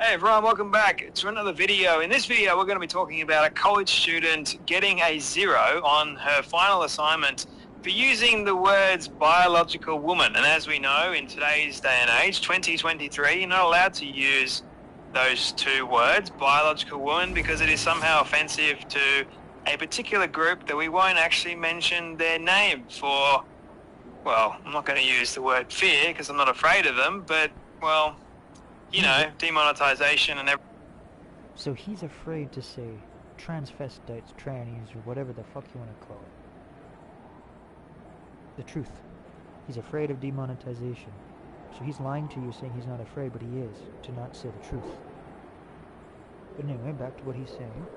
Hey everyone, welcome back to another video. In this video, we're going to be talking about a college student getting a 0 on her final assignment for using the words biological woman. And as we know, in today's day and age, 2023, you're not allowed to use those two words, biological woman, because it is somehow offensive to a particular group that we won't actually mention their name for. Well, I'm not going to use the word fear because I'm not afraid of them, but, well, you know, demonetization and everything. So he's afraid to say transvestites, trannies, or whatever the fuck you want to call it. The truth. He's afraid of demonetization. So he's lying to you saying he's not afraid, but he is, to not say the truth. But anyway, back to what he's saying.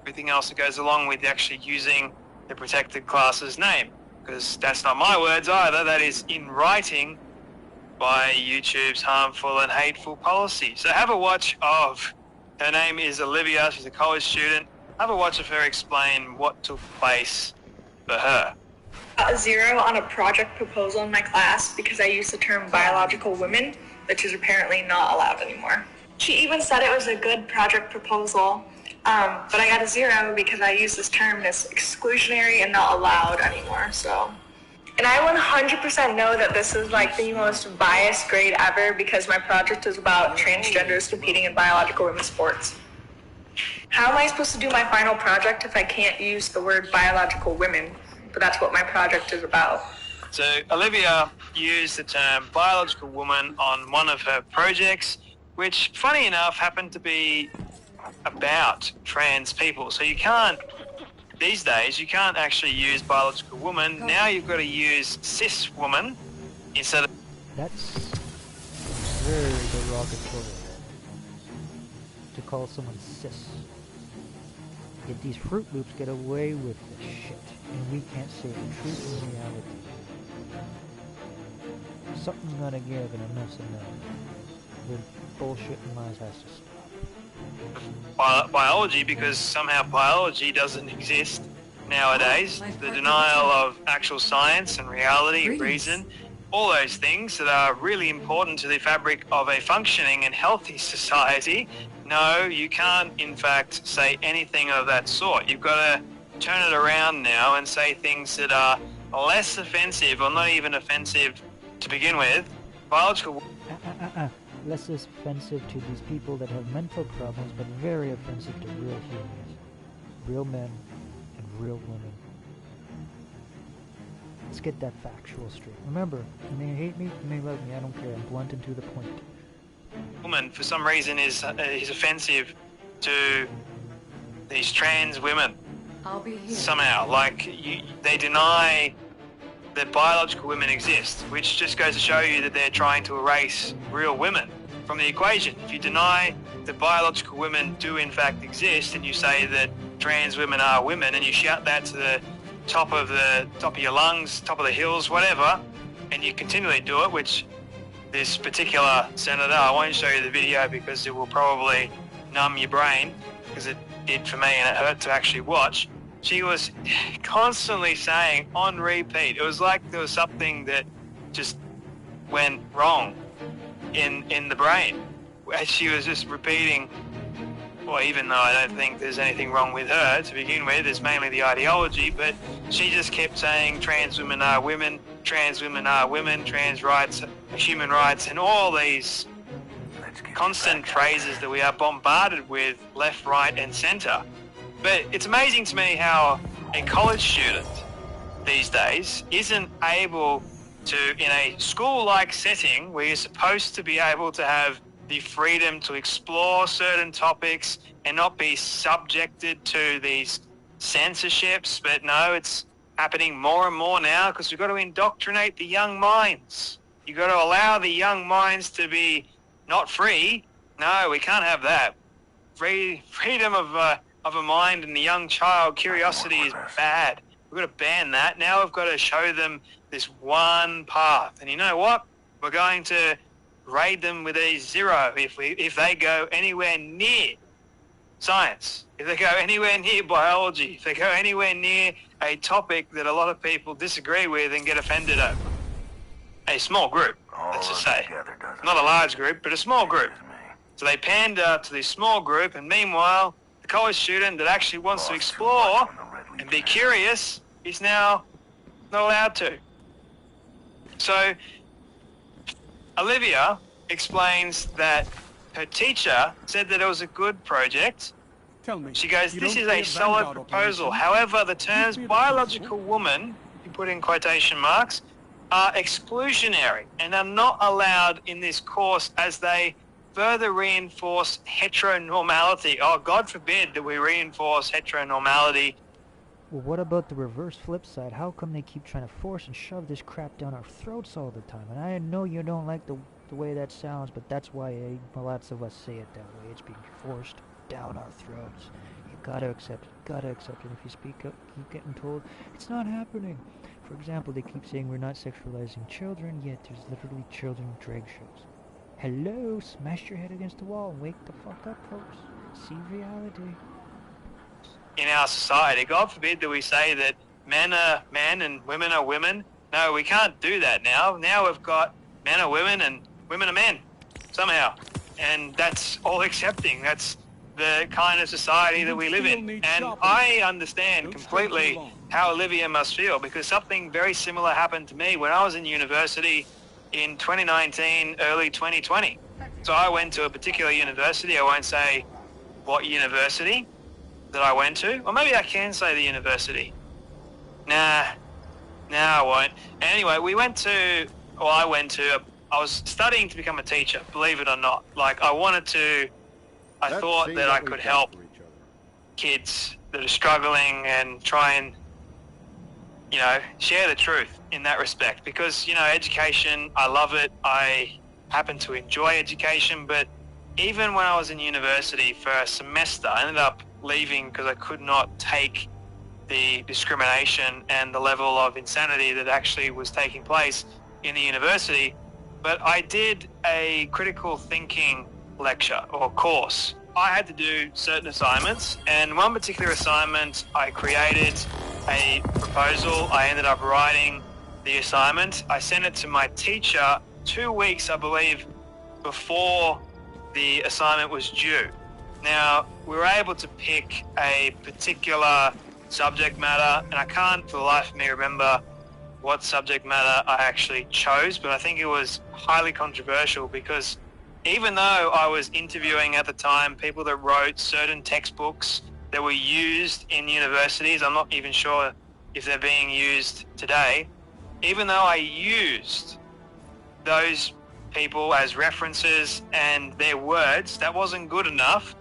Everything else that goes along with actually using the protected class's name. Because that's not my words either, that is in writing by YouTube's harmful and hateful policy. So have a watch of, her name is Olivia, she's a college student. Have a watch of her explain what took place for her. A 0 on a project proposal in my class because I used the term biological women, which is apparently not allowed anymore. She even said it was a good project proposal, but I got a 0 because I used this term that's exclusionary and not allowed anymore, so. And I 100% know that this is like the most biased grade ever because my project is about transgenders competing in biological women's sports. How am I supposed to do my final project if I can't use the word biological women? But that's what my project is about. So Olivia used the term biological woman on one of her projects, which, funny enough, happened to be about trans people. So you can't, these days, you can't actually use biological woman. Now you've got to use cis woman instead of... That's very derogatory. To call someone cis. Yet these Fruit Loops get away with this shit. And we can't say the truth in reality. Something's gonna give and enough's enough. The bullshit and lies has to stop. Biology, because somehow biology doesn't exist nowadays. The denial of actual science and reality and reason, all those things that are really important to the fabric of a functioning and healthy society. No, you can't in fact say anything of that sort. You've got to turn it around now and say things that are less offensive or not even offensive to begin with. Biological... Less offensive to these people that have mental problems, but very offensive to real humans. Real men and real women. Let's get that factual straight. Remember, you may hate me, you may love me, I don't care. I'm blunt and to the point. Woman, for some reason, is offensive to these trans women. I'll be here. Somehow, like, they deny that biological women exist, which just goes to show you that they're trying to erase real women from the equation. If you deny that biological women do in fact exist, and you say that trans women are women, and you shout that to the top of your lungs, top of the hills, whatever, and you continually do it, which this particular senator, I won't show you the video because it will probably numb your brain, because it did for me and it hurt to actually watch. She was constantly saying on repeat, it was like there was something that just went wrong in the brain. She was just repeating, well, even though I don't think there's anything wrong with her to begin with, it's mainly the ideology, but she just kept saying trans women are women, trans women are women, trans rights are human rights, and all these constant phrases that we are bombarded with left, right, and center. But it's amazing to me how a college student these days isn't able to, in a school-like setting where you're supposed to be able to have the freedom to explore certain topics and not be subjected to these censorships, but no, it's happening more and more now because we've got to indoctrinate the young minds. You've got to allow the young minds to be not free. No, we can't have that. Freedom of a mind and the young child, curiosity is bad. We've got to ban that. Now we've got to show them this one path. And you know what? We're going to raid them with a 0 if they go anywhere near science, if they go anywhere near biology, if they go anywhere near a topic that a lot of people disagree with and get offended over. A small group, let's just say. Not a large group, but a small group. So they pander to this small group, and meanwhile, the college student that actually wants to explore and be curious is now not allowed to. So Olivia explains that her teacher said that it was a good project. Tell me. She goes, you this don't is see a solid Vanguard proposal. operation? However, the terms Be the biological principal. woman, you put in quotation marks, are exclusionary and are not allowed in this course as they further reinforce heteronormality. Oh, God forbid that we reinforce heteronormality. Well, what about the reverse flip side? How come they keep trying to force and shove this crap down our throats all the time? And I know you don't like the way that sounds, but that's why lots of us say it that way. It's being forced down our throats. You gotta accept it. Gotta accept it. If you speak up, keep getting told it's not happening. For example, they keep saying we're not sexualizing children, yet there's literally children drag shows. Hello, smash your head against the wall and wake the fuck up, folks. See reality. In our society, God forbid that we say that men are men and women are women. No, we can't do that now. Now we've got men are women and women are men, somehow. And that's all accepting. That's the kind of society that we live in. And I understand completely how Olivia must feel, because something very similar happened to me when I was in university in 2019, early 2020. So I went to a particular university. I won't say what university that I went to. Or maybe I can say the university. Nah, I won't. Anyway, I was studying to become a teacher, believe it or not. Like, I thought that I could help kids that are struggling and try and, share the truth in that respect. Because, education, I love it. I happen to enjoy education. But even when I was in university for a semester, I ended up leaving because I could not take the discrimination and the level of insanity that actually was taking place in the university. But I did a critical thinking lecture or course. I had to do certain assignments, and one particular assignment, I created a proposal. I ended up writing the assignment. I sent it to my teacher 2 weeks, I believe, before the assignment was due. Now, we were able to pick a particular subject matter, and I can't for the life of me remember what subject matter I actually chose, but I think it was highly controversial because even though I was interviewing at the time people that wrote certain textbooks that were used in universities, I'm not even sure if they're being used today, even though I used those people as references and their words, that wasn't good enough,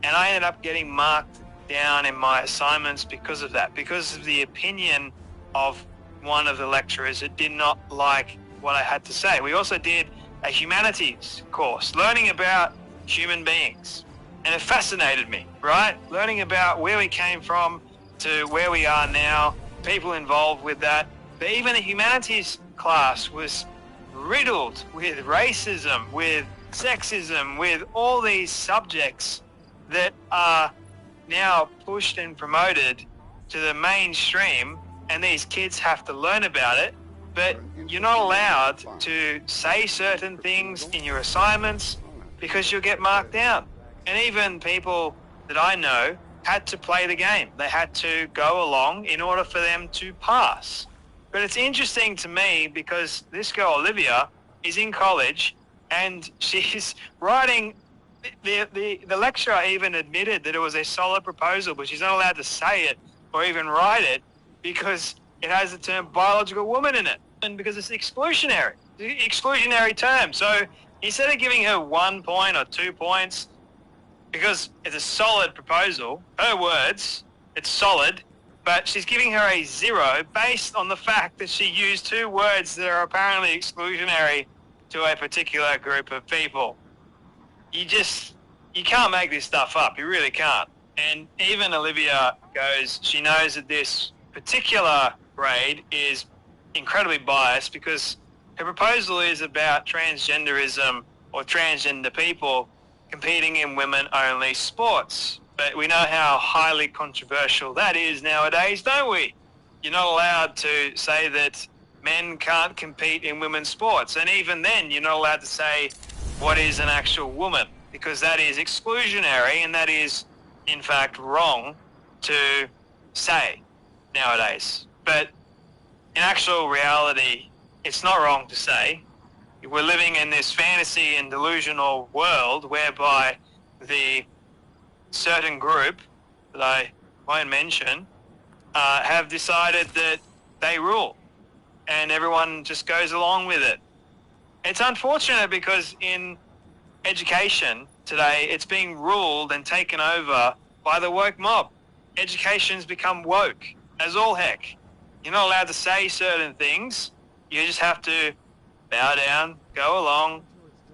and I ended up getting marked down in my assignments because of that, because of the opinion of one of the lecturers that did not like what I had to say. We also did a humanities course, learning about human beings, and it fascinated me, right? Learning about where we came from to where we are now, people involved with that. But even the humanities class was riddled with racism, with sexism, with all these subjects that are now pushed and promoted to the mainstream, and these kids have to learn about it, but you're not allowed to say certain things in your assignments because you'll get marked down. And even people that I know had to play the game. They had to go along in order for them to pass. But it's interesting to me because this girl, Olivia, is in college and she's writing. The lecturer even admitted that it was a solid proposal, but she's not allowed to say it or even write it because it has the term biological woman in it, and because it's exclusionary term. So instead of giving her 1 point or 2 points, because it's a solid proposal, her words, it's solid, but she's giving her a 0 based on the fact that she used 2 words that are apparently exclusionary to a particular group of people. You can't make this stuff up. You really can't. And even Olivia goes, she knows that this particular grade is incredibly biased because her proposal is about transgenderism or transgender people competing in women-only sports. But we know how highly controversial that is nowadays, don't we? You're not allowed to say that men can't compete in women's sports. And even then, you're not allowed to say what is an actual woman. because that is exclusionary and that is, in fact, wrong to say nowadays. But in actual reality, it's not wrong to say. We're living in this fantasy and delusional world whereby the certain group that I won't mention have decided that they rule and everyone just goes along with it. It's unfortunate because in education today, it's being ruled and taken over by the woke mob. Education's become woke as all heck. You're not allowed to say certain things. You just have to bow down, go along.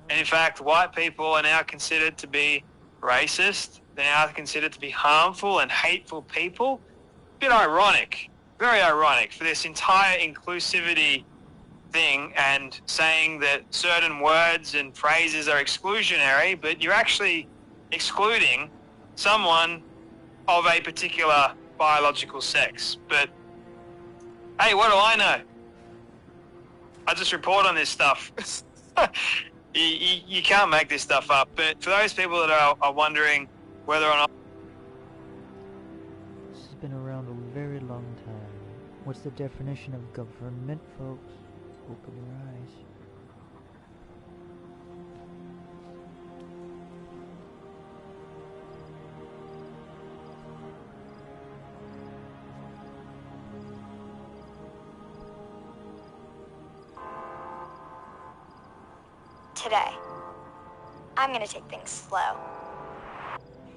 And in fact, white people are now considered to be racist. They're now considered to be harmful and hateful people. A bit ironic, very ironic for this entire inclusivity thing and saying that certain words and phrases are exclusionary, but you're actually excluding someone of a particular biological sex. But hey, what do I know? I just report on this stuff. You can't make this stuff up. But for those people that are wondering whether or not... This has been around a very long time. What's the definition of government, folks? Open your eyes. Today, I'm gonna take things slow.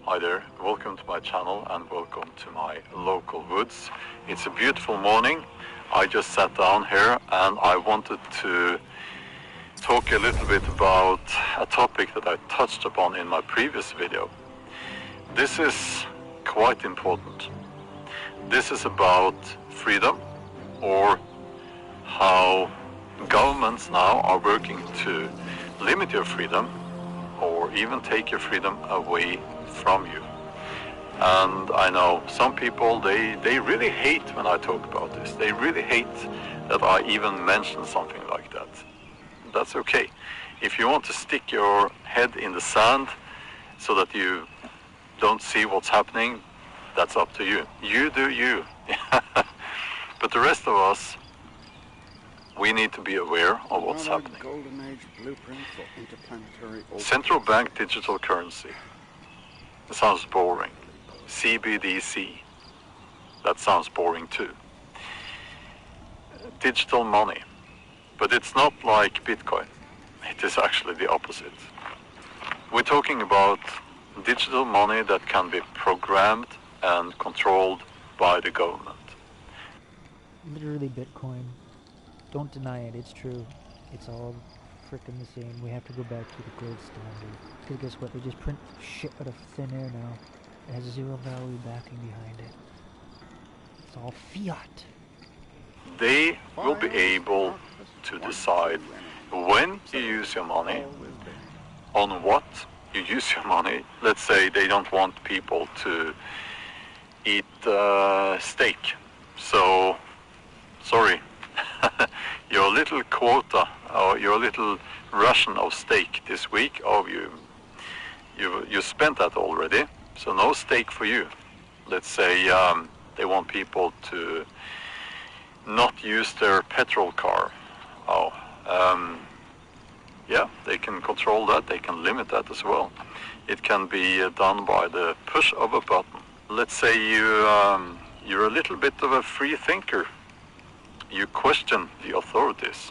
Hi there, welcome to my channel and welcome to my local woods. It's a beautiful morning. I just sat down here and I wanted to talk a little bit about a topic that I touched upon in my previous video. This is quite important. This is about freedom, or how governments now are working to limit your freedom or even take your freedom away from you. And I know some people, they really hate when I talk about this. They really hate that I even mention something like that. That's okay. If you want to stick your head in the sand so that you don't see what's happening, that's up to you. You do you. But the rest of us, we need to be aware of what's happening. Golden Age blueprint for interplanetary Central bank digital currency. It sounds boring. CBDC. That sounds boring too. Digital money. But it's not like Bitcoin. It is actually the opposite. We're talking about digital money that can be programmed and controlled by the government. Literally Bitcoin. Don't deny it, it's true. It's all frickin' the same. We have to go back to the gold standard. Because guess what? They just print shit out of thin air now. It has zero value backing behind it. It's all fiat. They will be able to decide when you use your money, on what you use your money. Let's say they don't want people to eat steak. So, sorry, your little quota or your little ration of steak this week, you spent that already. So no steak for you. Let's say they want people to not use their petrol car. Yeah, they can control that. They can limit that as well. It can be done by the push of a button. Let's say you're a little bit of a free thinker. You question the authorities.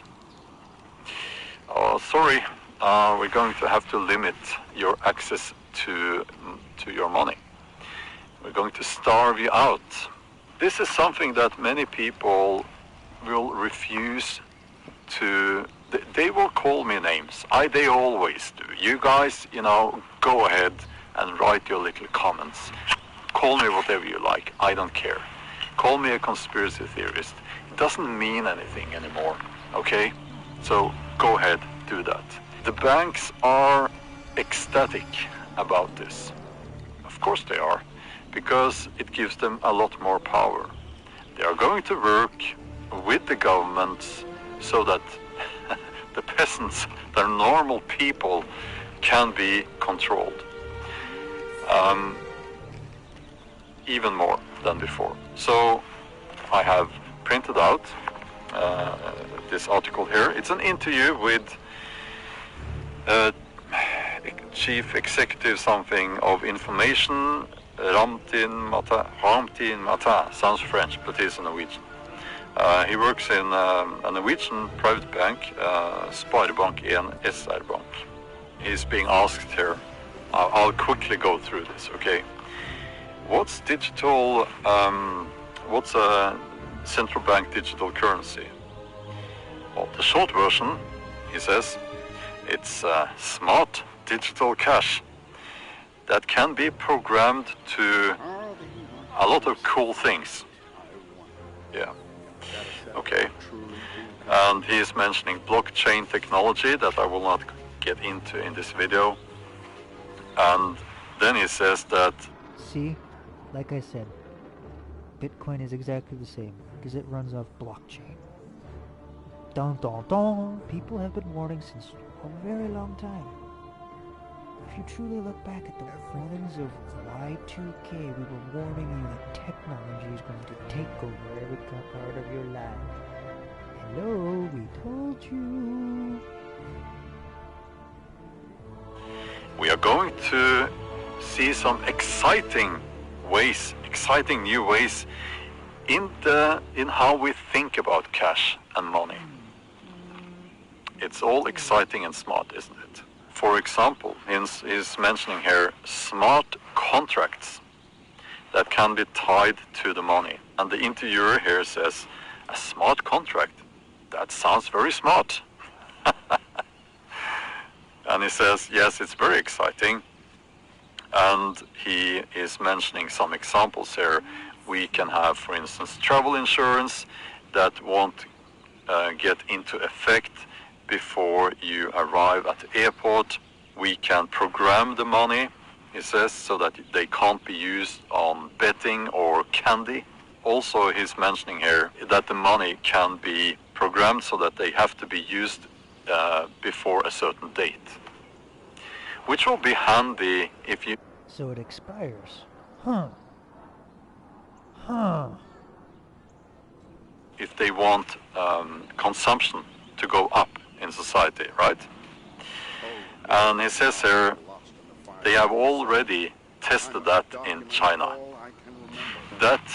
Oh, sorry, we're going to have to limit your access to your money. We're going to starve you out. This is something that many people will refuse to. They will call me names. They always do. You guys, go ahead and write your little comments. Call me whatever you like. I don't care. Call me a conspiracy theorist. It doesn't mean anything anymore, okay? So go ahead, do that. The banks are ecstatic about this. Of course they are, because it gives them a lot more power. They are going to work with the governments so that the peasants, the normal people, can be controlled. Even more than before. So I have printed out this article here. It's an interview with Chief Executive something of Information, Ramtin Mata, sounds French, but he's a Norwegian. He works in a Norwegian private bank, Sparebank 1 SR Bank. He's being asked here. I'll quickly go through this, okay? What's digital, what's a central bank digital currency? Well, the short version, he says, it's smart digital cash that can be programmed to a lot of cool things. Yeah, okay. And he is mentioning blockchain technology that I will not get into in this video. And then he says that... See, like I said, Bitcoin is exactly the same, because it runs off blockchain. Dun dun dun! People have been warning since a very long time. If you truly look back at the warnings of Y2K, we were warning you that technology is going to take over every part of your life. Hello, we told you. We are going to see some exciting new ways in how we think about cash and money. It's all exciting and smart, isn't it? For example, he's mentioning here smart contracts that can be tied to the money. And the interviewer here says, a smart contract? That sounds very smart. And he says, yes, it's very exciting. And he is mentioning some examples here. We can have, for instance, travel insurance that won't get into effect before you arrive at the airport. We can program the money, he says, so that they can't be used on betting or candy. Also, he's mentioning here that the money can be programmed so that they have to be used before a certain date, which will be handy if you... So it expires. Huh. Huh. If they want consumption to go up in society, right? And he says here, they have already tested that in China. That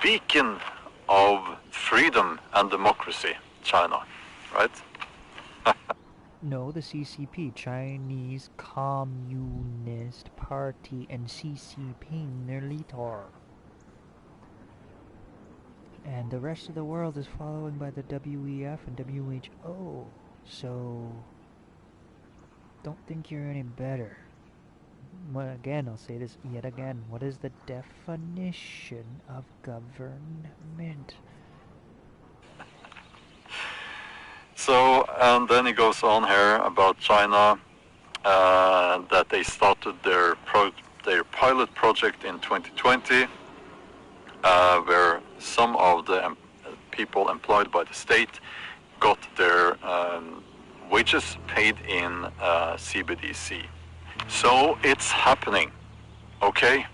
beacon of freedom and democracy, China, right? No, the CCP, Chinese Communist Party, and CCP Nerlitor. And the rest of the world is following by the WEF and WHO. So, don't think you're any better. Well, again, I'll say this yet again. What is the definition of government? So, and then he goes on here about China, that they started their pilot project in 2020, where some of the people employed by the state got their wages paid in CBDC. So it's happening, okay?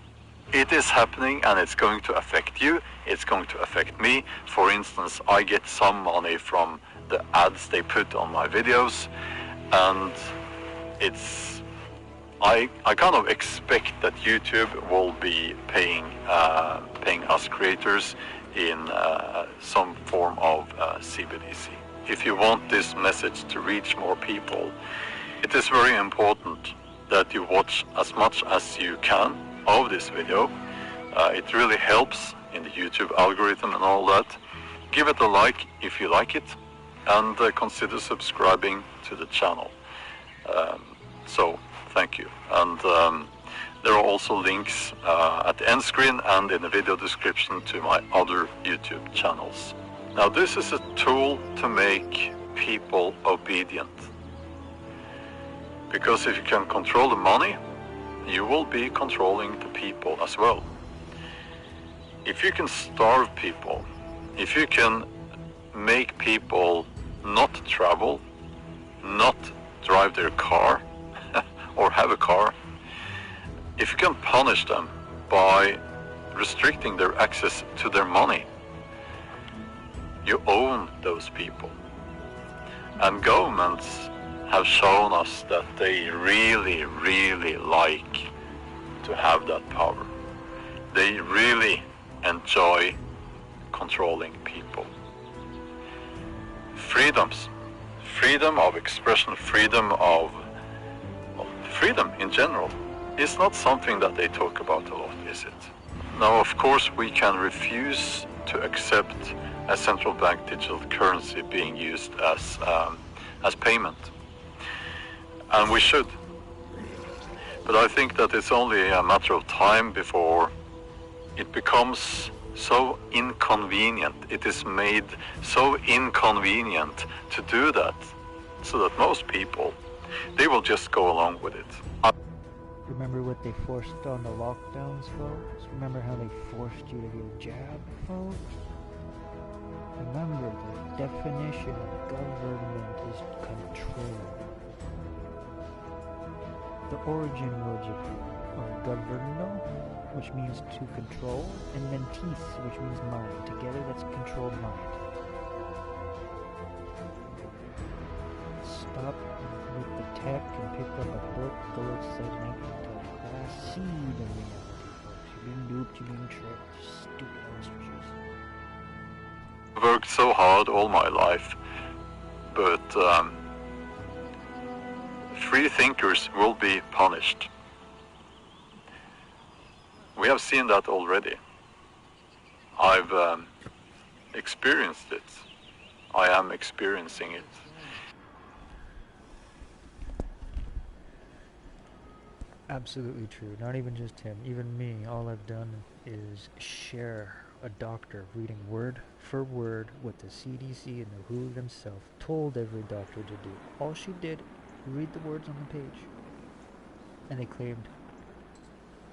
It is happening, and it's going to affect you. It's going to affect me. For instance, I get some money from the ads they put on my videos, and it's I kind of expect that YouTube will be paying us creators in some form of CBDC. If you want this message to reach more people, it is very important that you watch as much as you can of this video. It really helps in the YouTube algorithm and all that. Give it a like if you like it, and consider subscribing to the channel. So, thank you. And there are also links at the end screen and in the video description to my other YouTube channels. Now, this is a tool to make people obedient. Because if you can control the money, you will be controlling the people as well. If you can starve people, if you can make people not travel, not drive their car, have a car, if you can punish them by restricting their access to their money, you own those people. And governments have shown us that they really, really like to have that power. They really enjoy controlling people. Freedoms, freedom of expression, freedom in general, is not something that they talk about a lot, is it? Now, of course, we can refuse to accept a central bank digital currency being used as payment, and we should. But I think that it's only a matter of time before it becomes so inconvenient. It is made so inconvenient to do that, so that most people, they will just go along with it. Remember what they forced on the lockdowns, folks? Remember how they forced you to get a jab, folks? Remember, the definition of government is control. The origin words are governo, which means to control, and mentis, which means mind. Together, that's controlled mind. Stop with the tech and pick up a book, go outside and act in class. See the reality, folks. You're being duped, you're being tricked. Stupid ostriches. I've worked so hard all my life, but free thinkers will be punished. We have seen that already. I've experienced it. I am experiencing it. Absolutely true. Not even just him. Even me. All I've done is share a doctor reading word for word what the CDC and the WHO themselves told every doctor to do. All she did, read the words on the page. And they claimed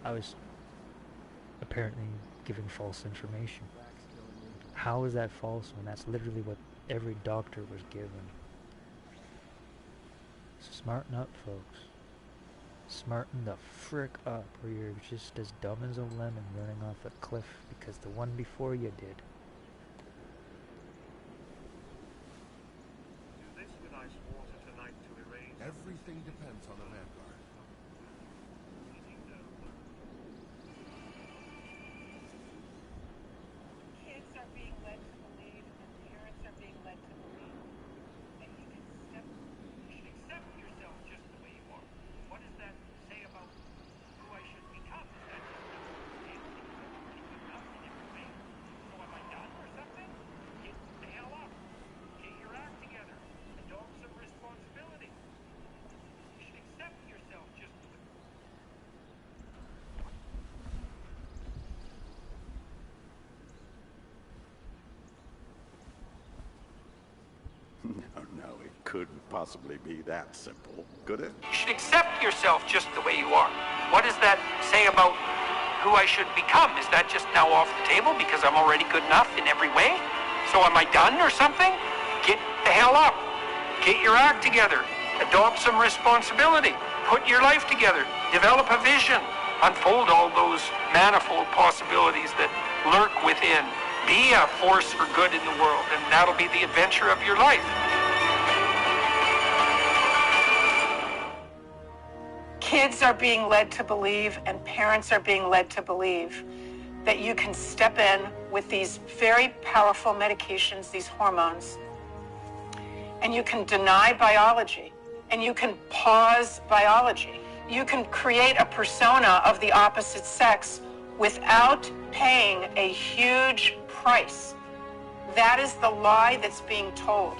I was apparently giving false information. How is that false when that's literally what every doctor was given? Smarten up, folks. Smarten the frick up, or you're just as dumb as a lemon running off a cliff because the one before you did. Everything depends on the Vanguard. Kids are being led to believe, and parents are being led to believe that you should accept yourself just the way you are. What does that say about who I should become? Is that just enough in every way? So am I done or something? Get the hell up. Get your act together. Adopt some responsibility. You should accept yourself just the way you are. No, it couldn't possibly be that simple, could it? You should accept yourself just the way you are. What does that say about who I should become? Is that just now off the table because I'm already good enough in every way? So am I done or something? Get the hell up. Get your act together. Adopt some responsibility. Put your life together. Develop a vision. Unfold all those manifold possibilities that lurk within. Be a force for good in the world, and that'll be the adventure of your life. Kids are being led to believe, and parents are being led to believe that you can step in with these very powerful medications, these hormones, and you can deny biology, and you can pause biology. You can create a persona of the opposite sex without paying a huge price. That is the lie that's being told,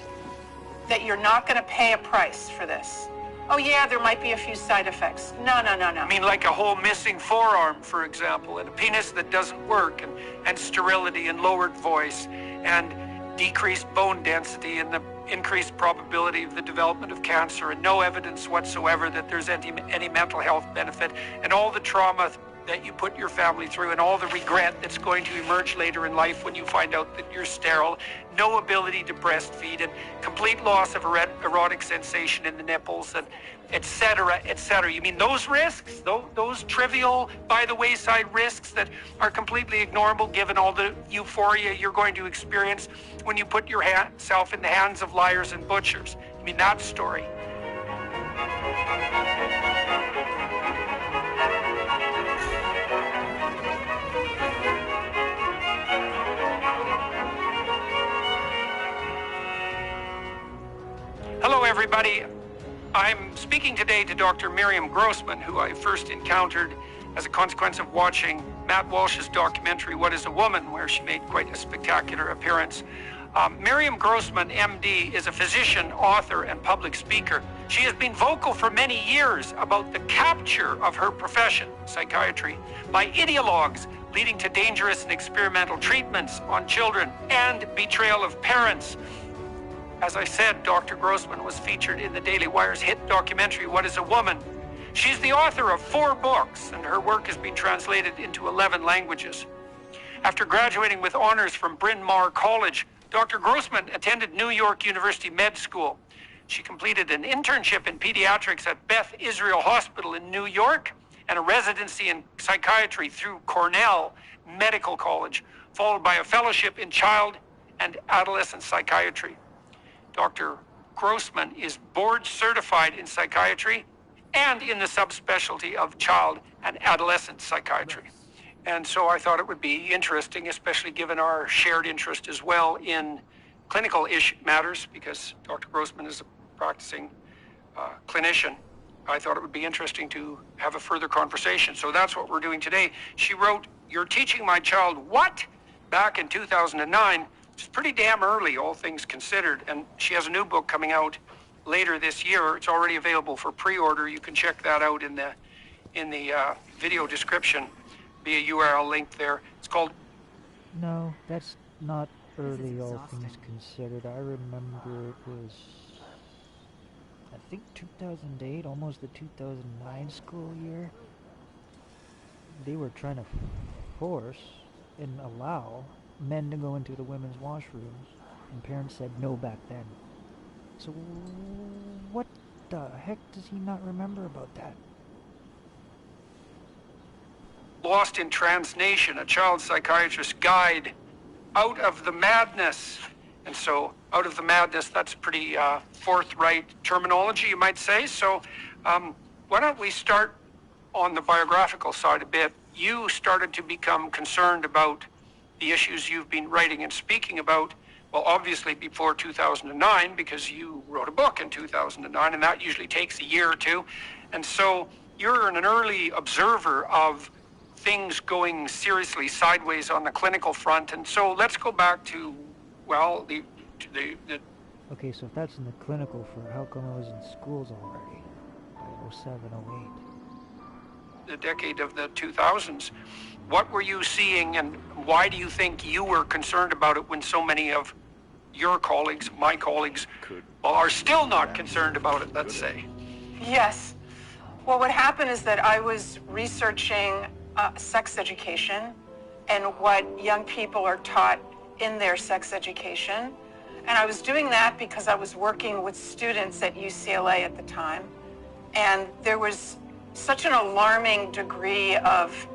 that you're not going to pay a price for this. Oh yeah, there might be a few side effects. No. I mean, like a whole missing forearm, for example, and a penis that doesn't work, and sterility and lowered voice, and decreased bone density, and the increased probability of the development of cancer, and no evidence whatsoever that there's any mental health benefit, and all the trauma that you put your family through and all the regret that's going to emerge later in life when you find out that you're sterile, no ability to breastfeed, and complete loss of erotic sensation in the nipples, and et cetera, et cetera. You mean those risks, those trivial, by the wayside risks that are completely ignorable given all the euphoria you're going to experience when you put yourself in the hands of liars and butchers? You mean that story? Hello, everybody. I'm speaking today to Dr. Miriam Grossman, who I first encountered as a consequence of watching Matt Walsh's documentary, What is a Woman?, where she made quite a spectacular appearance. Miriam Grossman, MD, is a physician, author, and public speaker. She has been vocal for many years about the capture of her profession, psychiatry, by ideologues leading to dangerous and experimental treatments on children and betrayal of parents. As I said, Dr. Grossman was featured in the Daily Wire's hit documentary, What is a Woman? She's the author of 4 books, and her work has been translated into 11 languages. After graduating with honors from Bryn Mawr College, Dr. Grossman attended New York University Med School. She completed an internship in pediatrics at Beth Israel Hospital in New York and a residency in psychiatry through Cornell Medical College, followed by a fellowship in child and adolescent psychiatry. Dr. Grossman is board certified in psychiatry and in the subspecialty of child and adolescent psychiatry. And so I thought it would be interesting, especially given our shared interest as well in clinical matters, because Dr. Grossman is a practicing clinician. I thought it would be interesting to have a further conversation. So that's what we're doing today. She wrote, "You're teaching my child what?" back in 2009. Which is pretty damn early, all things considered. And she has a new book coming out later this year. It's already available for pre-order. You can check that out in the video description. Be a URL link there. It's called... No, that's not early, all things considered. I remember it was, I think 2008, almost the 2009 school year. They were trying to force and allow men to go into the women's washrooms, and parents said no back then. So what the heck does he not remember about that? Lost in Transnation, a child psychiatrist's guide out of the madness. And so out of the madness, that's pretty forthright terminology, you might say. So why don't we start on the biographical side a bit. You started to become concerned about the issues you've been writing and speaking about, well, obviously before 2009, because you wrote a book in 2009, and that usually takes a year or two. And so you're an early observer of things going seriously sideways on the clinical front. And so let's go back to, well, the Okay, so if that's in the clinical front, how come I was in schools already by 07, 08? The decade of the 2000s. What were you seeing, and why do you think you were concerned about it when so many of your colleagues, my colleagues, are still not concerned about it, let's say? Yes. Well, what happened is that I was researching sex education and what young people are taught in their sex education. And I was doing that because I was working with students at UCLA at the time. And there was such an alarming degree of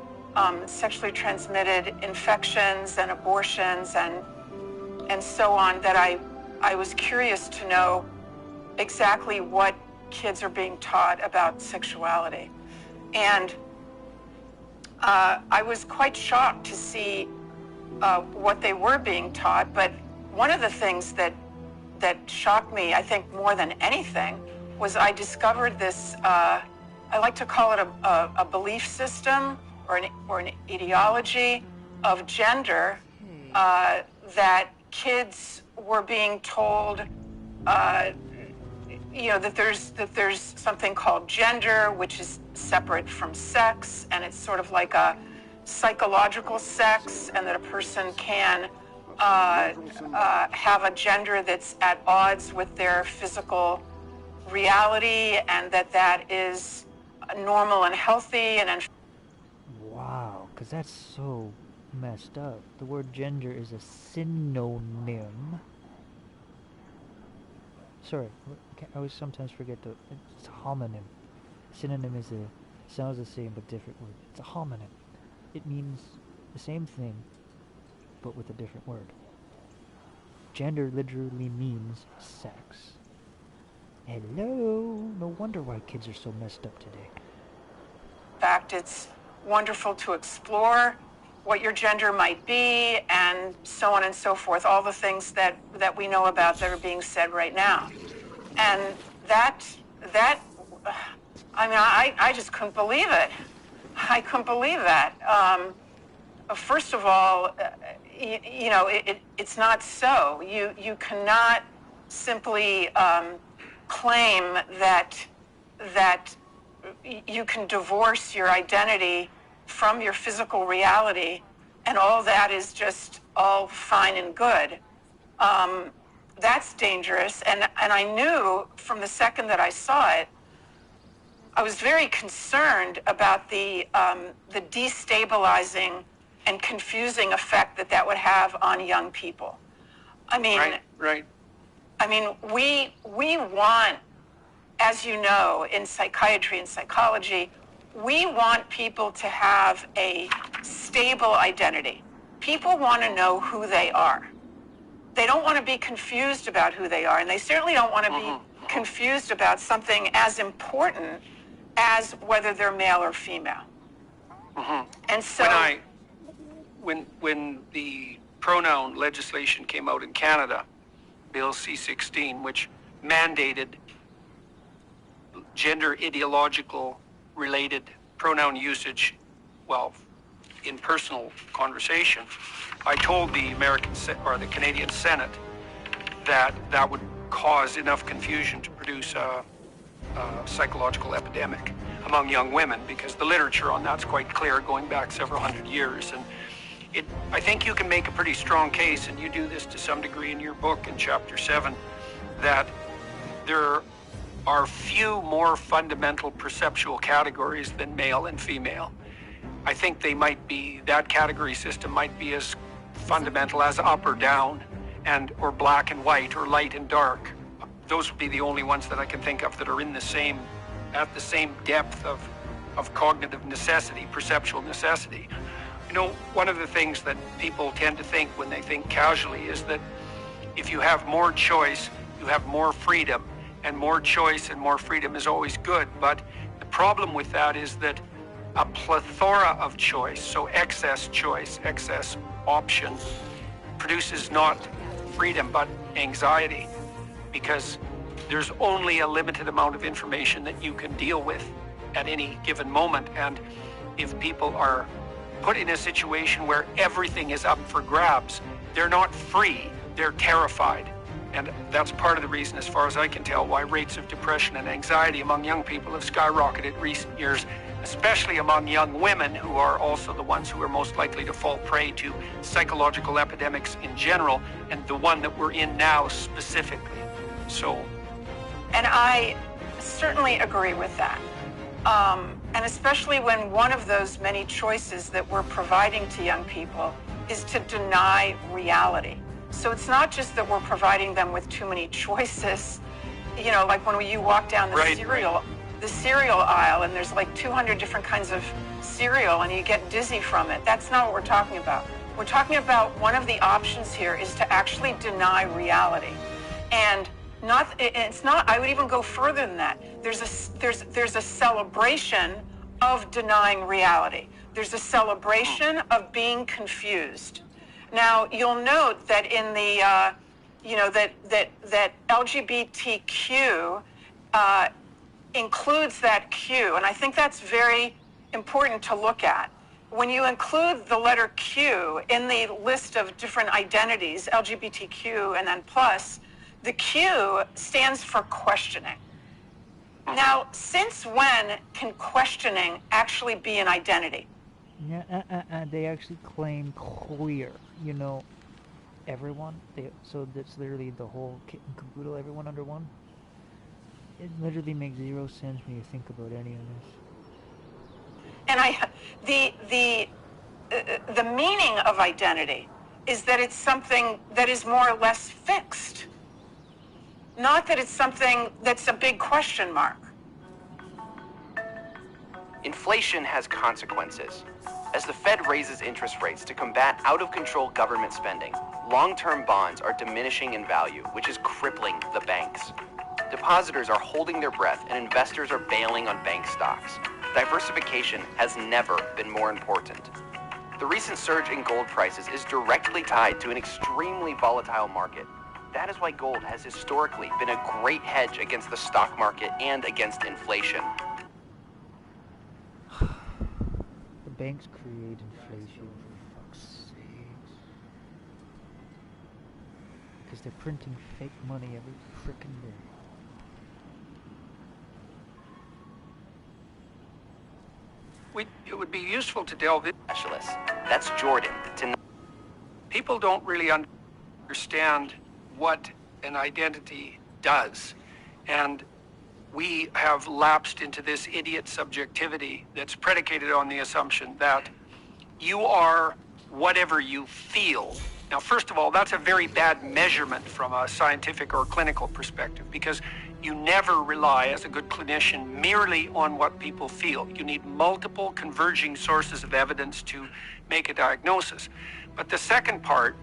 sexually transmitted infections and abortions and so on that I was curious to know exactly what kids are being taught about sexuality. And I was quite shocked to see what they were being taught, but one of the things that shocked me, I think more than anything, was I discovered this, I like to call it a belief system or an ideology of gender that kids were being told, that there's something called gender, which is separate from sex, and it's sort of like a psychological sex, and that a person can have a gender that's at odds with their physical reality, and that is normal and healthy. And wow. because that's so messed up. The word gender is a synonym. Sorry, I always sometimes forget it's a homonym. Synonym is sounds the same but different word. It's a homonym. It means the same thing, but with a different word. Gender literally means sex. Hello! No wonder why kids are so messed up today. In fact, it's wonderful to explore what your gender might be and so on and so forth, all the things that we know about that are being said right now. And that I mean, I just couldn't believe it. I couldn't believe that. First of all, it's not so. You cannot simply claim that you can divorce your identity from your physical reality, and all that is just all fine and good. That's dangerous, and I knew from the second that I saw it, I was very concerned about the destabilizing and confusing effect that would have on young people. I mean, right. I mean, we want, as you know, in psychiatry and psychology, we want people to have a stable identity. People want to know who they are. They don't want to be confused about who they are, and they certainly don't want to be confused about something as important as whether they're male or female. And so when the pronoun legislation came out in Canada, Bill C-16, which mandated gender ideological related pronoun usage, well, in personal conversation, I told the the Canadian Senate that would cause enough confusion to produce a psychological epidemic among young women, because the literature on that's quite clear, going back several hundred years. And I think you can make a pretty strong case, and you do this to some degree in your book in Chapter 7, that there are few more fundamental perceptual categories than male and female. I think that category system might be as fundamental as up or down, or black and white, or light and dark. Those would be the only ones that I can think of that are at the same depth of cognitive necessity, perceptual necessity. You know, one of the things that people tend to think when they think casually is that if you have more choice, you have more freedom, and more choice and more freedom is always good. But the problem with that is that a plethora of choice, so excess choice, excess option, produces not freedom but anxiety, because there's only a limited amount of information that you can deal with at any given moment. And if people are put in a situation where everything is up for grabs, they're not free, they're terrified. And that's part of the reason, as far as I can tell, why rates of depression and anxiety among young people have skyrocketed in recent years, especially among young women, who are also the ones who are most likely to fall prey to psychological epidemics in general, and the one that we're in now specifically. And I certainly agree with that. And especially when one of those many choices that we're providing to young people is to deny reality. So it's not just that we're providing them with too many choices, you know, like when you walk down the cereal aisle and there's like 200 different kinds of cereal and you get dizzy from it. That's not what we're talking about. We're talking about one of the options here is to actually deny reality. And I would even go further than that. There's a celebration of denying reality. There's a celebration of being confused. Now, you'll note that in the, that LGBTQ includes that Q, and I think that's very important to look at. When you include the letter Q in the list of different identities, LGBTQ and then plus, the Q stands for questioning. Now, since when can questioning actually be an identity? Yeah, they actually claim queer. You know, everyone. So that's literally the whole kit and caboodle, everyone under one. It literally makes zero sense when you think about any of this. And the meaning of identity is that it's something that is more or less fixed, not that it's something that's a big question mark. Inflation has consequences. As the Fed raises interest rates to combat out-of-control government spending, long-term bonds are diminishing in value, which is crippling the banks. Depositors are holding their breath and investors are bailing on bank stocks. Diversification has never been more important. The recent surge in gold prices is directly tied to an extremely volatile market. That is why gold has historically been a great hedge against the stock market and against inflation. The banks create inflation, for fuck's sakes. Because they're printing fake money every frickin' day. It would be useful to delve in. Specialists. That's Jordan. People don't really understand what an identity does. And we have lapsed into this idiot subjectivity that's predicated on the assumption that you are whatever you feel. Now, first of all, that's a very bad measurement from a scientific or clinical perspective, because you never rely as a good clinician merely on what people feel. You need multiple converging sources of evidence to make a diagnosis. But the second part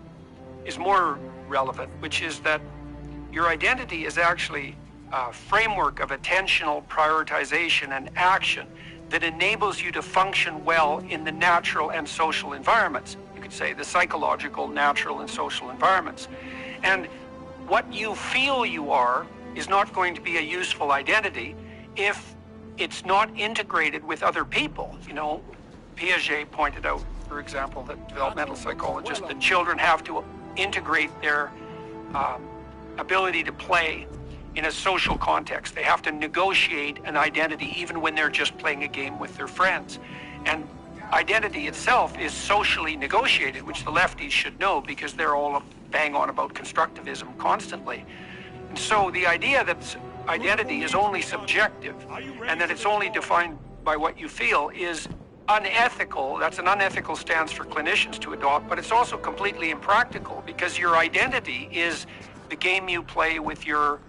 is more relevant, which is that your identity is actually a framework of attentional prioritization and action that enables you to function well in the natural and social environments. You could say the psychological, natural, and social environments. And what you feel you are is not going to be a useful identity if it's not integrated with other people. You know, Piaget pointed out, for example, that developmental psychologists, that children have to integrate their ability to play in a social context. They have to negotiate an identity even when they're just playing a game with their friends. And identity itself is socially negotiated, which the lefties should know because they're all bang on about constructivism constantly. And so the idea that identity is only subjective and that it's only defined by what you feel is unethical. That's an unethical stance for clinicians to adopt, but it's also completely impractical because your identity is the game you play with your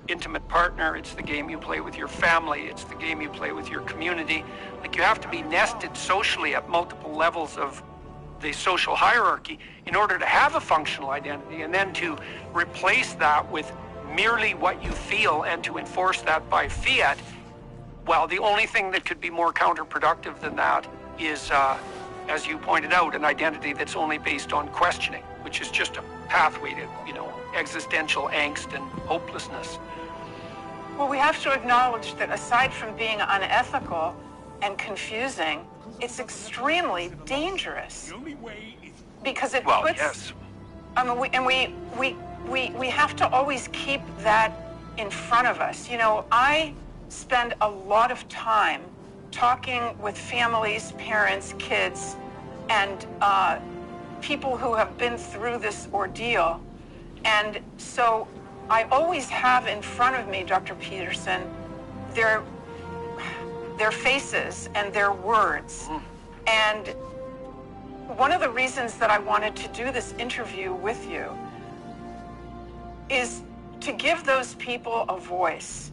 intimate partner, it's the game you play with your family, it's the game you play with your community. Like, you have to be nested socially at multiple levels of the social hierarchy in order to have a functional identity, and then to replace that with merely what you feel and to enforce that by fiat. Well, the only thing that could be more counterproductive than that is, as you pointed out, an identity that's only based on questioning, which is just a pathway to, existential angst and hopelessness. Well, we have to acknowledge that aside from being unethical and confusing, it's extremely dangerous because it puts. Yes. I mean, we have to always keep that in front of us. I spend a lot of time talking with families, parents, kids, and people who have been through this ordeal. And so I always have in front of me, Dr. Peterson, their faces and their words. And one of the reasons that I wanted to do this interview with you is to give those people a voice.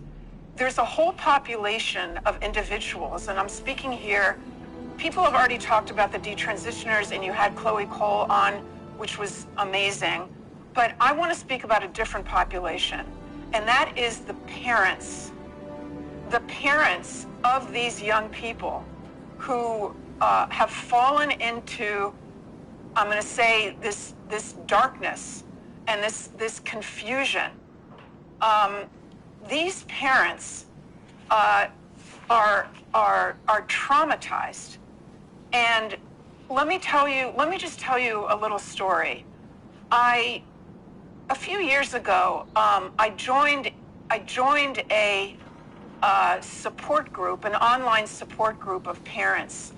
There's a whole population of individuals, and I'm speaking here, people have already talked about the detransitioners, and you had Chloe Cole on, which was amazing. But I want to speak about a different population, and that is the parents of these young people who have fallen into, I'm going to say, this darkness and this confusion. These parents are traumatized, and let me just tell you a little story. A few years ago, I joined a support group, an online support group of parents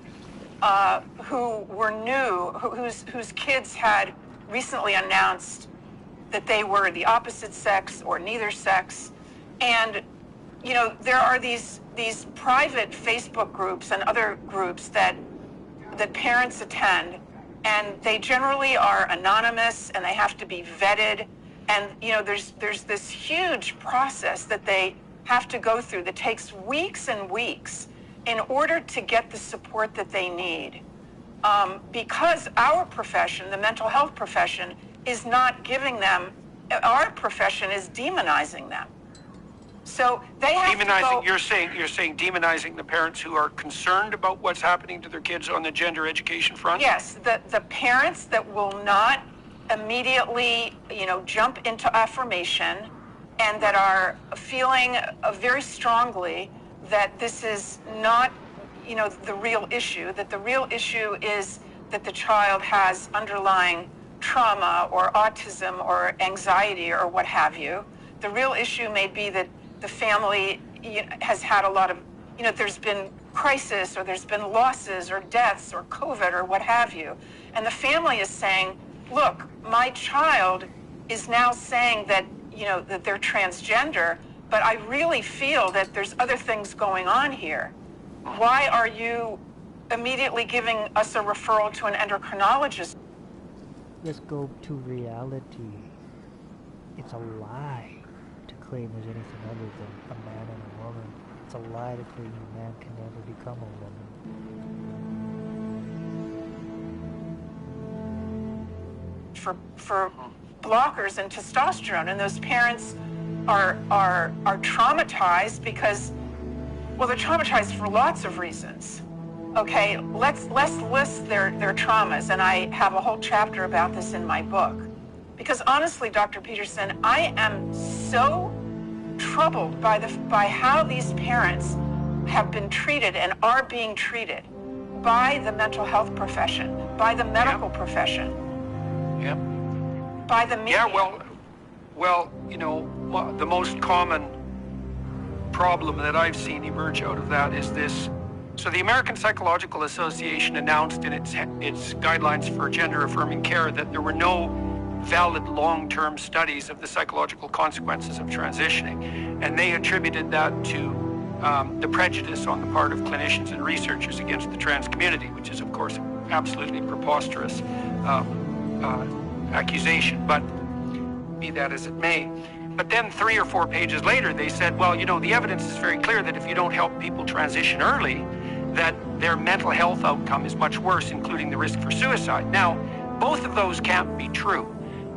who were new, whose kids had recently announced that they were the opposite sex or neither sex. And, there are these private Facebook groups and other groups that that parents attend, and they generally are anonymous and they have to be vetted. And there's this huge process that they have to go through that takes weeks and weeks in order to get the support that they need. Because our profession, the mental health profession, is not giving them, our profession is demonizing them. So they have demonizing, to go, you're saying demonizing the parents who are concerned about what's happening to their kids on the gender education front? Yes, the parents that will not immediately, jump into affirmation, and that are feeling very strongly that this is not, the real issue, that the real issue is that the child has underlying trauma or autism or anxiety or what have you. The real issue may be that the family has had a lot of, there's been crisis, or there's been losses or deaths or COVID or what have you. And the family is saying, look, my child is now saying that, that they're transgender, but I really feel that there's other things going on here. Why are you immediately giving us a referral to an endocrinologist? Let's go to reality. It's a lie to claim there's anything other than a man and a woman. It's a lie to claim a man can never become a woman. For blockers and testosterone, and those parents are traumatized because, well, they're traumatized for lots of reasons. Okay, let's list their traumas, and I have a whole chapter about this in my book. Because honestly, Dr. Peterson, I am so troubled by how these parents have been treated and are being treated by the mental health profession, by the medical profession, by the media. Yeah, well, the most common problem that I've seen emerge out of that is this. So the American Psychological Association announced in its guidelines for gender-affirming care that there were no valid long-term studies of the psychological consequences of transitioning, and they attributed that to the prejudice on the part of clinicians and researchers against the trans community, which is, of course, absolutely preposterous accusation, but be that as it may. But then 3 or 4 pages later, they said, well, the evidence is very clear that if you don't help people transition early, that their mental health outcome is much worse, including the risk for suicide. Now, both of those can't be true.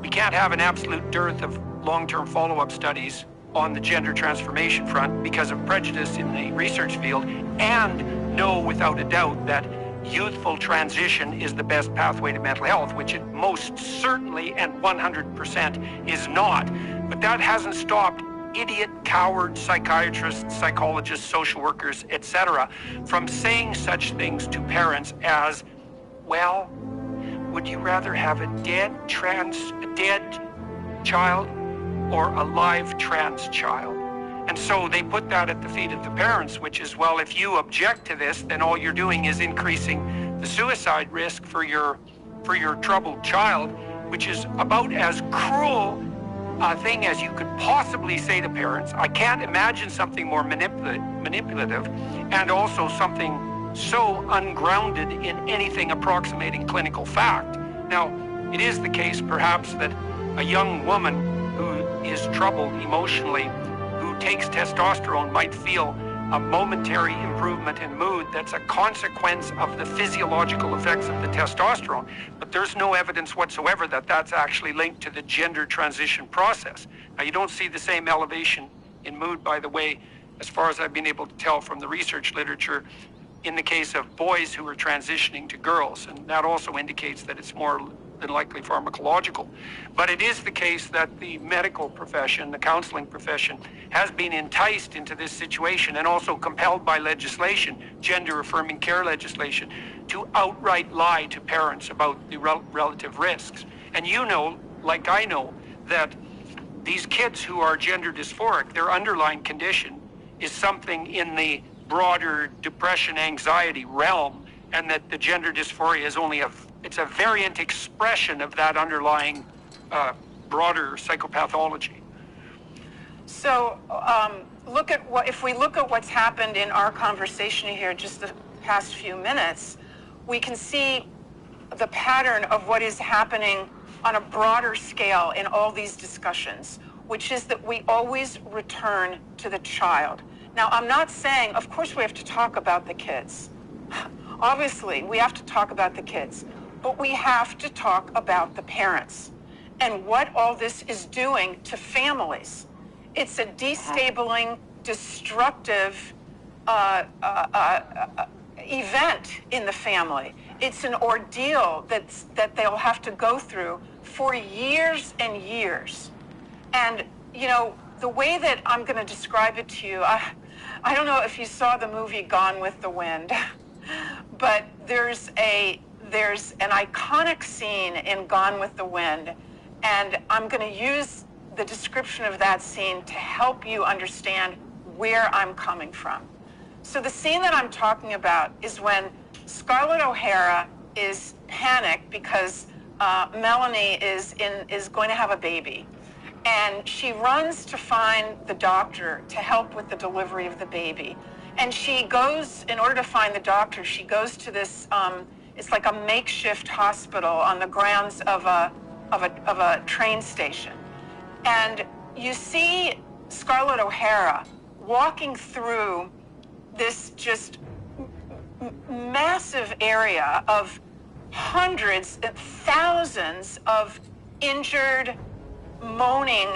We can't have an absolute dearth of long-term follow-up studies on the gender transformation front because of prejudice in the research field, and know without a doubt that youthful transition is the best pathway to mental health, which it most certainly and 100% is not. But that hasn't stopped idiot, coward psychiatrists, psychologists, social workers, etc., from saying such things to parents as, well, would you rather have a dead child or a live trans child? And so they put that at the feet of the parents, which is, well, if you object to this, then all you're doing is increasing the suicide risk for your troubled child, which is about as cruel a thing as you could possibly say to parents. I can't imagine something more manipulative, and also something so ungrounded in anything approximating clinical fact. Now, it is the case, perhaps, that a young woman who is troubled emotionally, who takes testosterone, might feel a momentary improvement in mood that's a consequence of the physiological effects of the testosterone. But there's no evidence whatsoever that that's actually linked to the gender transition process. Now, you don't see the same elevation in mood, by the way, as far as I've been able to tell from the research literature, in the case of boys who are transitioning to girls. And that also indicates that it's more than likely pharmacological. But it is the case that the medical profession, the counseling profession, has been enticed into this situation and also compelled by legislation, gender-affirming care legislation, to outright lie to parents about the relative risks. And you know, like I know, that these kids who are gender dysphoric, their underlying condition is something in the broader depression, anxiety realm, and that the gender dysphoria is only it's a variant expression of that underlying broader psychopathology. So if we look at what's happened in our conversation here just the past few minutes, we can see the pattern of what is happening on a broader scale in all these discussions, which is that we always return to the child. Now, I'm not saying, of course we have to talk about the kids. Obviously, we have to talk about the kids, but we have to talk about the parents and what all this is doing to families. It's a destabilizing, destructive event in the family. It's an ordeal that they'll have to go through for years and years. And, you know, the way that I'm going to describe it to you, I don't know if you saw the movie Gone with the Wind, but there's an iconic scene in Gone with the Wind, and I'm going to use the description of that scene to help you understand where I'm coming from. So the scene that I'm talking about is when Scarlett O'Hara is panicked because Melanie is going to have a baby. And she runs to find the doctor to help with the delivery of the baby. And she goes, in order to find the doctor, she goes to this, it's like a makeshift hospital on the grounds of a train station. And you see Scarlett O'Hara walking through this just massive area of hundreds and thousands of injured, moaning,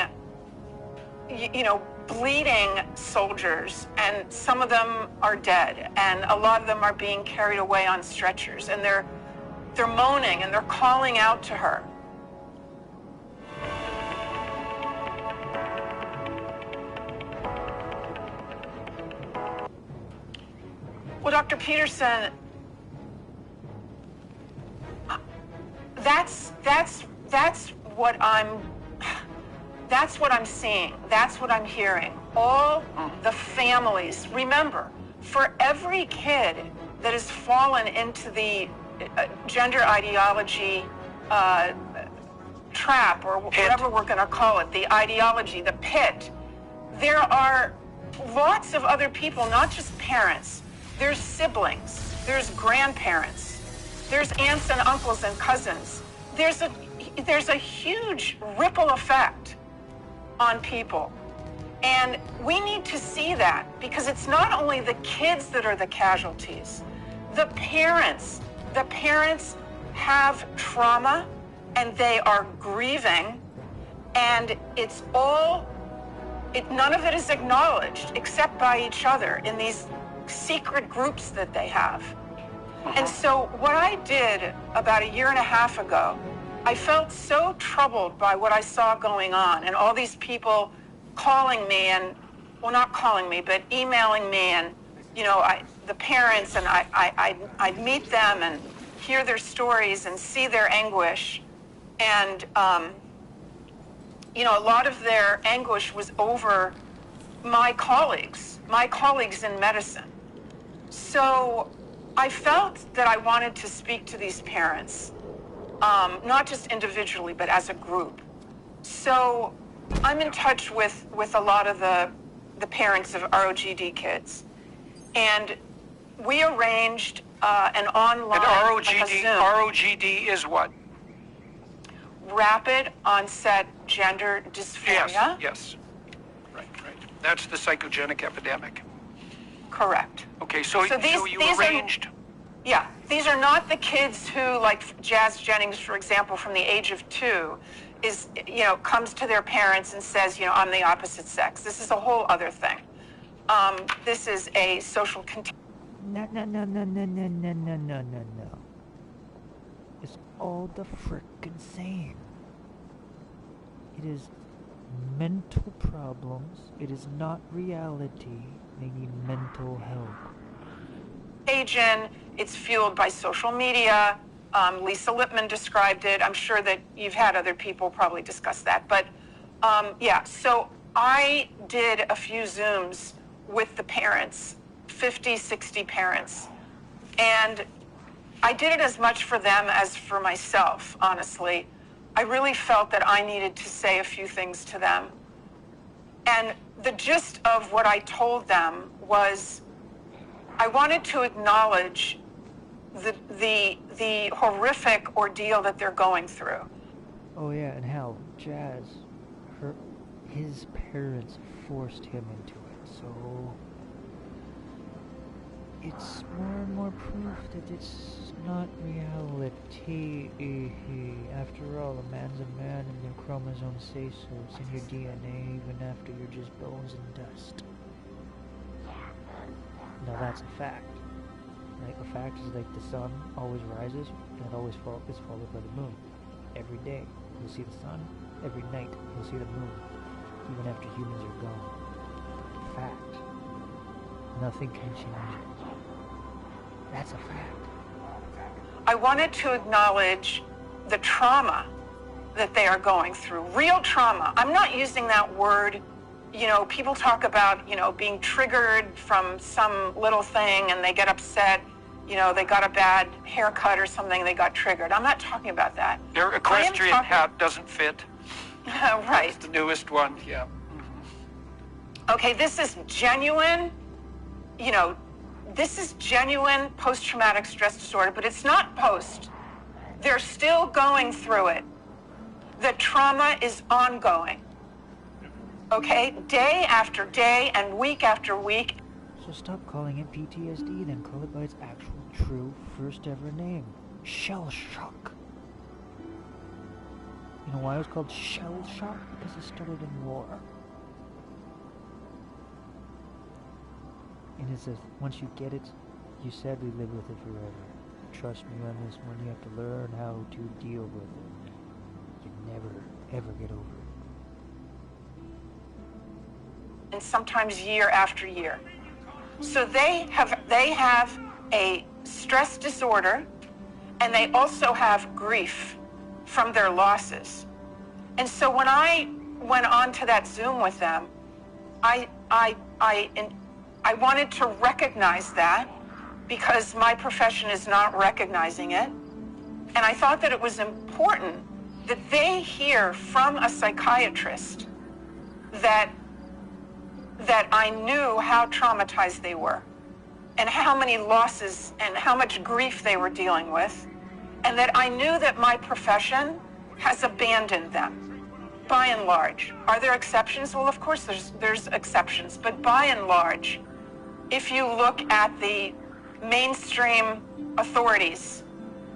bleeding soldiers, and some of them are dead, and a lot of them are being carried away on stretchers, and they're moaning and they're calling out to her. Well, Dr. Peterson, that's what I'm seeing. That's what I'm hearing. All the families. Remember, for every kid that has fallen into the gender ideology trap, or whatever we're going to call it, the ideology, the pit, there are lots of other people, not just parents. There's siblings, there's grandparents, there's aunts and uncles and cousins. There's a huge ripple effect on people. And we need to see that, because it's not only the kids that are the casualties. The parents have trauma and they are grieving, and none of it is acknowledged except by each other in these secret groups that they have. And so what I did about a year and a half ago, I felt so troubled by what I saw going on, and all these people calling me, and, well, not calling me, but emailing me, and, the parents, and I'd meet them and hear their stories and see their anguish. And, a lot of their anguish was over my colleagues in medicine. So I felt that I wanted to speak to these parents, not just individually, but as a group. So I'm in touch with a lot of the parents of ROGD kids. And we arranged an online, and ROGD is what? Rapid onset gender dysphoria. Yes. Right. That's the psychogenic epidemic. Correct. Okay, so you arranged. Yeah, these are not the kids who, like Jazz Jennings, for example, from the age of 2, comes to their parents and says, I'm the opposite sex. This is a whole other thing. This is a social No. It's all the frickin' same. It is mental problems. It is not reality. They need mental help. Agent, it's fueled by social media. Lisa Lippman described it. I'm sure that you've had other people probably discuss that. But so I did a few Zooms with the parents, 50, 60 parents. And I did it as much for them as for myself, honestly. I really felt that I needed to say a few things to them. And the gist of what I told them was, I wanted to acknowledge the horrific ordeal that they're going through. Oh yeah, and hell, Jazz, his parents forced him into it, so it's more and more proof that it's not reality. After all, a man's a man and their chromosomes say so. It's in your DNA even after you're just bones and dust. Now that's a fact. Right? A fact is like the sun always rises and it always is followed by the moon. Every day you'll see the sun, every night you'll see the moon, even after humans are gone. Fact. Nothing can change it. That's a fact. I wanted to acknowledge the trauma that they are going through. Real trauma. I'm not using that word. You know, people talk about, you know, being triggered from some little thing and they get upset. You know, they got a bad haircut or something, they got triggered. I'm not talking about that. Their equestrian hat doesn't fit. Right. That's the newest one, yeah. Okay, this is genuine, you know, this is genuine post-traumatic stress disorder, but it's not post. They're still going through it. The trauma is ongoing. Okay, day after day and week after week. So stop calling it PTSD, then call it by its actual, true, first ever name. Shell shock. You know why it was called shell shock? Because it started in war. And it says, once you get it, you sadly live with it forever. Trust me on this one, you have to learn how to deal with it. You never, ever get over it. And sometimes year after year. So they have a stress disorder, and they also have grief from their losses. And so when I went on to that Zoom with them, I wanted to recognize that because my profession is not recognizing it. And I thought that it was important that they hear from a psychiatrist that I knew how traumatized they were and how many losses and how much grief they were dealing with, and that I knew that my profession has abandoned them, by and large. Are there exceptions? Well, of course there's exceptions, but by and large, if you look at the mainstream authorities,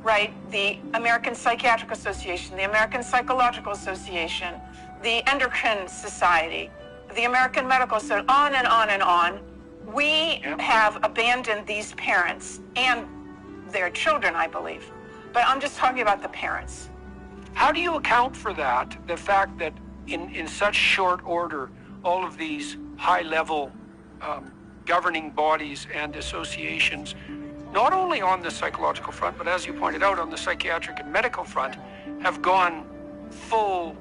right, the American Psychiatric Association, the American Psychological Association, the Endocrine Society, the American Medical Association, on and on and on, we have abandoned these parents and their children, I believe. But I'm just talking about the parents. How do you account for that? The fact that in such short order, all of these high-level governing bodies and associations, not only on the psychological front, but as you pointed out, on the psychiatric and medical front, have gone full,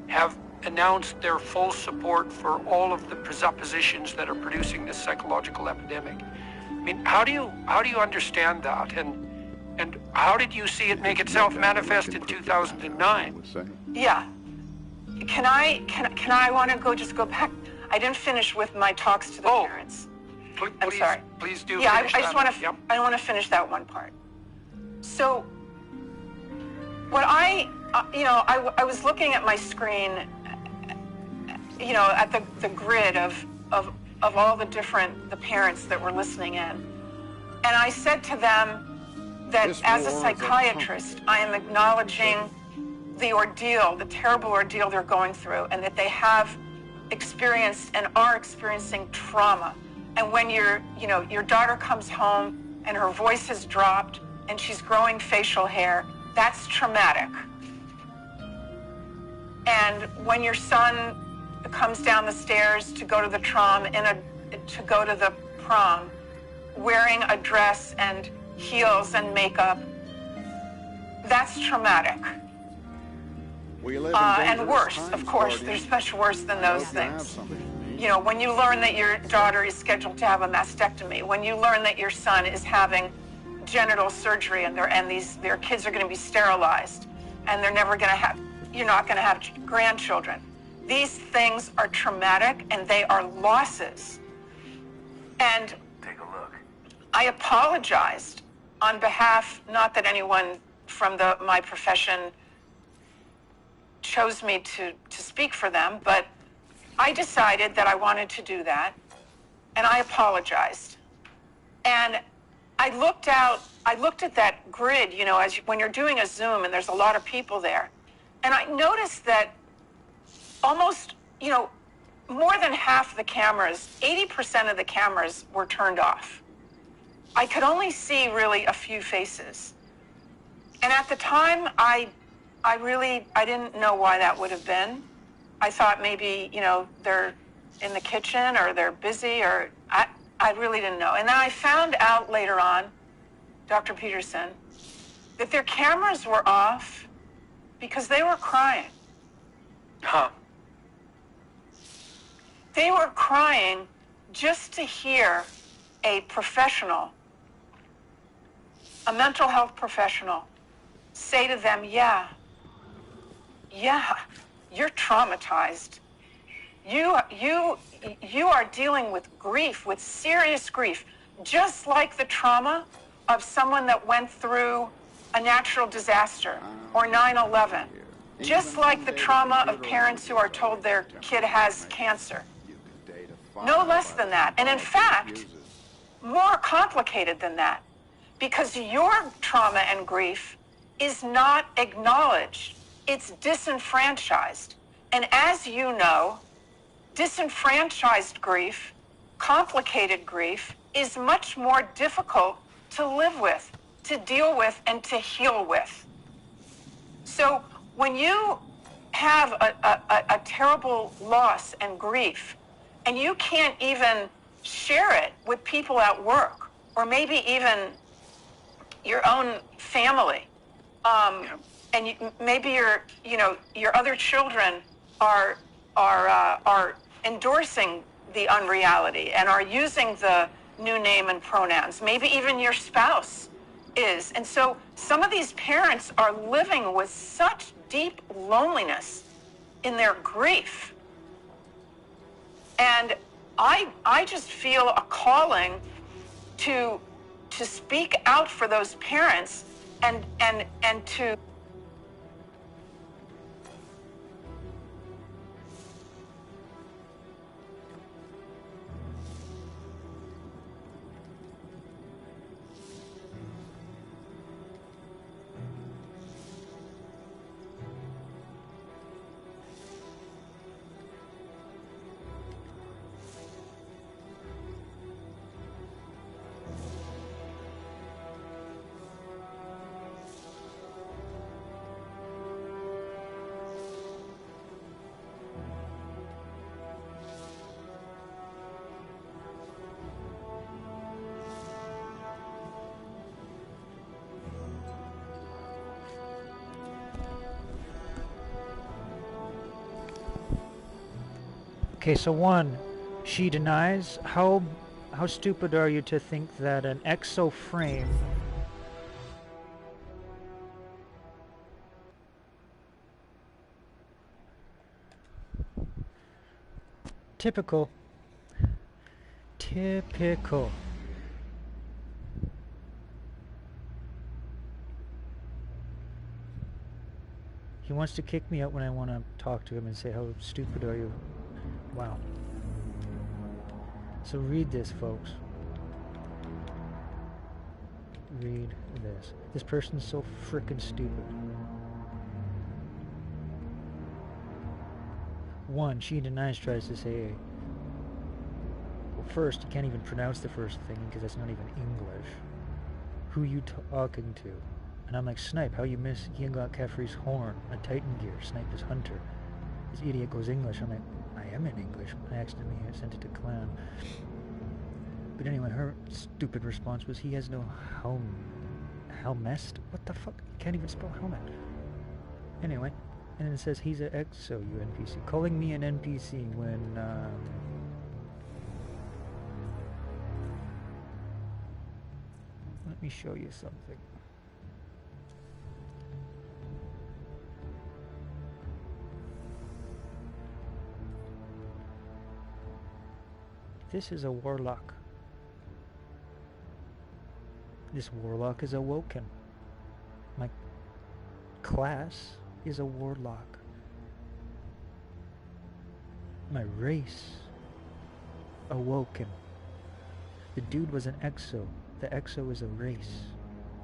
have announced their full support for all of the presuppositions that are producing this psychological epidemic. I mean, how do you understand that, and how did you see it make itself manifest in 2009? Yeah. Can I want to just go back? I didn't finish with my talks to the parents. I'm sorry. Please do. Yeah, I just want to. I want to finish that one part. So, what I was looking at my screen, you know, at the grid of all the parents that were listening in, and I said to them that as a psychiatrist, I am acknowledging the ordeal, the terrible ordeal they're going through, and that they have experienced and are experiencing trauma. And when your daughter comes home and her voice has dropped and she's growing facial hair, that's traumatic. And when your son comes down the stairs to go to the prom wearing a dress and heels and makeup, that's traumatic. And worse, of course, there's much worse than those things. You know, when you learn that your daughter is scheduled to have a mastectomy, when you learn that your son is having genital surgery and their kids are going to be sterilized and you're not going to have grandchildren. These things are traumatic and they are losses. And take a look. I apologized on behalf, not that anyone from my profession chose me to speak for them, but I decided that I wanted to do that, and I apologized. And I looked at that grid, you know, when you're doing a Zoom and there's a lot of people there, and I noticed that almost, you know, more than half the cameras, 80% of the cameras were turned off. I could only see really a few faces. And at the time, I didn't know why that would have been. I thought maybe, you know, they're in the kitchen or they're busy, or I really didn't know. And then I found out later on, Dr. Peterson, that their cameras were off because they were crying. Huh. They were crying just to hear a professional, a mental health professional, say to them, yeah, you're traumatized. You are dealing with grief, with serious grief, just like the trauma of someone that went through a natural disaster or 9/11, just like the trauma of parents who are told their kid has cancer. No less than that. And in fact, more complicated than that, because your trauma and grief is not acknowledged. It's disenfranchised. And as you know, disenfranchised grief, complicated grief, is much more difficult to live with, to deal with, and to heal with. So when you have a terrible loss and grief, and you can't even share it with people at work, or maybe even your own family, and maybe your other children are endorsing the unreality and are using the new name and pronouns. Maybe even your spouse is. And so some of these parents are living with such deep loneliness in their grief. And I just feel a calling to speak out for those parents and to Okay, so one, she denies. How stupid are you to think that an exo frame typical he wants to kick me out when I want to talk to him and say, how stupid are you? Wow. So read this, folks. Read this. This person's so frickin' stupid. One, she denies, tries to say, well, first, you can't even pronounce the first thing because that's not even English. Who you talking to? And I'm like, Snipe, how you miss Ian Caffrey's horn, a Titan gear, Snipe is Hunter. This idiot goes English. I'm like, I am in English. I accidentally sent it to Clan. But anyway, her stupid response was, he has no helmest? What the fuck? You can't even spell helmet. Anyway, and then it says, he's an exo, you NPC. Calling me an NPC when, let me show you something. This is a warlock. This warlock is awoken. My class is a warlock. My race awoken. The dude was an exo. The exo is a race.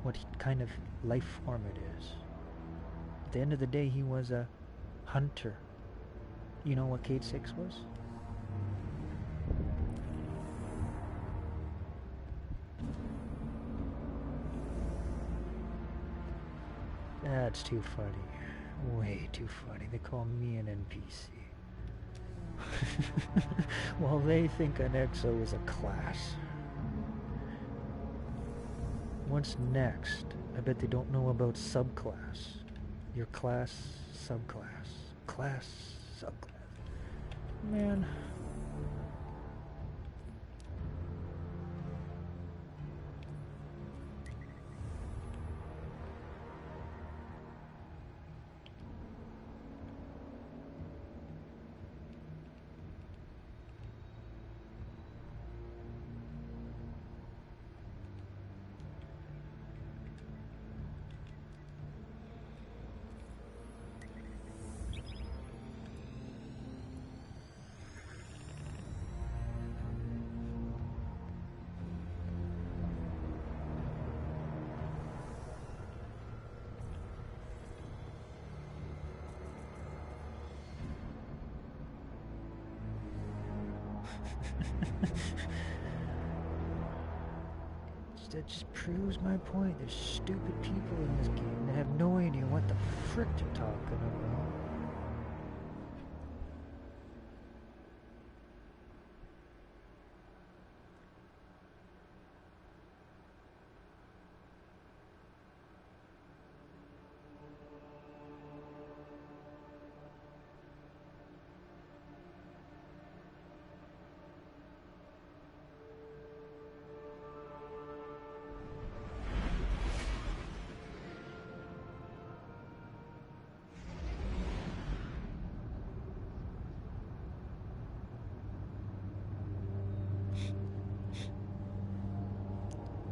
What kind of life form it is. At the end of the day, he was a hunter. You know what Cade 6 was? That's too funny. Way too funny. They call me an NPC. Well, they think an exo is a class. What's next? I bet they don't know about subclass. Your class, subclass. Class, subclass. Man. That just proves my point. There's stupid people in this game that have no idea what the frick they're talking about.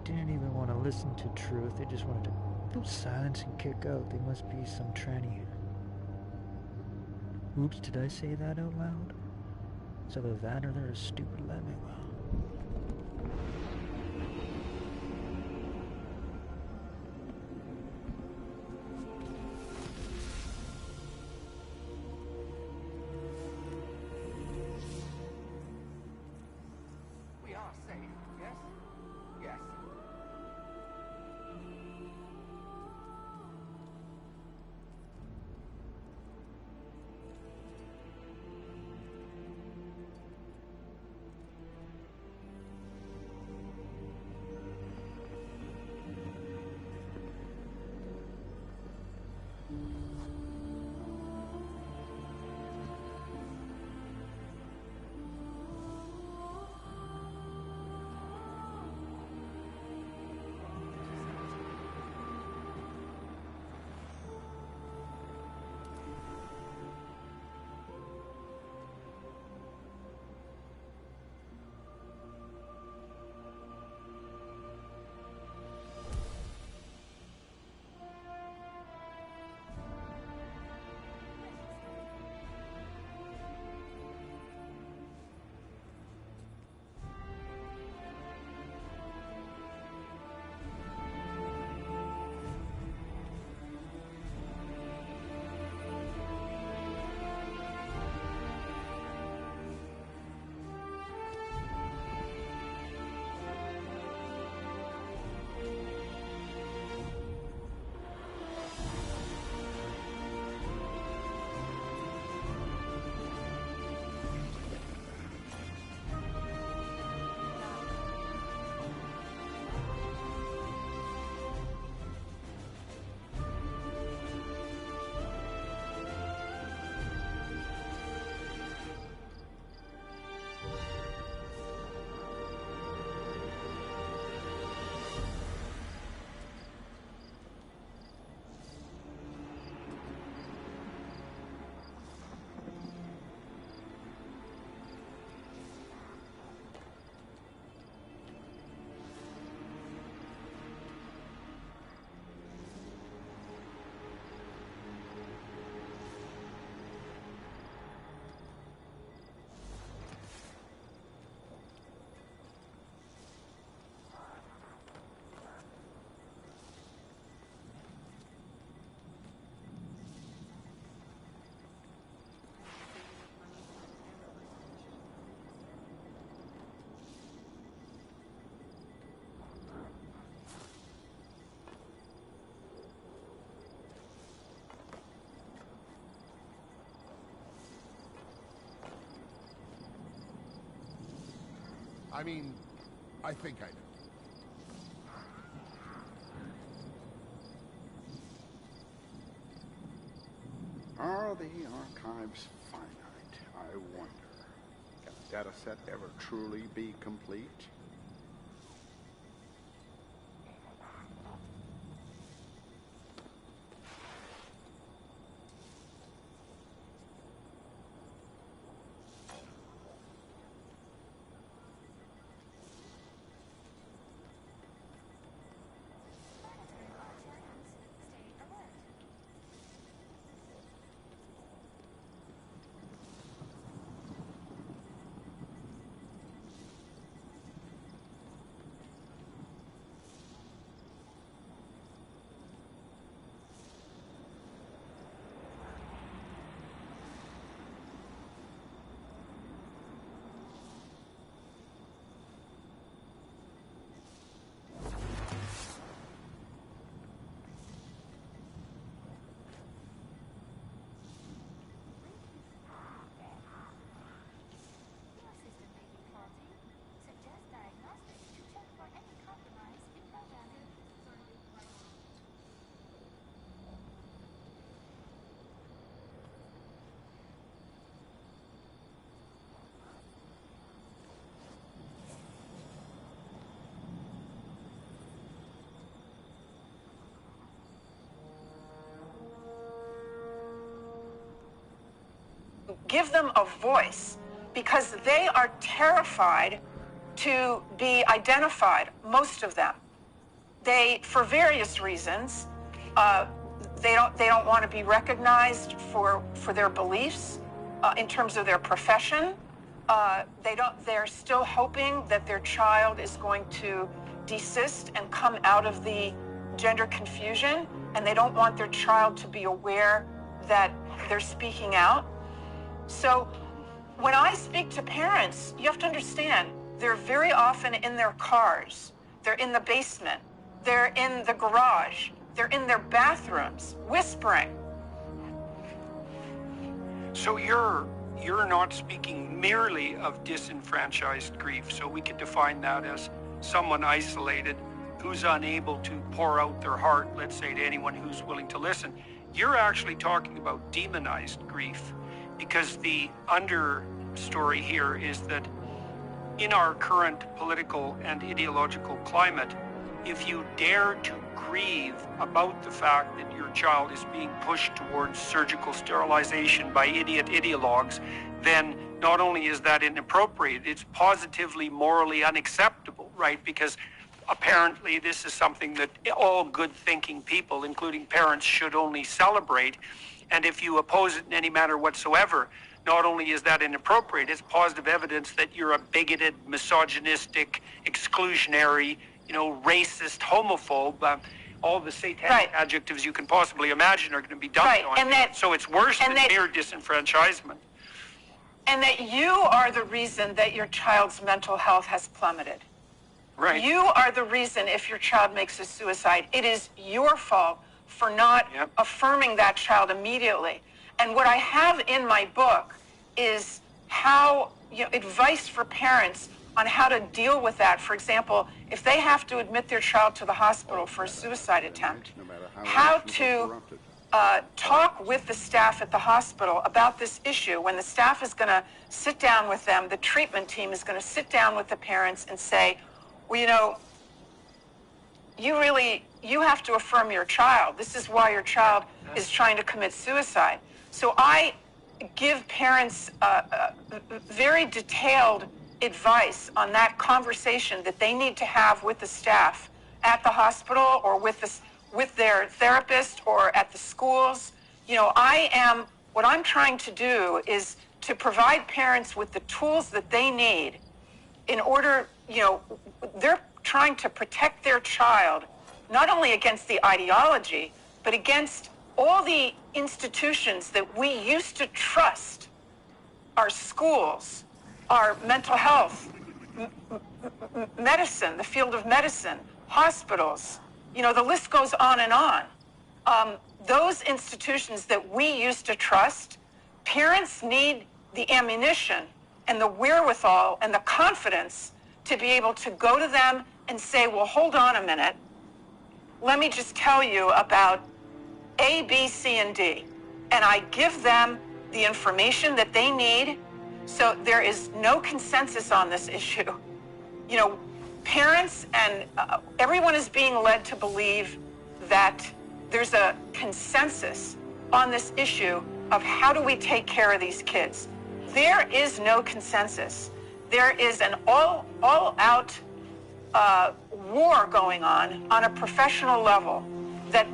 Didn't even want to listen to truth. They just wanted to go silence and kick out. They must be some tranny. Oops, did I say that out loud? It's either that or they're a stupid lemming. We are safe, yes? Yes. I mean, I think I know. Are the archives finite? I wonder. Can a data set ever truly be complete? Give them a voice, because they are terrified to be identified, most of them. They, for various reasons, they don't want to be recognized for their beliefs in terms of their profession. They're still hoping that their child is going to desist and come out of the gender confusion, and they don't want their child to be aware that they're speaking out. So when I speak to parents, you have to understand, they're very often in their cars, they're in the basement, they're in the garage, they're in their bathrooms, whispering. So you're not speaking merely of disenfranchised grief, so we could define that as someone isolated who's unable to pour out their heart, let's say, to anyone who's willing to listen. You're actually talking about demonized grief, because the understory here is that in our current political and ideological climate, if you dare to grieve about the fact that your child is being pushed towards surgical sterilization by idiot ideologues, then not only is that inappropriate, it's positively morally unacceptable, right? Because apparently this is something that all good thinking people, including parents, should only celebrate. And if you oppose it in any manner whatsoever, not only is that inappropriate, it's positive evidence that you're a bigoted, misogynistic, exclusionary, racist, homophobe. All the satanic adjectives you can possibly imagine are going to be dumped on you. So it's worse than mere disenfranchisement. And that you are the reason that your child's mental health has plummeted. Right. You are the reason if your child makes a suicide. It is your fault for not affirming that child immediately. And what I have in my book is how, advice for parents on how to deal with that. For example, if they have to admit their child to the hospital for a suicide attempt, how to talk with the staff at the hospital about this issue, when the staff is going to sit down with them, the treatment team is going to sit down with the parents and say, well, you have to affirm your child. This is why your child is trying to commit suicide. So I give parents very detailed advice on that conversation that they need to have with the staff at the hospital or with their therapist or at the schools. What I'm trying to do is to provide parents with the tools that they need in order, they're trying to protect their child not only against the ideology, but against all the institutions that we used to trust, our schools, our mental health, medicine, the field of medicine, hospitals, the list goes on and on. Those institutions that we used to trust, parents need the ammunition and the wherewithal and the confidence to be able to go to them and say, well, hold on a minute. Let me just tell you about A, B, C, and D. And I give them the information that they need. So there is no consensus on this issue. You know, parents and everyone is being led to believe that there's a consensus on this issue of how do we take care of these kids. There is no consensus. There is an all-out war going on a professional level that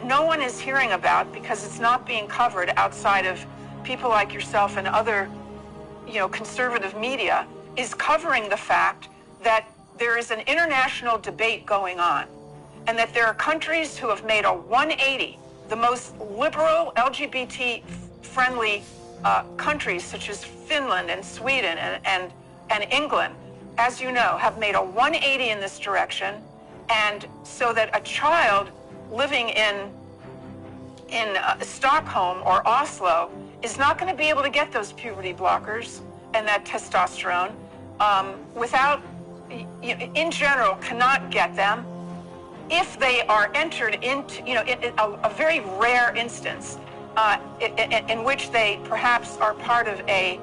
no one is hearing about because it's not being covered outside of people like yourself and other, you know, conservative media, is covering the fact that there is an international debate going on and that there are countries who have made a 180, the most liberal LGBT-friendly countries such as Finland and Sweden and England, as you know, have made a 180 in this direction, and so that a child living in Stockholm or Oslo is not going to be able to get those puberty blockers and that testosterone without, in general, cannot get them if they are entered into, a very rare instance in which they perhaps are part of a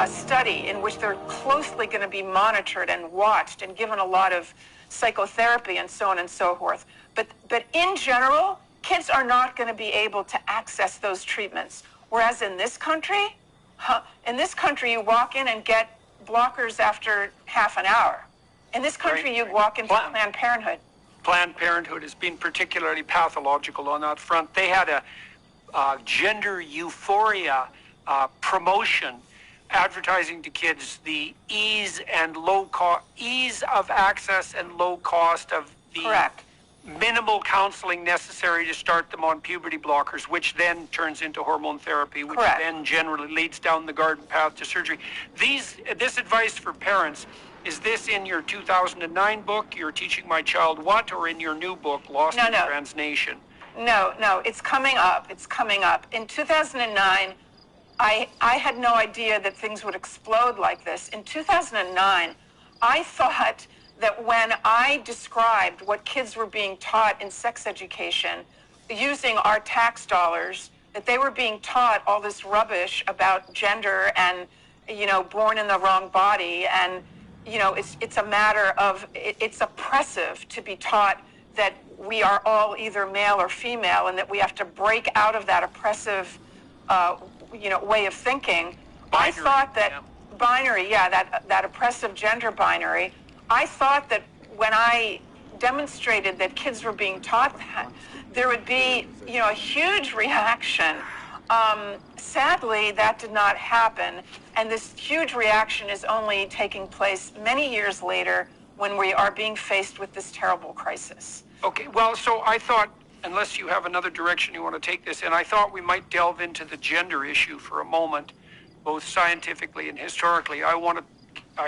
study in which they're closely going to be monitored and watched and given a lot of psychotherapy and so on and so forth. But in general, kids are not going to be able to access those treatments. Whereas in this country, you walk in and get blockers after half an hour. In this country, you walk into Planned Parenthood. Planned Parenthood has been particularly pathological on that front. They had a gender euphoria promotion advertising to kids the ease of access and low cost of the Correct. minimal counseling necessary to start them on puberty blockers, which then turns into hormone therapy, which Correct. then generally leads down the garden path to surgery. This advice for parents, is this in your 2009 book, You're Teaching My Child What, or in your new book, Lost in Transnation? No, it's coming up. It's coming up. In 2009, I had no idea that things would explode like this. In 2009, I thought that when I described what kids were being taught in sex education using our tax dollars, that they were being taught all this rubbish about gender and, born in the wrong body. And, it's a matter of, it's oppressive to be taught that we are all either male or female and that we have to break out of that oppressive, way of thinking. Binary, I thought that binary, that oppressive gender binary, I thought that when I demonstrated that kids were being taught that, there would be, a huge reaction. Sadly, that did not happen. And this huge reaction is only taking place many years later when we are being faced with this terrible crisis. Okay, well, so I thought, unless you have another direction you want to take this in, I thought we might delve into the gender issue for a moment, both scientifically and historically. I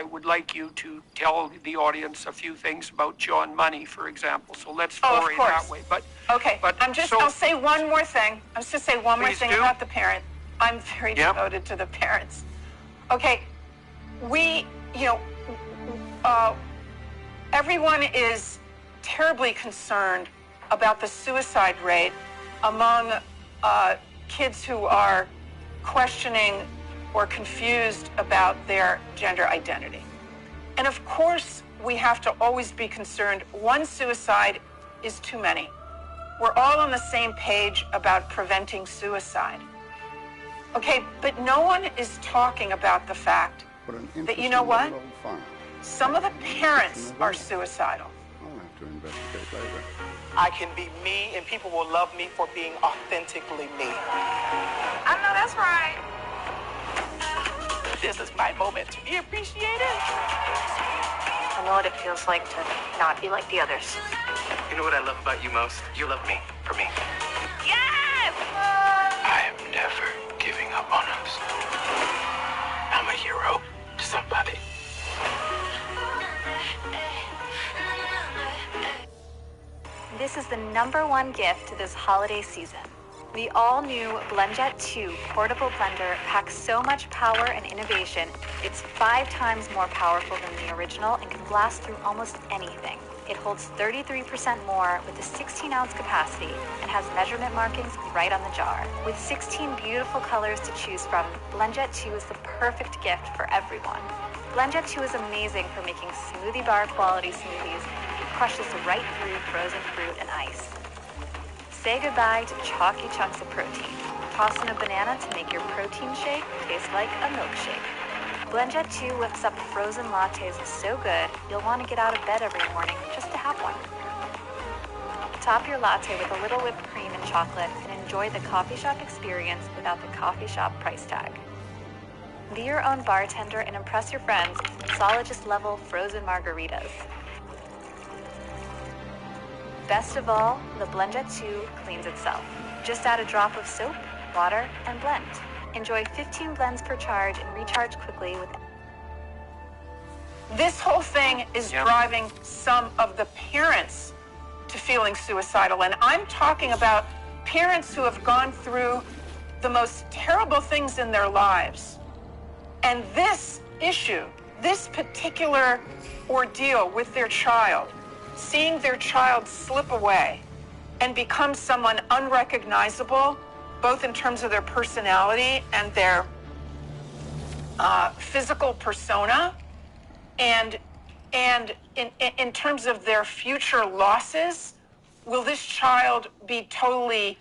would like you to tell the audience a few things about John Money, for example. So let's foray that way. I'll say one more thing. I was just say one more thing about the parent. I'm very devoted to the parents. Okay, everyone is terribly concerned about the suicide rate among kids who are questioning or confused about their gender identity. And of course, we have to always be concerned. One suicide is too many. We're all on the same page about preventing suicide. Okay, but no one is talking about the fact that, you know what? Some of the parents are suicidal. I'll have to investigate later. I can be me, and people will love me for being authentically me. I know that's right. This is my moment to be appreciated. I know what it feels like to not be like the others. You know what I love about you most? You love me for me. Yes! I am never giving up on us. I'm a hero to somebody. This is the #1 gift to this holiday season. The all-new BlendJet 2 portable blender packs so much power and innovation, it's 5 times more powerful than the original and can blast through almost anything. It holds 33% more with a 16-ounce capacity and has measurement markings right on the jar. With 16 beautiful colors to choose from, BlendJet 2 is the perfect gift for everyone. BlendJet 2 is amazing for making smoothie bar quality smoothies. It crushes right through frozen fruit and ice. Say goodbye to chalky chunks of protein. Toss in a banana to make your protein shake taste like a milkshake. BlendJet 2 whips up frozen lattes so good, you'll want to get out of bed every morning just to have one. Top your latte with a little whipped cream and chocolate and enjoy the coffee shop experience without the coffee shop price tag. Be your own bartender and impress your friends with mixologist-level frozen margaritas. Best of all, the BlendJet 2 cleans itself. Just add a drop of soap, water, and blend. Enjoy 15 blends per charge and recharge quickly with... This whole thing is driving some of the parents to feeling suicidal. And I'm talking about parents who have gone through the most terrible things in their lives. And this issue, this particular ordeal with their child, seeing their child slip away and become someone unrecognizable, both in terms of their personality and their physical persona, and in terms of their future losses. Will this child be totally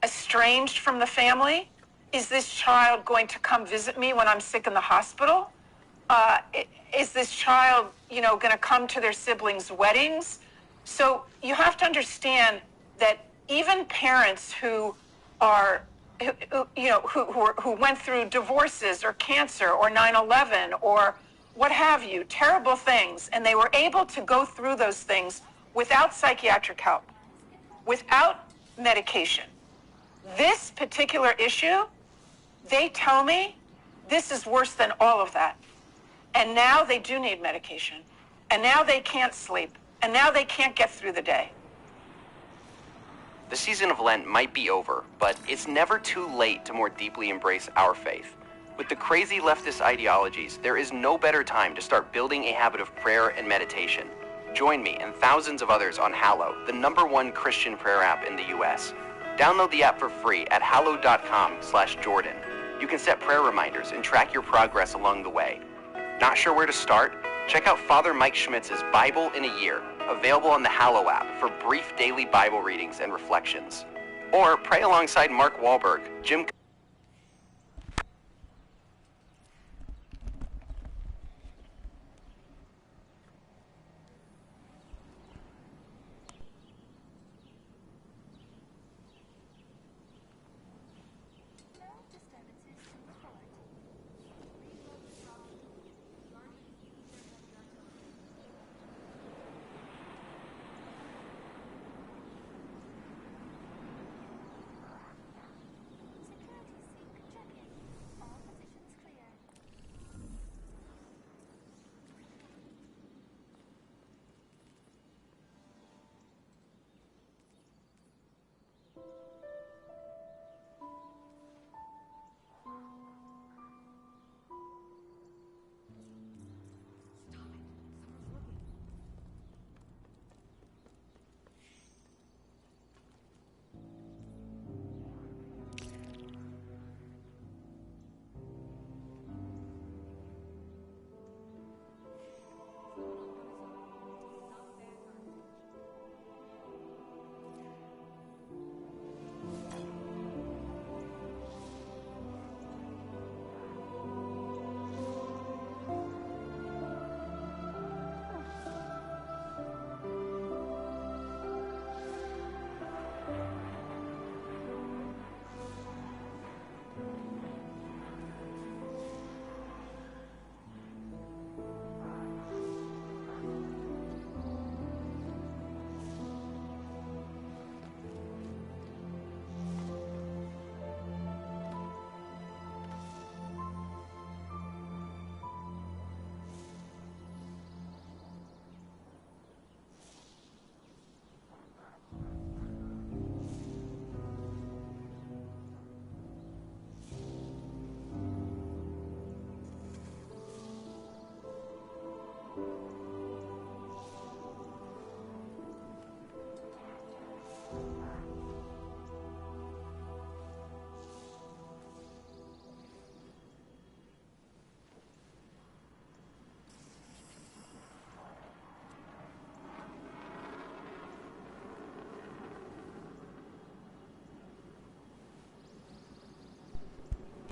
estranged from the family? Is this child going to come visit me when I'm sick in the hospital? Is this child, going to come to their siblings' weddings? So you have to understand that even parents who went through divorces or cancer or 9/11 or what have you, terrible things, and they were able to go through those things without psychiatric help, without medication. This particular issue, they tell me this is worse than all of that. And now they do need medication. And now they can't sleep. And now they can't get through the day. The season of Lent might be over, but it's never too late to more deeply embrace our faith. With the crazy leftist ideologies, there is no better time to start building a habit of prayer and meditation. Join me and thousands of others on Hallow, the #1 Christian prayer app in the US. Download the app for free at hallow.com/Jordan. You can set prayer reminders and track your progress along the way. Not sure where to start? Check out Father Mike Schmitz's Bible in a Year, available on the Hallow app for brief daily Bible readings and reflections. Or pray alongside Mark Wahlberg, Jim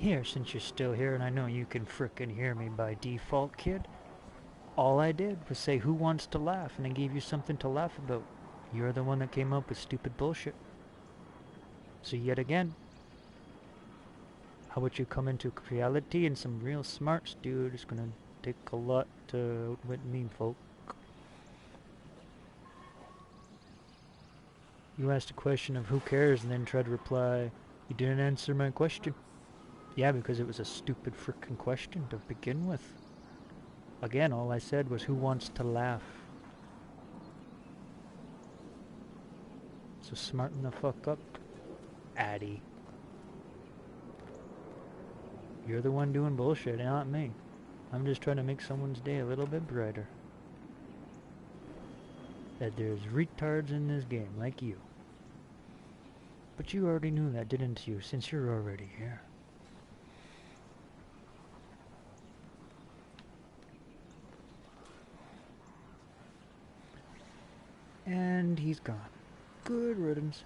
Here, since you're still here and I know you can frickin' hear me by default, kid, all I did was say who wants to laugh and I gave you something to laugh about. You're the one that came up with stupid bullshit. So yet again, how about you come into reality and some real smarts, dude? It's gonna take a lot to outwit me, folk. You asked a question of who cares and then tried to reply, you didn't answer my question. Yeah, because it was a stupid frickin' question to begin with. Again, all I said was who wants to laugh. So smarten the fuck up, Addy. You're the one doing bullshit, not me. I'm just trying to make someone's day a little bit brighter. That there's retards in this game, like you. But you already knew that, didn't you, since you're already here? And he's gone. Good riddance.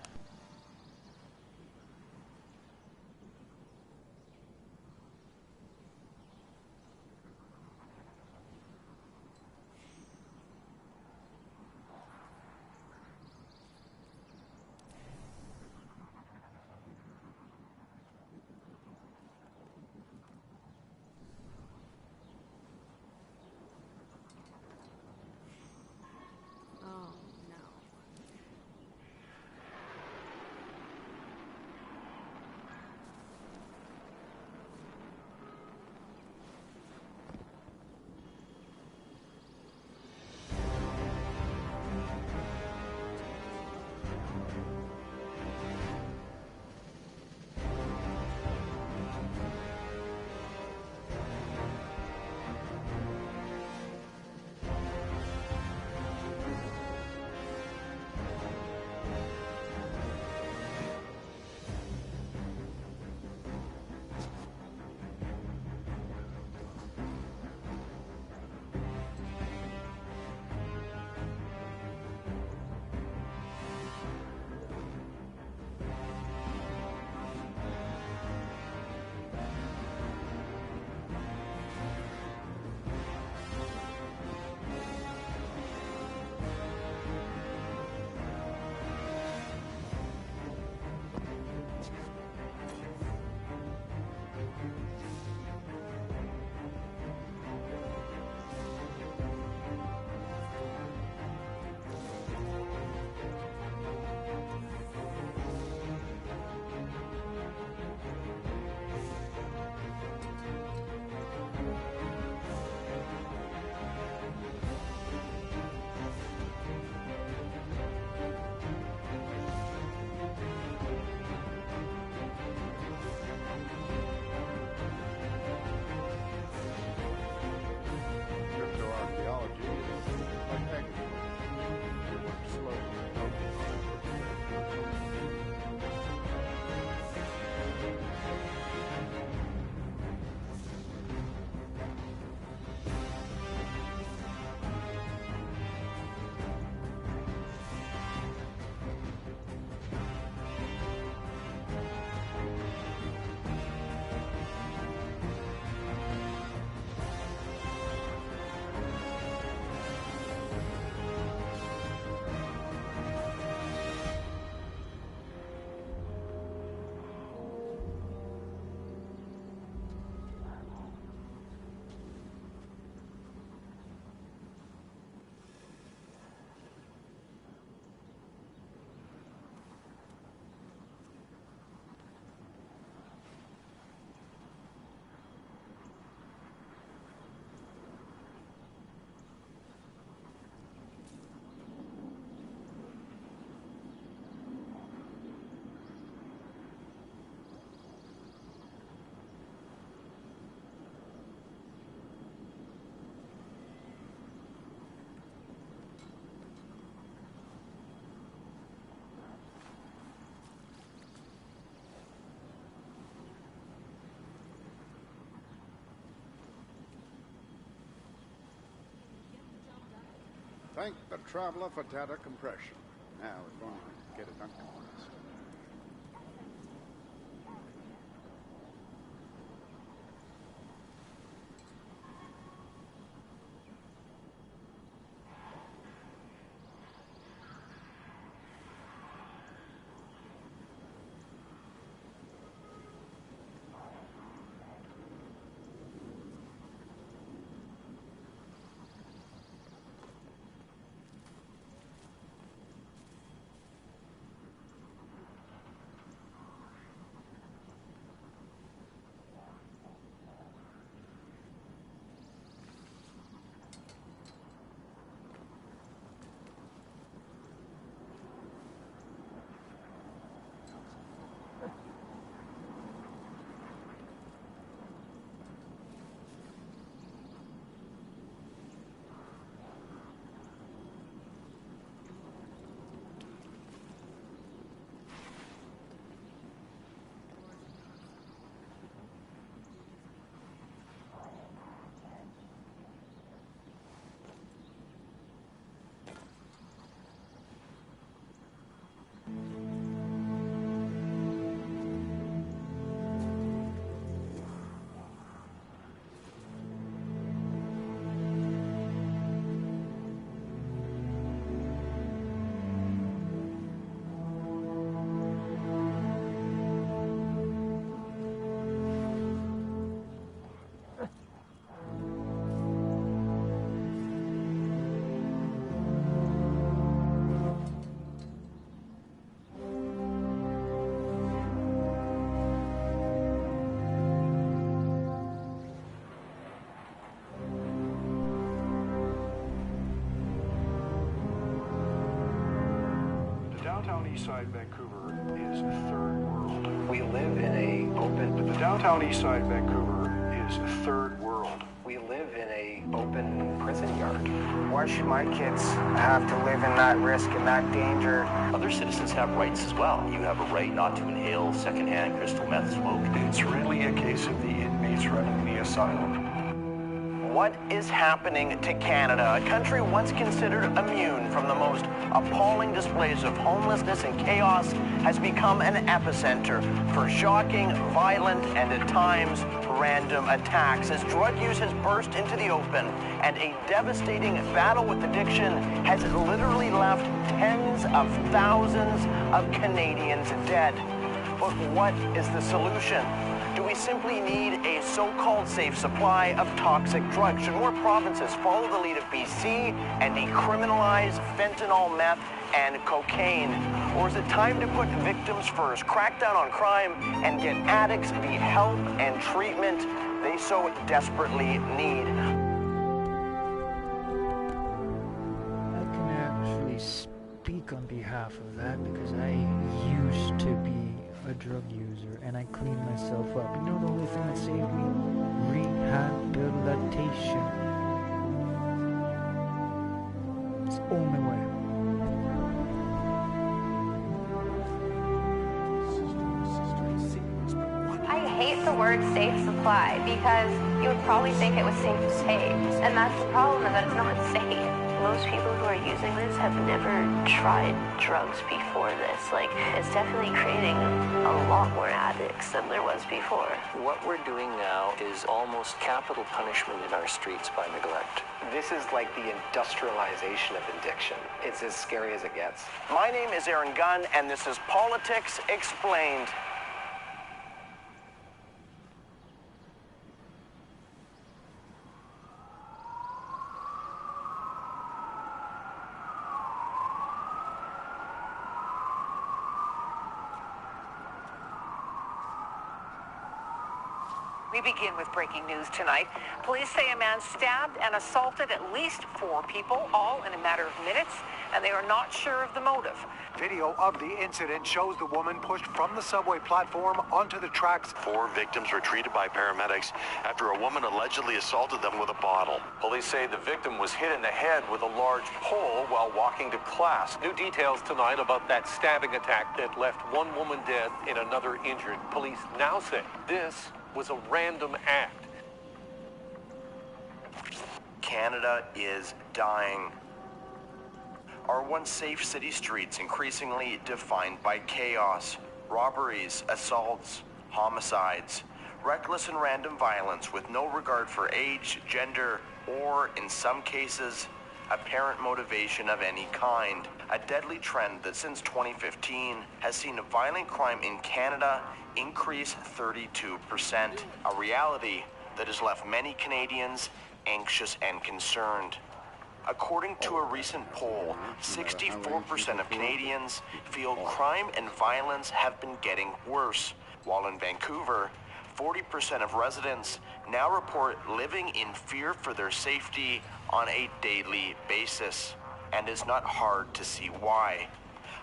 Thank the traveler for data compression. Now we're going to get it uncompressed. downtown Eastside Vancouver is third world. We live in a open... But the downtown Eastside Vancouver is third world. We live in a open prison yard. Why should my kids have to live in that risk and that danger? Other citizens have rights as well. You have a right not to inhale secondhand crystal meth smoke. It's really a case of the inmates running the asylum. What is happening to Canada, a country once considered immune from the most appalling displays of homelessness and chaos, has become an epicenter for shocking, violent, and at times random attacks as drug use has burst into the open and a devastating battle with addiction has literally left tens of thousands of Canadians dead. But what is the solution? Do we simply need a so-called safe supply of toxic drugs? Should more provinces follow the lead of BC and decriminalize fentanyl, meth, and cocaine? Or is it time to put victims first, crack down on crime, and get addicts the help and treatment they so desperately need? I can actually speak on behalf of that because I used to be a drug user and I cleaned myself up. You know the only thing that saved me? Rehabilitation. It's the only way. I hate the word safe supply because you would probably think it was safe to take, and that's the problem, is that it's not safe. Most people who are using this have never tried drugs before this. Like, it's definitely creating a lot more addicts than there was before. What we're doing now is almost capital punishment in our streets by neglect. This is like the industrialization of addiction. It's as scary as it gets. My name is Aaron Gunn, and this is Politics Explained. We begin with breaking news tonight. Police say a man stabbed and assaulted at least 4 people, all in a matter of minutes, and they are not sure of the motive. Video of the incident shows the woman pushed from the subway platform onto the tracks. 4 victims were treated by paramedics after a woman allegedly assaulted them with a bottle. Police say the victim was hit in the head with a large pole while walking to class. New details tonight about that stabbing attack that left 1 woman dead and another injured. Police now say this was a random act. Canada is dying. Our once safe city streets increasingly defined by chaos, robberies, assaults, homicides, reckless and random violence with no regard for age, gender, or, in some cases, apparent motivation of any kind. A deadly trend that since 2015 has seen violent crime in Canada increase 32%, a reality that has left many Canadians anxious and concerned. According to a recent poll, 64% of Canadians feel crime and violence have been getting worse, while in Vancouver, 40% of residents now report living in fear for their safety on a daily basis, and it's not hard to see why.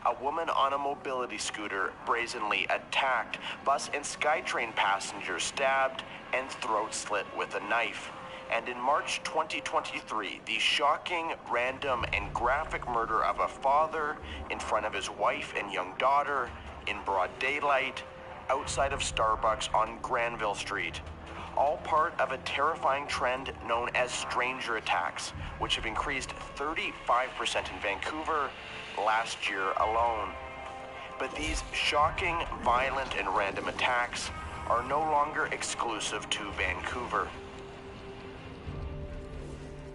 A woman on a mobility scooter brazenly attacked, bus and SkyTrain passengers stabbed, and throat slit with a knife. And in March 2023, the shocking, random, and graphic murder of a father in front of his wife and young daughter in broad daylight outside of Starbucks on Granville Street. All part of a terrifying trend known as stranger attacks, which have increased 35% in Vancouver last year alone. But these shocking, violent, and random attacks are no longer exclusive to Vancouver.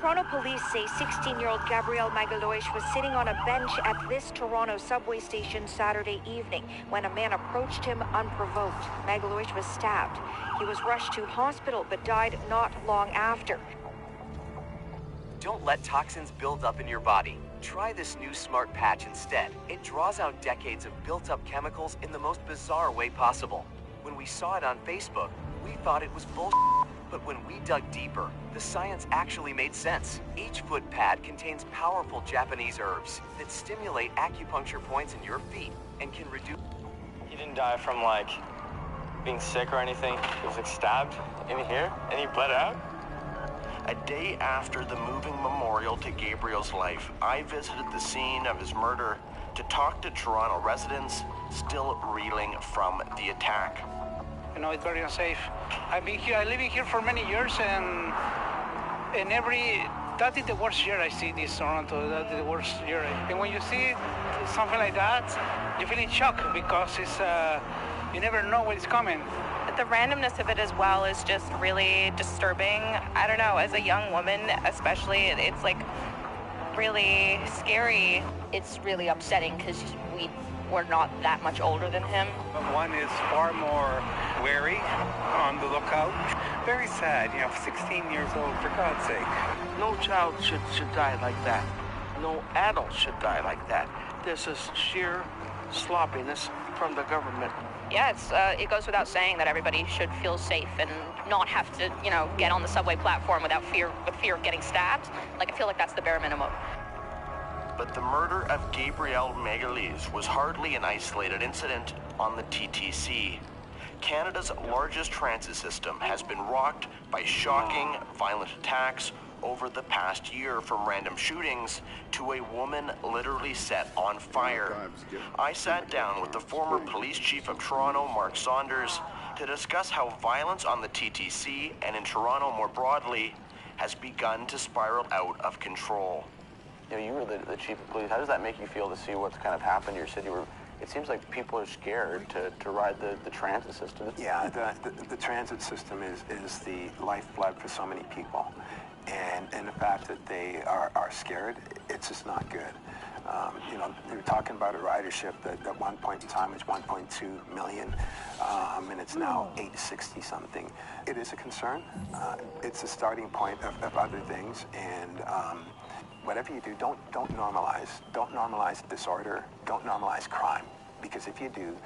Toronto police say 16-year-old Gabrielle Magaloish was sitting on a bench at this Toronto subway station Saturday evening when a man approached him unprovoked. Magaloish was stabbed. He was rushed to hospital but died not long after. Don't let toxins build up in your body. Try this new smart patch instead. It draws out decades of built-up chemicals in the most bizarre way possible. When we saw it on Facebook, we thought it was bullshit. But when we dug deeper, the science actually made sense. Each foot pad contains powerful Japanese herbs that stimulate acupuncture points in your feet and can reduce... He didn't die from, like, being sick or anything. He was, like, stabbed in here, and he bled out? A day after the moving memorial to Gabriel's life, I visited the scene of his murder to talk to Toronto residents still reeling from the attack. You know, it's very unsafe. I've been here, I'm living here for many years, and that is the worst year I see this Toronto, that is the worst year. And when you see something like that, you feel in shock because it's, you never know what is coming. The randomness of it as well is just really disturbing. I don't know, as a young woman especially, it's like really scary. It's really upsetting because we're not that much older than him. One is far more wary, on the lookout. Very sad, 16 years old, for God's sake. No child should die like that. No adult should die like that. This is sheer sloppiness from the government. Yeah, it goes without saying that everybody should feel safe and not have to, get on the subway platform with fear of getting stabbed. Like, I feel like that's the bare minimum. But the murder of Gabrielle Magalhaes was hardly an isolated incident on the TTC. Canada's largest transit system has been rocked by shocking, violent attacks over the past year, from random shootings to a woman literally set on fire. I sat down with the former police chief of Toronto, Mark Saunders, to discuss how violence on the TTC and in Toronto more broadly has begun to spiral out of control. You were the chief of police. How does that make you feel to see what's kind of happened in your city? It seems like people are scared to ride the transit system. Yeah, the transit system is the lifeblood for so many people. And the fact that they are scared, it's just not good. They were talking about a ridership that at one point in time was 1.2 million, and it's now 860 something. It is a concern. It's a starting point of other things, and whatever you do, don't normalize disorder, don't normalize crime, because if you do,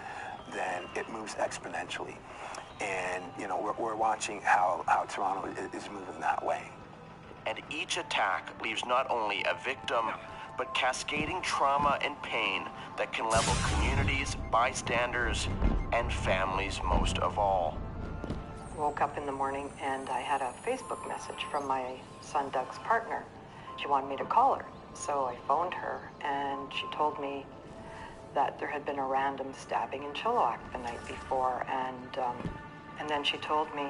then it moves exponentially. And we're watching how Toronto is moving that way. And each attack leaves not only a victim, but cascading trauma and pain that can level communities, bystanders, and families most of all. Woke up in the morning and I had a Facebook message from my son Doug's partner. She wanted me to call her. So I phoned her and she told me that there had been a random stabbing in Chilliwack the night before, and then she told me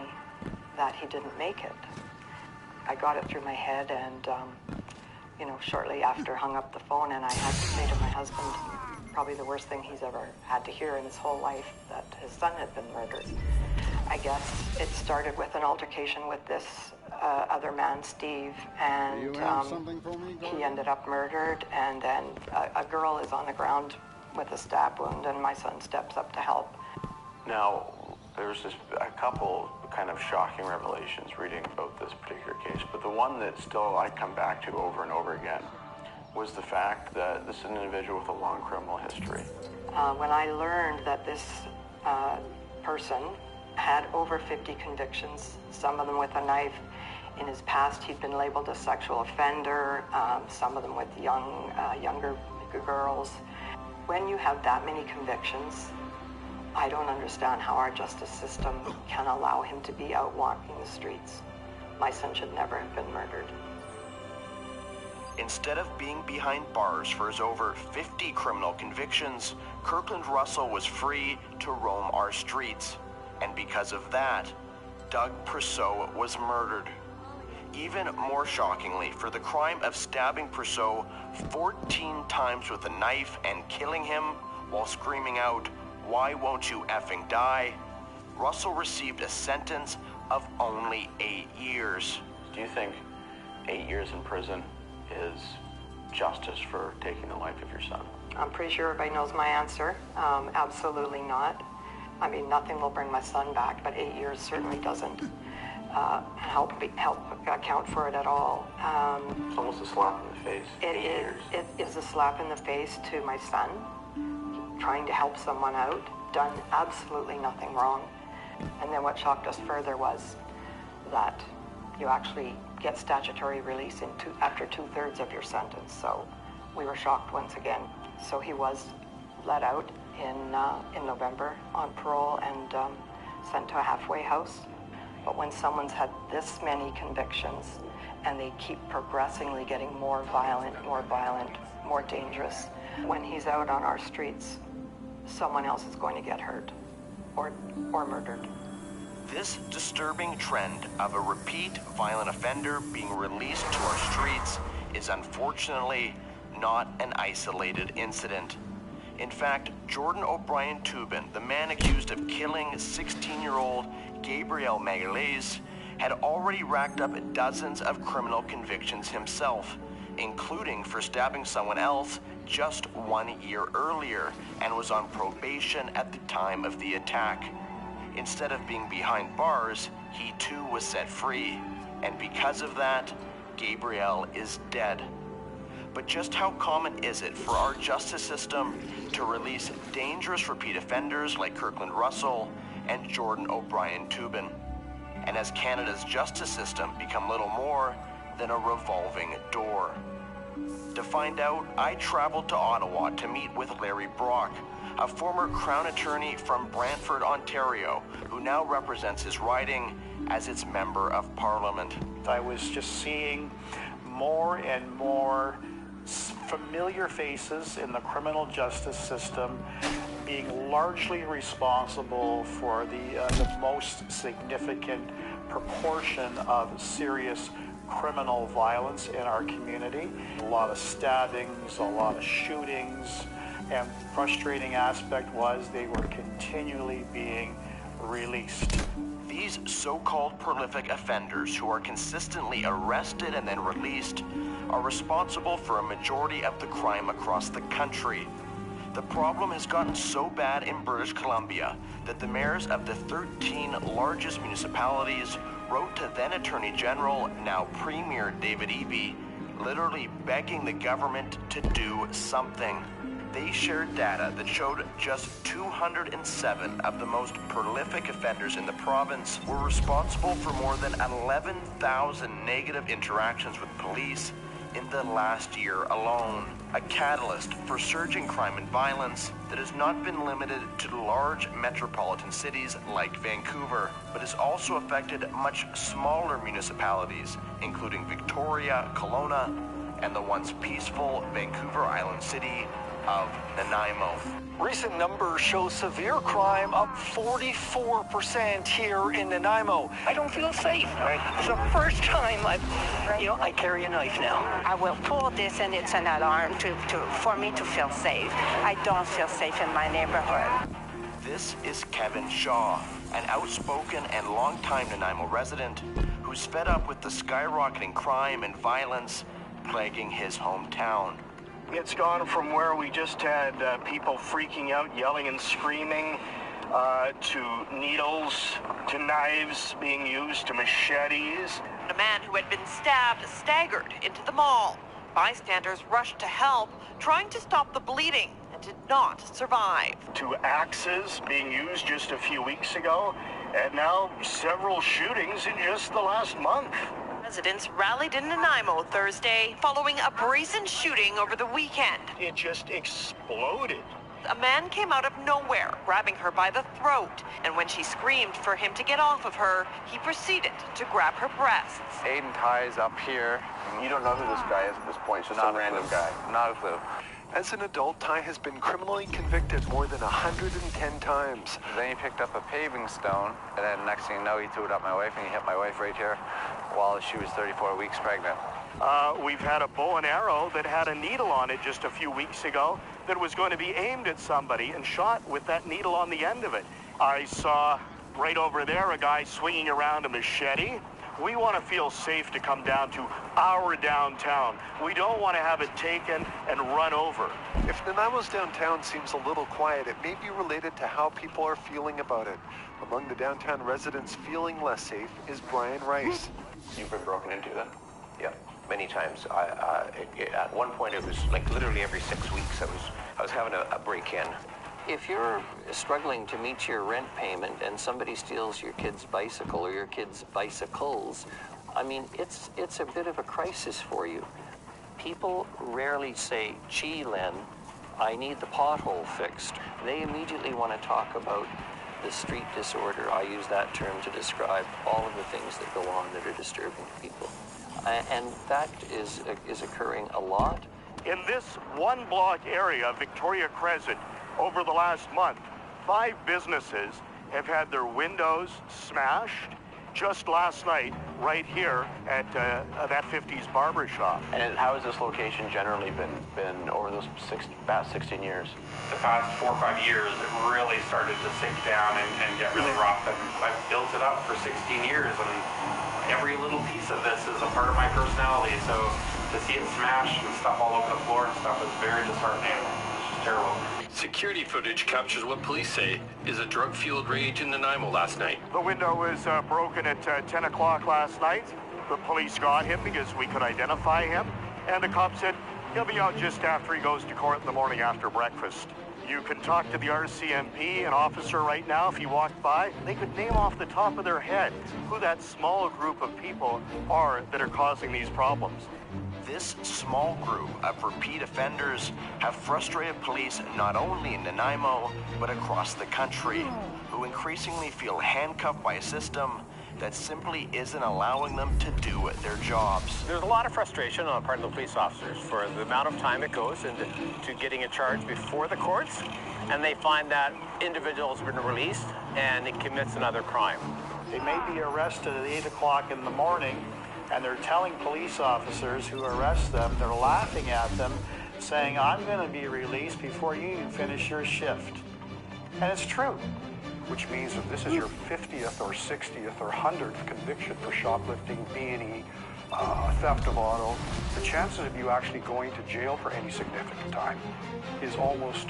that he didn't make it. I got it through my head, and shortly after hung up the phone, and I had to say to my husband, probably the worst thing he's ever had to hear in his whole life, that his son had been murdered. I guess it started with an altercation with this other man, Steve, and he ended up murdered, and then a girl is on the ground with a stab wound, and my son steps up to help. Now, there's a couple kind of shocking revelations reading about this particular case, but the one that still I come back to over and over again was the fact that this is an individual with a long criminal history. When I learned that this person had over 50 convictions, some of them with a knife. In his past, he'd been labeled a sexual offender, some of them with younger girls. When you have that many convictions, I don't understand how our justice system can allow him to be out walking the streets. My son should never have been murdered. Instead of being behind bars for his over 50 criminal convictions, Kirkland Russell was free to roam our streets. And because of that, Doug Perceau was murdered. Even more shockingly, for the crime of stabbing Perceau 14 times with a knife and killing him while screaming out, "Why won't you effing die?" Russell received a sentence of only 8 years. Do you think 8 years in prison is justice for taking the life of your son? I'm pretty sure everybody knows my answer. Absolutely not. I mean, nothing will bring my son back, but 8 years certainly doesn't help account for it at all. It's almost a slap in the face. It is a slap in the face to my son, trying to help someone out, done absolutely nothing wrong. And then what shocked us further was that you actually get statutory release after 2/3 of your sentence. So we were shocked once again. So he was let out in November on parole and sent to a halfway house. But when someone's had this many convictions and they keep progressively getting more violent, more dangerous, when he's out on our streets, someone else is going to get hurt or murdered. This disturbing trend of a repeat violent offender being released to our streets is unfortunately not an isolated incident. In fact, Jordan O'Brien Toobin, the man accused of killing 16-year-old Gabrielle Magalhaes, had already racked up dozens of criminal convictions himself, including for stabbing someone else just 1 year earlier, and was on probation at the time of the attack. Instead of being behind bars, he too was set free, and because of that, Gabrielle is dead. But just how common is it for our justice system to release dangerous repeat offenders like Kirkland Russell and Jordan O'Brien Toobin? And has Canada's justice system become little more than a revolving door? To find out, I traveled to Ottawa to meet with Larry Brock, a former Crown attorney from Brantford, Ontario, who now represents his riding as its Member of Parliament. I was just seeing more and more familiar faces in the criminal justice system being largely responsible for the most significant proportion of serious criminal violence in our community. A lot of stabbings, a lot of shootings, and frustrating aspect was they were continually being released. These so-called prolific offenders who are consistently arrested and then released are responsible for a majority of the crime across the country. The problem has gotten so bad in British Columbia that the mayors of the 13 largest municipalities wrote to then Attorney General, now Premier David Eby, literally begging the government to do something. They shared data that showed just 207 of the most prolific offenders in the province were responsible for more than 11,000 negative interactions with police in the last year alone. A catalyst for surging crime and violence that has not been limited to large metropolitan cities like Vancouver, but has also affected much smaller municipalities, including Victoria, Kelowna, and the once peaceful Vancouver Island city of Nanaimo. Recent numbers show severe crime up 44% here in Nanaimo. I don't feel safe. It's the first time I carry a knife now. I will pull this and it's an alarm for me to feel safe. I don't feel safe in my neighborhood. This is Kevin Shaw, an outspoken and longtime Nanaimo resident who's fed up with the skyrocketing crime and violence plaguing his hometown. It's gone from where we just had people freaking out, yelling and screaming, to needles, to knives being used, to machetes. A man who had been stabbed staggered into the mall. Bystanders rushed to help, trying to stop the bleeding, and did not survive. To axes being used just a few weeks ago, and now several shootings in just the last month. Residents rallied in Nanaimo Thursday following a brazen shooting over the weekend. It just exploded. A man came out of nowhere, grabbing her by the throat, and when she screamed for him to get off of her, he proceeded to grab her breasts. Aiden Ty's up here. You don't know who this guy is at this point, just a random guy. Not a clue. As an adult, Ty has been criminally convicted more than 110 times. Then he picked up a paving stone, and then next thing you know, he threw it at my wife, and he hit my wife right here while she was 34 weeks pregnant. We've had a bow and arrow that had a needle on it just a few weeks ago that was going to be aimed at somebody and shot with that needle on the end of it. I saw right over there a guy swinging around a machete. We want to feel safe to come down to our downtown. We don't want to have it taken and run over. If Nanaimo's downtown seems a little quiet, it may be related to how people are feeling about it. Among the downtown residents feeling less safe is Brian Rice. You've been broken into then? Yeah, many times. At one point, it was like literally every 6 weeks I was having a break-in. If you're struggling to meet your rent payment and somebody steals your kid's bicycle or your kid's bicycles, I mean, it's a bit of a crisis for you. People rarely say, gee, Len, I need the pothole fixed. They immediately want to talk about the street disorder. I use that term to describe all of the things that go on that are disturbing to people. And that is occurring a lot. In this one block area, Victoria Crescent, over the last month, 5 businesses have had their windows smashed. Just last night, right here at that 50s barber shop. And how has this location generally been over those past 16 years? The past 4 or 5 years, it really started to sink down and get really rough. And I've built it up for 16 years, and every little piece of this is a part of my personality. So to see it smashed and stuff all over the floor and stuff is very disheartening. It's just terrible. Security footage captures what police say is a drug-fueled rage in Nanaimo last night. The window was broken at 10 o'clock last night. The police got him because we could identify him. And the cop said he'll be out just after he goes to court in the morning after breakfast. You can talk to the RCMP, an officer right now, if he walked by. They could name off the top of their head who that small group of people are that are causing these problems. This small group of repeat offenders have frustrated police not only in Nanaimo, but across the country, who increasingly feel handcuffed by a system that simply isn't allowing them to do their jobs. There's a lot of frustration on the part of the police officers for the amount of time it goes into getting a charge before the courts, and they find that individual has been released and it commits another crime. They may be arrested at 8 o'clock in the morning, and they're telling police officers who arrest them, they're laughing at them, saying, I'm going to be released before you even finish your shift. And it's true. Which means if this is your 50th or 60th or 100th conviction for shoplifting, B&E, theft of auto, the chances of you actually going to jail for any significant time is almost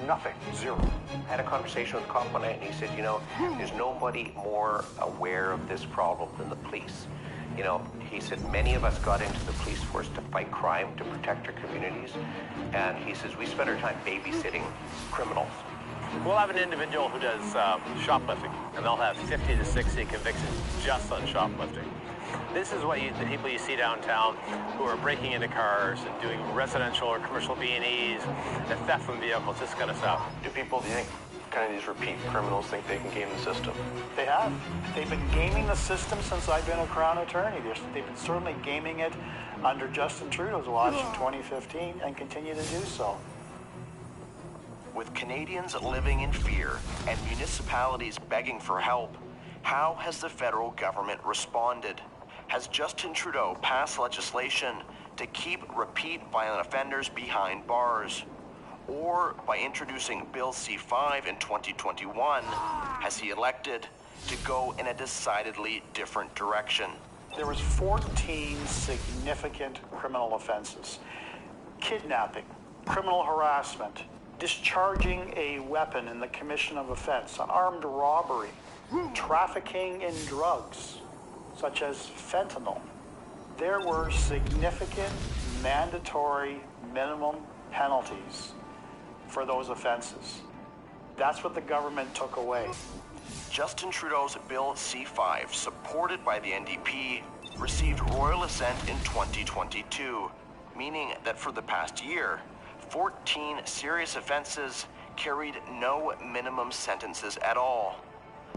nothing, zero. I had a conversation with a cop one night, and he said, you know, there's nobody more aware of this problem than the police. You know, he said, many of us got into the police force to fight crime, to protect our communities. And he says, we spend our time babysitting criminals. We'll have an individual who does shoplifting, and they'll have 50 to 60 convictions just on shoplifting. This is what the people you see downtown who are breaking into cars and doing residential or commercial B&Es, the theft from vehicles, this kind of stuff. Do people, do you think, kind of these repeat criminals think they can game the system? They have. They've been gaming the system since I've been a Crown attorney. They've been certainly gaming it under Justin Trudeau's watch in 2015 and continue to do so. With Canadians living in fear and municipalities begging for help, how has the federal government responded? Has Justin Trudeau passed legislation to keep repeat violent offenders behind bars? Or by introducing Bill C-5 in 2021, has he elected to go in a decidedly different direction? There was 14 significant criminal offenses. Kidnapping, criminal harassment, discharging a weapon in the commission of offense, an armed robbery, trafficking in drugs, such as fentanyl. There were significant mandatory minimum penalties for those offenses. That's what the government took away. Justin Trudeau's Bill C-5, supported by the NDP, received royal assent in 2022, meaning that for the past year, 14 serious offenses carried no minimum sentences at all.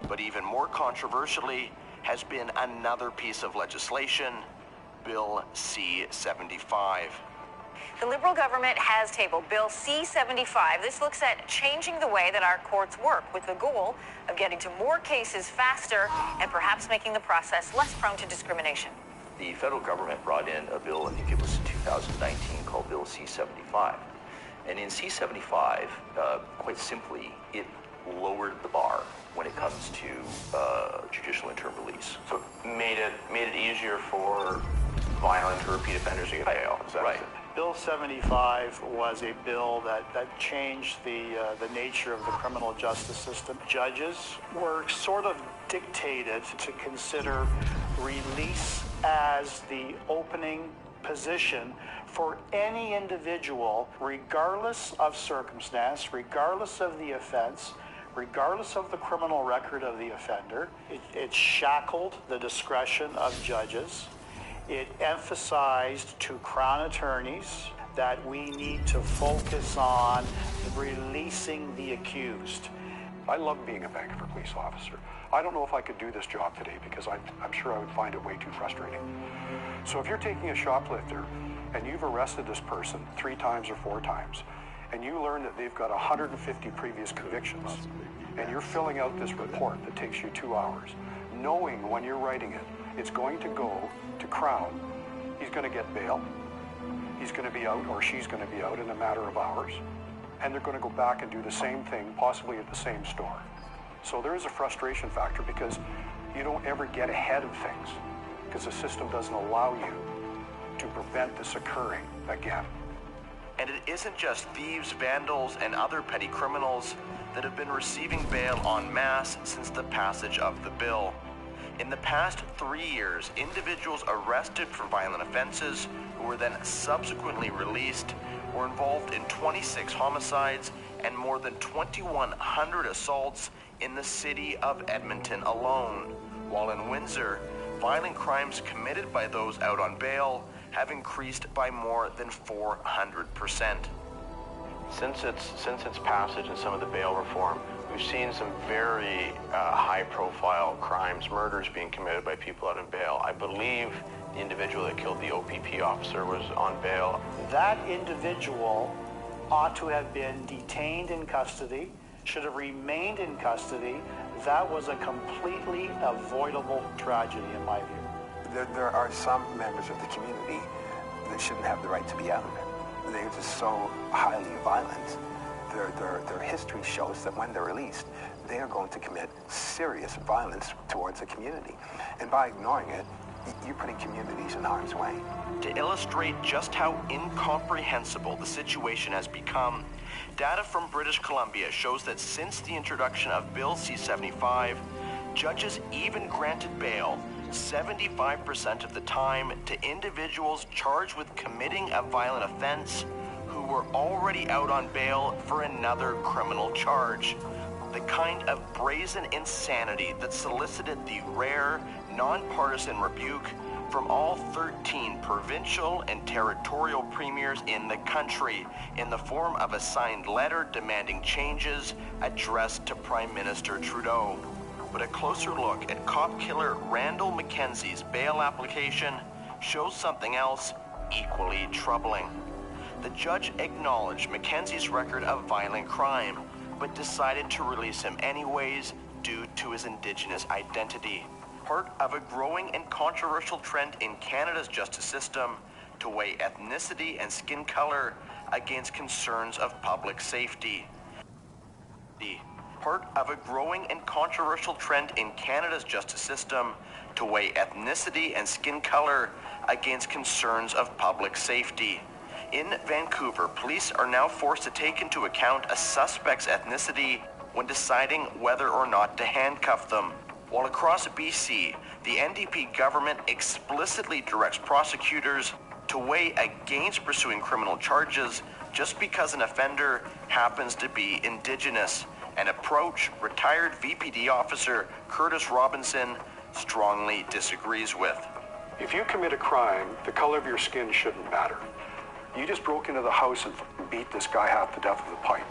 But even more controversially has been another piece of legislation, Bill C-75. The Liberal government has tabled Bill C-75. This looks at changing the way that our courts work with the goal of getting to more cases faster and perhaps making the process less prone to discrimination. The federal government brought in a bill, I think it was in 2019, called Bill C-75. And in C-75, quite simply, it lowered the bar when it comes to judicial interim release. So made it easier for violent or repeat offenders to get bail. Is that right? Bill 75 was a bill that changed the nature of the criminal justice system. Judges were sort of dictated to consider release as the opening position for any individual, regardless of circumstance, regardless of the offense, regardless of the criminal record of the offender. It shackled the discretion of judges. It emphasized to Crown attorneys that we need to focus on releasing the accused. I love being a Vancouver police officer. I don't know if I could do this job today because I'm sure I would find it way too frustrating. So if you're taking a shoplifter and you've arrested this person 3 times or 4 times, and you learn that they've got 150 previous convictions, and you're filling out this report that takes you 2 hours, knowing when you're writing it, it's going to go to Crown, he's going to get bail, he's going to be out or she's going to be out in a matter of hours, and they're going to go back and do the same thing, possibly at the same store. So there is a frustration factor because you don't ever get ahead of things because the system doesn't allow you to prevent this occurring again. And it isn't just thieves, vandals, and other petty criminals that have been receiving bail en masse since the passage of the bill. In the past 3 years, individuals arrested for violent offenses who were then subsequently released were involved in 26 homicides and more than 2,100 assaults in the city of Edmonton alone, while in Windsor, violent crimes committed by those out on bail have increased by more than 400%. Since its passage and some of the bail reform, we've seen some very high-profile crimes, murders being committed by people out on bail. I believe the individual that killed the OPP officer was on bail. That individual ought to have been detained in custody, should have remained in custody. That was a completely avoidable tragedy, in my view. There are some members of the community that shouldn't have the right to be out. They're just so highly violent. Their history shows that when they're released, they are going to commit serious violence towards the community. And by ignoring it, you're putting communities in harm's way. To illustrate just how incomprehensible the situation has become, data from British Columbia shows that since the introduction of Bill C-75, judges even granted bail 75% of the time to individuals charged with committing a violent offense who were already out on bail for another criminal charge. The kind of brazen insanity that solicited the rare, nonpartisan rebuke from all 13 provincial and territorial premiers in the country in the form of a signed letter demanding changes addressed to Prime Minister Trudeau. But a closer look at cop killer Randall Mackenzie's bail application shows something else equally troubling. The judge acknowledged Mackenzie's record of violent crime, but decided to release him anyways due to his Indigenous identity. Part of a growing and controversial trend in Canada's justice system to weigh ethnicity and skin color against concerns of public safety. Part of a growing and controversial trend in Canada's justice system to weigh ethnicity and skin color against concerns of public safety. In Vancouver, police are now forced to take into account a suspect's ethnicity when deciding whether or not to handcuff them. While across BC, the NDP government explicitly directs prosecutors to weigh against pursuing criminal charges just because an offender happens to be Indigenous, an approach retired VPD officer Curtis Robinson strongly disagrees with. If you commit a crime, the color of your skin shouldn't matter. You just broke into the house and beat this guy half to death with a pipe.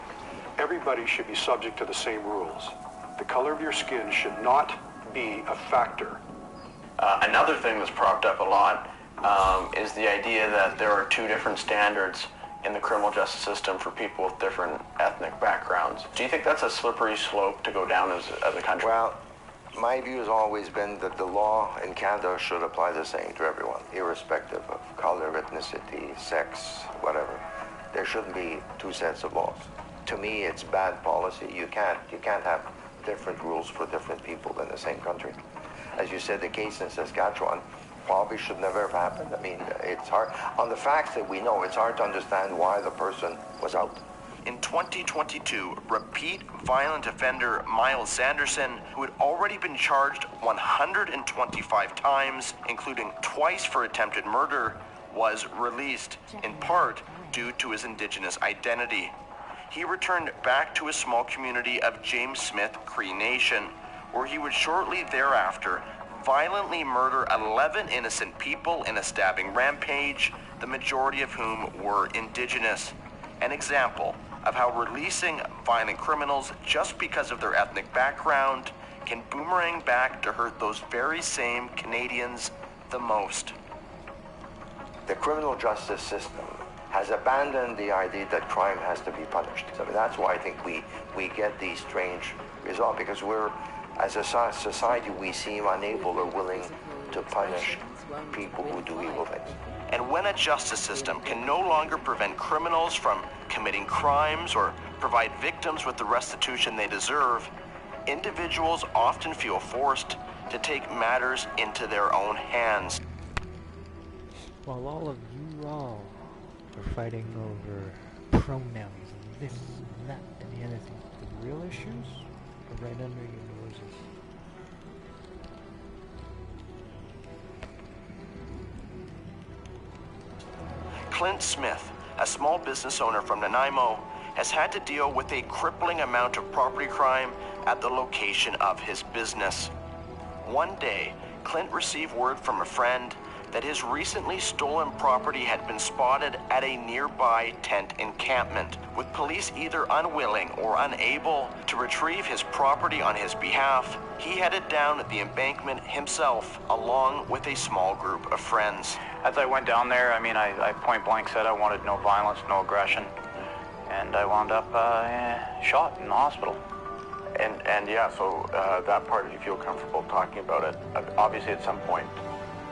Everybody should be subject to the same rules. The color of your skin should not be a factor. Another thing that's propped up a lot is the idea that there are 2 different standards in the criminal justice system for people with different ethnic backgrounds. Do you think that's a slippery slope to go down as a country? Well, my view has always been that the law in Canada should apply the same to everyone, irrespective of color, ethnicity, sex, whatever. There shouldn't be 2 sets of laws. To me, it's bad policy. You can't have different rules for different people in the same country. As you said, the case in Saskatchewan probably should never have happened. I mean, it's hard. On the facts that we know, it's hard to understand why the person was out. In 2022, repeat violent offender Miles Sanderson, who had already been charged 125 times, including twice for attempted murder, was released, in part due to his Indigenous identity. He returned back to his small community of James Smith Cree Nation, where he would shortly thereafter violently murder 11 innocent people in a stabbing rampage, the majority of whom were Indigenous. An example of how releasing violent criminals just because of their ethnic background can boomerang back to hurt those very same Canadians the most. The criminal justice system has abandoned the idea that crime has to be punished. So that's why I think we get these strange results, because we're, as a society, we seem unable or willing to punish people who do evil things. And when a justice system can no longer prevent criminals from committing crimes or provide victims with the restitution they deserve, individuals often feel forced to take matters into their own hands. While all of you all are fighting over pronouns and this and that and the other thing, the real issues are right under your noses. Clint Smith, a small business owner from Nanaimo, has had to deal with a crippling amount of property crime at the location of his business. One day, Clint received word from a friend that his recently stolen property had been spotted at a nearby tent encampment, with police either unwilling or unable to retrieve his property on his behalf. He headed down the embankment himself, along with a small group of friends. As I went down there, I point blank said I wanted no violence, no aggression, and I wound up shot in the hospital. And yeah, so that part, if you feel comfortable talking about it, obviously at some point,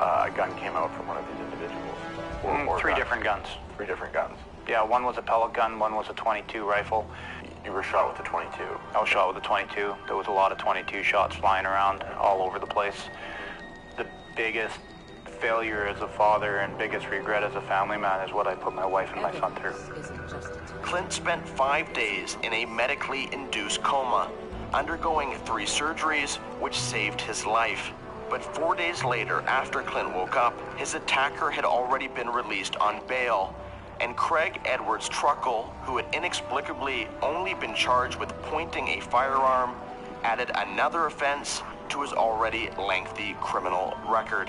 a gun came out from one of these individuals. Or Three different guns. Three different guns. Yeah, one was a pellet gun, one was a .22 rifle. You were shot with a .22? I was shot with a .22. There was a lot of .22 shots flying around all over the place. The biggest failure as a father and biggest regret as a family man is what I put my wife and my son through. Clint spent 5 days in a medically induced coma, undergoing 3 surgeries which saved his life. But 4 days later, after Clint woke up, his attacker had already been released on bail, and Craig Edwards Truckle, who had inexplicably only been charged with pointing a firearm, added another offense to his already lengthy criminal record.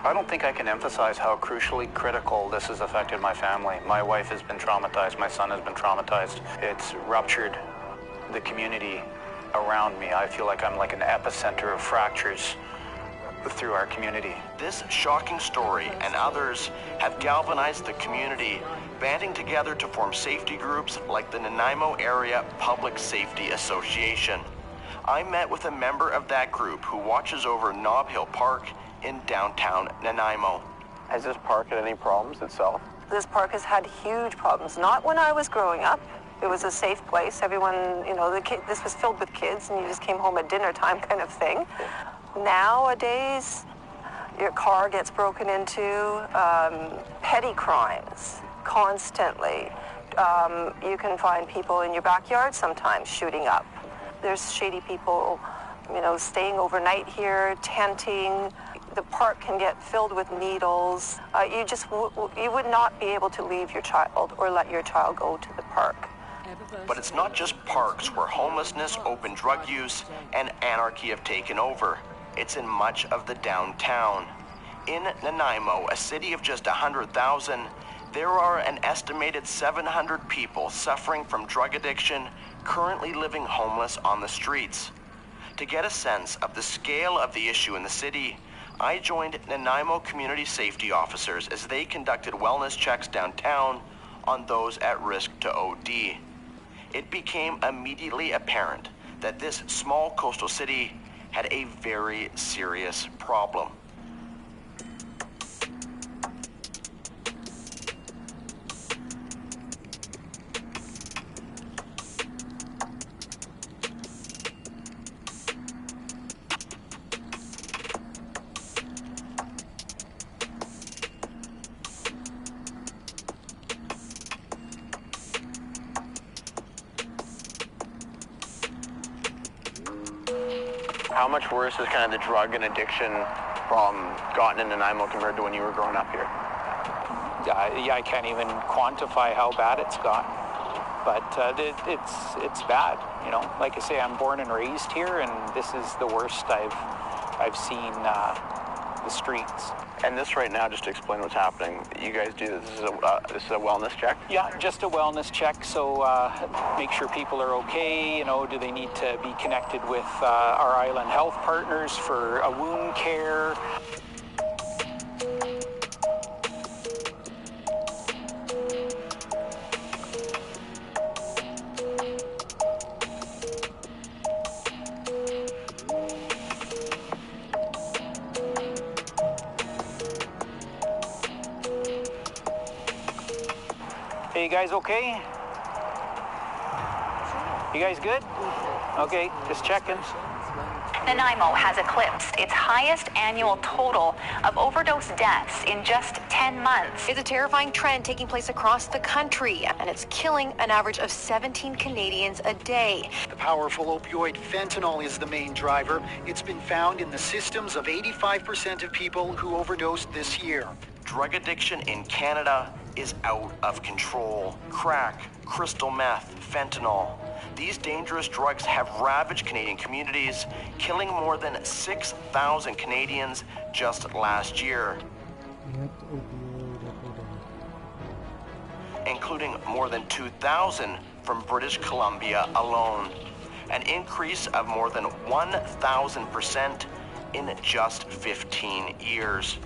I don't think I can emphasize how crucially critical this has affected my family. My wife has been traumatized, my son has been traumatized. It's ruptured the community around me. I feel like I'm like an epicenter of fractures through our community. This shocking story and others have galvanized the community, banding together to form safety groups like the Nanaimo Area Public Safety Association. I met with a member of that group who watches over Nob Hill Park in downtown Nanaimo. Has this park had any problems itself? This park has had huge problems. Not when I was growing up. It was a safe place. Everyone, this was filled with kids and you just came home at dinner time kind of thing. Nowadays, your car gets broken into, petty crimes constantly. You can find people in your backyard sometimes shooting up. There's shady people, staying overnight here, tenting. The park can get filled with needles. You would not be able to leave your child or let your child go to the park. But it's not just parks where homelessness, open drug use, and anarchy have taken over. It's in much of the downtown. In Nanaimo, a city of just 100,000, there are an estimated 700 people suffering from drug addiction, currently living homeless on the streets. To get a sense of the scale of the issue in the city, I joined Nanaimo community safety officers as they conducted wellness checks downtown on those at risk to OD. It became immediately apparent that this small coastal city had a very serious problem. How much worse has kind of the drug and addiction problem gotten in Nanaimo compared to when you were growing up here? I can't even quantify how bad it's got. But it's bad, you know. Like I say, I'm born and raised here, and this is the worst I've seen the streets. And this right now, just to explain what's happening, you guys do this is a wellness check? Yeah, just a wellness check. So make sure people are okay. You know, do they need to be connected with our island health partners for a wound care? Hey, you guys okay? You guys good? Okay, just checking. Nanaimo has eclipsed its highest annual total of overdose deaths in just 10 months. It's a terrifying trend taking place across the country, and it's killing an average of 17 Canadians a day. The powerful opioid fentanyl is the main driver. It's been found in the systems of 85% of people who overdosed this year. Drug addiction in Canada is out of control. Crack, crystal meth, fentanyl. These dangerous drugs have ravaged Canadian communities, killing more than 6,000 Canadians just last year, including more than 2,000 from British Columbia alone, an increase of more than 1,000% in just 15 years.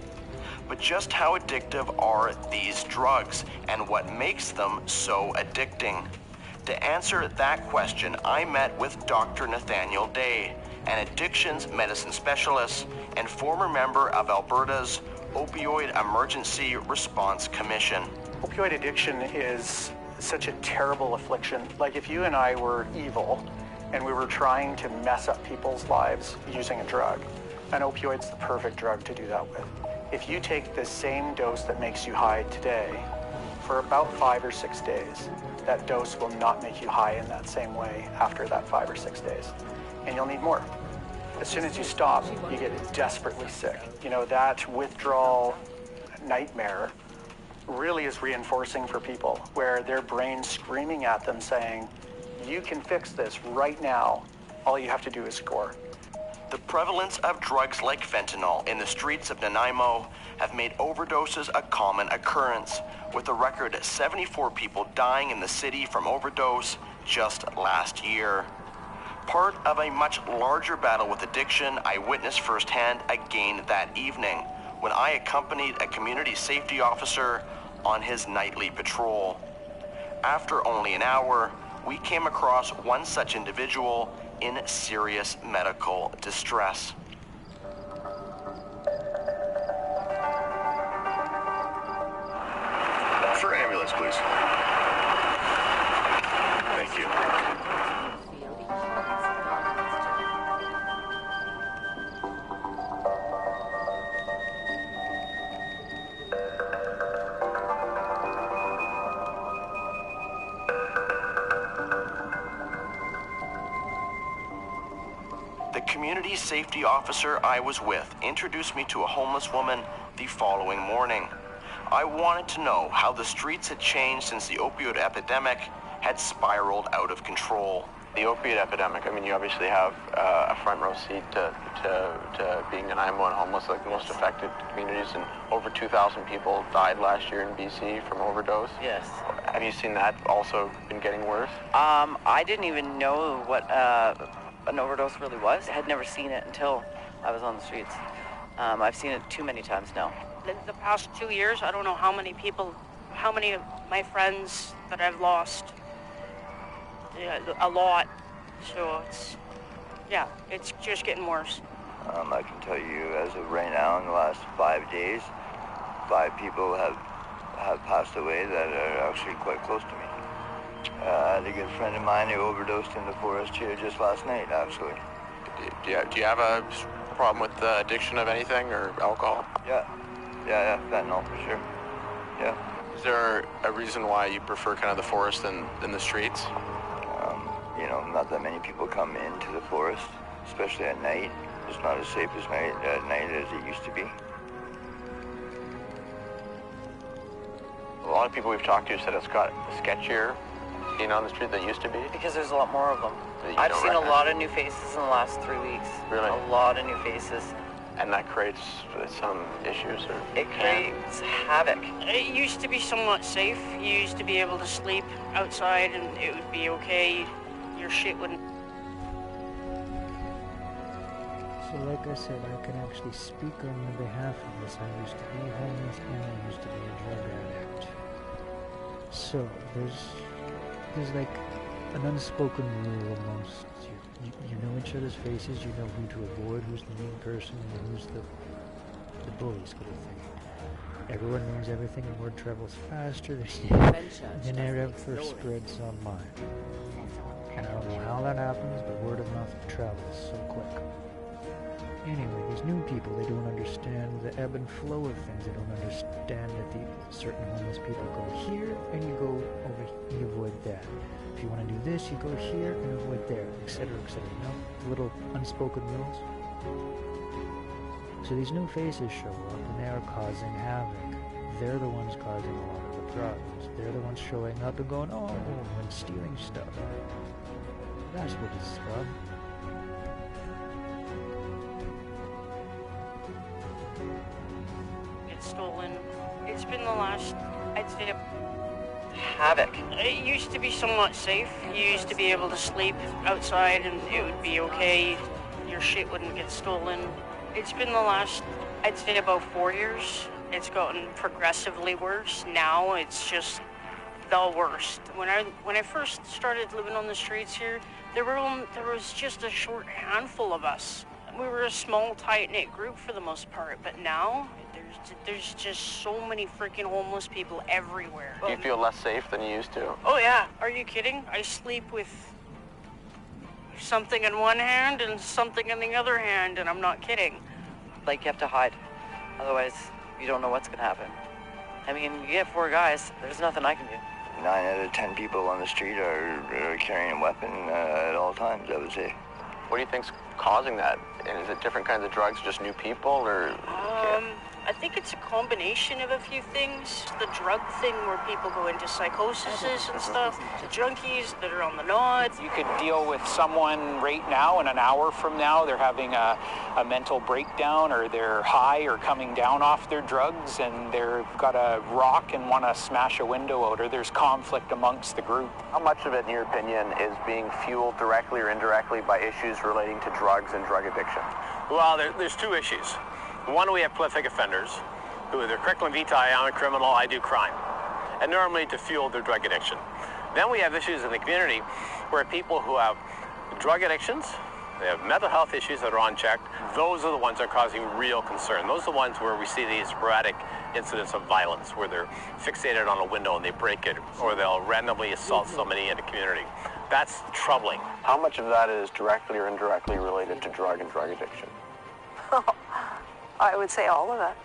But just how addictive are these drugs, and what makes them so addicting? To answer that question, I met with Dr. Nathaniel Day, an addictions medicine specialist and former member of Alberta's Opioid Emergency Response Commission. Opioid addiction is such a terrible affliction. Like if you and I were evil and we were trying to mess up people's lives using a drug, an opioid's the perfect drug to do that with. If you take the same dose that makes you high today, for about 5 or 6 days, that dose will not make you high in that same way after that 5 or 6 days. And you'll need more. As soon as you stop, you get desperately sick. You know, that withdrawal nightmare really is reinforcing for people, where their brain's screaming at them saying, you can fix this right now. All you have to do is score. The prevalence of drugs like fentanyl in the streets of Nanaimo have made overdoses a common occurrence, with a record 74 people dying in the city from overdose just last year. Part of a much larger battle with addiction I witnessed firsthand again that evening, when I accompanied a community safety officer on his nightly patrol. After only an hour, we came across one such individual in serious medical distress. For ambulance, please. Thank you. The community safety officer I was with introduced me to a homeless woman the following morning. I wanted to know how the streets had changed since the opioid epidemic had spiraled out of control. The opioid epidemic, I mean, you obviously have a front row seat to being Nanaimo and homeless, like the most affected communities, and over 2,000 people died last year in BC from overdose. Yes. Have you seen that also been getting worse? I didn't even know what an overdose really was. I had never seen it until I was on the streets. I've seen it too many times now. In the past 2 years, I don't know how many of my friends that I've lost. Yeah, a lot. So it's just getting worse. I can tell you, as of right now, in the last 5 days, 5 people have passed away that are actually quite close to me. I had a good friend of mine who overdosed in the forest here just last night, actually. Do you have a problem with addiction of anything or alcohol? Yeah, fentanyl for sure. Yeah. Is there a reason why you prefer kind of the forest than the streets? You know, not that many people come into the forest, especially at night. It's not as safe at night as it used to be. lot of people we've talked to said it's got sketchier being on the street than it used to be. Because there's a lot more of them. You I've don't seen a reckon? lot of new faces in the last 3 weeks. Really? A lot of new faces. And that creates some issues, or It creates havoc. It used to be somewhat safe. You used to be able to sleep outside and it would be okay. Your shit wouldn't. So like I said, I can actually speak on the behalf of this. I used to be homeless and I used to be a drug addict. So there's like an unspoken rule amongst you. You know each other's faces, you know who to avoid, who's the mean person, and who's the bully sort of thing. Everyone knows everything and word travels faster than it ever spreads online. And I don't know how that happens, but word of mouth travels so quick. Anyway, these new people, they don't understand the ebb and flow of things. They don't understand that the certain homeless people go here and you go over, you avoid that. If you want to do this, you go here and avoid there, etc., etc. You know, the little unspoken rules. So these new faces show up and they are causing havoc. They're the ones causing a lot of the problems. They're the ones showing up and going, oh, and stealing stuff. That's what it's from. It's stolen. It's been the last, I'd say, Havoc. it used to be somewhat safe. You used to be able to sleep outside and it would be okay. Your shit wouldn't get stolen. It's been the last, I'd say, about 4 years. It's gotten progressively worse. Now it's just the worst. When I first started living on the streets here, there was just a short handful of us. We were a small, tight-knit group for the most part, but now there's just so many freaking homeless people everywhere. Do you feel less safe than you used to? Oh yeah, are you kidding? I sleep with something in one hand and something in the other hand, and I'm not kidding. Like, you have to hide. Otherwise, you don't know what's going to happen. I mean, you get 4 guys, there's nothing I can do. 9 out of 10 people on the street are carrying a weapon at all times, I would say. What do you think's causing that? And is it different kinds of drugs, just new people, or? I think it's a combination of a few things. The drug thing where people go into psychosis and stuff. The junkies that are on the nod. You could deal with someone right now, and an hour from now they're having a mental breakdown, or they're high or coming down off their drugs, and they've got a rock and want to smash a window out, or there's conflict amongst the group. How much of it, in your opinion, is being fueled directly or indirectly by issues relating to drugs and drug addiction? Well, there's 2 issues. One, we have prolific offenders who are their curriculum vitae, I'm a criminal, I do crime, and normally to fuel their drug addiction. Then we have issues in the community where people who have drug addictions, they have mental health issues that are unchecked. Those are the ones that are causing real concern. Those are the ones where we see these sporadic incidents of violence, where they're fixated on a window and they break it, or they'll randomly assault somebody in the community. That's troubling. How much of that is directly or indirectly related to drug and drug addiction? I would say all of that.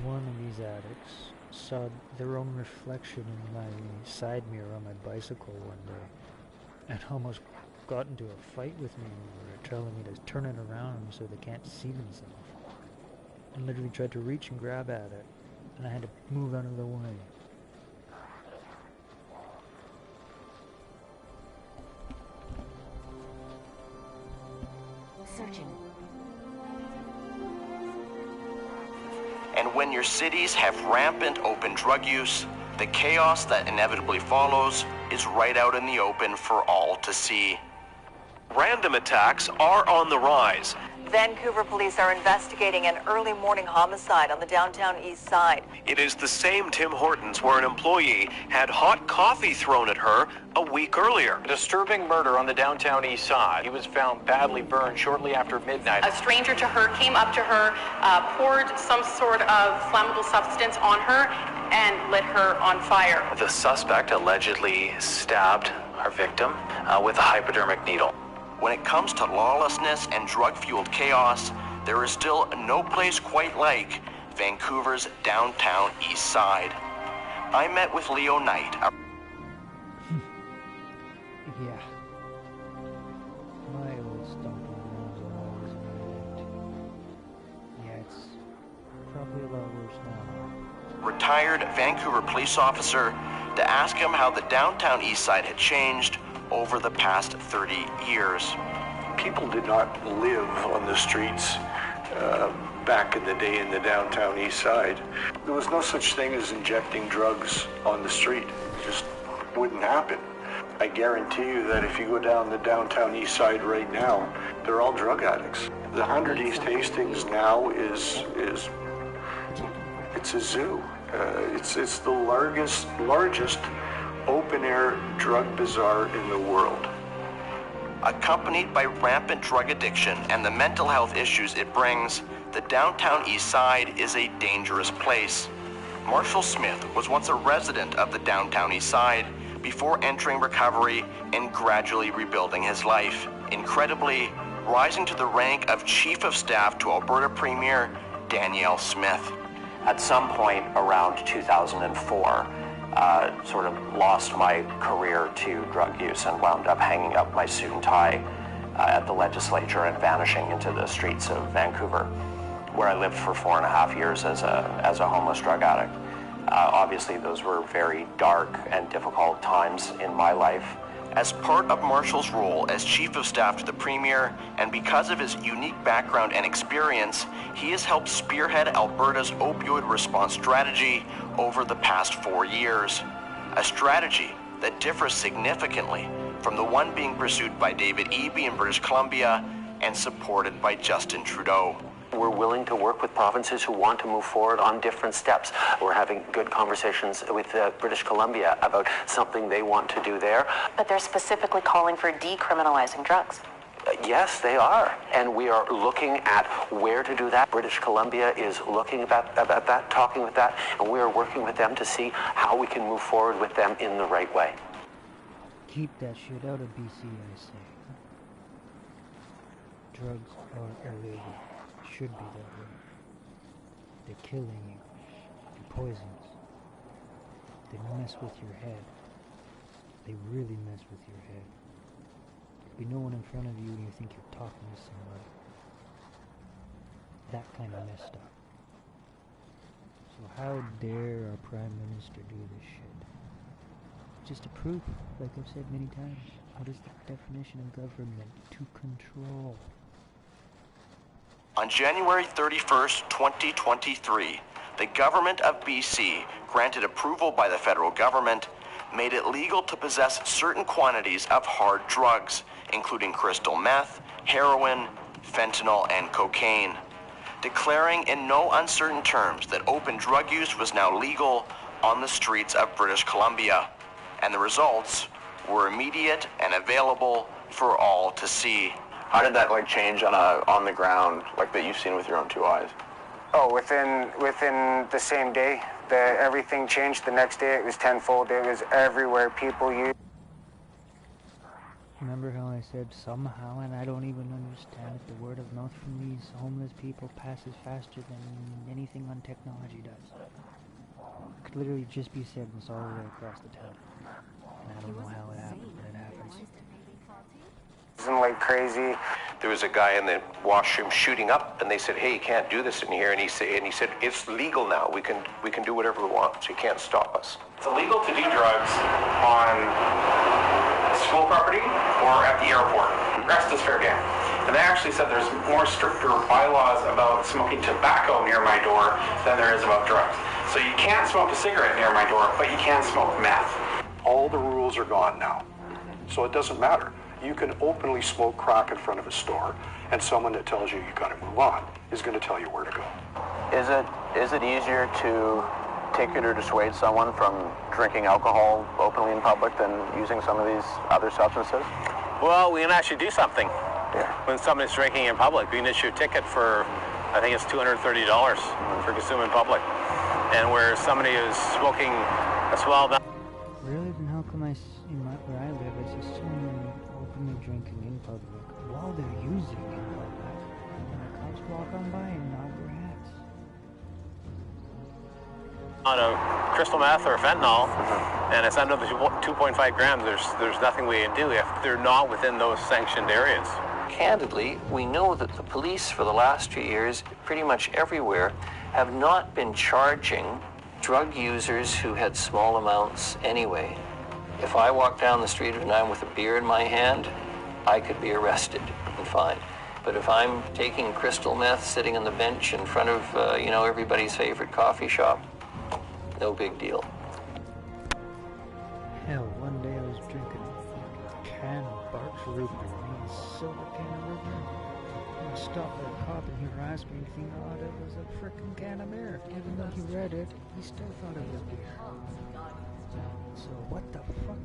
One of these addicts saw their own reflection in my side mirror on my bicycle one day and almost got into a fight with me over it, telling me to turn it around so they can't see themselves. And literally tried to reach and grab at it, and I had to move out of the way. Searching. And when your cities have rampant open drug use, the chaos that inevitably follows is right out in the open for all to see. Random attacks are on the rise. Vancouver police are investigating an early morning homicide on the downtown east side. It is the same Tim Hortons where an employee had hot coffee thrown at her a week earlier. A disturbing murder on the downtown east side. He was found badly burned shortly after midnight. A stranger to her came up to her, poured some sort of flammable substance on her, and lit her on fire. The suspect allegedly stabbed our victim with a hypodermic needle. When it comes to lawlessness and drug-fueled chaos, there is still no place quite like Vancouver's downtown east side. I met with Leo Knight. Yeah. My old stomping grounds are always needed. Yeah, it's probably a lot worse now. Retired Vancouver police officer to ask him how the downtown east side had changed over the past 30 years. People did not live on the streets back in the day in the downtown east side. There was no such thing as injecting drugs on the street. It just wouldn't happen. I guarantee you that if you go down the downtown east side right now, they're all drug addicts. The 100 East Hastings now is it's a zoo. It's the largest open-air drug bazaar in the world. Accompanied by rampant drug addiction and the mental health issues it brings, the downtown east side is a dangerous place. Marshall Smith was once a resident of the downtown east side before entering recovery and gradually rebuilding his life. Incredibly, rising to the rank of Chief of Staff to Alberta Premier Danielle Smith. At some point around 2004, sort of lost my career to drug use and wound up hanging up my suit and tie at the legislature and vanishing into the streets of Vancouver, where I lived for 4.5 years as a homeless drug addict. Obviously, those were very dark and difficult times in my life. As part of Marshall's role as Chief of Staff to the Premier, and because of his unique background and experience, he has helped spearhead Alberta's opioid response strategy over the past 4 years. A strategy that differs significantly from the one being pursued by David Eby in British Columbia and supported by Justin Trudeau. We're willing to work with provinces who want to move forward on different steps. We're having good conversations with British Columbia about something they want to do there. But they're specifically calling for decriminalizing drugs. Yes, they are. And we are looking at where to do that. British Columbia is looking about that, talking with that, and we are working with them to see how we can move forward with them in the right way. Keep that shit out of BC, I say. Drugs are illegal. Should be that way. They're killing you. They're poisons. They mess with your head. They really mess with your head. There'll be no one in front of you and you think you're talking to somebody. That kind of messed up. So how dare our Prime Minister do this shit? Just a proof, like I've said many times. What is the definition of government? To control. On January 31st, 2023, the government of BC granted approval by the federal government, made it legal to possess certain quantities of hard drugs, including crystal meth, heroin, fentanyl, and cocaine, declaring in no uncertain terms that open drug use was now legal on the streets of British Columbia. And the results were immediate and available for all to see. How did that change on the ground, that you've seen with your own two eyes? Oh, within the same day, everything changed. The next day it was tenfold. It was everywhere. People used. Remember how I said somehow, and I don't even understand it, the word of mouth from these homeless people passes faster than anything on technology does. It could literally just be said this all the way across the town. And I don't know how it happens, but it happens. Isn't like crazy. There was a guy in the washroom shooting up, and they said, "Hey, you can't do this in here." And he said, "It's legal now. We can do whatever we want. So you can't stop us." It's illegal to do drugs on school property or at the airport. The rest is fair game. And they actually said there's more stricter bylaws about smoking tobacco near my door than there is about drugs. So you can't smoke a cigarette near my door, but you can smoke meth. All the rules are gone now, so it doesn't matter. You can openly smoke crack in front of a store, and someone that tells you got to move on is going to tell you where to go. Is it easier to ticket or dissuade someone from drinking alcohol openly in public than using some of these other substances? Well, we can actually do something. When somebody's drinking in public, we can issue a ticket for, I think it's $230 for consume in public. And where somebody is smoking a swell down. Really? Then how come where I live, I see so many openly drinking in public while they're using in public? And the cops walk on by and nod their hats. On a crystal meth or fentanyl, and it's under the 2.5 grams, there's nothing we can do if they're not within those sanctioned areas. Candidly, we know that the police for the last few years, pretty much everywhere, have not been charging drug users who had small amounts anyway. If I walk down the street at night with a beer in my hand, I could be arrested and fined. But if I'm taking crystal meth sitting on the bench in front of, everybody's favorite coffee shop, no big deal. Hell, one day I was drinking a can of Barks root beer, a silver can of root beer. I stopped at a cop and he harassed me and he thought it was a frickin' can of beer. Even though he read it, he still thought it was beer. So what the fuck?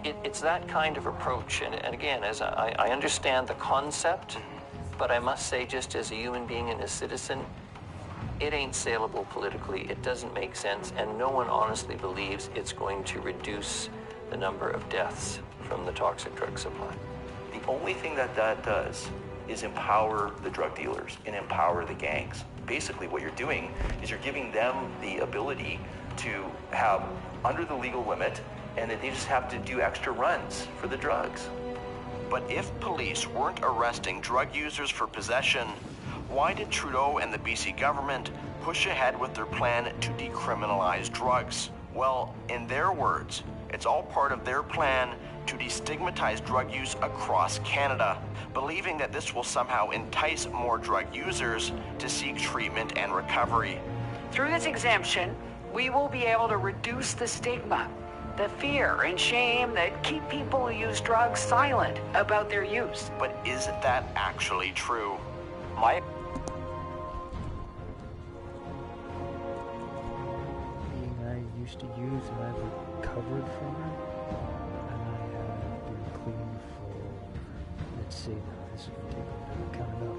It's that kind of approach, and again, as I understand the concept, but I must say, just as a human being and a citizen, it ain't saleable politically. It doesn't make sense, and no one honestly believes it's going to reduce the number of deaths from the toxic drug supply. The only thing that does is empower the drug dealers and empower the gangs. Basically, what you're doing is you're giving them the ability to have under the legal limit, and that they just have to do extra runs for the drugs. But if police weren't arresting drug users for possession, why did Trudeau and the BC government push ahead with their plan to decriminalize drugs? Well, in their words, it's all part of their plan to destigmatize drug use across Canada, believing that this will somehow entice more drug users to seek treatment and recovery. Through this exemption, we will be able to reduce the stigma, the fear and shame that keep people who use drugs silent about their use. But is that actually true? My Being I used to use and I've recovered from it, and I have been clean for, let's see now, this will take a count it up.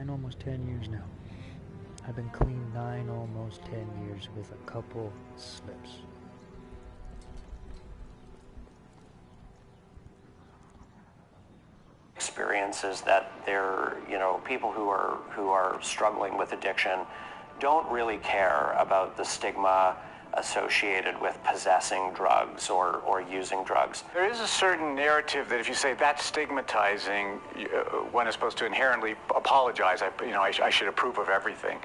Almost 10 years now. I've been clean 9, almost 10 years with a couple slips. Experiences that they're, people who are struggling with addiction don't really care about the stigma associated with possessing drugs or using drugs. There is a certain narrative that if you say that's stigmatizing, one is supposed to inherently apologize. I should approve of everything.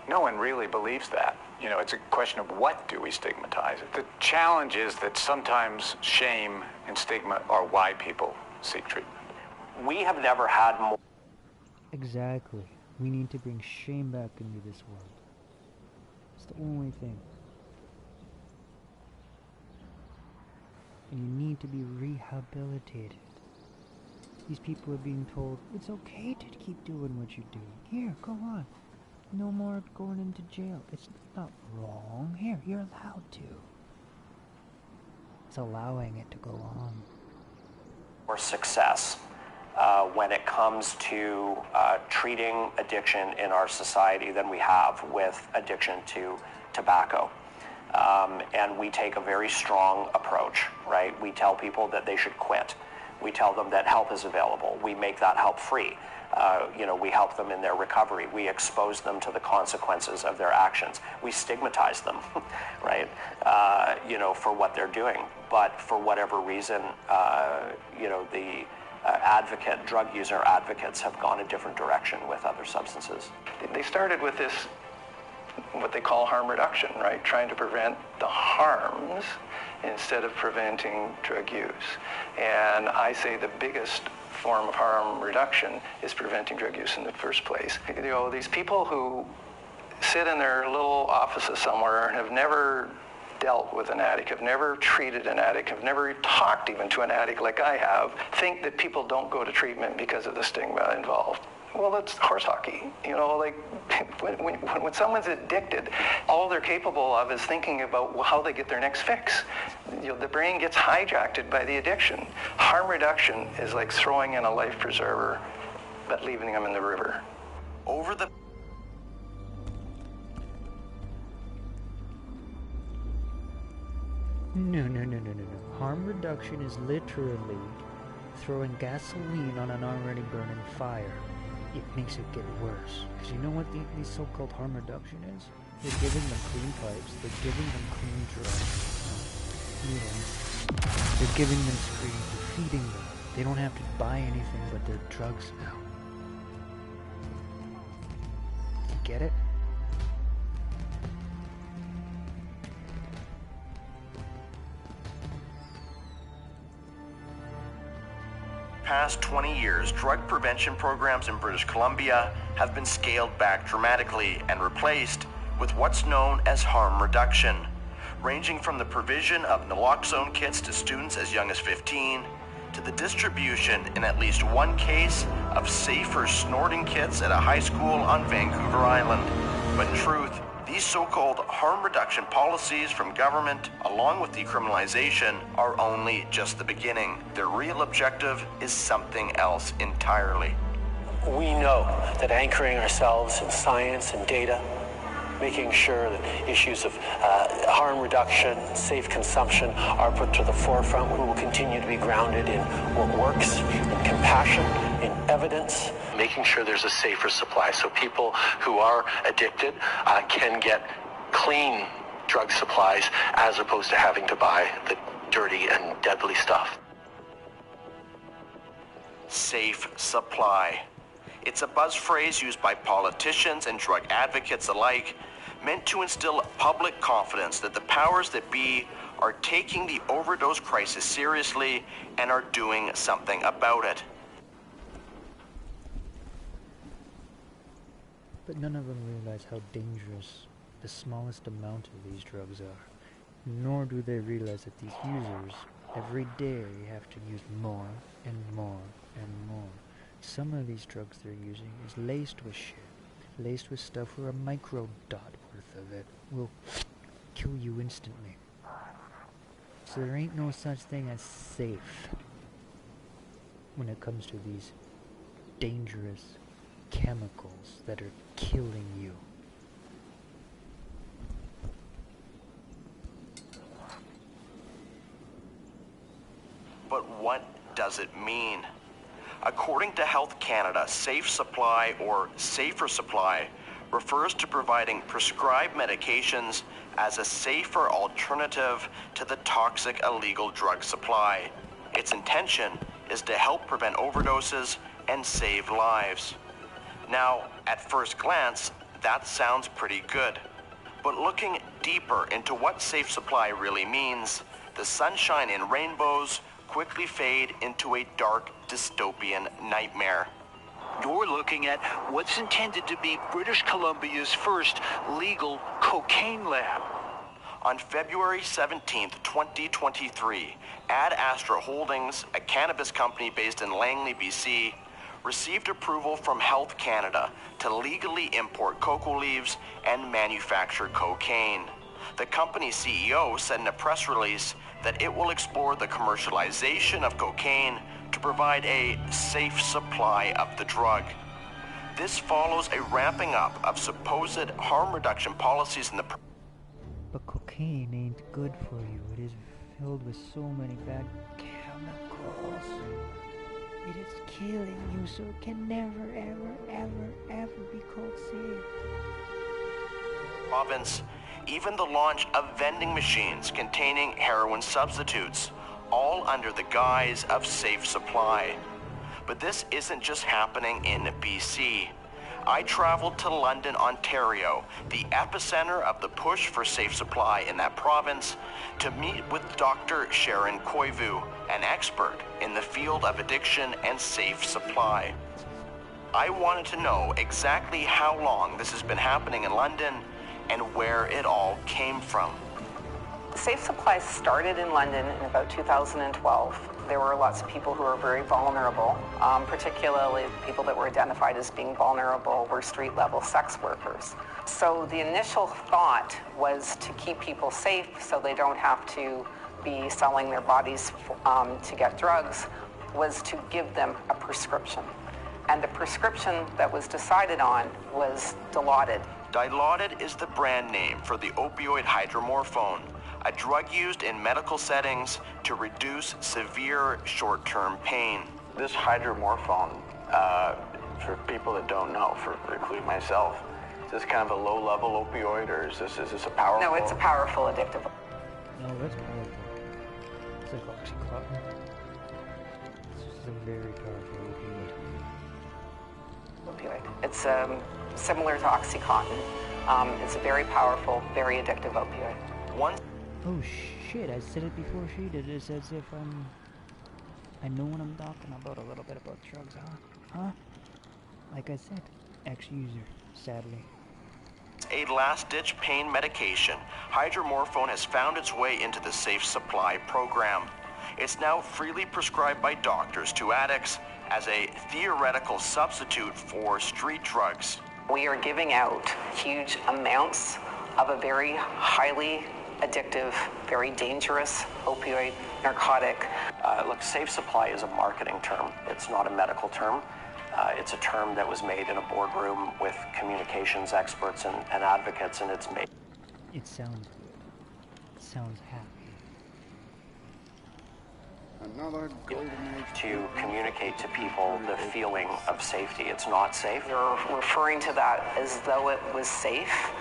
No one really believes that. It's a question of what do we stigmatize. The challenge is that sometimes shame and stigma are why people seek treatment. We have never had more. Exactly. We need to bring shame back into this world. It's the only thing. And you need to be rehabilitated. These people are being told, it's okay to keep doing what you're doing. Here, go on. No more going into jail. It's not wrong. Here, you're allowed to. It's allowing it to go on. Or success when it comes to treating addiction in our society than we have with addiction to tobacco. And we take a very strong approach, right? We tell people that they should quit. We tell them that help is available. We make that help free. We help them in their recovery. We expose them to the consequences of their actions. We stigmatize them, right? For what they're doing. But for whatever reason, the drug user advocates have gone a different direction with other substances. They started with this, what they call harm reduction, right? Trying to prevent the harms instead of preventing drug use. And I say the biggest form of harm reduction is preventing drug use in the first place. These people who sit in their little offices somewhere and have never dealt with an addict, have never treated an addict, have never talked even to an addict like I have, think that people don't go to treatment because of the stigma involved. Well, that's horse hockey. When someone's addicted, all they're capable of is thinking about how they get their next fix. The brain gets hijacked by the addiction. Harm reduction is like throwing in a life preserver, but leaving them in the river. Over the No. Harm reduction is literally throwing gasoline on an already burning fire. It makes it get worse. Because you know what the so-called harm reduction is? They're giving them clean pipes. They're giving them clean drugs. Needles. They're giving them screens. They're feeding them. They don't have to buy anything but their drugs now. Get it? Past 20 years, drug prevention programs in British Columbia have been scaled back dramatically and replaced with what's known as harm reduction, ranging from the provision of naloxone kits to students as young as 15, to the distribution in at least one case of safer snorting kits at a high school on Vancouver Island. But in truth, these so-called harm reduction policies from government, along with decriminalization, are only just the beginning. Their real objective is something else entirely. We know that anchoring ourselves in science and data, making sure that issues of harm reduction, safe consumption are put to the forefront. We will continue to be grounded in what works, in compassion, in evidence. Making sure there's a safer supply so people who are addicted can get clean drug supplies as opposed to having to buy the dirty and deadly stuff. Safe supply. It's a buzz phrase used by politicians and drug advocates alike, meant to instill public confidence that the powers that be are taking the overdose crisis seriously and are doing something about it. But none of them realize how dangerous the smallest amount of these drugs are. Nor do they realize that these users, every day, have to use more and more and more. Some of these drugs they're using is laced with shit. Laced with stuff where a micro dot worth of it will kill you instantly. So there ain't no such thing as safe when it comes to these dangerous chemicals that are killing you. But what does it mean? According to Health Canada, safe supply or safer supply refers to providing prescribed medications as a safer alternative to the toxic illegal drug supply. Its intention is to help prevent overdoses and save lives. Now, at first glance, that sounds pretty good. But looking deeper into what safe supply really means, the sunshine and rainbows quickly fade into a dark dystopian nightmare. You're looking at what's intended to be British Columbia's first legal cocaine lab. On February 17th, 2023, Ad Astra Holdings, a cannabis company based in Langley, BC, received approval from Health Canada to legally import cocoa leaves and manufacture cocaine. The company's CEO said in a press release that it will explore the commercialization of cocaine to provide a safe supply of the drug. This follows a ramping up of supposed harm reduction policies in the... But cocaine ain't good for you. It is filled with so many bad chemicals. It is killing you, so it can never, ever, ever, ever be called safe. Province, even the launch of vending machines containing heroin substitutes, all under the guise of safe supply. But this isn't just happening in BC. I traveled to London, Ontario, the epicenter of the push for safe supply in that province, to meet with Dr. Sharon Koivu, an expert in the field of addiction and safe supply. I wanted to know exactly how long this has been happening in London and where it all came from. Safe supply started in London in about 2012. There were lots of people who were very vulnerable, particularly people that were identified as being vulnerable were street-level sex workers. So the initial thought was to keep people safe so they don't have to be selling their bodies to get drugs, was to give them a prescription. And the prescription that was decided on was Dilaudid. Dilaudid is the brand name for the opioid hydromorphone, a drug used in medical settings to reduce severe short-term pain. This hydromorphone, for people that don't know, including myself, Is this kind of a low-level opioid, or is this a powerful? No, it's a powerful addictive. No, that's powerful. It's like Oxycontin. It's just a very powerful opioid. It's similar to Oxycontin. It's a very powerful, very addictive opioid. Oh shit, I said it before she did. It's as if I know what I'm talking about a little bit about drugs, huh? Like I said, ex-user, sadly. A last-ditch pain medication, hydromorphone has found its way into the Safe Supply program. It's now freely prescribed by doctors to addicts as a theoretical substitute for street drugs. We are giving out huge amounts of a very highly addictive, very dangerous opioid narcotic. Look, Safe Supply is a marketing term. It's not a medical term. It's a term that was made in a boardroom with communications experts and advocates, and it's made. It sounds good. It sounds happy. Another golden age. To communicate to people the feeling of safety. It's not safe. You're referring to that as though it was safe,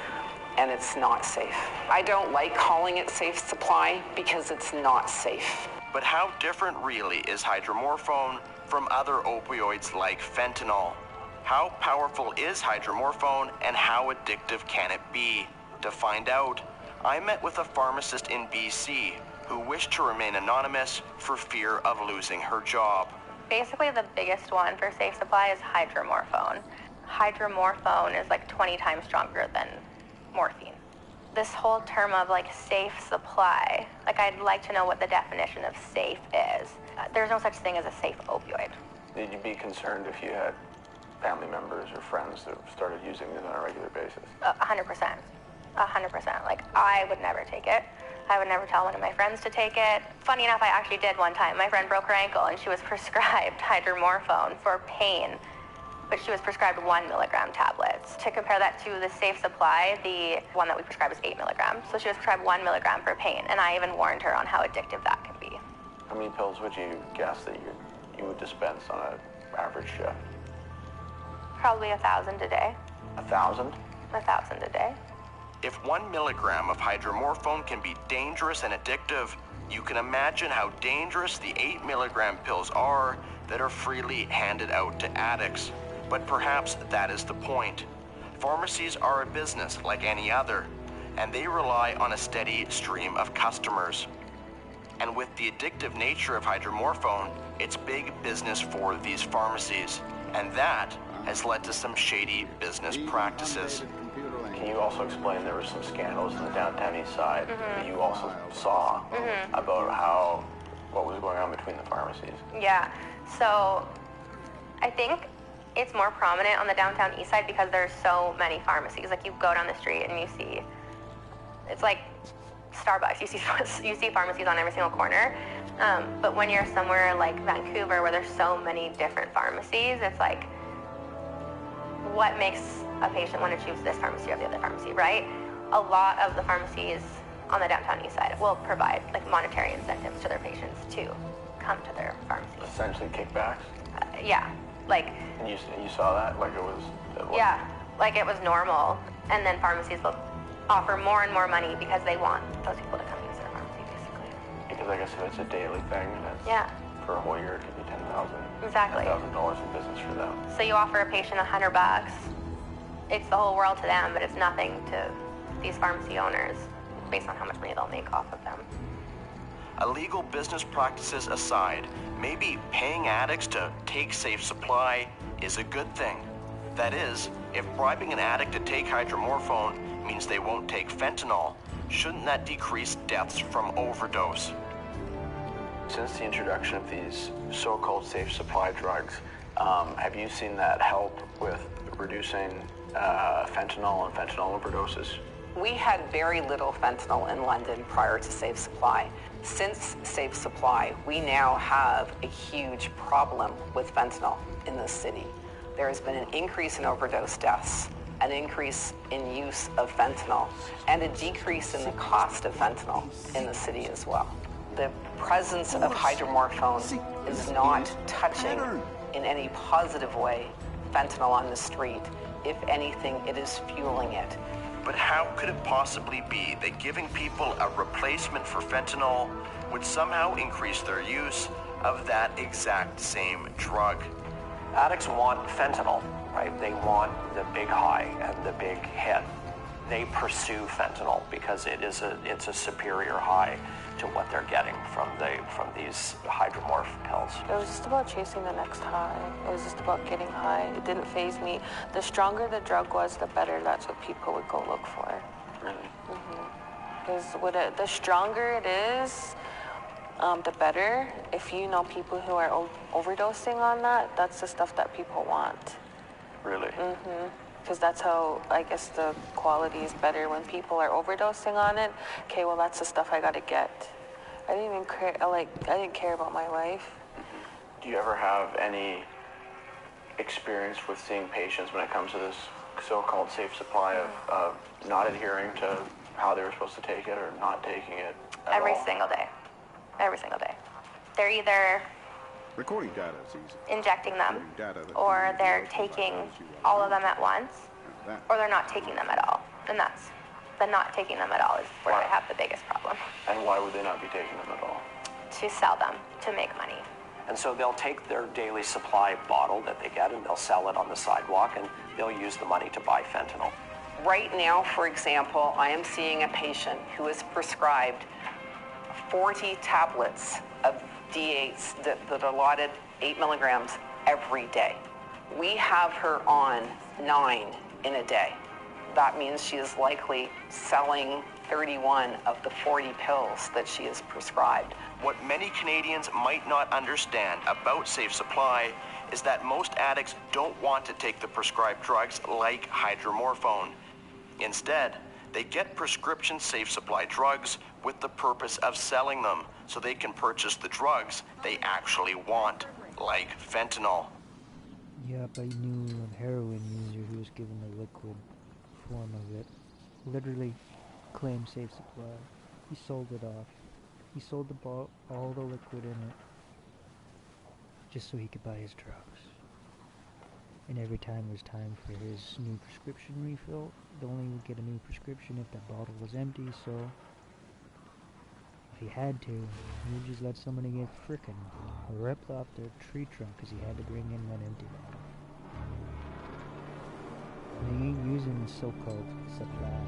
and it's not safe. I don't like calling it Safe Supply because it's not safe. But how different really is hydromorphone from other opioids like fentanyl? How powerful is hydromorphone and how addictive can it be? To find out, I met with a pharmacist in BC who wished to remain anonymous for fear of losing her job. Basically, the biggest one for Safe Supply is hydromorphone. Hydromorphone is like 20 times stronger than morphine. This whole term of like safe supply, like I'd like to know what the definition of safe is. There's no such thing as a safe opioid. Did you be concerned if you had family members or friends that started using this on a regular basis? 100%. 100%. Like, I would never take it. I would never tell one of my friends to take it. Funny enough, I actually did one time. My friend broke her ankle and she was prescribed hydromorphone for pain, but she was prescribed 1 milligram tablets. To compare that to the Safe Supply, the one that we prescribed was 8 milligrams. So she was prescribed 1 milligram for pain, and I even warned her on how addictive that can be. How many pills would you guess that you would dispense on an average shift? Probably 1,000 a day. 1,000? 1,000 a day. If 1 milligram of hydromorphone can be dangerous and addictive, you can imagine how dangerous the 8 milligram pills are that are freely handed out to addicts. But perhaps that is the point. Pharmacies are a business like any other, and they rely on a steady stream of customers. And with the addictive nature of hydromorphone, it's big business for these pharmacies. And that has led to some shady business practices. Can you also explain, there were some scandals in the downtown east side that you also saw about what was going on between the pharmacies? Yeah, so I think it's more prominent on the downtown east side because there's so many pharmacies. Like, you go down the street and you see, it's like Starbucks. You see pharmacies on every single corner. But when you're somewhere like Vancouver where there's so many different pharmacies, it's like, what makes a patient want to choose this pharmacy or the other pharmacy, right? A lot of the pharmacies on the downtown east side will provide like monetary incentives to their patients to come to their pharmacy. Essentially kickbacks? Yeah, like. And you saw that? Like it was? Yeah, like it was normal. And then pharmacies will offer more and more money because they want those people to come use their pharmacy, basically. Because I guess if it's a daily thing, that's, yeah, for a whole year it could be $10,000. Exactly. $10,000 in business for them. So you offer a patient $100. It's the whole world to them, but it's nothing to these pharmacy owners based on how much money they'll make off of them. Illegal business practices aside, maybe paying addicts to take Safe Supply is a good thing. That is, if bribing an addict to take hydromorphone means they won't take fentanyl, shouldn't that decrease deaths from overdose? Since the introduction of these so-called Safe Supply drugs, have you seen that help with reducing fentanyl and fentanyl overdoses? We had very little fentanyl in London prior to Safe Supply. Since Safe Supply, we now have a huge problem with fentanyl in this city. There has been an increase in overdose deaths, an increase in use of fentanyl, and a decrease in the cost of fentanyl in the city as well. The presence of hydromorphone is not touching in any positive way fentanyl on the street. If anything, it is fueling it. But how could it possibly be that giving people a replacement for fentanyl would somehow increase their use of that exact same drug? Addicts want fentanyl, right? They want the big high and the big hit. They pursue fentanyl because it's a superior high to what they're getting from these hydromorph pills. It was just about chasing the next high. It was just about getting high. It didn't faze me. The stronger the drug was, the better. That's what people would go look for. Really? Because the stronger it is, the better. If you know people who are overdosing on that, that's the stuff that people want. Really? Because that's how, I guess, the quality is better when people are overdosing on it. Okay, well, that's the stuff I gotta get. I didn't even care, I didn't care about my life. Do you ever have any experience with seeing patients when it comes to this so-called safe supply of not adhering to how they were supposed to take it or not taking it at Every all? single day. Every single day. They're either recording data is easy. Injecting them, or they're taking all of them at once, or they're not taking them at all. And that's the not taking them at all is where I have the biggest problem. And why would they not be taking them at all? To sell them, to make money. And so they'll take their daily supply bottle that they get and they'll sell it on the sidewalk and they'll use the money to buy fentanyl. Right now, for example, I am seeing a patient who is prescribed 40 tablets of D8s that are allotted 8 milligrams every day. We have her on 9 in a day. That means she is likely selling 31 of the 40 pills that she is prescribed. What many Canadians might not understand about Safe Supply is that most addicts don't want to take the prescribed drugs like hydromorphone. Instead, they get prescription Safe Supply drugs with the purpose of selling them so they can purchase the drugs they actually want, like fentanyl. Yep, I knew a heroin user who was given the liquid form of it. Literally claimed Safe Supply. He sold it off. He sold all the liquid in it just so he could buy his drugs. And every time it was time for his new prescription refill, they only would get a new prescription if that bottle was empty, so if he had to, he would just let somebody get frickin' ripped off their tree trunk because he had to bring in that empty bottle. They ain't using the so-called supply.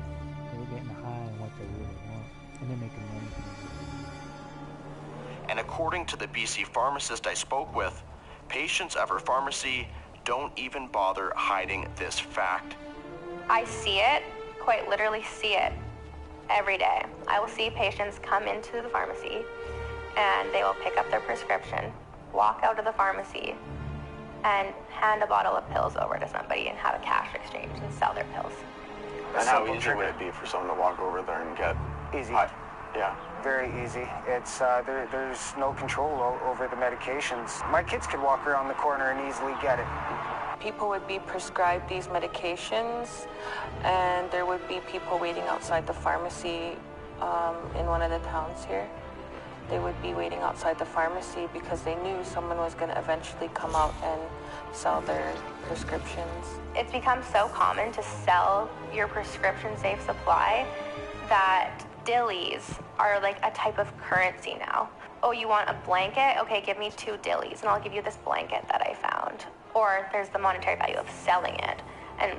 They're getting high on what they really want, and they're making money from it. And according to the BC pharmacist I spoke with, patients of her pharmacy don't even bother hiding this fact. I see it, quite literally see it, every day. I will see patients come into the pharmacy and they will pick up their prescription, walk out of the pharmacy, and hand a bottle of pills over to somebody and have a cash exchange and sell their pills. And how easy would it be for someone to walk over there and get easy? Yeah. Very easy. It's there's no control over the medications. My kids could walk around the corner and easily get it. People would be prescribed these medications, and there would be people waiting outside the pharmacy in one of the towns here. They would be waiting outside the pharmacy because they knew someone was going to eventually come out and sell their prescriptions. It's become so common to sell your prescription Safe Supply that dillies are like a type of currency now. Oh, you want a blanket? Okay, give me 2 dillies and I'll give you this blanket that I found. Or there's the monetary value of selling it. And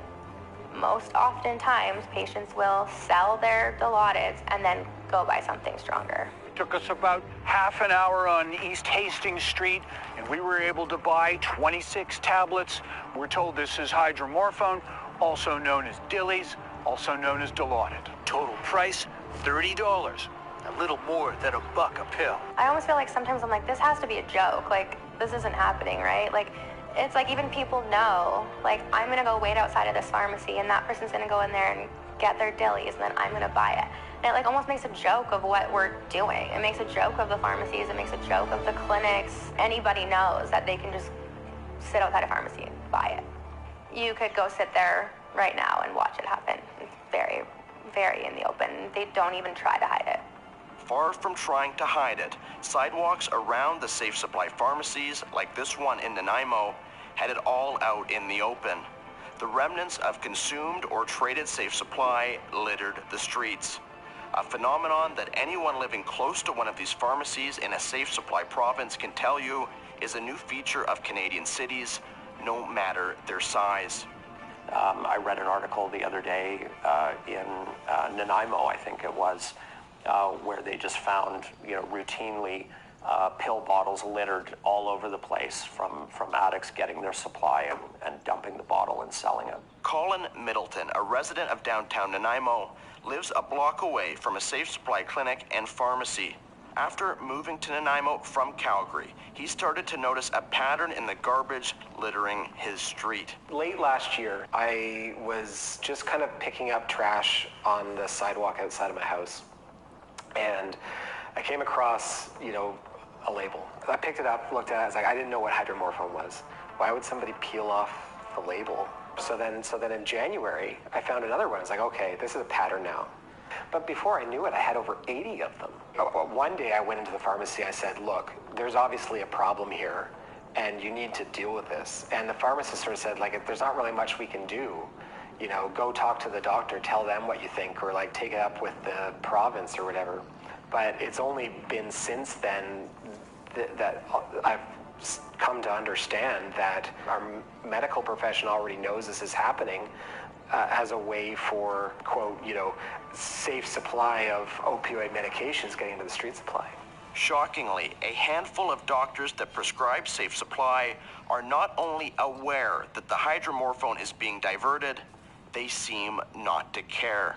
most oftentimes, patients will sell their Dilaudids and then go buy something stronger. It took us about half an hour on East Hastings Street, and we were able to buy 26 tablets. We're told this is hydromorphone, also known as dillies, also known as Dilaudid. Total price, $30. A little more than $1 a pill. I almost feel like sometimes I'm like, this has to be a joke. Like, this isn't happening, right? Like, it's like even people know, like, I'm going to go wait outside of this pharmacy and that person's going to go in there and get their dillies and then I'm going to buy it. And it like almost makes a joke of what we're doing. It makes a joke of the pharmacies. It makes a joke of the clinics. Anybody knows that they can just sit outside a pharmacy and buy it. You could go sit there right now and watch it happen. It's very, very in the open. They don't even try to hide it. Far from trying to hide it, sidewalks around the Safe Supply pharmacies, like this one in Nanaimo, had it all out in the open. The remnants of consumed or traded Safe Supply littered the streets. A phenomenon that anyone living close to one of these pharmacies in a Safe Supply province can tell you is a new feature of Canadian cities, no matter their size. I read an article the other day in Nanaimo, I think it was, where they just found, routinely pill bottles littered all over the place from addicts getting their supply and dumping the bottle and selling it. Colin Middleton, a resident of downtown Nanaimo, lives a block away from a Safe Supply clinic and pharmacy. After moving to Nanaimo from Calgary, he started to notice a pattern in the garbage littering his street. Late last year, I was just kind of picking up trash on the sidewalk outside of my house. And I came across, a label. I picked it up, looked at it, I was like, I didn't know what hydromorphone was. Why would somebody peel off the label? So then in January, I found another one. I was like, okay, this is a pattern now. But before I knew it, I had over 80 of them. One day I went into the pharmacy, I said, look, there's obviously a problem here, and you need to deal with this. And the pharmacist sort of said, like, there's not really much we can do. Go talk to the doctor, tell them what you think, or like take it up with the province or whatever. But it's only been since then that I've come to understand that our medical profession already knows this is happening as a way for, quote, safe supply of opioid medications getting into the street supply. Shockingly, a handful of doctors that prescribe Safe Supply are not only aware that the hydromorphone is being diverted, they seem not to care.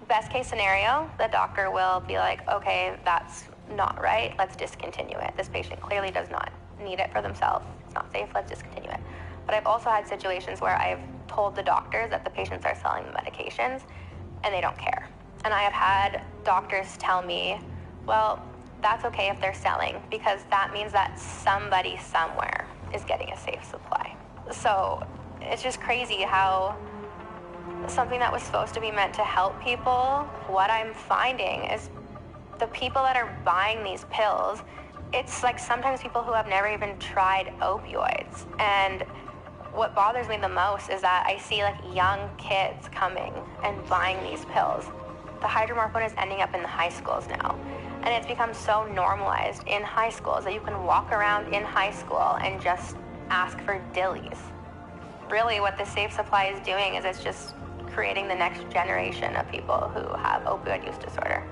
Best case scenario, the doctor will be like, okay, that's not right, let's discontinue it. This patient clearly does not need it for themselves. It's not safe, let's discontinue it. But I've also had situations where I've told the doctors that the patients are selling the medications and they don't care. And I have had doctors tell me, well, that's okay if they're selling because that means that somebody somewhere is getting a safe supply. So it's just crazy how something that was supposed to be meant to help people, what I'm finding is the people that are buying these pills, it's like sometimes people who have never even tried opioids. And what bothers me the most is that I see like young kids coming and buying these pills. The hydromorphone is ending up in the high schools now. And it's become so normalized in high schools that you can walk around in high school and just ask for dillies. Really what the Safe Supply is doing is it's just creating the next generation of people who have opioid use disorder.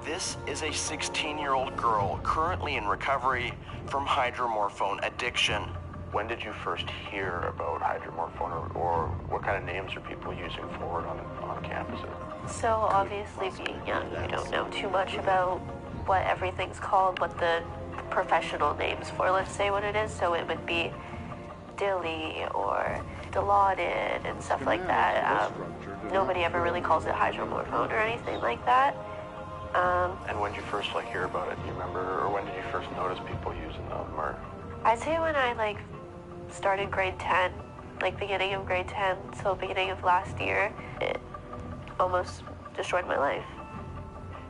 This is a 16-year-old girl currently in recovery from hydromorphone addiction. When did you first hear about hydromorphone, or what kind of names are people using for it on campuses? So obviously being young, I don't know too much about what everything's called, what the professional names for, let's say what it is. So it would be dilly or Dilaudid and stuff like that. Nobody ever really calls it hydromorphone or anything like that. And when did you first hear about it? Do you remember, or when did you first notice people using them? Or I'd say when I started grade 10, beginning of grade 10, so beginning of last year, it almost destroyed my life.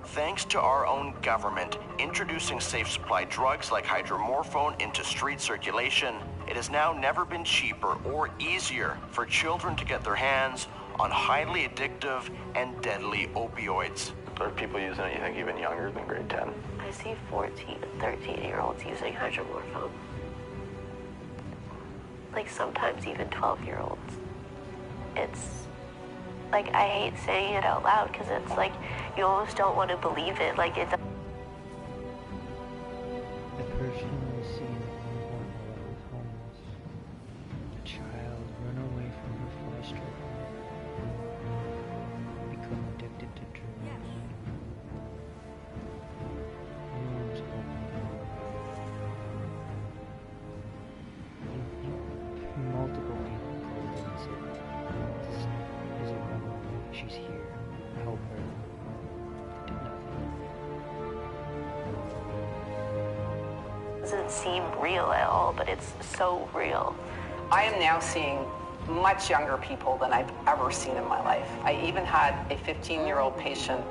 Thanks to our own government introducing Safe Supply drugs like hydromorphone into street circulation, it has now never been cheaper or easier for children to get their hands on highly addictive and deadly opioids. Are people using it, you think, even younger than grade 10? I see 14 and 13-year-olds using hydromorphone. Sometimes even 12-year-olds. It's I hate saying it out loud because it's you almost don't want to believe it. It's. The person was seen at one point while was homeless. A child run away from her foster home, become addicted to drugs. News multiple people called in and said, this is a woman, she's here, help her. They did nothing. It doesn't seem real at all, but it's so real. I am now seeing much younger people than I've ever seen in my life. I even had a 15-year-old patient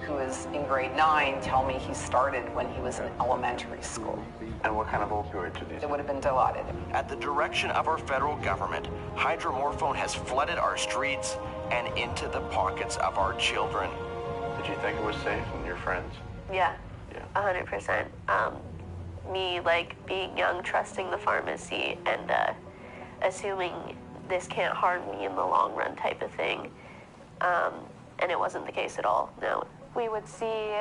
who is in grade 9 tell me he started when he was in elementary school. And what kind of opioids are these? It would have been Dilaudid. At the direction of our federal government, hydromorphone has flooded our streets and into the pockets of our children. Did you think it was safe and your friends? Yeah, 100%. Me, like, being young, trusting the pharmacy, and assuming this can't harm me in the long run type of thing. And it wasn't the case at all, no. We would see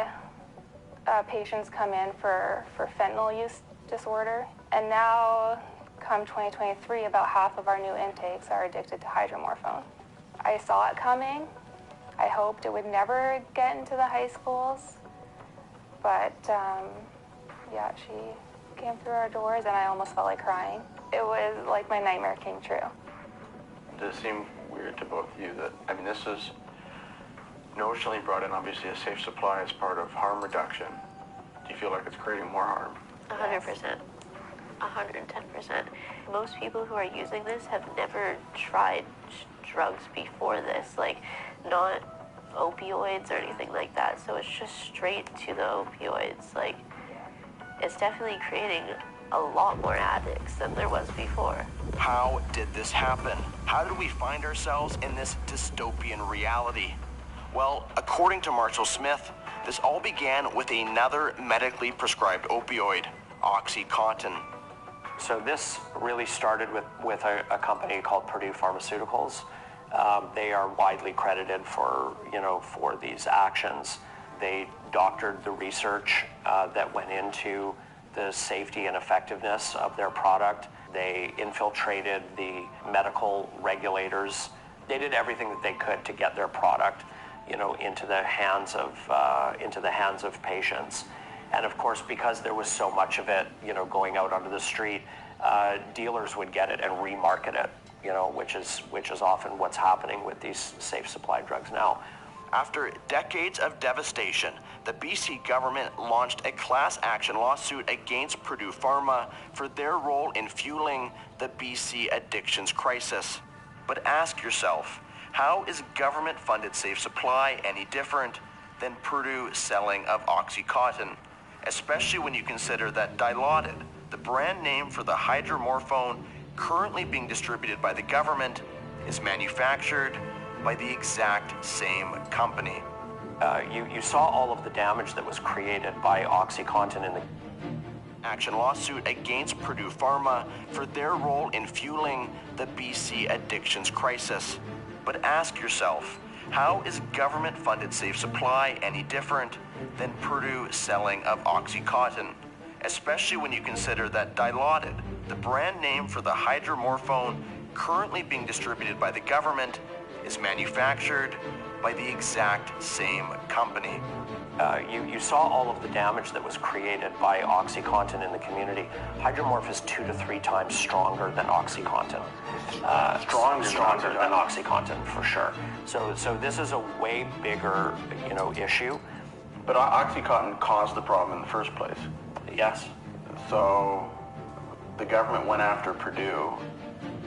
patients come in for fentanyl use disorder, and now, come 2023, about half of our new intakes are addicted to hydromorphone. I saw it coming. I hoped it would never get into the high schools, but yeah, she came through our doors and I almost felt like crying. It was like my nightmare came true. Does it seem weird to both of you that, I mean, this is notionally brought in obviously a safe supply as part of harm reduction. Do you feel like it's creating more harm? 100%. 110%. Most people who are using this have never tried drugs before this, like not opioids or anything like that. So it's just straight to the opioids. Like, it's definitely creating a lot more addicts than there was before. How did this happen? How did we find ourselves in this dystopian reality? Well, according to Marshall Smith, this all began with another medically prescribed opioid, OxyContin. So this really started with a company called Purdue Pharmaceuticals. They are widely credited for these actions. They doctored the research that went into the safety and effectiveness of their product. They infiltrated the medical regulators. They did everything that they could to get their product, into the hands of patients. And of course, because there was so much of it, going out onto the street, dealers would get it and remarket it, which is often what's happening with these safe supply drugs now. After decades of devastation, the BC government launched a class action lawsuit against Purdue Pharma for their role in fueling the BC addictions crisis. But ask yourself, how is government-funded safe supply any different than Purdue selling of OxyContin? Especially when you consider that Dilaudid, the brand name for the hydromorphone currently being distributed by the government, is manufactured by the exact same company. You saw all of the damage that was created by OxyContin in the action lawsuit against Purdue Pharma for their role in fueling the BC addictions crisis. But ask yourself, how is government-funded safe supply any different than Purdue selling of OxyContin? Especially when you consider that Dilaudid, the brand name for the hydromorphone currently being distributed by the government, is manufactured by the exact same company. You saw all of the damage that was created by OxyContin in the community. Hydromorph is 2 to 3 times stronger than OxyContin. Stronger than OxyContin, for sure. So this is a way bigger, issue. But OxyContin caused the problem in the first place. Yes. So the government went after Purdue,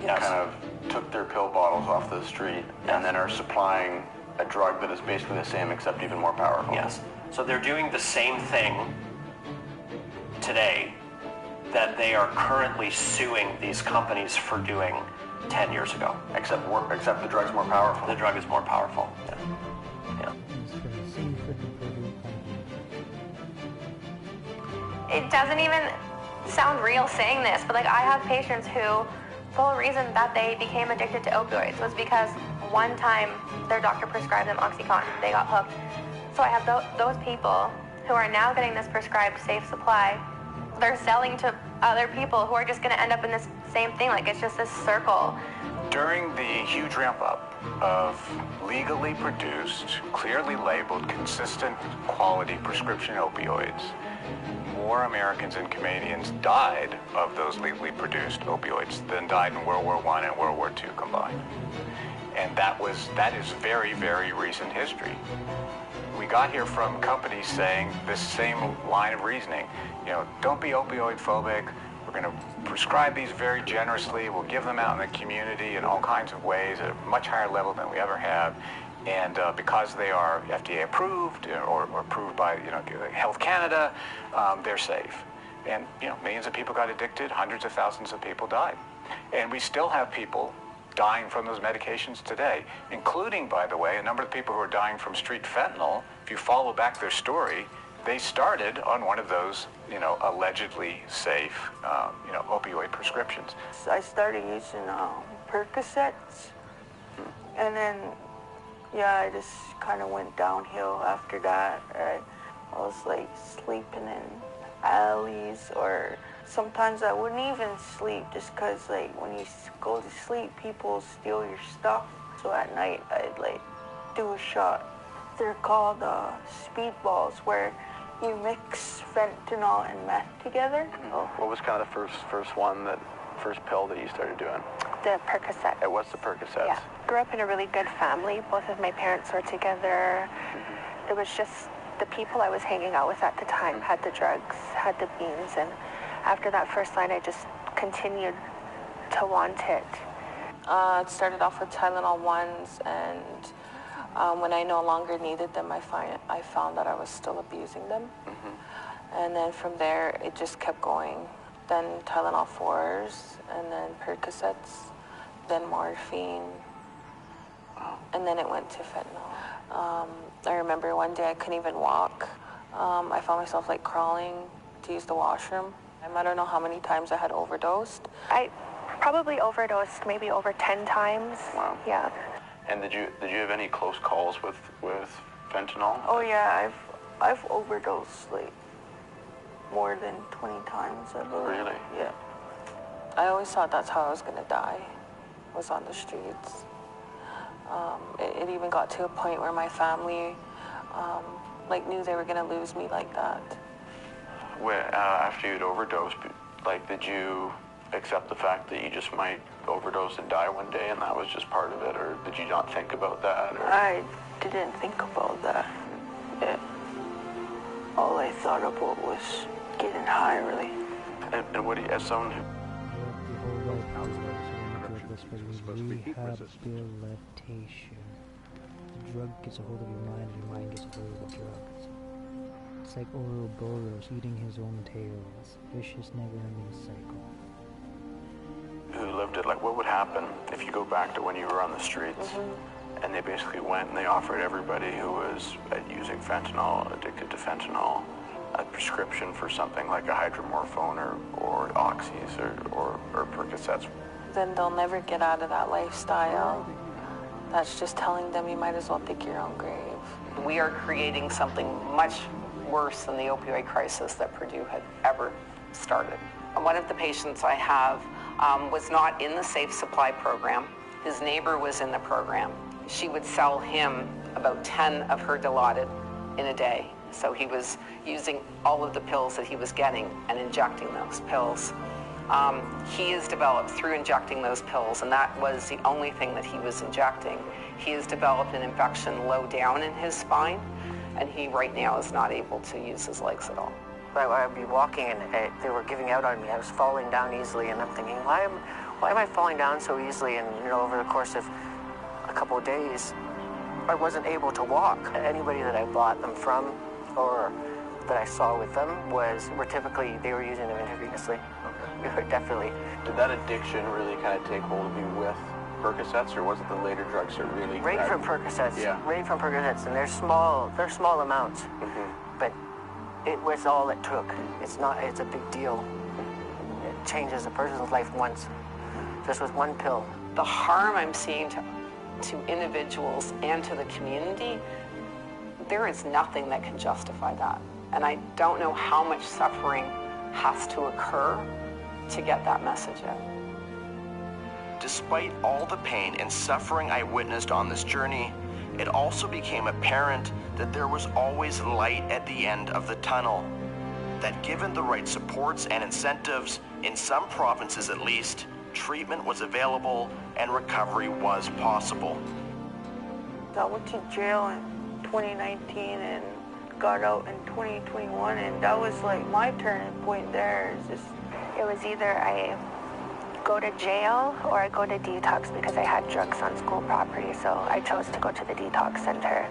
kind of took their pill bottles off the street, and then are supplying a drug that is basically the same except even more powerful. Yes. So they're doing the same thing today that they are currently suing these companies for doing 10 years ago. Except the drug's more powerful. The drug is more powerful. Yeah. It doesn't even sound real saying this, but like I have patients who the whole reason that they became addicted to opioids was because one time their doctor prescribed them OxyContin. They got hooked. So I have those people who are now getting this prescribed safe supply. They're selling to other people who are just going to end up in this same thing. Like, it's just this circle. During the huge ramp up of legally produced, clearly labeled, consistent quality prescription opioids, more Americans and Canadians died of those legally produced opioids than died in World War I and World War II combined. And that is very, very recent history. We got here from companies saying this same line of reasoning, don't be opioid phobic. We're going to prescribe these very generously. We'll give them out in the community in all kinds of ways at a much higher level than we ever have. And because they are FDA approved or approved by Health Canada, they're safe. And millions of people got addicted, hundreds of thousands of people died. And we still have people dying from those medications today, including, by the way, a number of people who are dying from street fentanyl. If you follow back their story, they started on one of those, allegedly safe, opioid prescriptions. I started using Percocets, and then, I just kind of went downhill after that. I was like sleeping in alleys, or sometimes I wouldn't even sleep just because like when you go to sleep, people steal your stuff. So at night, I'd like do a shot. They're called speedballs, where you mix fentanyl and meth together. What was kind of the first pill that you started doing? The Percocet. It was the Percocets. Yeah. Grew up in a really good family. Both of my parents were together. It was just the people I was hanging out with at the time had the drugs, had the beans, and after that first line, I just continued to want it. It started off with Tylenol 1s, and when I no longer needed them, I found that I was still abusing them. And then from there, it just kept going. Then Tylenol 4s, and then Percocets, then morphine, and then it went to fentanyl. I remember one day I couldn't even walk. I found myself like crawling to use the washroom. I don't know how many times I had overdosed. I probably overdosed maybe over 10 times. Wow. Yeah. And did you have any close calls with fentanyl? Oh yeah, I've overdosed like more than 20 times, I believe. Really? Yeah. I always thought that's how I was gonna die, was on the streets. It even got to a point where my family knew they were gonna lose me like that. After you'd overdosed, did you accept the fact that you just might overdose and die one day, and that was just part of it, or did you not think about that? Or? I didn't think about that. Yeah. All I thought about was getting high, really. And what do you, as someone who... Rehabilitation. The drug gets a hold of your mind gets a hold of the drugs. It's like Ouroboros eating his own tails. Vicious, never-ending cycle. Who lived it, what would happen if you go back to when you were on the streets, and they basically went and they offered everybody who was using fentanyl, addicted to fentanyl, a prescription for something like a hydromorphone or oxys or Percocets? Then they'll never get out of that lifestyle. That's just telling them you might as well dig your own grave. We are creating something much worse than the opioid crisis that Purdue had ever started. One of the patients I have was not in the Safe Supply program. His neighbor was in the program. She would sell him about 10 of her Dilaudid in a day. So he was using all of the pills that he was getting and injecting those pills. He has developed, through injecting those pills, and that was the only thing that he was injecting, he has developed an infection low down in his spine, and he right now is not able to use his legs at all. I'd be walking and they were giving out on me. I was falling down easily, and I'm thinking, why am I falling down so easily? And over the course of a couple of days, I wasn't able to walk. Anybody that I bought them from or that I saw with them were typically, they were using them intravenously. Okay. Definitely. Did that addiction really kind of take hold of you with Percocets, or was it the later drugs that really... Right from Percocets. Yeah. Right from Percocets, and they're small amounts. But it was all it took. It's a big deal. It changes a person's life once. Just with one pill. The harm I'm seeing to individuals and to the community, there is nothing that can justify that. And I don't know how much suffering has to occur to get that message out. Despite all the pain and suffering I witnessed on this journey, it also became apparent that there was always light at the end of the tunnel. That given the right supports and incentives, in some provinces at least, treatment was available and recovery was possible. I went to jail in 2019 and got out in 2021, and that was like my turning point there. It was either I go to jail or I go to detox because I had drugs on school property, so I chose to go to the detox center.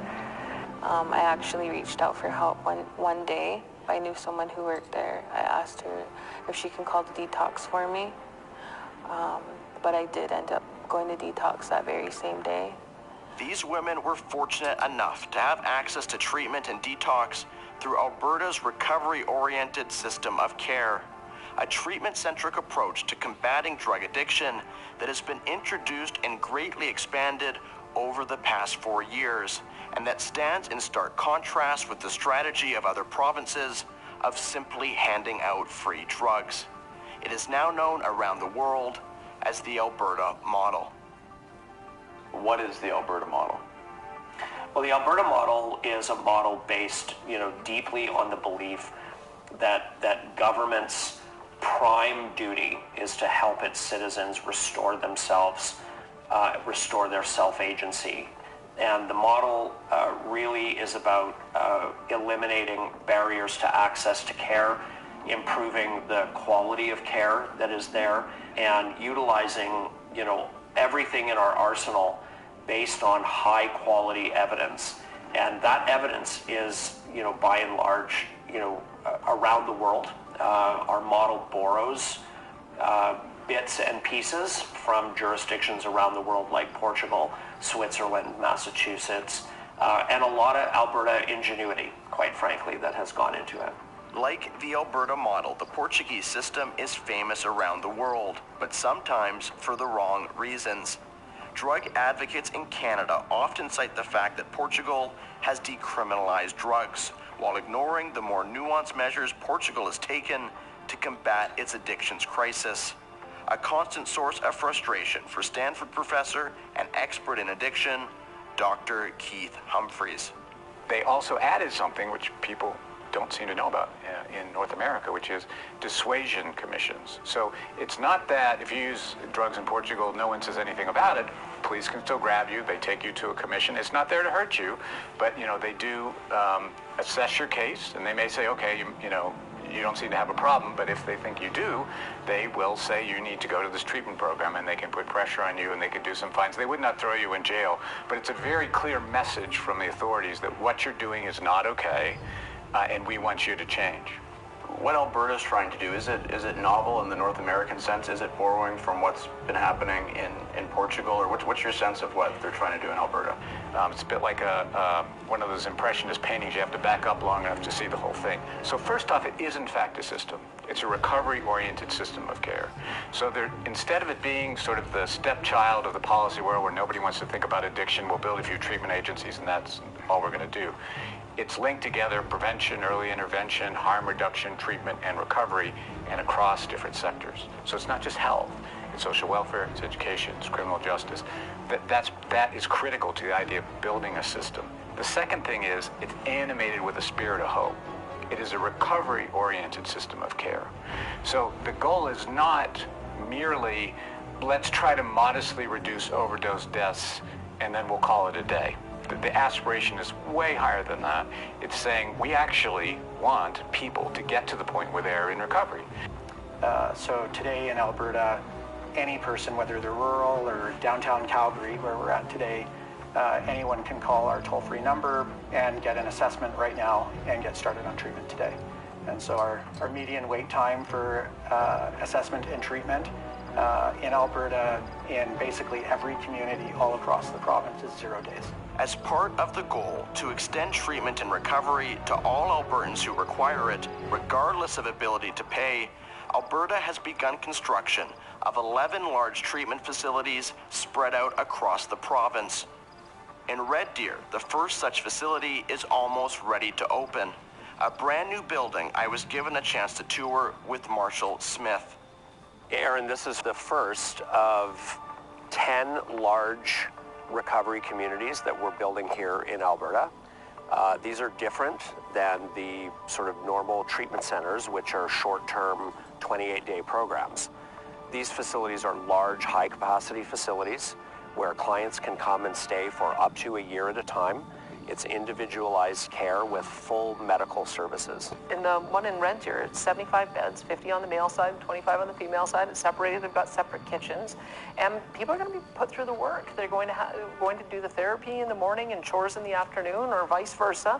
I actually reached out for help one day. I knew someone who worked there. I asked her if she can call the detox for me, but I did end up going to detox that very same day. These women were fortunate enough to have access to treatment and detox through Alberta's recovery-oriented system of care, a treatment-centric approach to combating drug addiction that has been introduced and greatly expanded over the past 4 years, and that stands in stark contrast with the strategy of other provinces of simply handing out free drugs. It is now known around the world as the Alberta model. What is the Alberta model? Well, the Alberta model is a model based, deeply on the belief that government's prime duty is to help its citizens restore themselves, restore their self-agency. And the model really is about eliminating barriers to access to care, improving the quality of care that is there, and utilizing, everything in our arsenal based on high quality evidence. And that evidence is, by and large, around the world. Our model borrows bits and pieces from jurisdictions around the world like Portugal, Switzerland, Massachusetts, and a lot of Alberta ingenuity, quite frankly, that has gone into it. Like the Alberta model, the Portuguese system is famous around the world, but sometimes for the wrong reasons. Drug advocates in Canada often cite the fact that Portugal has decriminalized drugs, while ignoring the more nuanced measures Portugal has taken to combat its addictions crisis. A constant source of frustration for Stanford professor and expert in addiction, Dr. Keith Humphreys. They also added something which people don't seem to know about in North America, which is dissuasion commissions. So it's not that if you use drugs in Portugal, no one says anything about it. Police can still grab you. They take you to a commission. It's not there to hurt you, but they do assess your case, and they may say, okay, you don't seem to have a problem, but if they think you do, they will say you need to go to this treatment program, and they can put pressure on you, and they can do some fines. They would not throw you in jail, but it's a very clear message from the authorities that what you're doing is not okay, and we want you to change. What Alberta is trying to do, is it novel in the North American sense? Is it borrowing from what's been happening in Portugal, or what's your sense of what they're trying to do in Alberta? It's a bit like one of those impressionist paintings. You have to back up long enough to see the whole thing. So first off, it is in fact a system. It's a recovery-oriented system of care. So instead of it being sort of the stepchild of the policy world where nobody wants to think about addiction, we'll build a few treatment agencies and that's all we're going to do. It's linked together prevention, early intervention, harm reduction, treatment, and recovery, and across different sectors. So it's not just health. It's social welfare, it's education, it's criminal justice. That is critical to the idea of building a system. The second thing is it's animated with a spirit of hope. It is a recovery-oriented system of care. So the goal is not merely, let's try to modestly reduce overdose deaths, and then we'll call it a day. The aspiration is way higher than that. It's saying we actually want people to get to the point where they're in recovery. So today in Alberta, any person, whether they're rural or downtown Calgary, where we're at today, anyone can call our toll-free number and get an assessment right now and get started on treatment today. And so our median wait time for assessment and treatment in Alberta, in basically every community all across the province, is 0 days. As part of the goal to extend treatment and recovery to all Albertans who require it, regardless of ability to pay, Alberta has begun construction of 11 large treatment facilities spread out across the province. In Red Deer, the first such facility is almost ready to open. A brand new building I was given a chance to tour with Marshall Smith. Aaron, this is the first of 10 large recovery communities that we're building here in Alberta. These are different than the sort of normal treatment centers, which are short-term 28-day programs. These facilities are large, high-capacity facilities where clients can come and stay for up to a year at a time It's individualized care with full medical services. In the one in Red Deer, it's 75 beds, 50 on the male side, 25 on the female side. It's separated. They've got separate kitchens, and people are going to be put through the work. They're going to do the therapy in the morning and chores in the afternoon, or vice versa.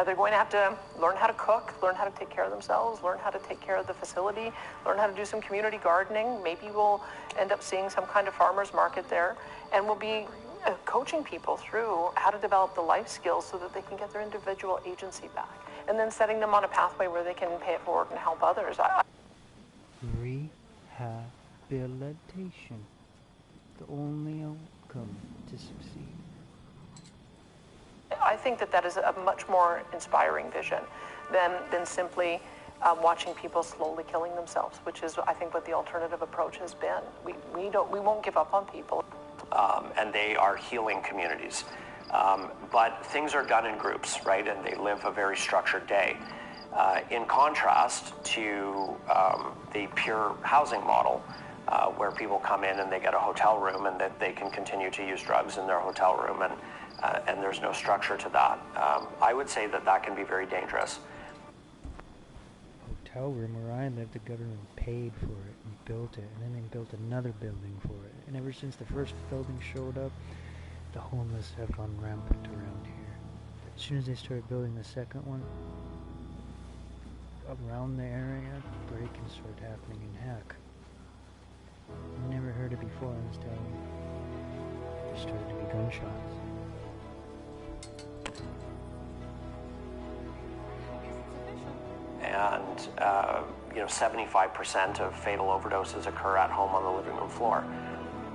They're going to have to learn how to cook, learn how to take care of themselves, learn how to take care of the facility, learn how to do some community gardening. Maybe we'll end up seeing some kind of farmer's market there, and we'll be coaching people through how to develop the life skills so that they can get their individual agency back, and then setting them on a pathway where they can pay it forward and help others. Rehabilitation. The only outcome to succeed. I think that is a much more inspiring vision than simply watching people slowly killing themselves, which is, I think, what the alternative approach has been. We won't give up on people. And they are healing communities. But things are done in groups, right? And they live a very structured day. In contrast to the pure housing model, where people come in and they get a hotel room and that they can continue to use drugs in their hotel room, and there's no structure to that. I would say that can be very dangerous. Hotel room where I lived, the government paid for it and built it, and then they built another building for it. And ever since the first building showed up, the homeless have gone rampant around here. As soon as they started building the second one, around the area, break-ins started happening in heck. I never heard it before until there started to be gunshots. And 75% of fatal overdoses occur at home on the living room floor.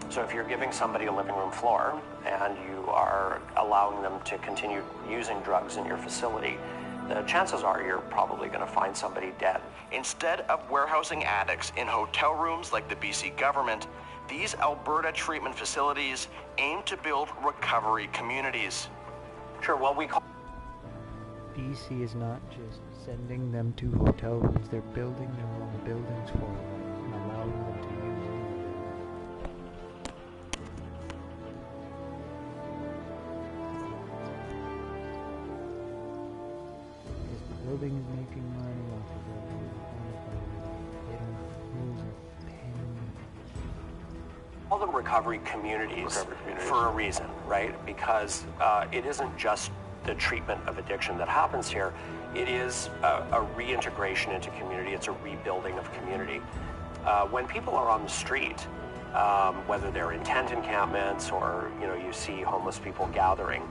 So if you're giving somebody a living room floor and you are allowing them to continue using drugs in your facility, the chances are you're probably going to find somebody dead. Instead of warehousing addicts in hotel rooms like the BC government, these Alberta treatment facilities aim to build recovery communities. Sure, well, we call... BC is not just sending them to hotel rooms, they're building their own buildings for them and allowing them to use them. Because the building is making money off of it, they don't lose a penny. All the recovery communities for a reason, right? Because it isn't just the treatment of addiction that happens here. It is a reintegration into community. It's a rebuilding of community. When people are on the street, whether they're in tent encampments or you see homeless people gathering,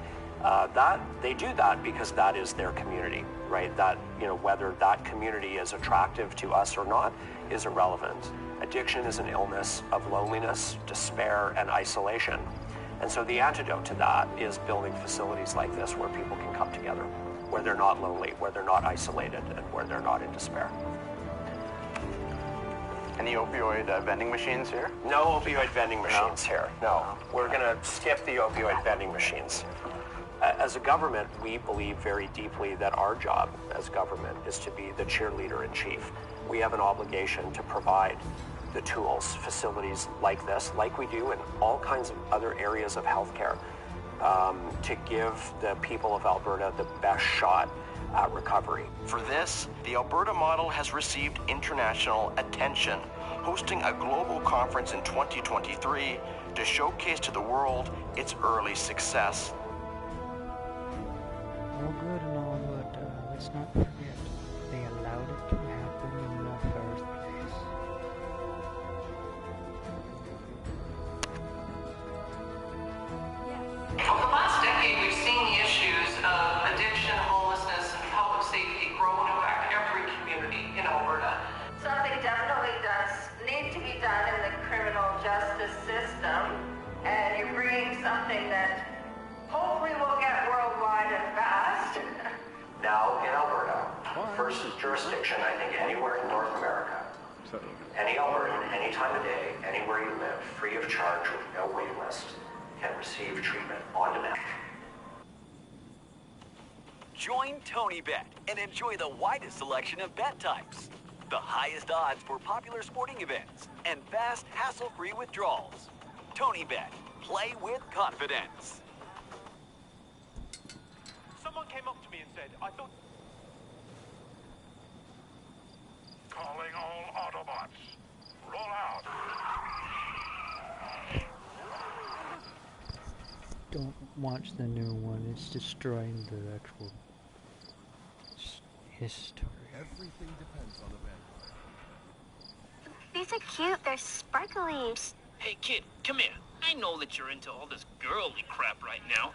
they do that because that is their community, right? That whether that community is attractive to us or not is irrelevant. Addiction is an illness of loneliness, despair, and isolation. And so the antidote to that is building facilities like this where people can come together, where they're not lonely, where they're not isolated, and where they're not in despair. Any opioid vending machines here? No opioid vending machines here, no. We're going to skip the opioid vending machines. As a government, we believe very deeply that our job as government is to be the cheerleader in chief. We have an obligation to provide the tools, facilities like this, like we do in all kinds of other areas of healthcare, to give the people of Alberta the best shot at recovery. For this, the Alberta model has received international attention, hosting a global conference in 2023 to showcase to the world its early success. All good and all, but let's not forget, they allowed it to happen in the first place. Over the last decade, we've seen the issues of addiction, homelessness, and public safety grow and affect every community in Alberta. Something definitely does need to be done in the criminal justice system, and you're bringing something that hopefully will get worldwide and fast. Now in Alberta, first jurisdiction, I think, anywhere in North America. Any Albertan, any time of day, anywhere you live, free of charge with no waiting list, can receive treatment on demand. Join TonyBet and enjoy the widest selection of bet types, the highest odds for popular sporting events, and fast, hassle-free withdrawals. TonyBet. Play with confidence. someone came up to me and said, I thought... Calling all Autobots. Roll out. Don't watch the new one. It's destroying the actual history. Everything depends on the These are cute. They're sparkly. Hey kid, come here. I know that you're into all this girly crap right now,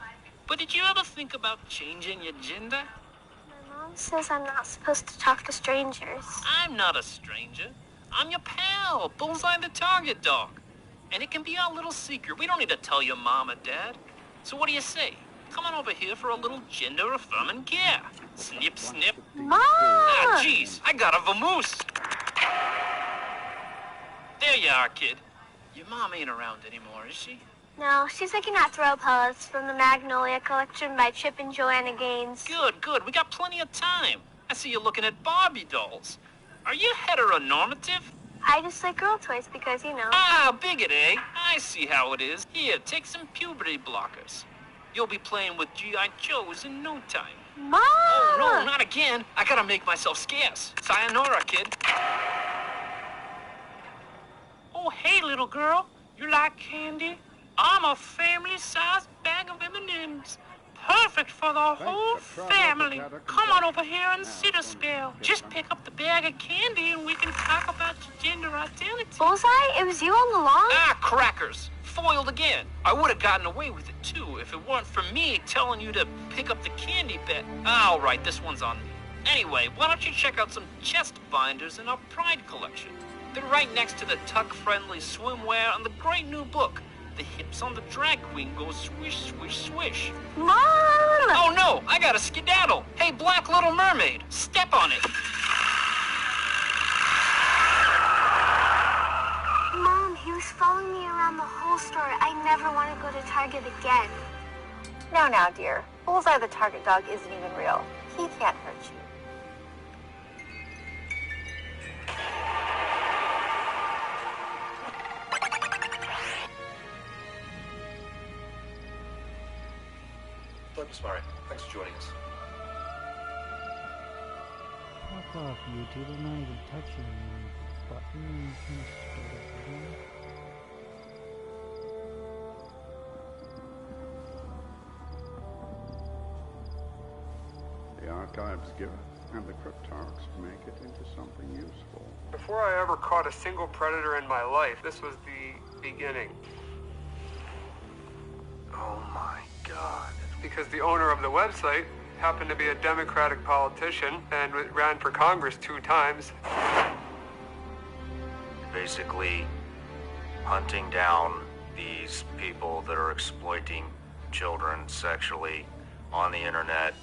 but did you ever think about changing your gender? My mom says I'm not supposed to talk to strangers. I'm not a stranger. I'm your pal, Bullseye the Target Dog. And it can be our little secret. We don't need to tell your mom or dad. So what do you say? Come on over here for a little gender-affirming care. Snip, snip. Mom! Ah, jeez, I got a vamoose. There you are, kid. Your mom ain't around anymore, is she? No, she's looking at throw pellets from the Magnolia collection by Chip and Joanna Gaines. Good, good. We got plenty of time. I see you looking at Barbie dolls. Are you heteronormative? I just like girl toys because, you know. Ah, bigot, eh? I see how it is. Here, take some puberty blockers. You'll be playing with G.I. Joes in no time. Mom! Oh, no, not again. I gotta make myself scarce. Sayonara, kid. Oh, hey, little girl. You like candy? I'm a family-sized bag of M&Ms. Perfect for the whole family. Come on over here and sit a spell. Just pick up the bag of candy and we can talk about your gender identity. Bullseye, it was you all along? Ah, crackers. Foiled again. I would have gotten away with it, too, if it weren't for me telling you to pick up the candy bet. All right, this one's on me. Anyway, why don't you check out some chest binders in our Pride collection? They're right next to the tuck-friendly swimwear and the great new book. The hips on the drag queen go swish, swish, swish. Mom! Oh no, I gotta skedaddle. Hey, Black Little Mermaid, step on it. Mom, he was following me around the whole store. I never want to go to Target again. Now, dear. Bullseye the Target Dog isn't even real. He can't hurt you. Miss Murray, thanks for joining us. Fuck off, YouTube. I'm not even touching the button. The archives give it, and the cryptarchs make it into something useful. Before I ever caught a single predator in my life, this was the beginning. Oh my God. Because the owner of the website happened to be a Democratic politician and ran for Congress 2 times. Basically hunting down these people that are exploiting children sexually on the internet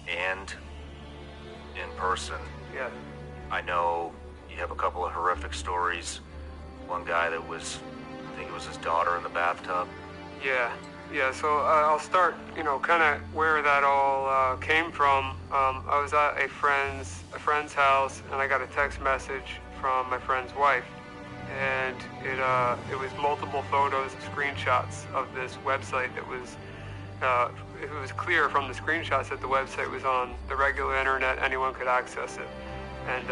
and in person. Yeah. I know you have a couple of horrific stories. One guy that was, I think it was his daughter in the bathtub. Yeah, so I'll start, kind of where that all came from. I was at a friend's house, and I got a text message from my friend's wife, and it was multiple photos, screenshots of this website that was. It was clear from the screenshots that the website was on the regular internet; anyone could access it. And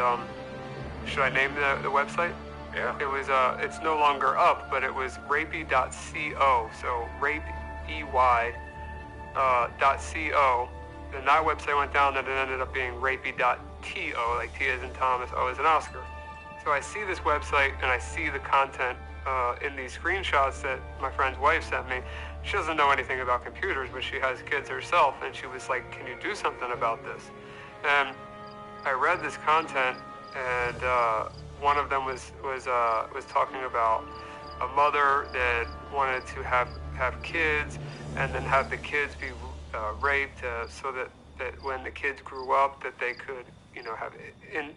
should I name the website? Yeah. It was. It's no longer up, but it was rapey.co. So rape. .co. Then that website went down, and it ended up being rapey.to, like T as in Thomas, O as in Oscar. So I see this website, and I see the content in these screenshots that my friend's wife sent me. She doesn't know anything about computers, but she has kids herself, and she was like, "Can you do something about this?" And I read this content, and one of them was talking about a mother that wanted to have kids and then have the kids be raped so that when the kids grew up that they could have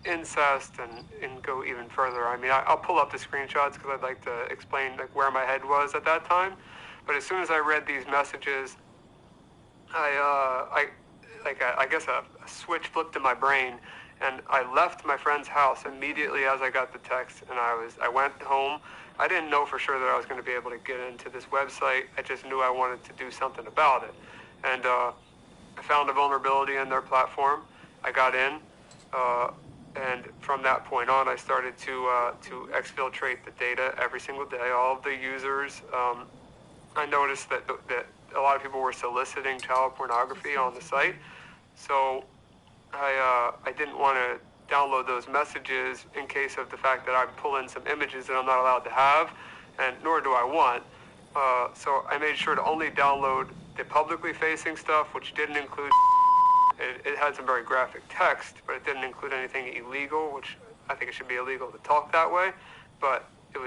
incest and go even further. I mean, I'll pull up the screenshots because I'd like to explain where my head was at that time. But as soon as I read these messages, I guess a switch flipped in my brain, and I left my friend's house immediately as I got the text, and I went home. I didn't know for sure that I was going to be able to get into this website. I just knew I wanted to do something about it. And I found a vulnerability in their platform. I got in, and from that point on, I started to exfiltrate the data every single day. All of the users. I noticed that a lot of people were soliciting child pornography on the site, so I didn't want to download those messages in case of the fact that I pull in some images that I'm not allowed to have, and nor do I want. So I made sure to only download the publicly facing stuff, which didn't include. It had some very graphic text, but it didn't include anything illegal, which I think it should be illegal to talk that way. But it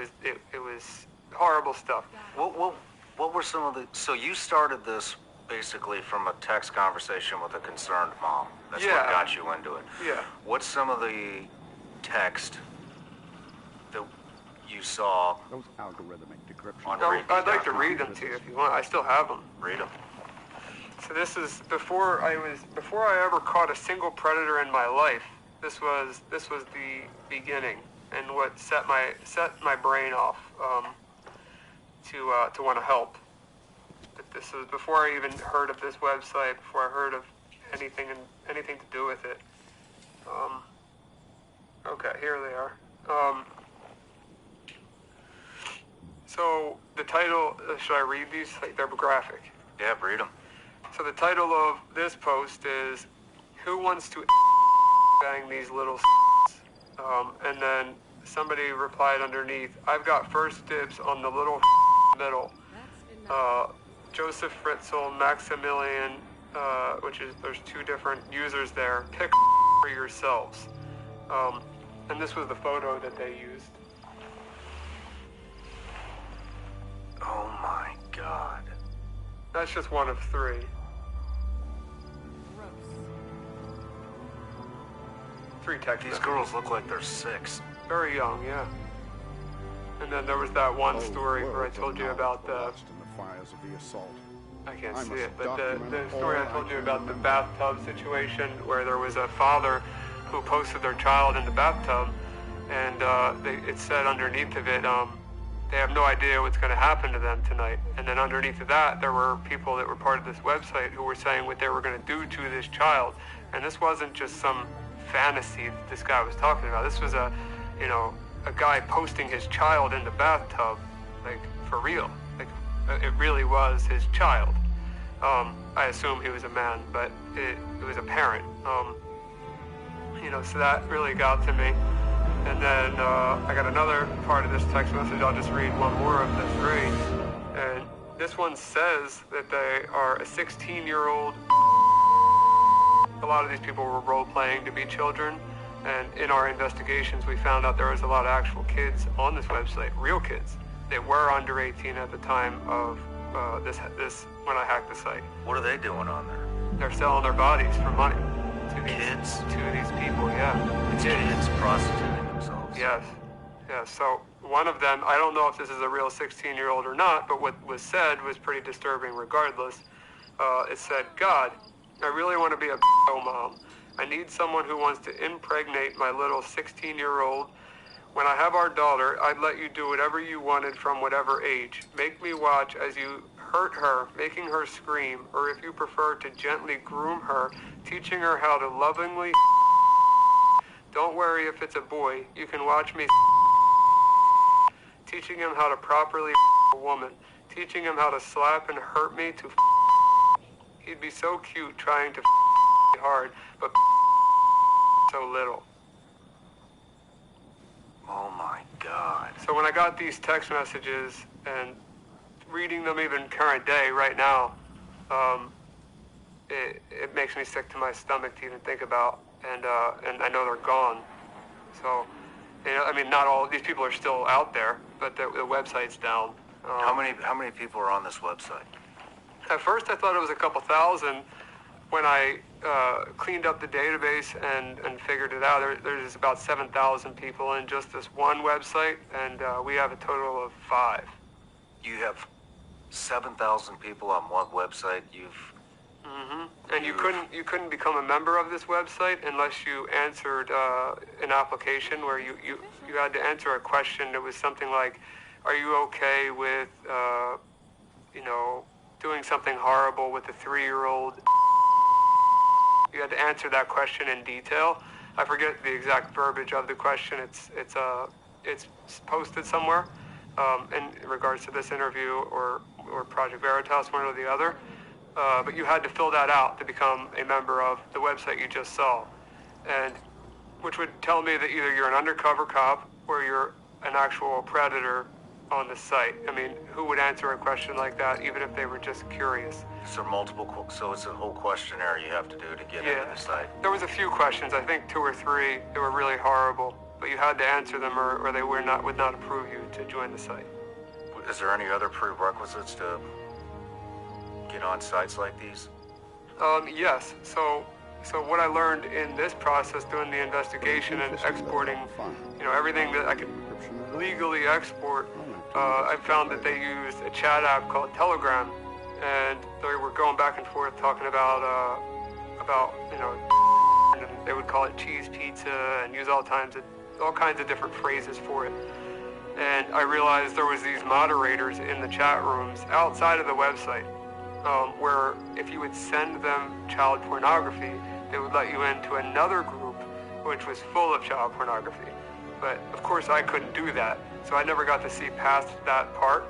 was horrible stuff. What were some of the... So you started this basically from a text conversation with a concerned mom. That's what got you into it. Yeah. What's some of the text that you saw? Those algorithmic decryption. I'd like to read them to you if you want. I still have them. Read them. So this is before I ever caught a single predator in my life. This was the beginning and what set my brain off to want to help. But this was before I even heard of this website, before I heard of anything to do with it. Okay, here they are. So the title, should I read these? Like, they're graphic. Yeah, read them. So the title of this post is, "Who wants to bang these little and then somebody replied underneath, "I've got first dibs on the little middle." Joseph Fritzl, Maximilian, there's two different users there. Pick for yourselves. And this was the photo that they used. Oh my God. That's just one of three. Three text These girls look like they're 6. Very young, yeah. And then there was that one story where I told you about the fires of the assault. I can't see it, but the story I told you about the bathtub situation where there was a father who posted their child in the bathtub, and it said underneath of it, they have no idea what's going to happen to them tonight. And then underneath of that, there were people that were part of this website who were saying what they were going to do to this child. And this wasn't just some fantasy that this guy was talking about. This was a guy posting his child in the bathtub, like, for real. Like, it really was his child. I assume he was a man, but it was a parent. So that really got to me. And then I got another part of this text message. I'll just read one more of the 3. And this one says that they are a 16-year-old. A lot of these people were role-playing to be children. And in our investigations, we found out there was a lot of actual kids on this website, real kids. They were under 18 at the time of this when I hacked the site. What are they doing on there? They're selling their bodies for money. To these people, yeah. It's kids prostituting themselves. Yes. Yeah, so one of them, I don't know if this is a real 16-year-old or not, but what was said was pretty disturbing regardless. It said, "God, I really want to be a mom. I need someone who wants to impregnate my little 16-year-old. When I have our daughter, I'd let you do whatever you wanted from whatever age. Make me watch as you hurt her, making her scream, or if you prefer to gently groom her, teaching her how to lovingly. Don't worry if it's a boy. You can watch me teaching him how to properly a woman, teaching him how to slap and hurt me to. He'd be so cute trying to hard, but so little." Oh my God. So when I got these text messages and reading them even current day right now, it makes me sick to my stomach to even think about, and I know they're gone. So, not all these people are still out there, but the website's down. How many people are on this website? At first, I thought it was a couple thousand. When I cleaned up the database and figured it out, there's about 7,000 people in just this one website, and we have a total of 5. You have 7,000 people on one website. And you couldn't become a member of this website unless you answered an application where you had to answer a question that was something like, "Are you okay with doing something horrible with a 3-year-old?" you had to answer that question in detail. I forget the exact verbiage of the question. It's posted somewhere in regards to this interview or Project Veritas, one or the other. But you had to fill that out to become a member of the website you just saw, and which would tell me that either you're an undercover cop or you're an actual predator on the site. I mean, who would answer a question like that, even if they were just curious? Is there multiple, so it's a whole questionnaire you have to do to get into the site? There was a few questions, I think 2 or 3, that were really horrible, but you had to answer them or they would not approve you to join the site. Is there any other prerequisites to get on sites like these? Yes. So what I learned in this process, doing the investigation and exporting, everything that I could legally export, I found that they used a chat app called Telegram, and they were going back and forth talking about and they would call it cheese pizza and use all kinds of different phrases for it. And I realized there was these moderators in the chat rooms outside of the website, where if you would send them child pornography, they would let you into another group which was full of child pornography. But of course I couldn't do that, so I never got to see past that part.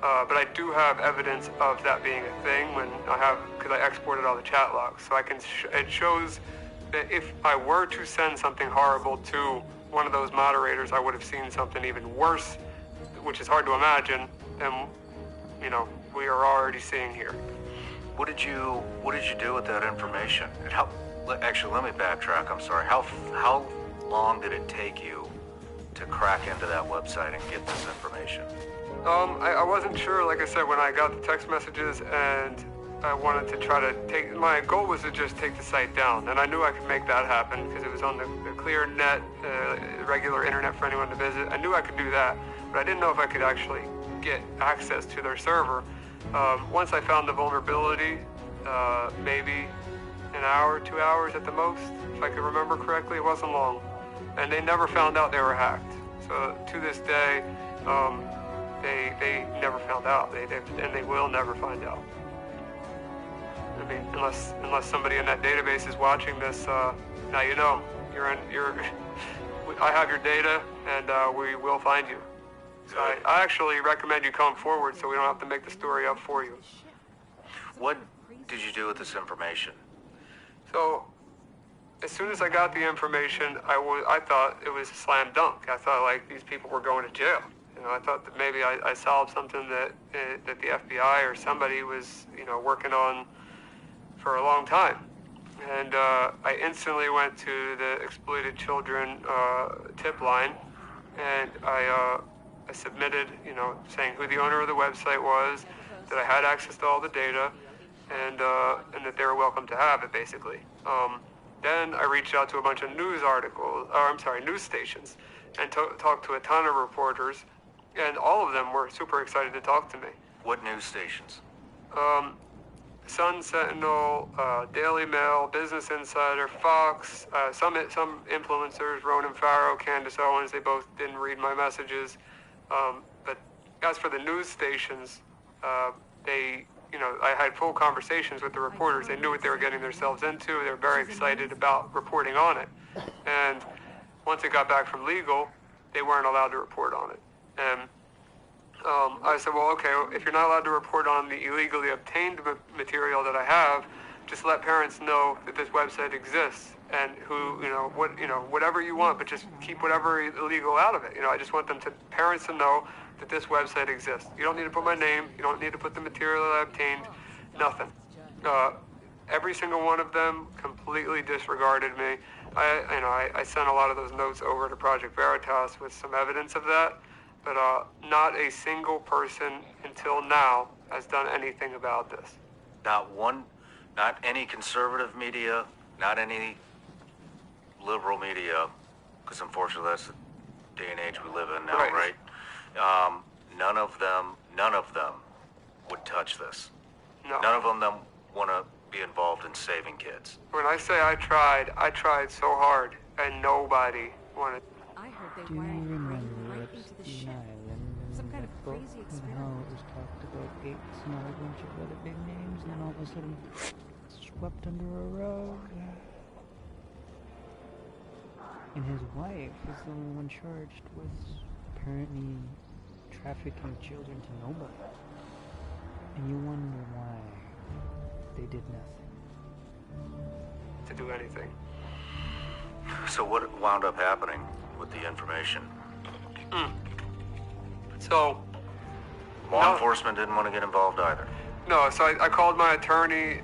But I do have evidence of that being a thing because I exported all the chat logs. So it shows that if I were to send something horrible to one of those moderators, I would have seen something even worse, which is hard to imagine, and we are already seeing here. What did you do with that information? And actually, let me backtrack. I'm sorry. How long did it take you to crack into that website and get this information? I wasn't sure, like I said, when I got the text messages, and I wanted to try to my goal was to just take the site down, and I knew I could make that happen because it was on the clear net, regular internet for anyone to visit. I knew I could do that, but I didn't know if I could actually get access to their server. Once I found the vulnerability, maybe an hour, 2 hours at the most, if I could remember correctly. It wasn't long, and they never found out they were hacked. So to this day, they never found out, and they will never find out. I mean, unless somebody in that database is watching this, now you know. I have your data, and we will find you. So I actually recommend you come forward so we don't have to make the story up for you. What did you do with this information? So, as soon as I got the information, I thought it was a slam dunk. I thought, like, these people were going to jail. I thought that maybe I solved something that the FBI or somebody was, working on for a long time. And I instantly went to the Exploited Children tip line, and I submitted, saying who the owner of the website was, that I had access to all the data, and that they were welcome to have it, basically. Then I reached out to a bunch of news stations, and talked to a ton of reporters, and all of them were super excited to talk to me. What news stations? Sun Sentinel, Daily Mail, Business Insider, Fox, some influencers, Ronan Farrow, Candace Owens, they both didn't read my messages. But as for the news stations, I had full conversations with the reporters. They knew what they were getting themselves into. They were very excited about reporting on it. And once it got back from legal, they weren't allowed to report on it. And I said, well, okay, if you're not allowed to report on the illegally obtained material that I have, just let parents know that this website exists, and whatever you want, but just keep whatever illegal out of it. I just want parents to know that this website exists. You don't need to put my name. You don't need to put the material that I obtained. Nothing. Every single one of them completely disregarded me. I sent a lot of those notes over to Project Veritas with some evidence of that, but not a single person until now has done anything about this. Not any conservative media, not any liberal media, because unfortunately that's the day and age we live in now, right? None of them would touch this. No. None of them want to be involved in saving kids. When I say I tried so hard, and nobody wanted. Do you remember Epstein Island and that book and how it was talked about Gates and a whole bunch of other big names, and then all of a sudden, swept under a rug. And his wife is the only one charged with apparently trafficking children to nobody. And you wonder why they did nothing. To do anything. So what wound up happening with the information? So... Law enforcement didn't want to get involved either. No, so I called my attorney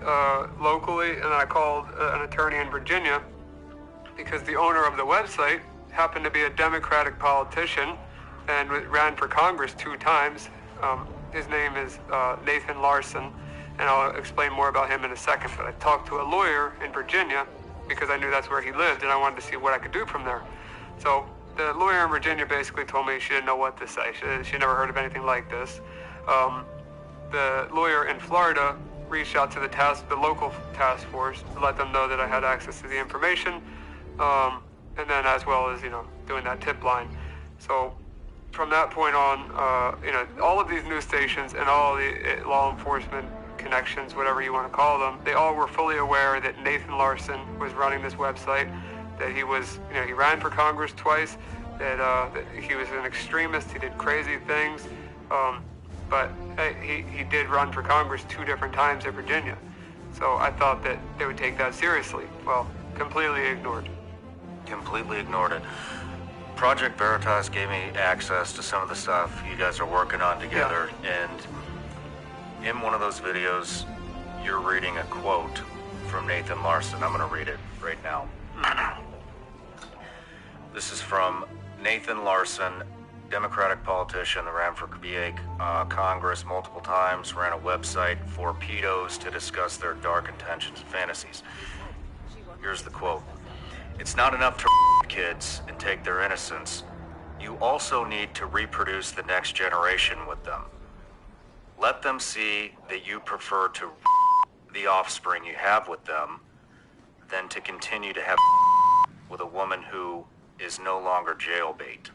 locally, and then I called an attorney in Virginia, because the owner of the website happened to be a Democratic politician and ran for Congress 2 times. His name is Nathan Larson, and I'll explain more about him in a second. But I talked to a lawyer in Virginia because I knew that's where he lived, and I wanted to see what I could do from there. So the lawyer in Virginia basically told me she didn't know what to say. She never heard of anything like this. The lawyer in Florida reached out to the local task force to let them know that I had access to the information, and then as well as, doing that tip line. So from that point on, all of these news stations and all the law enforcement connections, whatever you want to call them, they all were fully aware that Nathan Larson was running this website, that he was, he ran for Congress twice, that he was an extremist, he did crazy things, but he did run for Congress 2 different times in Virginia. So I thought that they would take that seriously. Well, completely ignored. Completely ignored it. Project Veritas gave me access to some of the stuff you guys are working on together, and in one of those videos, you're reading a quote from Nathan Larson. I'm going to read it right now. This is from Nathan Larson, Democratic politician that ran for VA Congress multiple times, ran a website for pedos to discuss their dark intentions and fantasies. Here's the quote. It's not enough to kids and take their innocence. You also need to reproduce the next generation with them. Let them see that you prefer to the offspring you have with them than to continue to have with a woman who is no longer jailbait.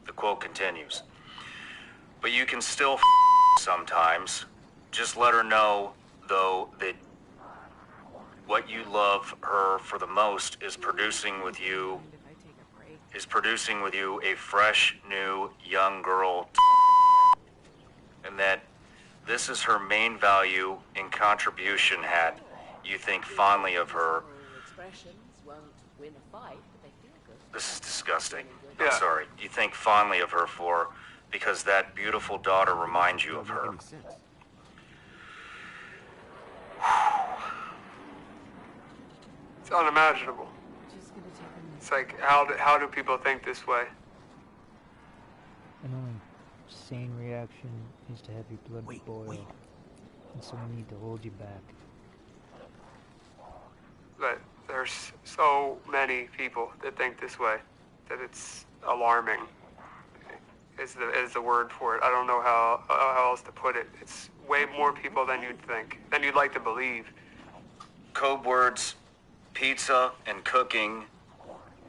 The quote continues. But you can still sometimes. Just let her know, though, that what you love her for the most is producing with you a fresh, new, young girl, and that this is her main value and contribution had. You think fondly of her. This is disgusting. I'm sorry. You think fondly of her because that beautiful daughter reminds you of her. It's unimaginable. It's like, how do people think this way? An only sane reaction is to have your blood boil. And so we need to hold you back. But there's so many people that think this way that it's alarming is the word for it. I don't know how else to put it. It's way more people than you'd think, than you'd like to believe. Code words, pizza and cooking,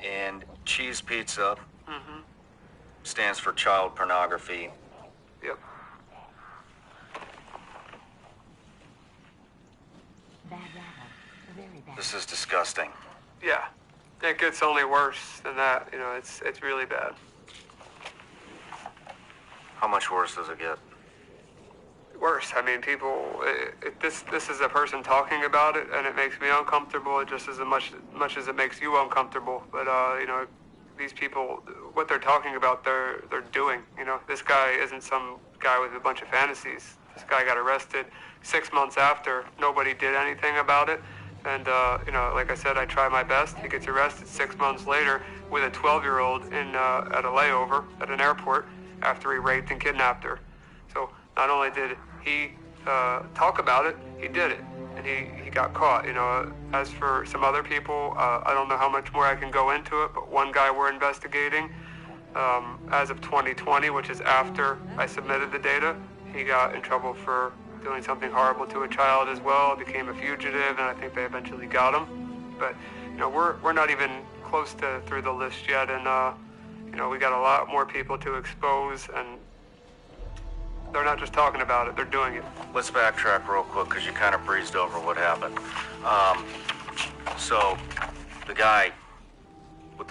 and cheese pizza stands for child pornography. Yep. This is disgusting. Yeah. It gets only worse than that. It's really bad. How much worse does it get? Worse. I mean, people. This is a person talking about it, and it makes me uncomfortable just as much as it makes you uncomfortable. But these people, what they're talking about, they're doing. This guy isn't some guy with a bunch of fantasies. This guy got arrested 6 months after. Nobody did anything about it. And, like I said, I try my best. He gets arrested 6 months later with a 12-year-old at a layover at an airport after he raped and kidnapped her. So not only did he talk about it, he did it. And he got caught. As for some other people, I don't know how much more I can go into it, but one guy we're investigating, as of 2020, which is after I submitted the data, he got in trouble for doing something horrible to a child as well, became a fugitive, and I think they eventually got him. But, we're not even close to through the list yet, and, we got a lot more people to expose, and They're not just talking about it, they're doing it. Let's backtrack real quick because you kind of breezed over what happened. So, the guy with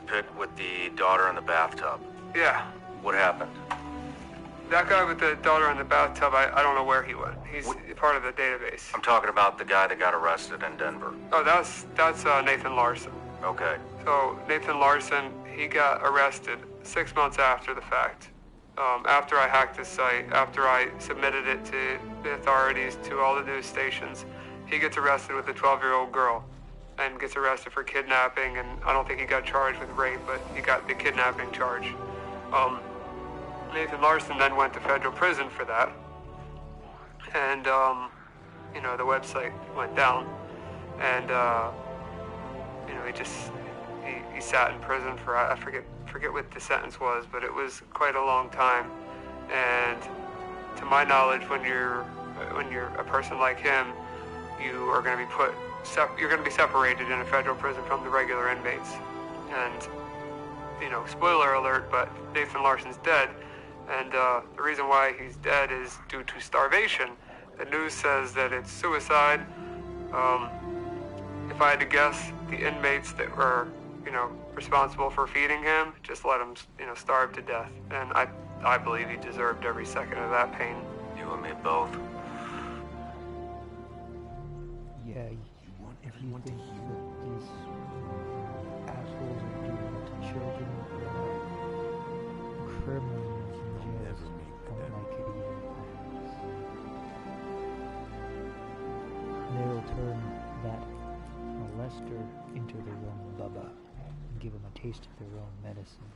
the daughter in the bathtub. Yeah. What happened? That guy with the daughter in the bathtub, I don't know where he went. He's part of the database. I'm talking about the guy that got arrested in Denver. Oh, that's Nathan Larson. Okay. So Nathan Larson, he got arrested 6 months after the fact. After I hacked his site, after I submitted it to the authorities, to all the news stations, he gets arrested with a 12-year-old girl and gets arrested for kidnapping, and I don't think he got charged with rape, but he got the kidnapping charge. Nathan Larson then went to federal prison for that, and, you know, the website went down, and, you know, he sat in prison for, I forget what the sentence was, but it was quite a long time. And to my knowledge, when you're a person like him, you are going to be you're going to be separated in a federal prison from the regular inmates. And, you know, spoiler alert, but Nathan Larson's dead, and the reason why he's dead is due to starvation. The news says that it's suicide. If I had to guess, the inmates that were, you know, responsible for feeding him just let him, you know, starve to death. And I believe he deserved every second of that pain. You and me both. Yeah, if you think that these assholes are doing it to children, criminals in jail don't like it either. They'll turn that molester into their own bubba and give them a taste of their own medicine.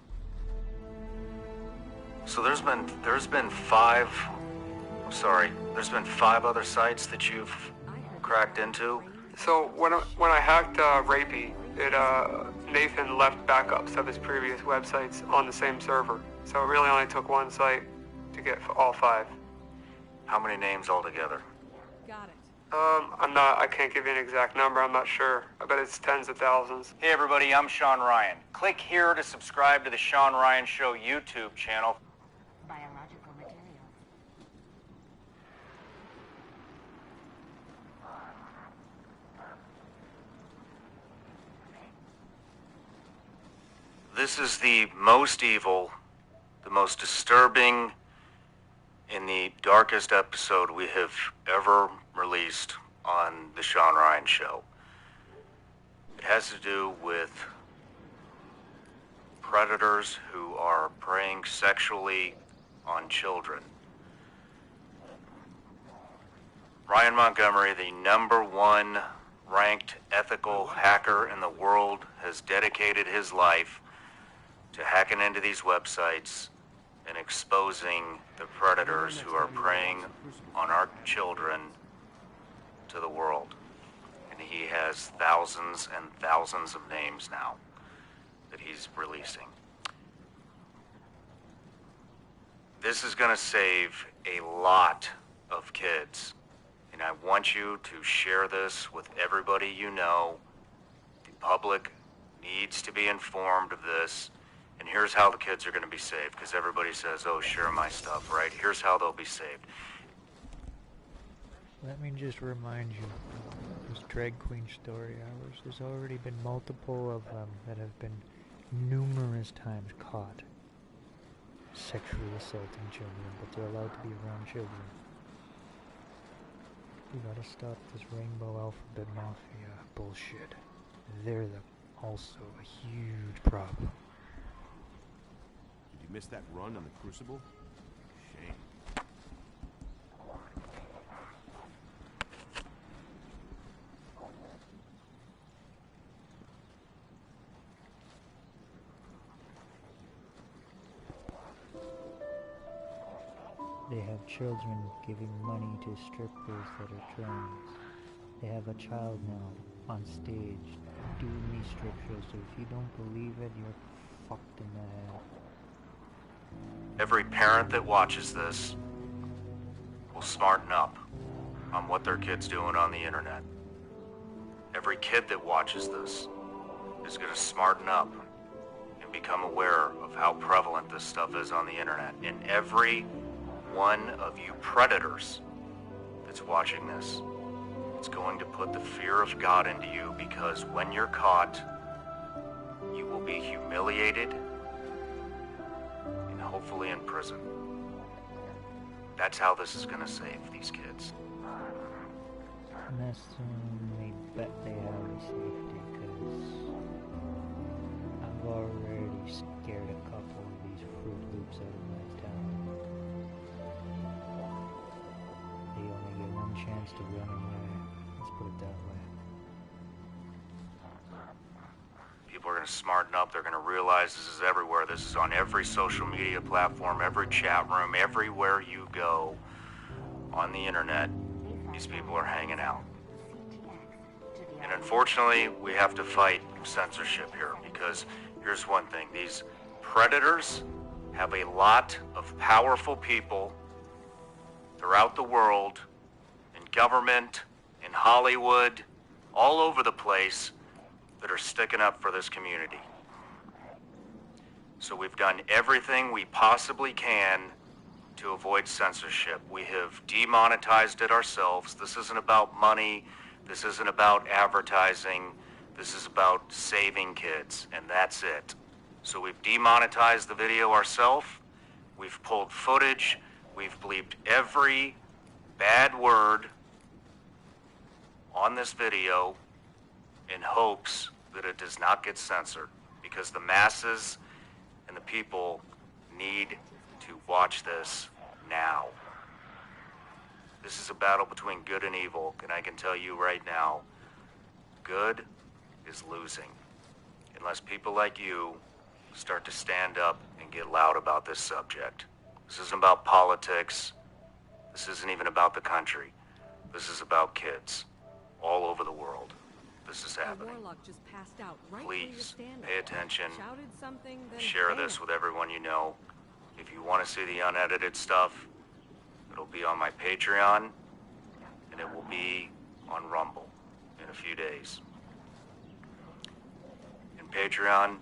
So there's been five other sites that you've cracked into. So when I hacked Rapey, Nathan left backups of his previous websites on the same server. So it really only took one site to get all 5. How many names altogether? Got it. I can't give you an exact number, I'm not sure. I bet it's tens of thousands. Hey everybody, I'm Sean Ryan. Click here to subscribe to the Sean Ryan Show YouTube channel. Biological materials. This is the most evil, the most disturbing, and the darkest episode we have ever released on the Sean Ryan Show. It has to do with predators who are preying sexually on children. Ryan Montgomery, the #1 ranked ethical hacker in the world, has dedicated his life to hacking into these websites and exposing the predators who are preying on our children to the world. And he has thousands and thousands of names now that he's releasing. This is going to save a lot of kids. And I want you to share this with everybody you know. The public needs to be informed of this. And here's how the kids are going to be saved, because everybody says, oh, share my stuff, right? Here's how they'll be saved. Let me just remind you, this drag queen story hours, there's already been multiple of them that have been numerous times caught sexually assaulting children, but they're allowed to be around children. We gotta stop this rainbow alphabet mafia bullshit. They're also a huge problem. Did you miss that run on the Crucible? Shame. They have children giving money to strippers that are trans. They have a child now on stage doing these strip shows, so if you don't believe it, you're fucked in the head. Every parent that watches this will smarten up on what their kid's doing on the internet. Every kid that watches this is going to smarten up and become aware of how prevalent this stuff is on the internet. And every one of you predators that's watching this. It's going to put the fear of God into you, because when you're caught, you will be humiliated and hopefully in prison. That's how this is going to save these kids. And that's only bet they have a safety, because I've already scared a couple of these Fruit Loops out of my town. They only get one chance to run away. Let's put it that way. People are going to smarten up. They're going to realize this is everywhere. This is on every social media platform, every chat room, everywhere you go on the internet. These people are hanging out. And unfortunately, we have to fight censorship here, because here's one thing. These predators have a lot of powerful people throughout the world, in government, in Hollywood, all over the place, that are sticking up for this community. So we've done everything we possibly can to avoid censorship. We have demonetized it ourselves. This isn't about money. This isn't about advertising. This is about saving kids, and that's it. So we've demonetized the video ourselves. We've pulled footage. We've bleeped every bad word on this video in hopes that it does not get censored, because the masses and the people need to watch this now. This is a battle between good and evil, and I can tell you right now, good is losing, unless people like you start to stand up and get loud about this subject. This isn't about politics. This isn't even about the country. This is about kids all over the world. This is happening. Warlock just passed out right Please pay attention. Shouted something, then Share this with everyone you know. If you want to see the unedited stuff, it'll be on my Patreon, and it will be on Rumble in a few days. In Patreon,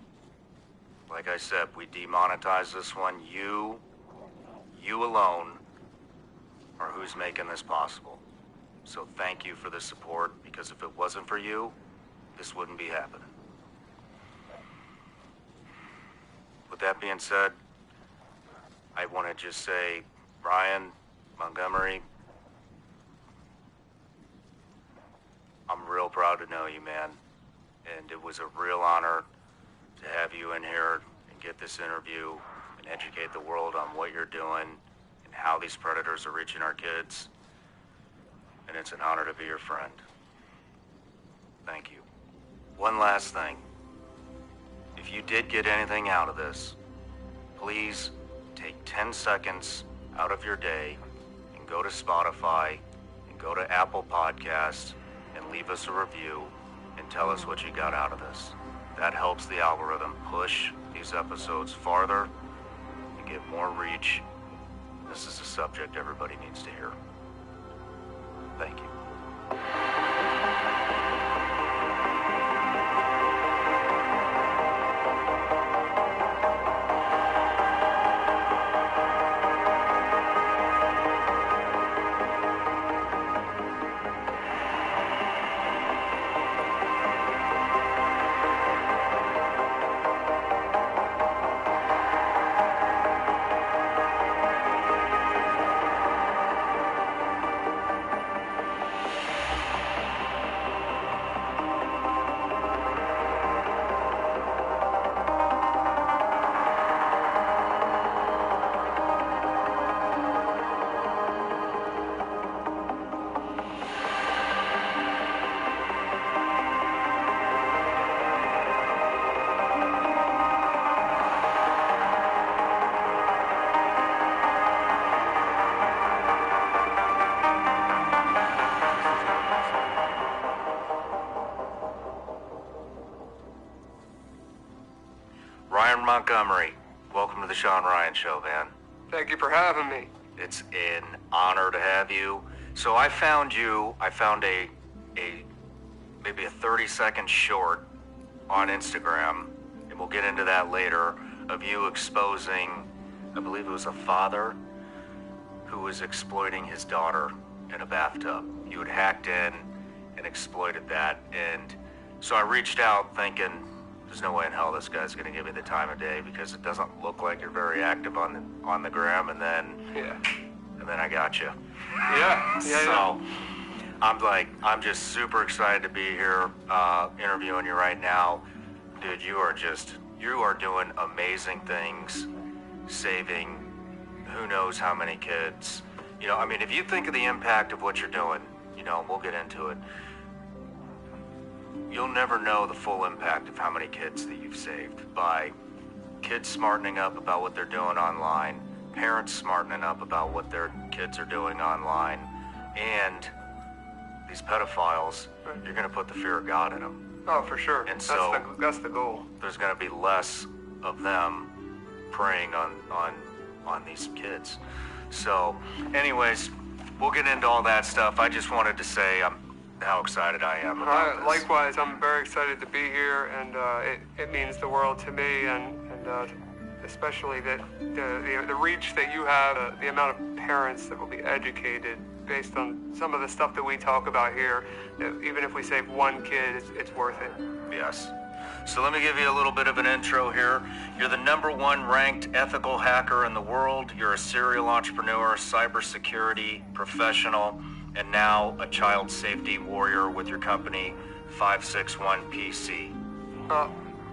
like I said, we demonetized this one. You alone are who's making this possible. So thank you for the support, because if it wasn't for you, this wouldn't be happening. With that being said, I want to just say, Ryan Montgomery, I'm real proud to know you, man. And it was a real honor to have you in here and get this interview and educate the world on what you're doing and how these predators are reaching our kids. And it's an honor to be your friend. Thank you. One last thing. If you did get anything out of this, please take 10 seconds out of your day and go to Spotify and go to Apple Podcasts and leave us a review and tell us what you got out of this. That helps the algorithm push these episodes farther and get more reach. This is a subject everybody needs to hear. Thank you. Ryan Montgomery, welcome to the Sean Ryan Show, man. Thank you for having me. It's an honor to have you. So I found a maybe a 30-second short on Instagram, and we'll get into that later, of you exposing, I believe it was a father who was exploiting his daughter in a bathtub. You had hacked in and exploited that, and so I reached out thinking, there's no way in hell this guy's gonna give me the time of day because it doesn't look like you're very active on the gram, and then I got you. So I'm just super excited to be here interviewing you right now. Dude, you are doing amazing things, saving who knows how many kids. You know, I mean, if you think of the impact of what you're doing, you know, we'll get into it. You'll never know the full impact of how many kids that you've saved by kids smartening up about what they're doing online, parents smartening up about what their kids are doing online, and these pedophiles, you're going to put the fear of God in them. Oh, for sure. And so that's the goal. There's going to be less of them preying on these kids. So, anyways, we'll get into all that stuff. I just wanted to say how excited I am about this. Likewise, I'm very excited to be here, and it means the world to me, and especially that the reach that you have, the amount of parents that will be educated based on some of the stuff that we talk about here. Even if we save one kid, it's worth it. Yes. So let me give you a little bit of an intro here. You're the #1 ranked ethical hacker in the world. You're a serial entrepreneur, cybersecurity professional, and now a child safety warrior with your company, 561 PC.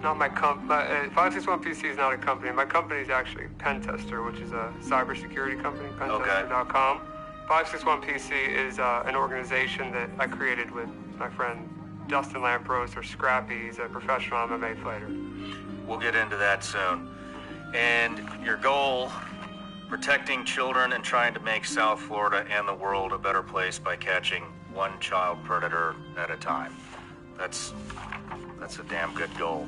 Not my company. 561 PC is not a company. My company is actually Pentester, which is a cybersecurity company, pentester.com. 561 PC is an organization that I created with my friend Dustin Lampros, or Scrappy. He's a professional MMA fighter. We'll get into that soon. And your goal, protecting children and trying to make South Florida and the world a better place by catching one child predator at a time. That's a damn good goal.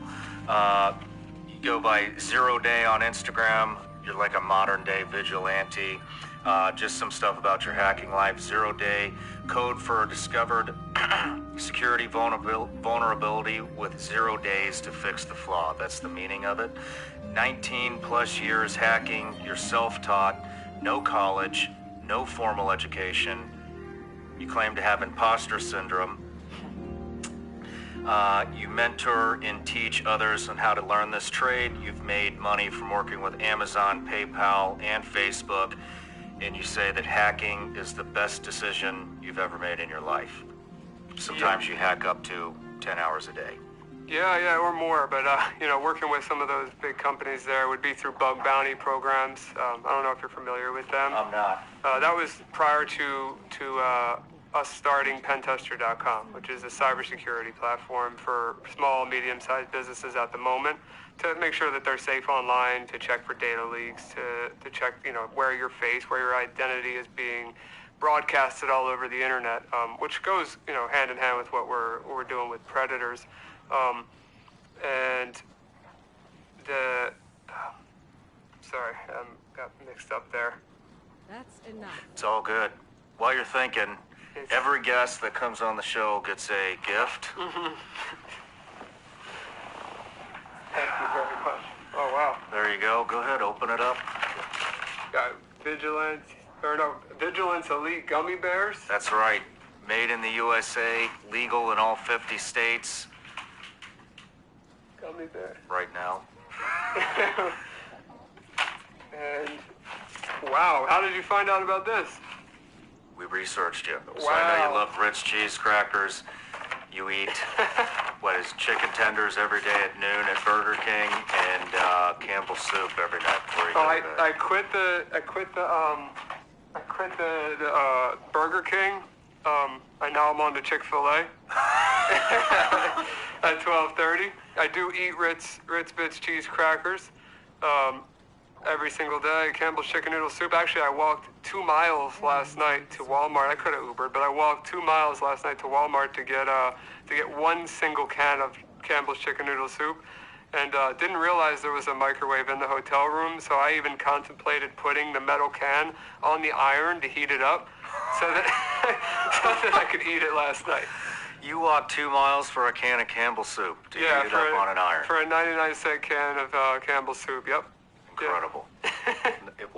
You go by 0 Day on Instagram. You're like a modern day vigilante. Just some stuff about your hacking life. 0 Day, code for a discovered security vulnerability with 0 days to fix the flaw. That's the meaning of it. 19 plus years hacking. You're self-taught, no college, no formal education. You claim to have imposter syndrome. You mentor and teach others on how to learn this trade. You've made money from working with Amazon, PayPal, and Facebook. And you say that hacking is the best decision you've ever made in your life. Sometimes you hack up to 10 hours a day. Yeah, or more. But, working with some of those big companies there would be through bug bounty programs. I don't know if you're familiar with them. I'm not. That was prior to us starting Pentester.com, which is a cybersecurity platform for small, medium-sized businesses at the moment, to make sure that they're safe online, to check for data leaks, to check, where your face, where your identity is being broadcasted all over the internet, which goes, hand in hand with what we're doing with predators. And sorry, got mixed up there. That's enough. It's all good. While you're thinking, every guest that comes on the show gets a gift. Mm-hmm. Thank you very much. Oh, wow. There you go. Go ahead, open it up. Got Vigilance Elite Gummy Bears. That's right. Made in the USA, legal in all 50 states. Gummy bear. Right now. And, wow, how did you find out about this? We researched you. Wow. So I know you love Ritz cheese crackers. You eat, chicken tenders every day at noon at Burger King, and Campbell's soup every night before you go to bed. I quit the Burger King. Now I'm on to Chick-fil-A at 12:30. I do eat Ritz Bits cheese crackers every single day. Campbell's chicken noodle soup. Actually, I walked 2 miles last night to Walmart. I could have Ubered, but I walked 2 miles last night to Walmart to get one single can of Campbell's chicken noodle soup, and didn't realize there was a microwave in the hotel room. So I even contemplated putting the metal can on the iron to heat it up, so that I could eat it last night. You walked 2 miles for a can of Campbell's soup to heat it up on an iron. For a 99-cent can of Campbell's soup, yep. Incredible.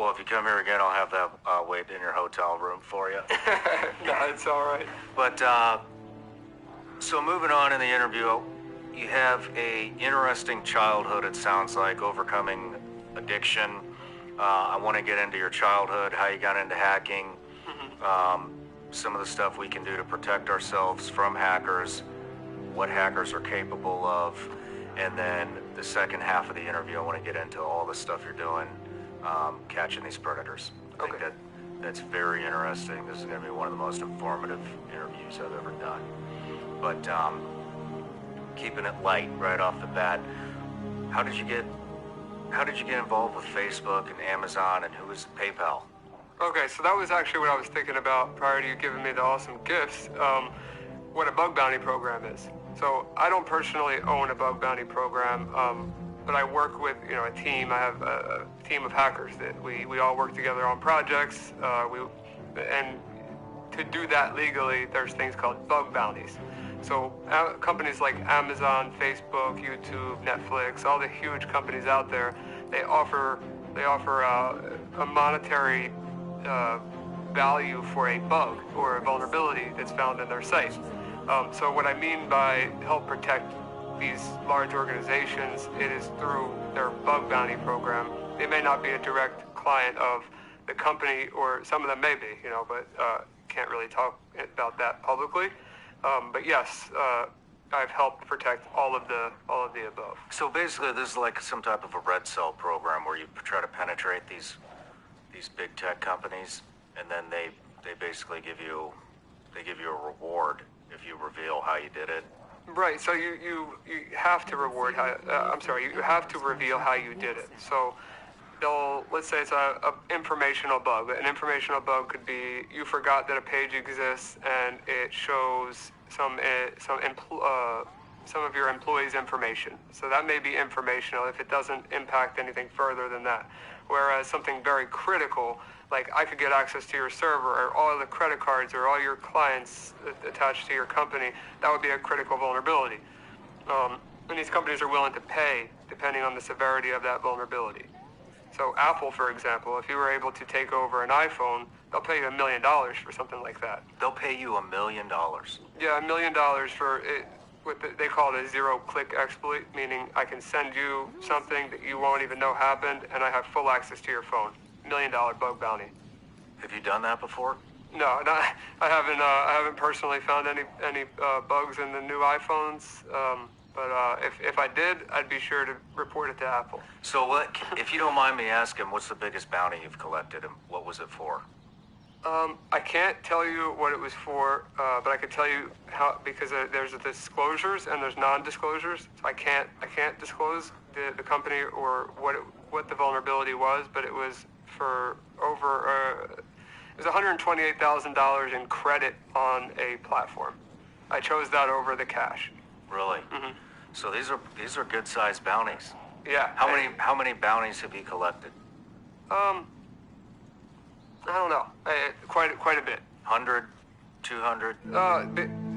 Well, if you come here again, I'll have that wait in your hotel room for you. No, it's all right. But, so moving on in the interview, you have a interesting childhood, it sounds like, overcoming addiction. I want to get into your childhood, how you got into hacking, some of the stuff we can do to protect ourselves from hackers, what hackers are capable of, and then the second half of the interview, I want to get into all the stuff you're doing, catching these predators. I think that's very interesting. This is going to be one of the most informative interviews I've ever done. But keeping it light right off the bat, how did you get involved with Facebook and Amazon, and who was PayPal? Okay, so that was actually what I was thinking about prior to you giving me the awesome gifts, what a bug bounty program is. So I don't personally own a bug bounty program, but I work with a team. I have a team of hackers that we all work together on projects. And to do that legally, there's things called bug bounties. So companies like Amazon, Facebook, YouTube, Netflix, all the huge companies out there, they offer a monetary value for a bug or a vulnerability that's found in their site. So what I mean by help protect these large organizations, it is through their bug bounty program. They may not be a direct client of the company, or some of them may be, but can't really talk about that publicly. But yes, I've helped protect all of the above. So basically, this is like some type of a red cell program where you try to penetrate these big tech companies, and then they basically give you a reward if you reveal how you did it. Right. So you have to reward how. You have to reveal how you did it. So let's say it's a informational bug. An informational bug could be you forgot that a page exists and it shows some of your employees' information. So that may be informational if it doesn't impact anything further than that. Whereas something very critical, like I could get access to your server or all the credit cards or all your clients attached to your company, that would be a critical vulnerability. And these companies are willing to pay depending on the severity of that vulnerability. So Apple, for example, if you were able to take over an iPhone, they'll pay you $1 million for something like that. They'll pay you $1 million? Yeah, $1 million for it. They call it a zero-click exploit, meaning I can send you something that you won't even know happened, and I have full access to your phone. $1 million bug bounty. Have you done that before? No, I haven't. I haven't personally found any bugs in the new iPhones. But if I did, I'd be sure to report it to Apple. So if you don't mind me asking, what's the biggest bounty you've collected, and what was it for? I can't tell you what it was for, but I could tell you how, because there's disclosures and there's non-disclosures. So I can't disclose the company or what the vulnerability was, but it was for it was $128,000 in credit on a platform. I chose that over the cash. Really? Mm-hmm. So these are good-sized bounties. Yeah. How many bounties have you collected? I don't know. Quite a bit. 100, 200?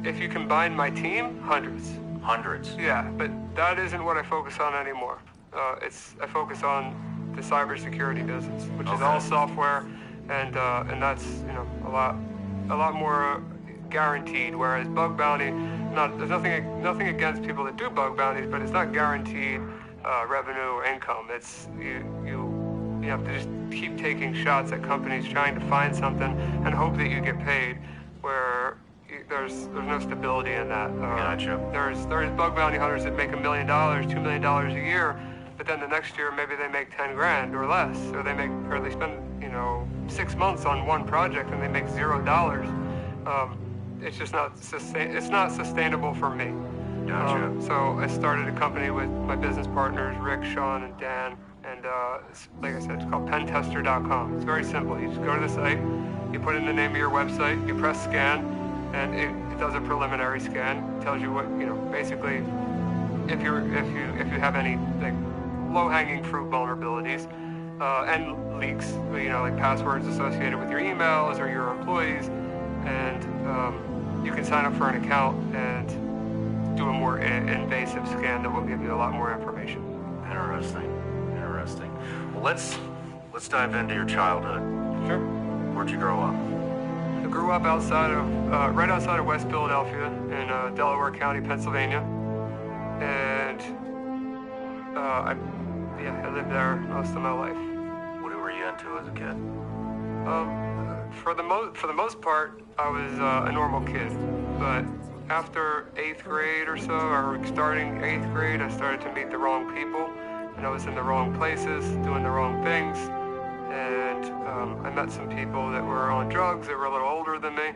If you combine my team, hundreds. Hundreds? Yeah, but that isn't what I focus on anymore. I focus on the cybersecurity business, which is all software, and that's a lot more guaranteed. Whereas bug bounty, there's nothing against people that do bug bounties, but it's not guaranteed revenue or income. It's you have to just keep taking shots at companies trying to find something and hope that you get paid, where there's no stability in that. Gotcha. There's bug bounty hunters that make $1 million, $2 million a year, but then the next year maybe they make 10 grand or less, or they spend 6 months on one project and they make $0. It's just not sustainable for me. Gotcha. So I started a company with my business partners, Rick, Sean, and Dan. And like I said, it's called pentester.com. It's very simple. You just go to the site, you put in the name of your website, you press scan, and it does a preliminary scan. It tells you what, basically if you have any like low-hanging fruit vulnerabilities and leaks, like passwords associated with your emails or your employees, and you can sign up for an account and do a more invasive scan that will give you a lot more information. Interesting. Well, Let's dive into your childhood. Sure. Where'd you grow up? I grew up right outside of West Philadelphia in Delaware County, Pennsylvania. And I lived there most of my life. What were you into as a kid? For the most part, I was a normal kid. But after 8th grade or so, or starting 8th grade, I started to meet the wrong people. And I was in the wrong places, doing the wrong things. And I met some people that were on drugs that were a little older than me.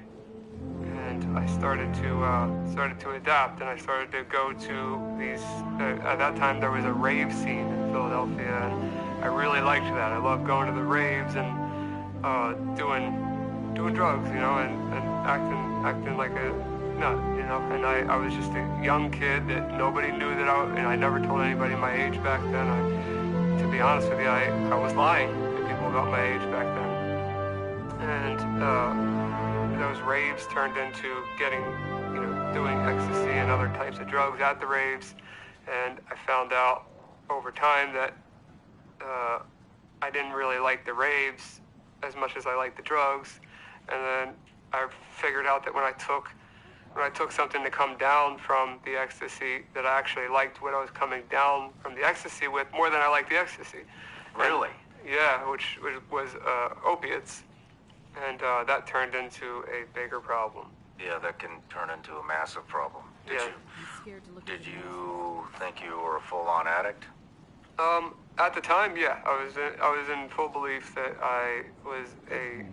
And I started to adapt, and I started to go to these. At that time, there was a rave scene in Philadelphia, and I really liked that. I loved going to the raves and doing drugs, and acting like a nut, And I was just a young kid that nobody knew that and I never told anybody my age back then. To be honest with you, I was lying to people about my age back then. And those raves turned into doing ecstasy and other types of drugs at the raves. And I found out over time that I didn't really like the raves as much as I liked the drugs. And then I figured out that when I took something to come down from the ecstasy, that I actually liked what I was coming down from the ecstasy with more than I liked the ecstasy. Really? Yeah, which was opiates. And that turned into a bigger problem. Yeah, that can turn into a massive problem. Did you think you were a full-on addict? At the time, yeah, I was in full belief that I was a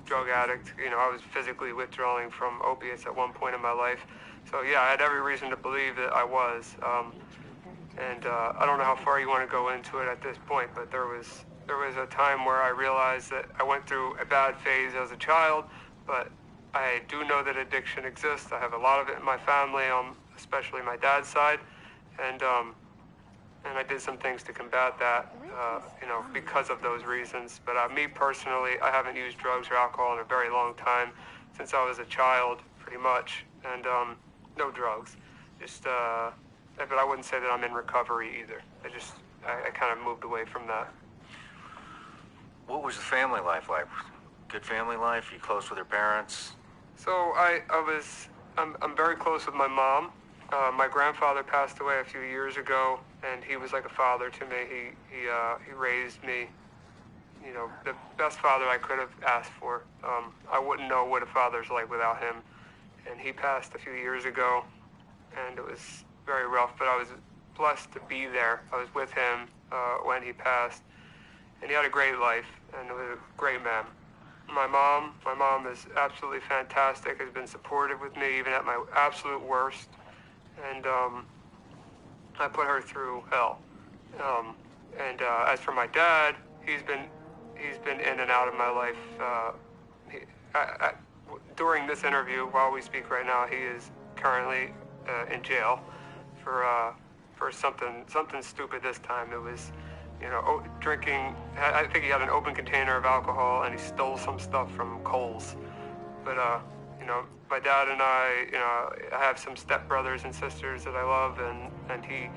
drug addict. I was physically withdrawing from opiates at one point in my life. So yeah, I had every reason to believe that I was. And I don't know how far you want to go into it at this point, but there was a time where I realized that I went through a bad phase as a child, but I do know that addiction exists. I have a lot of it in my family, especially my dad's side, and I did some things to combat that, because of those reasons. But me personally, I haven't used drugs or alcohol in a very long time, since I was a child, pretty much, and no drugs. But I wouldn't say that I'm in recovery either. I kind of moved away from that. What was the family life like? Good family life? You close with your parents? So I'm very close with my mom. My grandfather passed away a few years ago, and he was like a father to me. He raised me, the best father I could have asked for. I wouldn't know what a father's like without him. And he passed a few years ago, and it was very rough, but I was blessed to be there. I was with him when he passed, and he had a great life, and was a great man. My mom is absolutely fantastic, has been supportive with me even at my absolute worst, and I put her through hell. As for my dad, he's been in and out of my life. During this interview, while we speak right now, he is currently in jail for something stupid this time. It was, drinking. I think he had an open container of alcohol, and he stole some stuff from Kohl's. But my dad and I have some stepbrothers and sisters that I love, and he,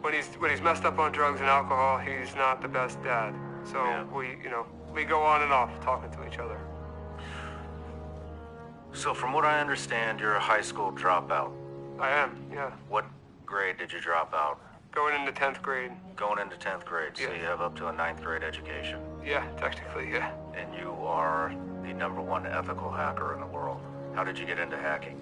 when he's messed up on drugs and alcohol, he's not the best dad. So yeah. We go on and off talking to each other. So from what I understand, you're a high school dropout. I am, yeah. What grade did you drop out? Going into 10th grade. Going into 10th grade, so you have up to a 9th grade education. Yeah, technically, yeah. And you are the #1 ethical hacker in the world. How did you get into hacking?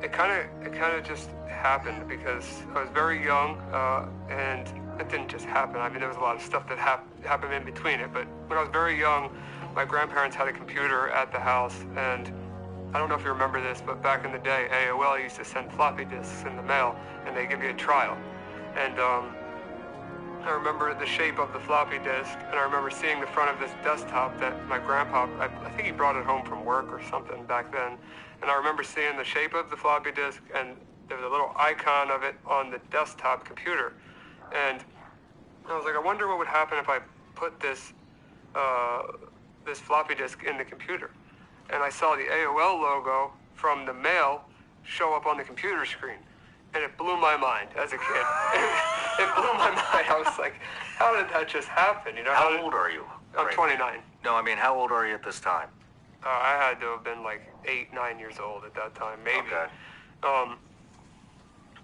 It kind of just happened because I was very young, and it didn't just happen. I mean, there was a lot of stuff that happened in between it. But when I was very young, my grandparents had a computer at the house, and I don't know if you remember this, but back in the day, AOL used to send floppy disks in the mail, and they give you a trial. And I remember the shape of the floppy disk, and I remember seeing the front of this desktop that my grandpa, I think he brought it home from work or something back then, and I remember seeing the shape of the floppy disk, and there was a little icon of it on the desktop computer. And I was like, I wonder what would happen if I put this floppy disk in the computer. And I saw the AOL logo from the mail show up on the computer screen. and it blew my mind as a kid. It blew my mind. I was like, how did that just happen? You know, How old are you? I'm 29. No, I mean, how old are you at this time? I had to have been like 8, 9 years old at that time, maybe. Okay.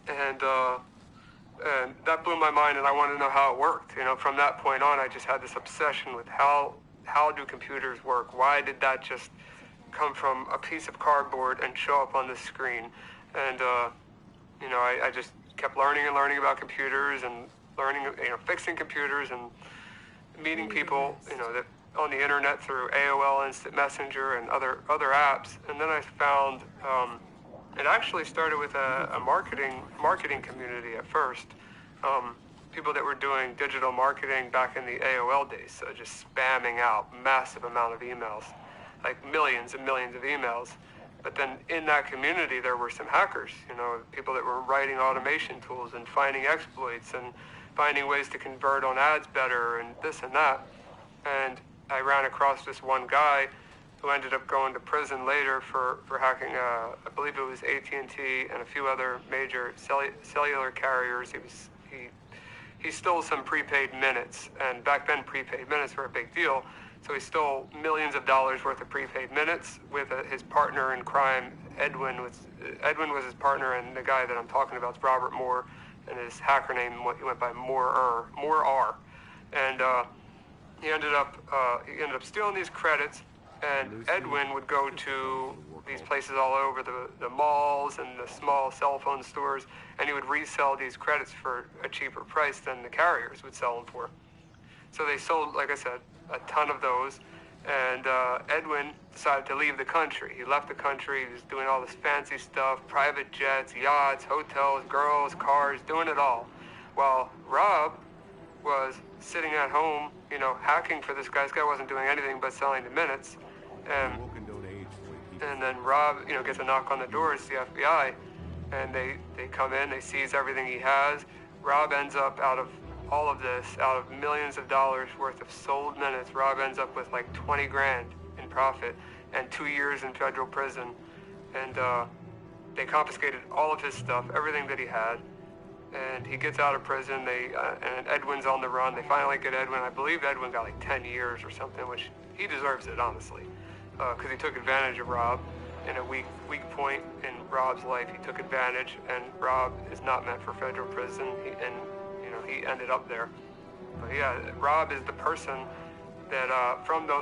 And that blew my mind, and I wanted to know how it worked. You know, from that point on, I just had this obsession with how do computers work? Why did that just come from a piece of cardboard and show up on the screen? And you know, I just kept learning and learning about computers and learning, you know, fixing computers and meeting people, you know, that on the internet through AOL Instant Messenger and other apps. And then I found it actually started with a marketing community at first. People that were doing digital marketing back in the AOL days, so just spamming out massive amount of emails, like millions and millions of emails. But then in that community, there were some hackers, you know, people that were writing automation tools and finding exploits and finding ways to convert on ads better and this and that. And I ran across this one guy who ended up going to prison later for hacking, I believe it was AT&T and a few other major cellular carriers. He stole some prepaid minutes, and back then prepaid minutes were a big deal. So he stole millions of dollars worth of prepaid minutes with his partner in crime, Edwin. Edwin was his partner, and the guy that I'm talking about is Robert Moore, and his hacker name went by Moore R. And he ended up stealing these credits. And Edwin would go to these places all over, the malls and the small cell phone stores, and he would resell these credits for a cheaper price than the carriers would sell them for. So they sold, like I said, a ton of those, and Edwin decided to leave the country. He left the country. He was doing all this fancy stuff, private jets, yachts, hotels, girls, cars, doing it all. While Rob was sitting at home, you know, hacking for this guy. This guy wasn't doing anything but selling the minutes. And then Rob, you know, gets a knock on the door. It's the FBI, and they come in. They seize everything he has. Rob ends up, out of all of this, out of millions of dollars worth of sold minutes, Rob ends up with like 20 grand in profit and 2 years in federal prison. And they confiscated all of his stuff, everything that he had. And he gets out of prison. And Edwin's on the run. They finally get Edwin. I believe Edwin got like 10 years or something, which he deserves it, honestly, because he took advantage of Rob in a weak point in Rob's life. He took advantage, and Rob is not meant for federal prison. He ended up there. But yeah, Rob is the person that,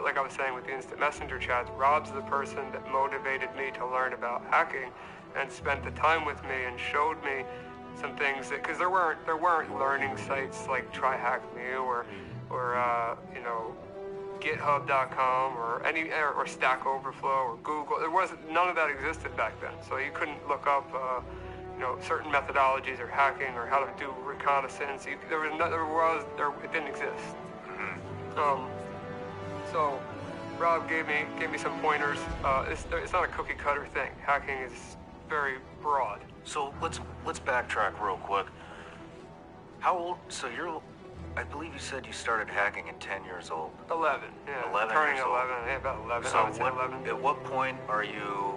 like I was saying with the instant messenger chats, Rob's the person that motivated me to learn about hacking and spent the time with me and showed me some things that, because there weren't learning sites like TryHackMe or GitHub.com or Stack Overflow or Google. None of that existed back then. So you couldn't look up certain methodologies or hacking or how to do reconnaissance. It didn't exist. So Rob gave me some pointers. It's not a cookie cutter thing. Hacking is very broad. So let's backtrack real quick. How old? So I believe you said you started hacking at 10 years old. 11. Yeah. 11 turning years old. 11. Yeah, about 11. So I would say 11. at what point are you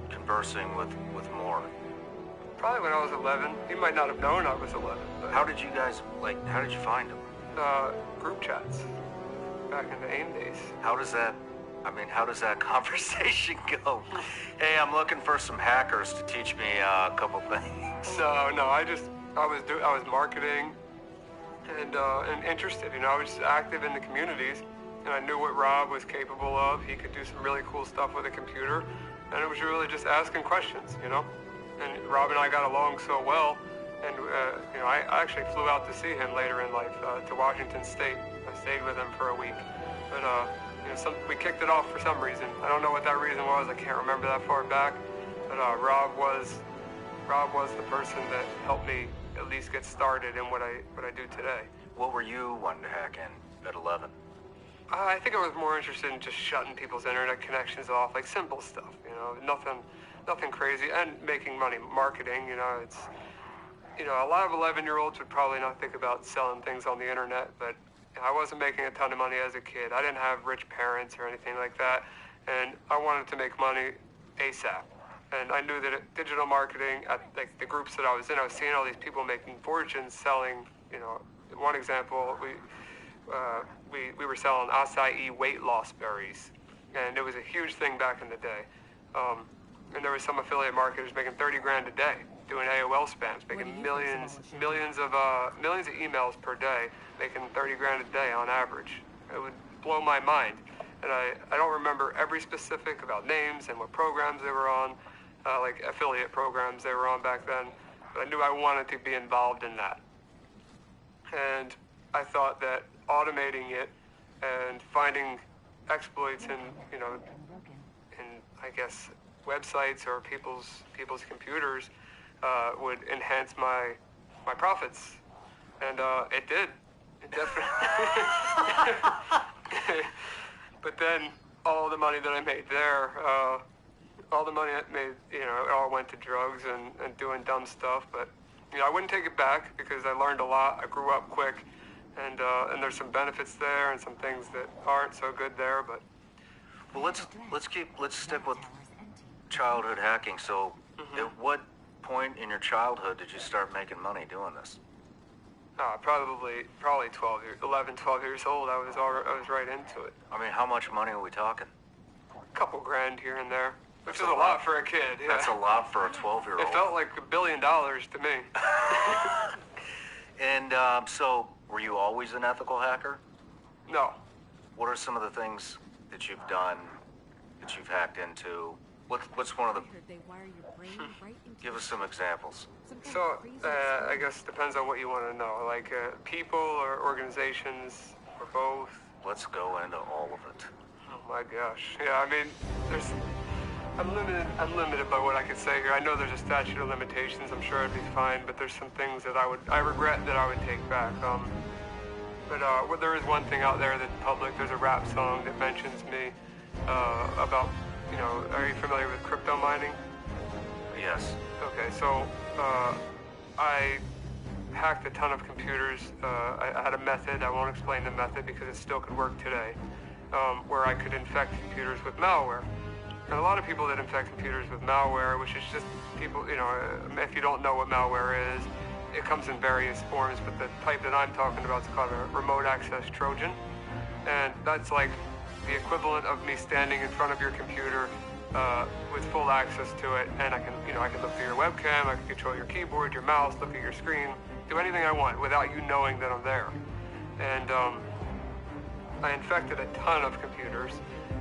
conversing with Moore? Probably when I was 11. He might not have known I was 11. But How did you find him? Group chats back in the AIM days. How does that conversation go? Hey, I'm looking for some hackers to teach me a couple things. No, I was marketing and interested. I was just active in the communities, and I knew what Rob was capable of. He could do some really cool stuff with a computer, and it was really just asking questions, And Rob and I got along so well, and I actually flew out to see him later in life to Washington State. I stayed with him for a week, but we kicked it off for some reason. I don't know what that reason was. I can't remember that far back, but Rob was the person that helped me at least get started in what I do today. What were you wanting to hack in at 11? I think I was more interested in just shutting people's internet connections off, like simple stuff, nothing crazy, and making money, marketing, it's, a lot of 11-year-olds would probably not think about selling things on the internet, but I wasn't making a ton of money as a kid. I didn't have rich parents or anything like that, and I wanted to make money ASAP. And I knew that digital marketing, at like the groups that I was in, I was seeing all these people making fortunes selling, you know, one example, we were selling acai weight loss berries. And it was a huge thing back in the day. And there was some affiliate marketers making 30 grand a day doing AOL spams, making millions of emails per day, making 30 grand a day on average. It would blow my mind. And I don't remember every specific about names and what programs they were on, like affiliate programs they were on back then. But I knew I wanted to be involved in that. And I thought that automating it and finding exploits in, you know, in, I guess, websites or people's computers would enhance my profits. And it did. It definitely. But then all the money that I made there, all the money I made, you know, it all went to drugs and doing dumb stuff. But, you know, I wouldn't take it back because I learned a lot. I grew up quick. And there's some benefits there and some things that aren't so good there, but... Well, let's stick with childhood hacking. So, at what point in your childhood did you start making money doing this? Probably 11, 12 years old. I was right into it. I mean, how much money are we talking? A couple grand here and there, which is a lot for a kid. Yeah. That's a lot for a 12-year-old. It felt like $1 billion to me. And so, were you always an ethical hacker? No. What are some of the things that you've done, that you've hacked into? What's one of the... Give us some examples. So, I guess it depends on what you want to know. Like, people or organizations or both. Let's go into all of it. Oh my gosh. Yeah, I mean, I'm limited by what I can say here. I know there's a statute of limitations. I'm sure I'd be fine, but there's some things that I regret that I would take back. But there is one thing out there that's public. There's a rap song that mentions me about, you know, are you familiar with crypto mining? Yes. Okay, so I hacked a ton of computers. I had a method. I won't explain the method because it still could work today, where I could infect computers with malware. And a lot of people that infect computers with malware, which is just people, you know, if you don't know what malware is, it comes in various forms, but the type that I'm talking about is called a remote access Trojan. And that's like the equivalent of me standing in front of your computer with full access to it, and I can look through your webcam, I can control your keyboard, your mouse, look at your screen, do anything I want without you knowing that I'm there. And I infected a ton of computers,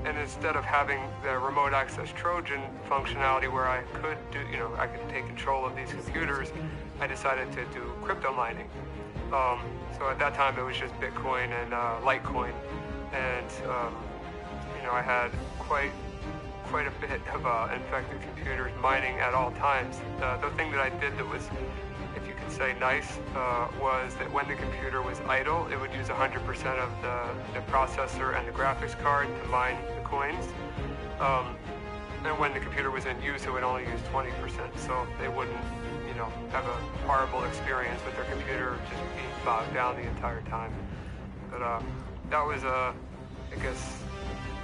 and instead of having the remote access Trojan functionality where I could do, you know, I could take control of these computers, I decided to do crypto mining. So at that time it was just Bitcoin and Litecoin, and you know, I had quite a bit of infected computers mining at all times. The thing that I did that was, if you could say nice, was that when the computer was idle, it would use 100% of the processor and the graphics card to mine the coins. And when the computer was in use, it would only use 20%, so they wouldn't, you know, have a horrible experience with their computer just being bogged down the entire time. But that was, I guess,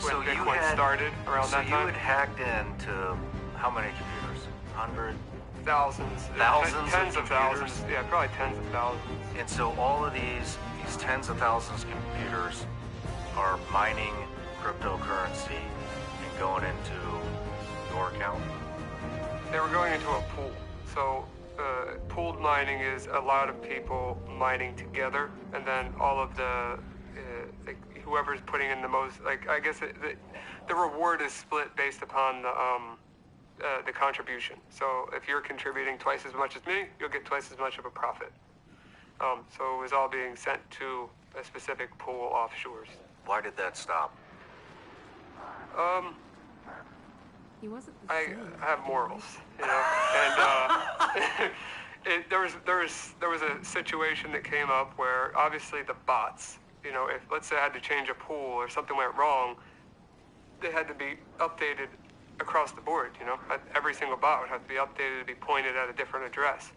when Bitcoin started around that time. So you had hacked into how many computers? 100? Thousands. Thousands tens of of computers? thousands. Yeah, probably tens of thousands. And so all of these tens of thousands of computers are mining cryptocurrency and going into your account? They were going into a pool. So pooled mining is a lot of people mining together, and then all of the whoever's putting in the most, like, I guess the reward is split based upon the contribution. So if you're contributing twice as much as me, you'll get twice as much of a profit. So it was all being sent to a specific pool offshores. Why did that stop? He wasn't I have morals, you know, and there was a situation that came up where obviously the bots, you know, if let's say I had to change a pool or something went wrong, they had to be updated across the board, you know. Every single bot would have to be updated to be pointed at a different address.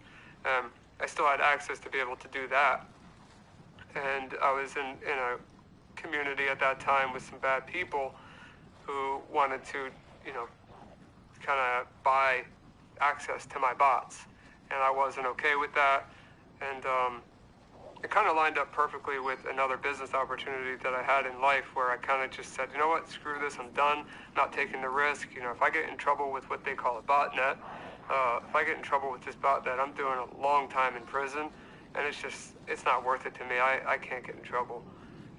I still had access to be able to do that, and I was in a community at that time with some bad people who wanted to, you know, kind of buy access to my bots, and I wasn't okay with that. And it kind of lined up perfectly with another business opportunity that I had in life, where I kind of just said, you know what, screw this, I'm done, not taking the risk. You know, if I get in trouble with what they call a botnet, if I get in trouble with this botnet, I'm doing a long time in prison, and it's not worth it to me. I can't get in trouble.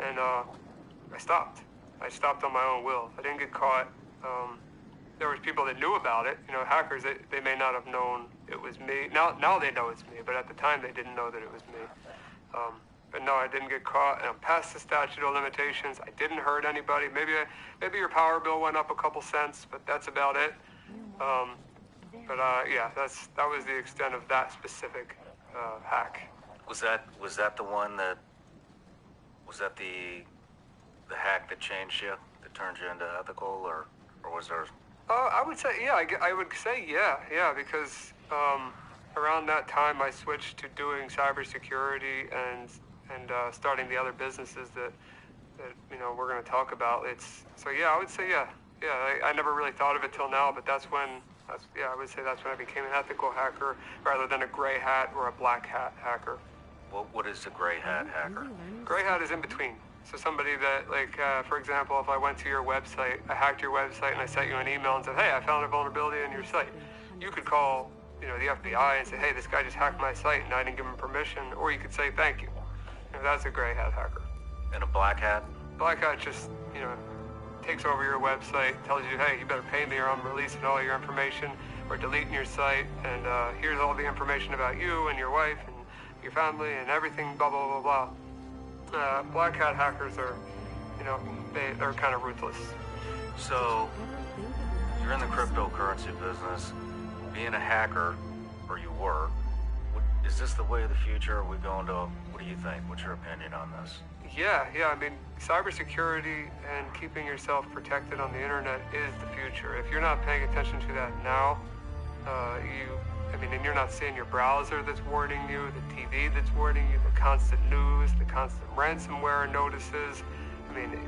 And I stopped. I stopped on my own will. I didn't get caught. There was people that knew about it. You know, hackers, they may not have known it was me. Now they know it's me, but at the time they didn't know that it was me. But no, I didn't get caught, and I'm past the statute of limitations. I didn't hurt anybody. Maybe your power bill went up a couple cents, but that's about it. Yeah, that was the extent of that specific hack. Was that the one that was that the hack that changed you, that turned you into ethical, or was there? I would say I would say yeah, because around that time I switched to doing cybersecurity and starting the other businesses that you know we're going to talk about. I would say yeah. I never really thought of it till now, but I would say that's when I became an ethical hacker rather than a gray hat or a black hat hacker. What is a gray hat hacker? Gray hat is in between. So somebody that, like, for example, if I went to your website, I hacked your website and I sent you an email and said, hey, I found a vulnerability in your site. You could call, you know, the FBI and say, hey, this guy just hacked my site and I didn't give him permission, or you could say thank you. And that's a gray hat hacker. And a black hat? Black hat just, you know, takes over your website, tells you, hey, you better pay me or I'm releasing all your information or deleting your site, and here's all the information about you and your wife and your family and everything, blah, blah, blah, blah. Black hat hackers are, you know, they're kind of ruthless. So, you're in the cryptocurrency business, being a hacker, or you were, is this the way of the future? Are we going to, what do you think? What's your opinion on this? Yeah, I mean, cybersecurity and keeping yourself protected on the internet is the future. If you're not paying attention to that now, and you're not seeing your browser that's warning you, the TV that's warning you, the constant news, the constant ransomware notices. I mean,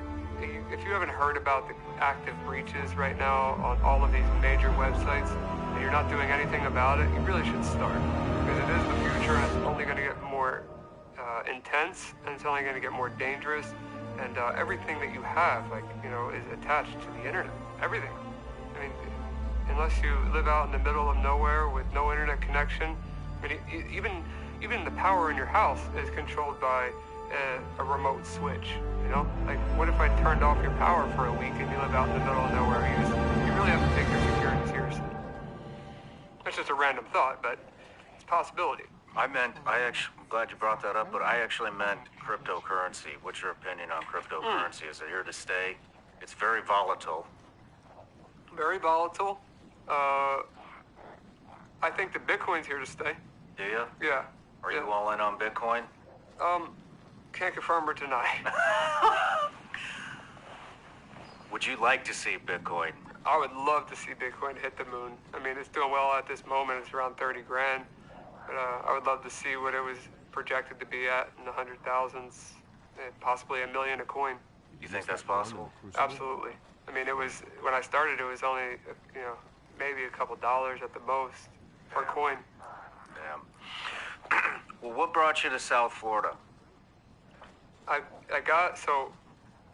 if you haven't heard about the active breaches right now on all of these major websites, and you're not doing anything about it, you really should start. Because it is the future, and it's only going to get more intense, and it's only going to get more dangerous, and everything that you have, like, you know, is attached to the internet. Everything. I mean, unless you live out in the middle of nowhere with no internet connection, I mean, even the power in your house is controlled by a remote switch. You know, like, what if I turned off your power for a week and you live out in the middle of nowhere? You really have to take your security seriously. That's just a random thought, but it's a possibility. I'm glad you brought that up, but I actually meant cryptocurrency. What's your opinion on cryptocurrency? Is it here to stay? It's very volatile. Very volatile. I think the Bitcoin's here to stay. Do you? Yeah. Are you all in on Bitcoin? Can't confirm or deny. Would you like to see Bitcoin? I would love to see Bitcoin hit the moon. I mean, it's doing well at this moment. It's around 30 grand. But I would love to see what it was projected to be at in the 100,000s, and possibly $1 million a coin. You think that's possible? Absolutely. I mean, it was, when I started, it was only, you know, maybe a couple dollars at the most per coin. Damn. Well, what brought you to South Florida? I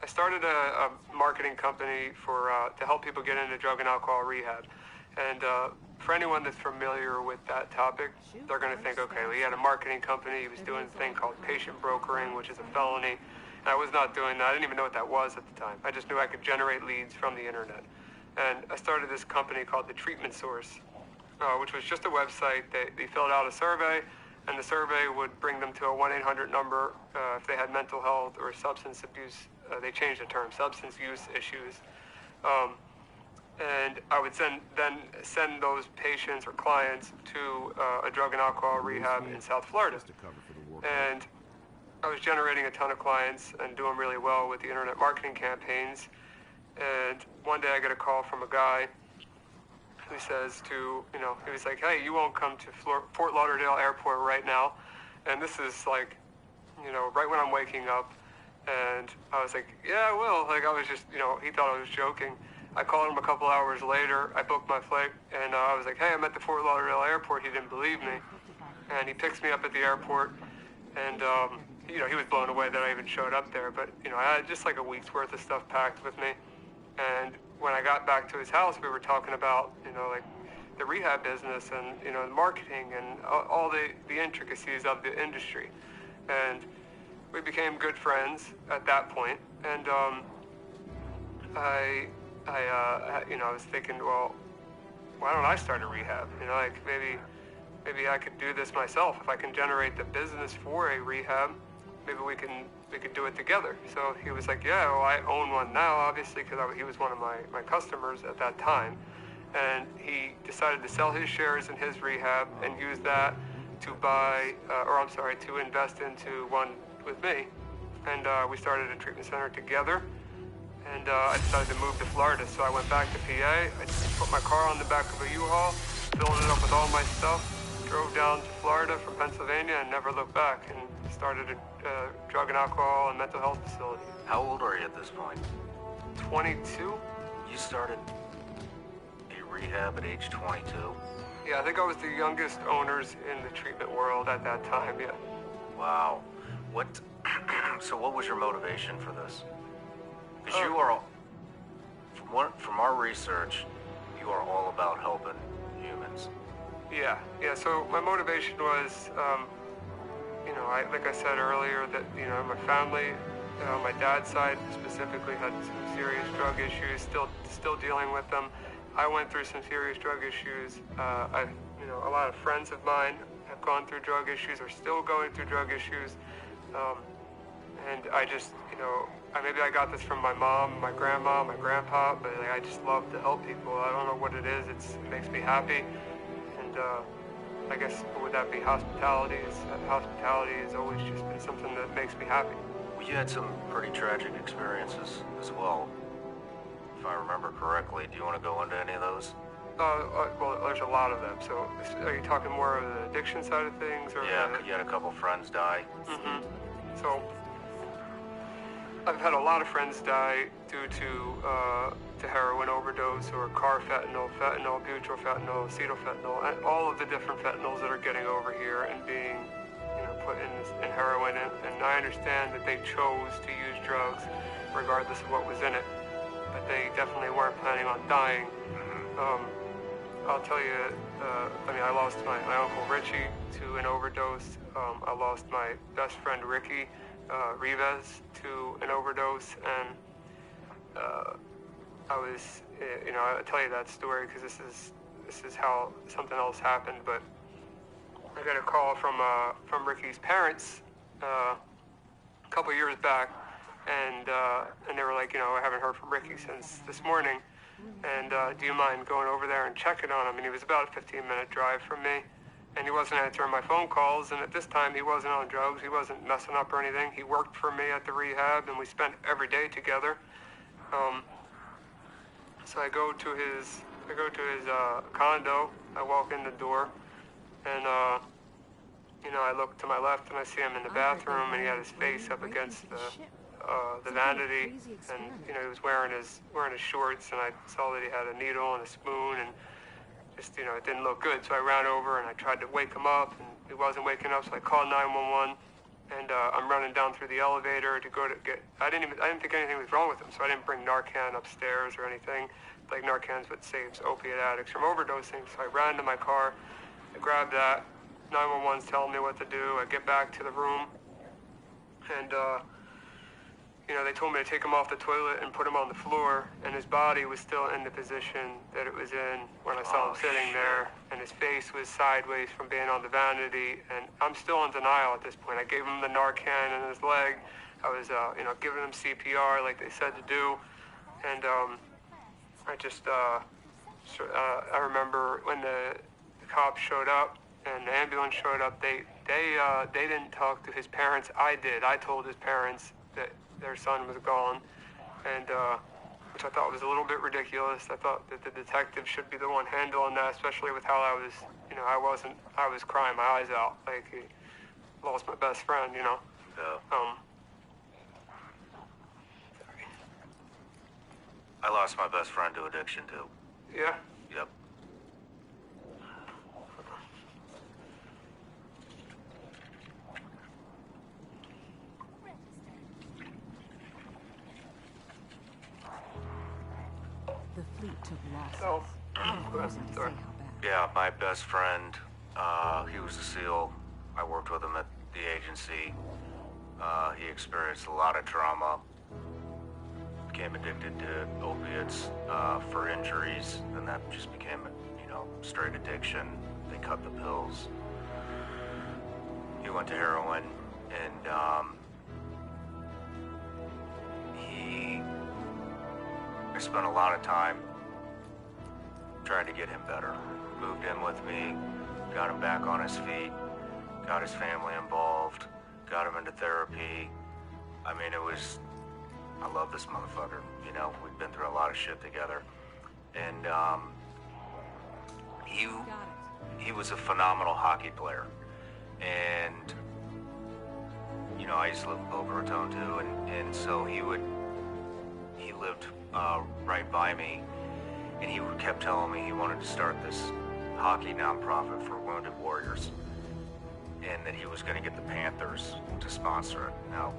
started a marketing company to help people get into drug and alcohol rehab. And for anyone that's familiar with that topic, they're going to think, okay, well, he had a marketing company. He was doing a thing called patient brokering, which is a felony. And I was not doing that. I didn't even know what that was at the time. I just knew I could generate leads from the internet. And I started this company called The Treatment Source, which was just a website. They filled out a survey, and the survey would bring them to a 1-800 number if they had mental health or substance abuse. They changed the term, substance use issues. And I would then send those patients or clients to a drug and alcohol rehab in South Florida. And I was generating a ton of clients and doing really well with the internet marketing campaigns. And one day I get a call from a guy who says he was like, hey, you won't come to Fort Lauderdale Airport right now. And this is like, you know, right when I'm waking up. And I was like, yeah, I will. Like, I was just, you know, he thought I was joking. I called him a couple hours later. I booked my flight, and I was like, hey, I'm at the Fort Lauderdale airport. He didn't believe me. And he picks me up at the airport, and, you know, he was blown away that I even showed up there. But, you know, I had just like a week's worth of stuff packed with me. And when I got back to his house, we were talking about, you know, like the rehab business and, you know, the marketing and all the intricacies of the industry. And we became good friends at that point. And you know, I was thinking, well, why don't I start a rehab? You know, like maybe I could do this myself. If I can generate the business for a rehab, maybe we could do it together. So he was like, yeah, well, I own one now, obviously, because he was one of my customers at that time. And he decided to sell his shares in his rehab and use that to to invest into one with me. And we started a treatment center together. And I decided to move to Florida, so I went back to PA. I put my car on the back of a U-Haul, filled it up with all my stuff, drove down to Florida from Pennsylvania, and never looked back, and started a drug and alcohol and mental health facility. How old are you at this point? 22. You started a rehab at age 22? Yeah, I think I was the youngest owners in the treatment world at that time, yeah. Wow. So what was your motivation for this? Because you are, from our research, you are all about helping humans. Yeah. So my motivation was, you know, like I said earlier, that, you know, my family, my dad's side specifically had some serious drug issues, still dealing with them. I went through some serious drug issues. You know, a lot of friends of mine have gone through drug issues or still going through drug issues. And I just, you know, maybe I got this from my mom, my grandma, my grandpa, but like, I just love to help people. I don't know what it is. It makes me happy. And I guess, would that be hospitality? Hospitality has always just been something that makes me happy. Well, you had some pretty tragic experiences as well, if I remember correctly. Do you want to go into any of those? Well, there's a lot of them. So, are you talking more of the addiction side of things? Or yeah, you had a couple friends die. Mm-hmm. So, I've had a lot of friends die due to heroin overdose or car fentanyl, butyrylfentanyl, acetylfentanyl, and all of the different fentanyls that are getting over here and being, you know, put in heroin. And I understand that they chose to use drugs regardless of what was in it, but they definitely weren't planning on dying. I'll tell you, I mean, I lost my Uncle Richie to an overdose. I lost my best friend Ricky Rivas to an overdose, and I was, you know, I'll tell you that story because this is how something else happened. But I got a call from Ricky's parents a couple years back, and they were like, you know, I haven't heard from Ricky since this morning, and do you mind going over there and checking on him? And he was about a 15-minute drive from me. And he wasn't answering my phone calls, and at this time he wasn't on drugs, he wasn't messing up or anything. He worked for me at the rehab, and we spent every day together. So I go to his condo. I walk in the door, and you know, I look to my left and I see him in the bathroom, and he had his face up against the vanity, and you know, he was wearing his shorts, and I saw that he had a needle and a spoon, and just, you know, it didn't look good. So I ran over and I tried to wake him up, and he wasn't waking up. So I called 911, and I'm running down through the elevator to go to get. I didn't think anything was wrong with him, so I didn't bring Narcan upstairs or anything. Like Narcan's what saves opiate addicts from overdosing. So I ran to my car, I grabbed that. 911's telling me what to do. I get back to the room, and you know, they told me to take him off the toilet and put him on the floor, and his body was still in the position that it was in when I saw him sitting there, and his face was sideways from being on the vanity, and I'm still in denial at this point. I gave him the Narcan in his leg. I was, you know, giving him CPR like they said to do, and I just, I remember when the cops showed up and the ambulance showed up, they didn't talk to his parents. I did. I told his parents that their son was gone, and which I thought was a little bit ridiculous. I thought that the detective should be the one handling that, especially with how I was, you know, I was crying my eyes out, like he lost my best friend, you know. Yeah. I lost my best friend to addiction too. Yeah. Yep. The fleet took losses. Oh. That wasn't to say how bad. Yeah, my best friend, he was a SEAL. I worked with him at the agency. He experienced a lot of trauma. Became addicted to opiates for injuries, and that just became, straight addiction. They cut the pills. He went to heroin, and I spent a lot of time trying to get him better. Moved in with me, got him back on his feet, got his family involved, got him into therapy. I mean, I love this motherfucker. We've been through a lot of shit together. And he was a phenomenal hockey player. And, I used to live in Boca Raton too, and so he lived right by me, and he kept telling me he wanted to start this hockey nonprofit for wounded warriors, and that he was going to get the Panthers to sponsor it. Now,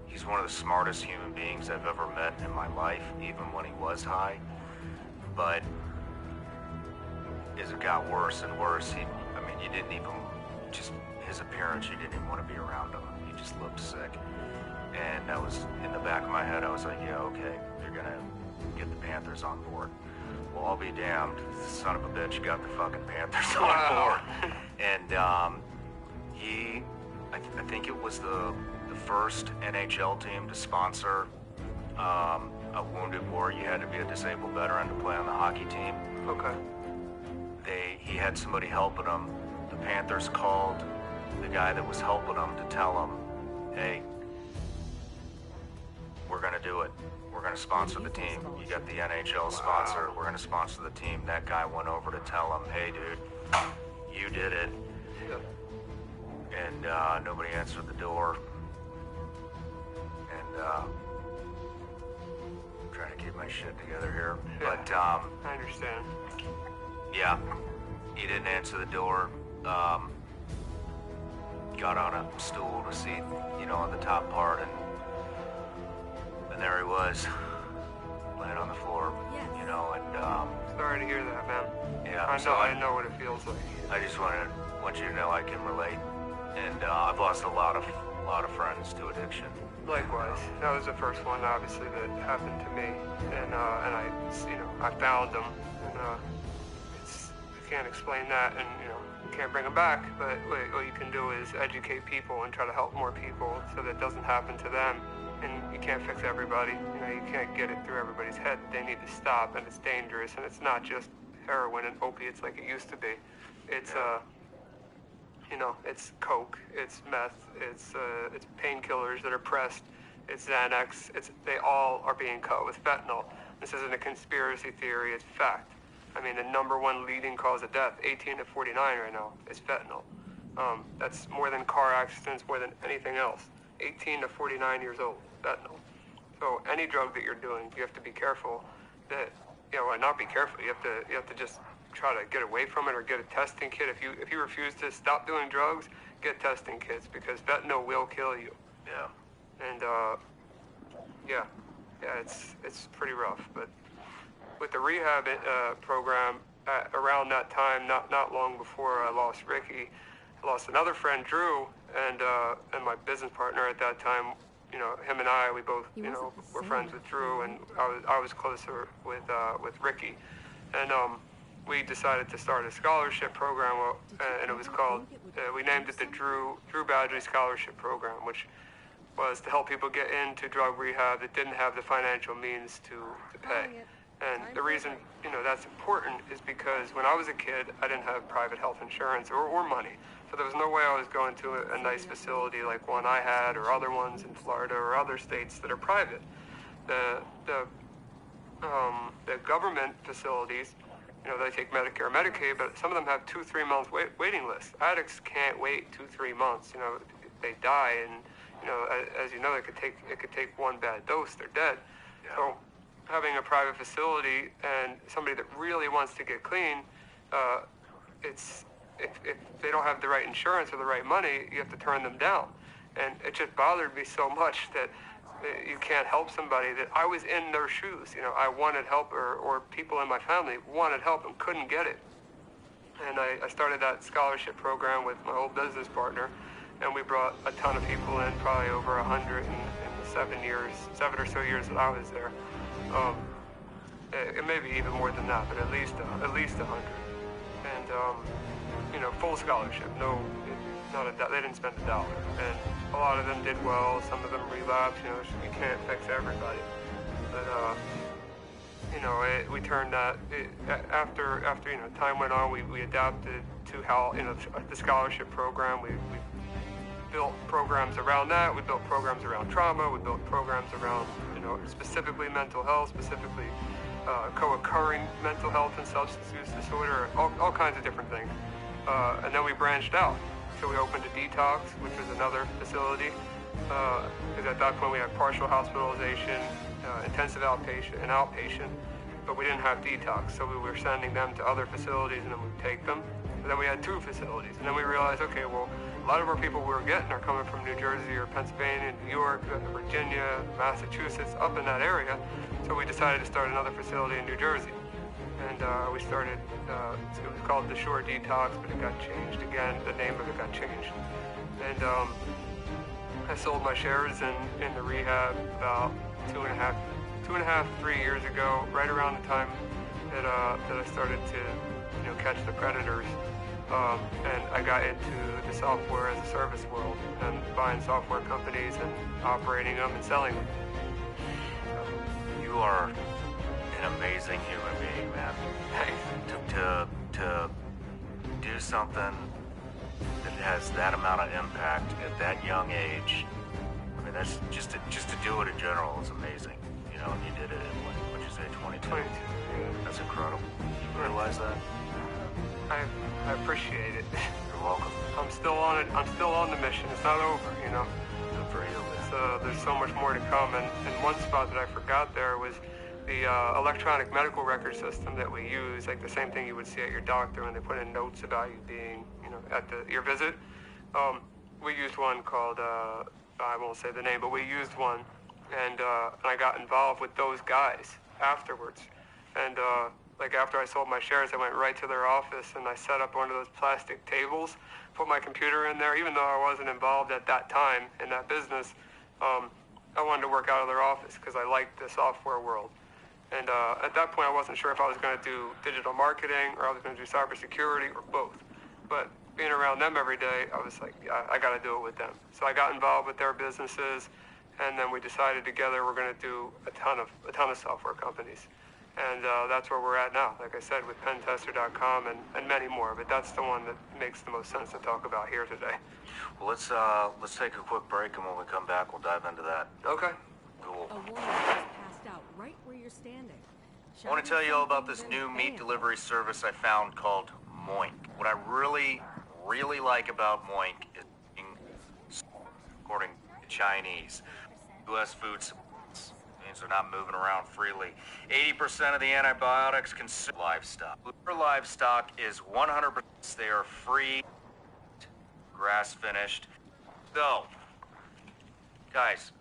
he's one of the smartest human beings I've ever met in my life, even when he was high, but as it got worse and worse, you didn't even, just his appearance, you didn't even want to be around him. He just looked sick. And I was, in the back of my head, I was like, yeah, okay, you're gonna get the Panthers on board. Well, I'll be damned, the son of a bitch got the fucking Panthers on board. And I think it was the first NHL team to sponsor a wounded warrior. You had to be a disabled veteran to play on the hockey team. Okay. He had somebody helping him. The Panthers called the guy that was helping him to tell him, hey, we're gonna do it. We're gonna sponsor the team. You got the NHL sponsor. We're gonna sponsor the team. That guy went over to tell him, hey, dude, you did it. And nobody answered the door. And I'm trying to keep my shit together here. Yeah, But I understand. yeah, he didn't answer the door. Got on a stool to see, on the top part, and there he was, laying on the floor, and sorry to hear that, man. yeah. I know what it feels like. I just want you to know I can relate, and I've lost a lot of friends to addiction. Likewise, that was the first one, obviously, that happened to me, and I found them, and I can't explain that, and can't bring them back, but what you can do is educate people and try to help more people so that it doesn't happen to them. And you can't fix everybody. You can't get it through everybody's head. They need to stop, and it's dangerous, and it's not just heroin and opiates like it used to be. It's it's coke, it's meth, it's painkillers that are pressed, it's Xanax. They all are being cut with fentanyl. This isn't a conspiracy theory, it's fact. The number one leading cause of death, 18 to 49 right now, is fentanyl. That's more than car accidents, more than anything else. 18 to 49 years old, fentanyl. So any drug that you're doing, you have to be careful that, not be careful. You have to just try to get away from it or get a testing kit. If you refuse to stop doing drugs, get testing kits, because fentanyl will kill you. Yeah. And it's pretty rough, but with the rehab program, around that time, not long before I lost Ricky, I lost another friend, Drew, and my business partner at that time. Him and I, we both, were friends with Drew, and I was closer with Ricky, and we decided to start a scholarship program, and it was called. We named it the Drew Badgley Scholarship Program, which was to help people get into drug rehab that didn't have the financial means to pay. And the reason, that's important is because when I was a kid, I didn't have private health insurance or money. So there was no way I was going to a nice facility like one I had, or other ones in Florida or other states that are private. The government facilities, they take Medicare, Medicaid, but some of them have 2-3 month waiting lists. Addicts can't wait 2-3 months. They die, and you know, as you know, it could take one bad dose, they're dead. So having a private facility and somebody that really wants to get clean, it's if they don't have the right insurance or the right money, you have to turn them down. And it just bothered me so much that you can't help somebody, that I was in their shoes. You know, I wanted help, or people in my family wanted help and couldn't get it. And I started that scholarship program with my old business partner, and we brought a ton of people in, probably over 100 in the 7 or so years that I was there. It may be even more than that, but at least 100. And you know, full scholarship. They didn't spend a dollar, and a lot of them did well. Some of them relapsed. You know, you can't fix everybody, but you know, we turned that after you know, time went on. We adapted to how, you know, the scholarship program. We built programs around that. We built programs around trauma. We built programs around, you know, specifically mental health, specifically co-occurring mental health and substance use disorder, all kinds of different things. And then we branched out. So we opened a detox, which was another facility, because at that point we had partial hospitalization, intensive outpatient, and outpatient, but we didn't have detox. So we were sending them to other facilities, and then we'd take them. And then we had 2 facilities, and then we realized, okay, well, a lot of our people we're getting are coming from New Jersey or Pennsylvania, New York, Virginia, Massachusetts, up in that area. So we decided to start another facility in New Jersey. And we started, it was called the Shore Detox, but it got changed again. The name of it got changed. And I sold my shares in the rehab about 3 years ago, right around the time that I started to, you know, catch the predators. And I got into the software as a service world, and buying software companies and operating them and selling them. You are an amazing human being, man. To do something that has that amount of impact at that young age. I mean, that's just to do it in general is amazing. You know, and you did it in what'd you say, 22? 22. Yeah. That's incredible. You realize that? I appreciate it. You're welcome. I'm still on it. I'm still on the mission. It's not over, you know. Good for you. There's so much more to come. And one spot that I forgot there was the electronic medical record system that we use, like the same thing you would see at your doctor when they put in notes about you being, you know, at your visit. We used one called, I won't say the name, but we used one, and I got involved with those guys afterwards. And like after I sold my shares, I went right to their office and I set up one of those plastic tables, put my computer in there. Even though I wasn't involved at that time in that business, I wanted to work out of their office because I liked the software world. And at that point, I wasn't sure if I was going to do digital marketing or I was going to do cybersecurity or both. But being around them every day, I was like, yeah, I got to do it with them. So I got involved with their businesses, and then we decided together we're going to do a ton of software companies. And that's where we're at now, like I said, with pentester.com and many more. But that's the one that makes the most sense to talk about here today. Well, let's take a quick break, and when we come back, we'll dive into that. Okay. Cool. A woman just passed out right where you're standing. I want to tell you all about this new meat delivery service I found called Moink. What I really like about Moink is, according to Chinese, U.S. food supplies means they're not moving around freely. 80% of the antibiotics consume livestock. Their livestock is 100%. They are free, grass finished. So, guys,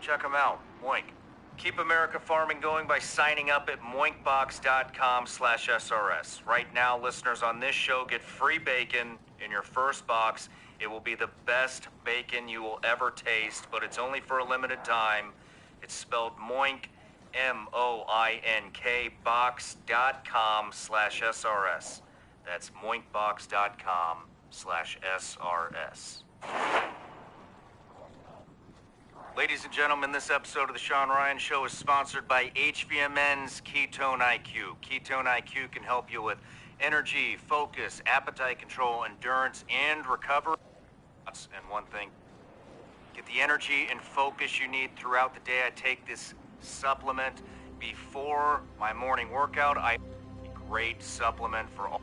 check them out. Moink. Keep America farming going by signing up at moinkbox.com/SRS. Right now, listeners on this show get free bacon in your first box. It will be the best bacon you will ever taste, but it's only for a limited time. It's spelled Moink, M-O-I-N-K, box.com/SRS. That's moinkbox.com/SRS. Ladies and gentlemen, this episode of The Sean Ryan Show is sponsored by HVMN's Ketone IQ. Ketone IQ can help you with energy, focus, appetite control, endurance, and recovery. And one thing, get the energy and focus you need throughout the day. I take this supplement before my morning workout. A great supplement for all.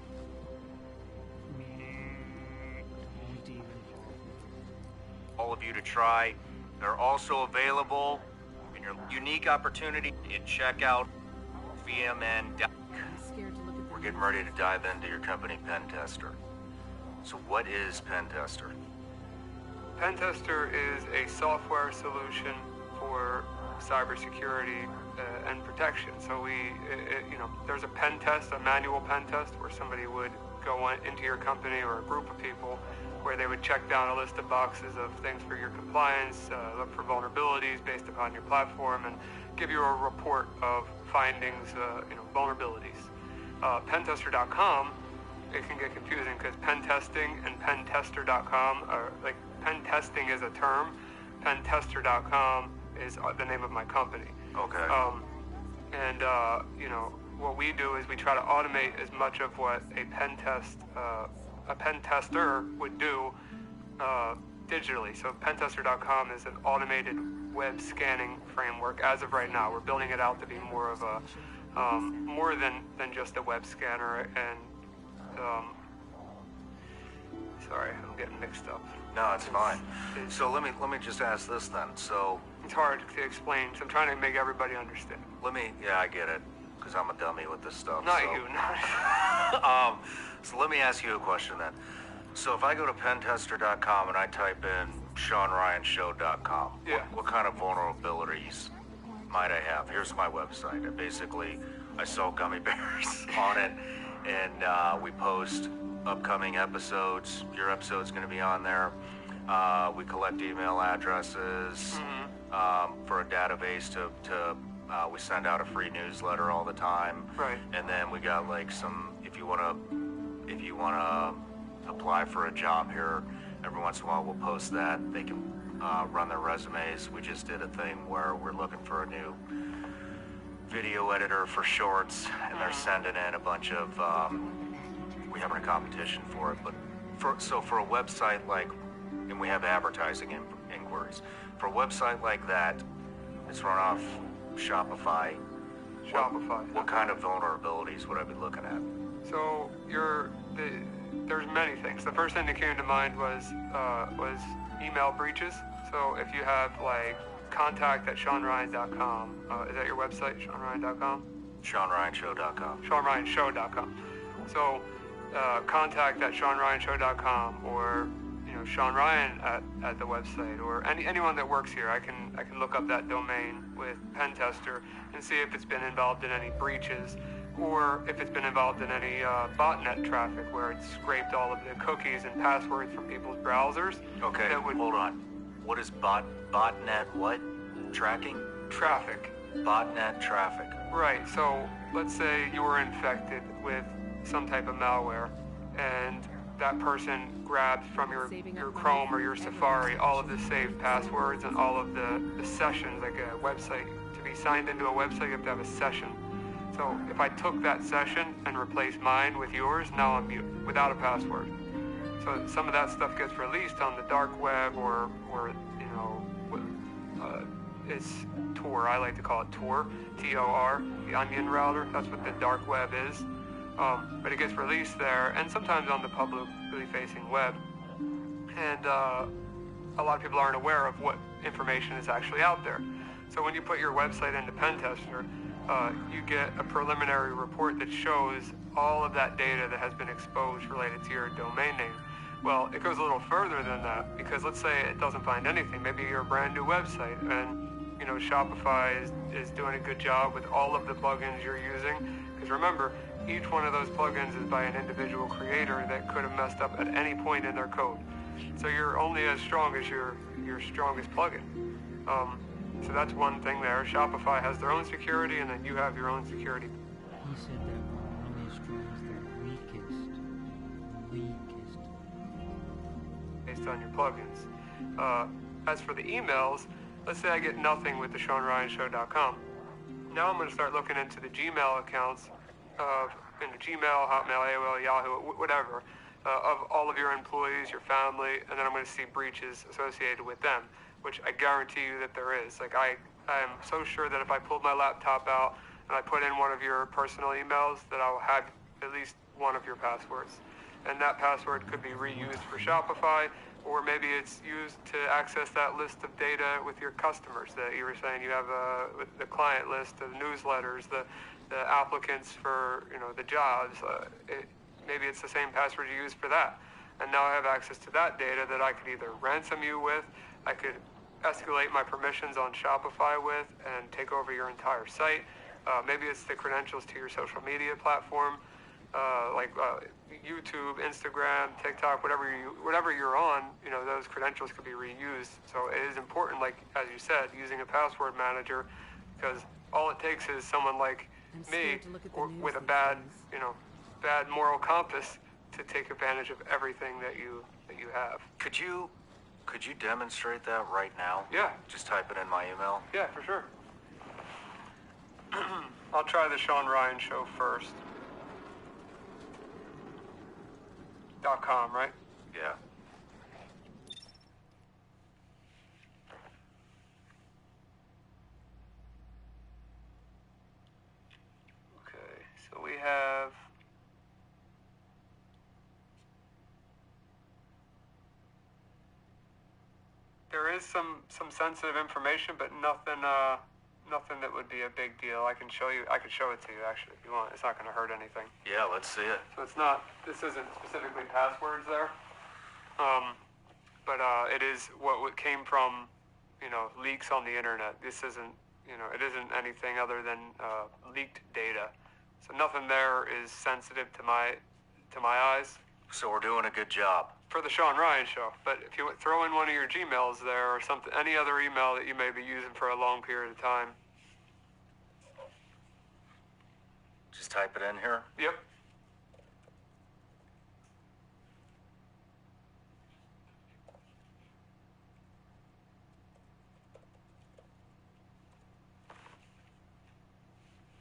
all of you to try. They're also available in your unique opportunity at checkout, VMN. We're getting ready to dive into your company, Pentester. So what is Pentester? Pentester is a software solution for cybersecurity and protection. So there's a pen test, a manual pen test, where somebody would go into your company or a group of people, where they would check down a list of boxes of things for your compliance, look for vulnerabilities based upon your platform, and give you a report of findings, vulnerabilities. Pentester.com, it can get confusing because pen testing and pentester.com are like, pen testing is a term, pentester.com is the name of my company. Okay. What we do is we try to automate as much of what a pen tester would do digitally. So pentester.com is an automated web scanning framework. As of right now, we're building it out to be more of a more than just a web scanner. And sorry, I'm getting mixed up. No, it's fine. So let me just ask this then. So it's hard to explain, so I'm trying to make everybody understand. I get it, because I'm a dummy with this stuff. Not so. you. So let me ask you a question then. So if I go to pentester.com and I type in SeanRyanShow.com, what kind of vulnerabilities might I have? Here's my website. I sell gummy bears on it, and we post upcoming episodes. Your episode's going to be on there. We collect email addresses for a database we send out a free newsletter all the time. Right. And then we got like some, if you wanna apply for a job here, every once in a while we'll post that. They can run their resumes. We just did a thing where we're looking for a new video editor for shorts, and they're sending in a bunch of, we're having a competition for it, but for a website like, and we have advertising inquiries. For a website like that, it's run off Shopify. What kind of vulnerabilities would I be looking at? So there's many things. The first thing that came to mind was email breaches. So if you have like contact@SeanRyan.com, is that your website, SeanRyan.com? SeanRyanShow.com. SeanRyanShow.com. So contact@SeanRyanShow.com, or Sean Ryan at the website, or anyone that works here. I can look up that domain with Pentester and see if it's been involved in any breaches, or if it's been involved in any botnet traffic where it's scraped all of the cookies and passwords from people's browsers. Okay, hold on. What is botnet what? Tracking? Traffic. Botnet traffic. Right, so let's say you were infected with some type of malware, and that person grabs from your Chrome or your Safari all of the saved passwords and all of the sessions, like a website. To be signed into a website, you have to have a session. So if I took that session and replaced mine with yours, now I'm mute, without a password. So some of that stuff gets released on the dark web, or it's Tor. I like to call it Tor, T-O-R, the onion router. That's what the dark web is. But it gets released there, and sometimes on the publicly facing web. And a lot of people aren't aware of what information is actually out there. So when you put your website into Pentester, you get a preliminary report that shows all of that data that has been exposed related to your domain name. Well, it goes a little further than that, because let's say it doesn't find anything. Maybe you're a brand new website, and Shopify is doing a good job with all of the plugins you're using. Because remember, each one of those plugins is by an individual creator that could have messed up at any point in their code. So you're only as strong as your strongest plugin. So that's one thing there. Shopify has their own security, and then you have your own security. He said that we're only as strong as the weakest. Based on your plugins. As for the emails, let's say I get nothing with the SeanRyanShow.com. Now I'm going to start looking into the Gmail accounts into Gmail, Hotmail, AOL, Yahoo, whatever, of all of your employees, your family, and then I'm going to see breaches associated with them, which I guarantee you that there is. Like, I am so sure that if I pulled my laptop out and I put in one of your personal emails, that I will have at least one of your passwords. And that password could be reused for Shopify, or maybe it's used to access that list of data with your customers that you were saying you have with the client list, the newsletters, the applicants for the jobs. Maybe it's the same password you use for that. And now I have access to that data that I could either ransom you with, I could escalate my permissions on Shopify with, and take over your entire site. Maybe it's the credentials to your social media platform, like YouTube, Instagram, TikTok, whatever you're on. Those credentials could be reused. So it is important, like as you said, using a password manager, because all it takes is someone like me with a bad moral compass to take advantage of everything that you have. Could you demonstrate that right now? Yeah. Just type it in my email. Yeah, for sure. I'll try the Sean Ryan Show first. .com, right? Yeah. Okay, so we have there is some sensitive information, but nothing that would be a big deal. I could show it to you actually if you want. It's not going to hurt anything. Yeah, let's see it. So this isn't specifically passwords there, but it is what came from, leaks on the internet. This isn't, it isn't anything other than leaked data. So nothing there is sensitive to my eyes. So we're doing a good job. For the Sean Ryan Show. But if you throw in one of your Gmails there or something, any other email that you may be using for a long period of time. Just type it in here. Yep.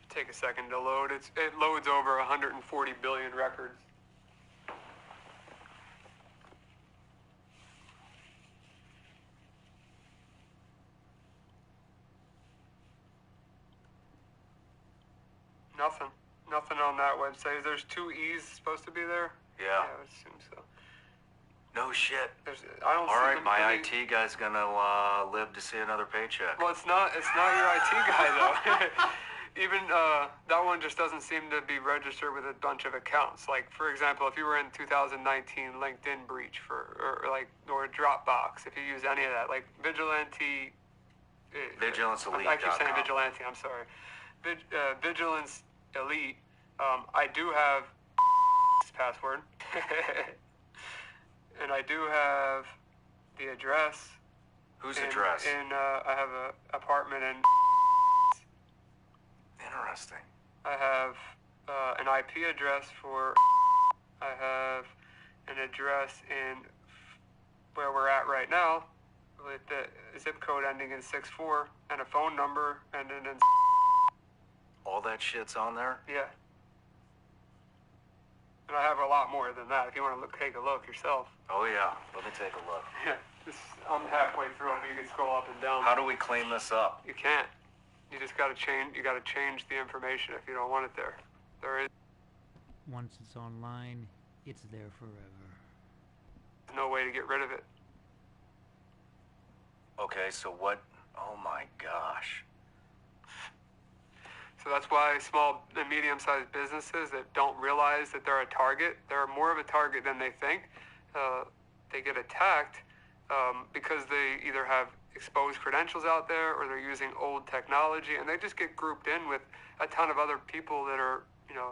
Take a second to load. It loads over 140 billion records. Nothing on that website. There's 2 E's supposed to be there? Yeah. I would assume so. No shit. I don't All right, my IT guy's gonna live to see another paycheck. Well, it's not your IT guy though. Even that one just doesn't seem to be registered with a bunch of accounts. Like for example, if you were in 2019 LinkedIn breach or Dropbox, if you use any of that, like Vigilante. Vigilance Elite. I keep saying Vigilante. I'm sorry. Vigilance Elite. I do have password, and I do have the address. Whose address? I have an apartment in. Interesting. I have an IP address for. I have an address in where we're at right now, with the zip code ending in 64, and a phone number ending in. All that shit's on there? Yeah. And I have a lot more than that if you want to take a look yourself. Oh yeah, let me take a look. Yeah, I'm halfway through it, but you can scroll up and down. How do we clean this up? You can't. You just got to change. You got to change the information if you don't want it there. There is. Once it's online, it's there forever. There's no way to get rid of it. Okay, so what? Oh my gosh. So that's why small and medium-sized businesses that don't realize that they're a target, they're more of a target than they think. They get attacked because they either have exposed credentials out there or they're using old technology, and they just get grouped in with a ton of other people that are,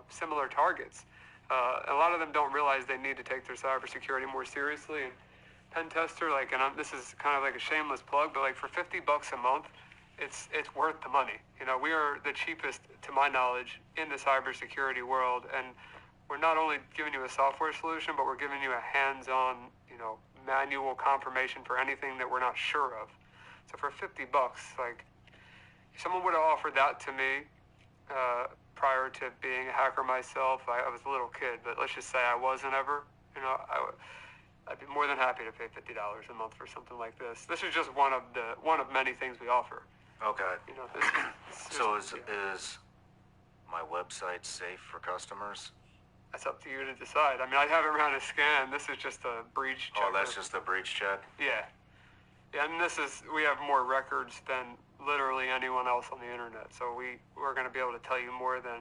similar targets. A lot of them don't realize they need to take their cybersecurity more seriously. And Pen Tester, this is kind of like a shameless plug, but for $50 a month, it's worth the money. We are the cheapest, to my knowledge, in the cybersecurity world, and we're not only giving you a software solution, but we're giving you a hands-on, manual confirmation for anything that we're not sure of. So for $50, if someone would have offered that to me prior to being a hacker myself, I was a little kid, but let's just say I wasn't ever, I'd be more than happy to pay $50 a month for something like this. This is just one of many things we offer. Okay. This So is my website safe for customers? That's up to you to decide. I mean, I haven't ran a scan. This is just a breach check. Oh, that's just a breach check? Yeah. Yeah, and we have more records than literally anyone else on the internet. So we're going to be able to tell you more than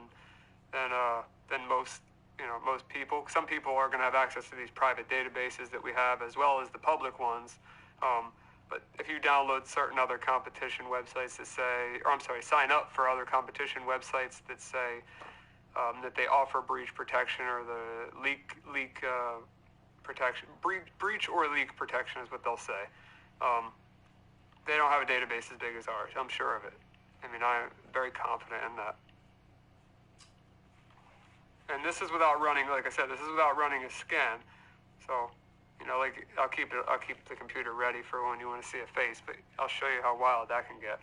most, most people. Some people are going to have access to these private databases that we have, as well as the public ones. But if you download certain other competition websites that say, sign up for other competition websites that say that they offer breach protection or the leak protection, breach or leak protection is what they'll say. They don't have a database as big as ours. I'm sure of it. I mean, I'm very confident in that. And this is without running, like I said, this is without running a scan. So, I'll keep the computer ready for when you want to see a face, but I'll show you how wild that can get.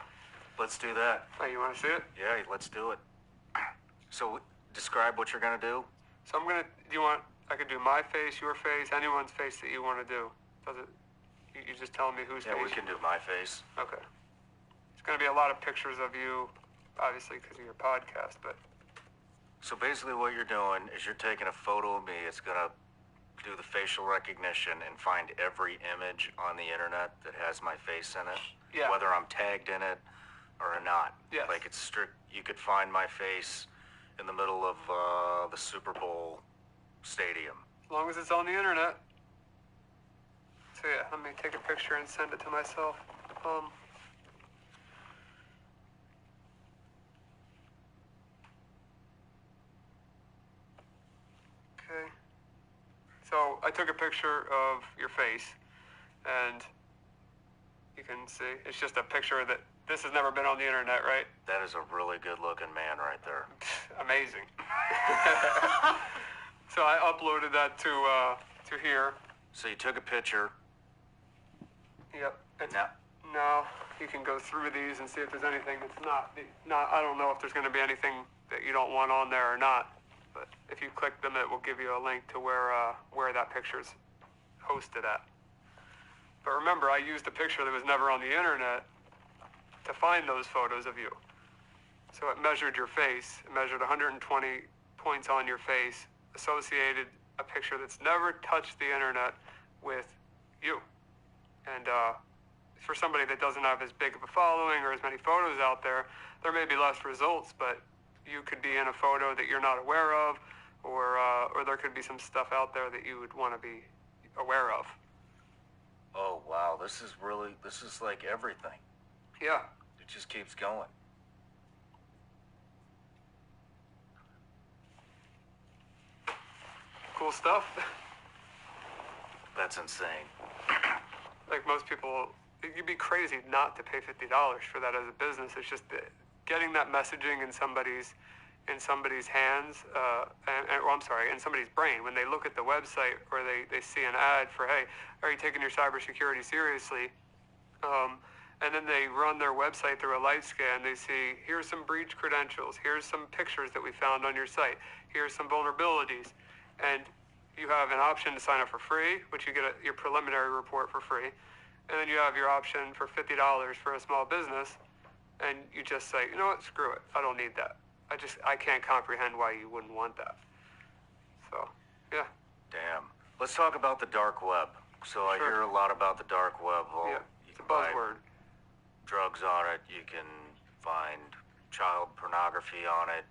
Let's do that. Oh, you want to see it? Yeah, let's do it. So, describe what you're going to do. So I could do my face, your face, anyone's face that you want to do. You just tell me whose face. Yeah, we can do my face. Okay. It's going to be a lot of pictures of you, obviously, because of your podcast, but... So basically what you're doing is you're taking a photo of me. It's going to do the facial recognition and find every image on the internet that has my face in it. Yeah. Whether I'm tagged in it or not. Yes. Like it's strict. You could find my face in the middle of the Super Bowl stadium. As long as it's on the internet. So yeah, let me take a picture and send it to myself. Okay. So I took a picture of your face, and you can see it's just a picture that this has never been on the internet, right? That is a really good-looking man right there. Amazing. So I uploaded that to here. So you took a picture. Yep. Now you can go through these and see if there's anything that's not. I don't know if there's going to be anything that you don't want on there or not. But if you click them, it will give you a link to where that picture's hosted at. But remember, I used a picture that was never on the internet to find those photos of you. So it measured your face. It measured 120 points on your face, associated a picture that's never touched the internet with you. And for somebody that doesn't have as big of a following or as many photos out there, there may be less results, but you could be in a photo that you're not aware of, or there could be some stuff out there that you would want to be aware of. Oh, wow. This is like everything. Yeah. It just keeps going. Cool stuff. That's insane. Like most people, you'd be crazy not to pay $50 for that as a business. It's just getting that messaging in somebody's hands, in somebody's brain. When they look at the website or they see an ad for, hey, are you taking your cybersecurity seriously? And then they run their website through a light scan. They see, here's some breach credentials. Here's some pictures that we found on your site. Here's some vulnerabilities. And you have an option to sign up for free, which you get your preliminary report for free. And then you have your option for $50 for a small business. And you just say, you know what, screw it. I don't need that. I can't comprehend why you wouldn't want that. So, yeah. Damn. Let's talk about the dark web. So I hear a lot about the dark web. Well, yeah, it's a buzzword. Drugs on it. You can find child pornography on it.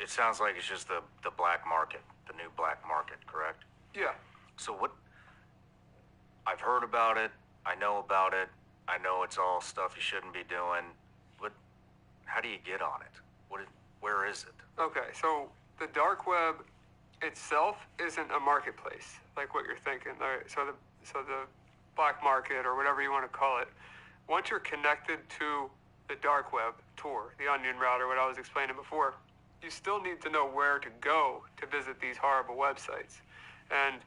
It sounds like it's just the black market, the new black market, correct? Yeah. So I've heard about it. I know about it. I know it's all stuff you shouldn't be doing. But how do you get on it? Where is it? Okay, so the dark web itself isn't a marketplace, like what you're thinking. So the black market, or whatever you want to call it, once you're connected to the dark web, Tor, the onion router, what I was explaining before, you still need to know where to go to visit these horrible websites. And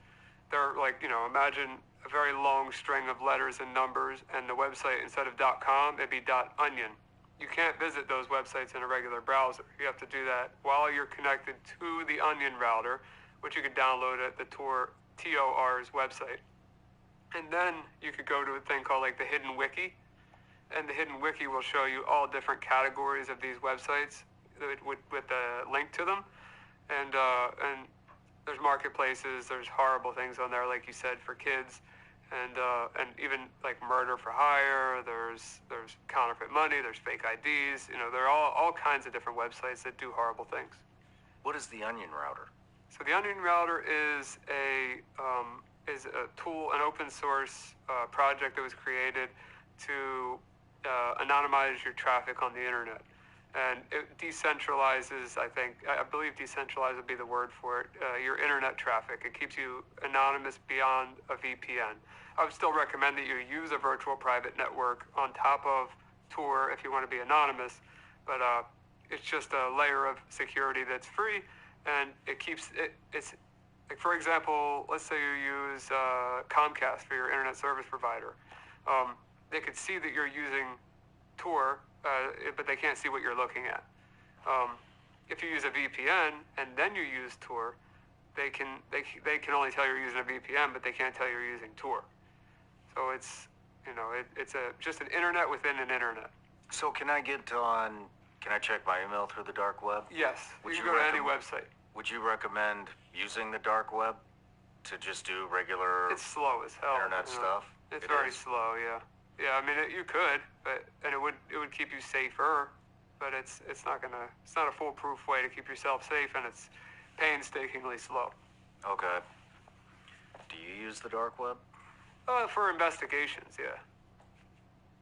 they're like, imagine a very long string of letters and numbers, and the website, instead of .com, it'd be .onion. You can't visit those websites in a regular browser. You have to do that while you're connected to the onion router, which you could download at the TOR's website. And then you could go to a thing called like the Hidden Wiki, and the Hidden Wiki will show you all different categories of these websites with a link to them. and there's marketplaces. There's horrible things on there, like you said, for kids, and even like murder for hire. There's counterfeit money. There's fake IDs. You know, there are all kinds of different websites that do horrible things. What is the Onion Router? So the Onion Router is a tool, an open source project that was created to anonymize your traffic on the internet. And it decentralizes, I believe decentralize would be the word for it, your internet traffic. It keeps you anonymous beyond a VPN. I would still recommend that you use a virtual private network on top of Tor if you want to be anonymous, but it's just a layer of security that's free, and it keeps it's like, for example, let's say you use Comcast for your internet service provider. They could see that you're using Tor, but they can't see what you're looking at. If you use a VPN and then you use Tor, they can only tell you're using a VPN, but they can't tell you're using Tor. So it's just an internet within an internet. So can I check my email through the dark web? Yes, you can go to any website. Would you recommend using the dark web to just do regular? It's slow as hell. Internet stuff. It's very slow. Yeah. Yeah. I mean, you could, and it would keep you safer, but it's not a foolproof way to keep yourself safe, and it's painstakingly slow. Okay. Do you use the dark web? For investigations, yeah.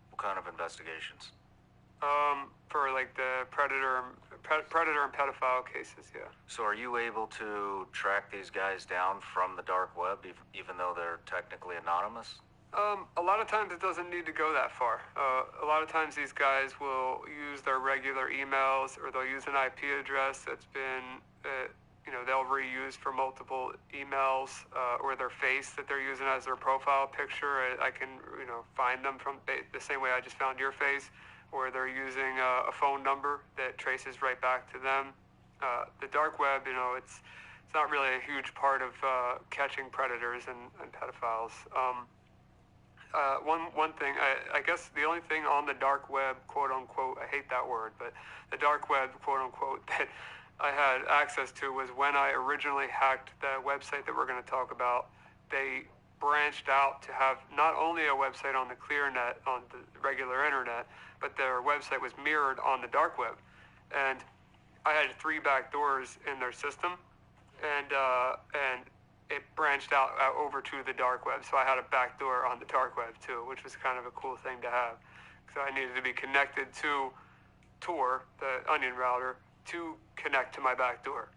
What kind of investigations? For like the predator and pedophile cases, yeah. So are you able to track these guys down from the dark web, even though they're technically anonymous? A lot of times it doesn't need to go that far. A lot of times these guys will use their regular emails, or they'll use an IP address that's been, they'll reuse for multiple emails, or their face that they're using as their profile picture. I can, find them from the same way I just found your face, or they're using a phone number that traces right back to them. The dark web, it's not really a huge part of catching predators and pedophiles. One thing, I guess the only thing on the dark web, quote unquote, I hate that word, but the dark web, quote unquote, that I had access to was when I originally hacked the website that we're going to talk about. They branched out to have not only a website on the ClearNet, on the regular internet, but their website was mirrored on the dark web. And I had 3 backdoors in their system, and it branched out over to the dark web. So I had a backdoor on the dark web too, which was kind of a cool thing to have. So I needed to be connected to Tor, the Onion Router, to connect to my backdoor.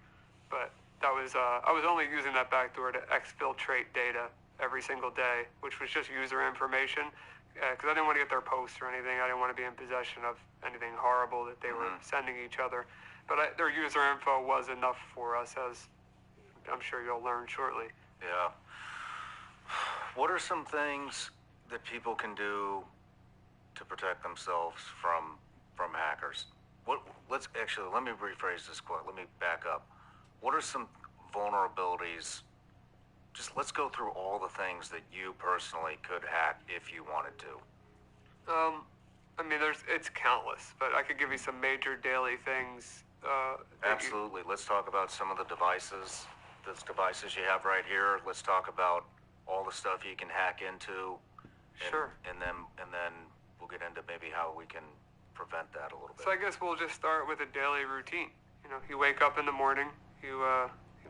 But that was I was only using that backdoor to exfiltrate data every single day, which was just user information, because I didn't want to get their posts or anything. I didn't want to be in possession of anything horrible that they were sending each other. But their user info was enough for us, as I'm sure you'll learn shortly. Yeah. What are some things that people can do to protect themselves from hackers? Let me rephrase this quote. Let me back up. What are some vulnerabilities? Just let's go through all the things that you personally could hack if you wanted to. I mean, it's countless, but I could give you some major daily things. Absolutely. Let's talk about some of the devices. Those devices you have right here. Let's talk about all the stuff you can hack into. Sure. And then we'll get into maybe how we can prevent that a little bit. So I guess we'll just start with a daily routine. You wake up in the morning, you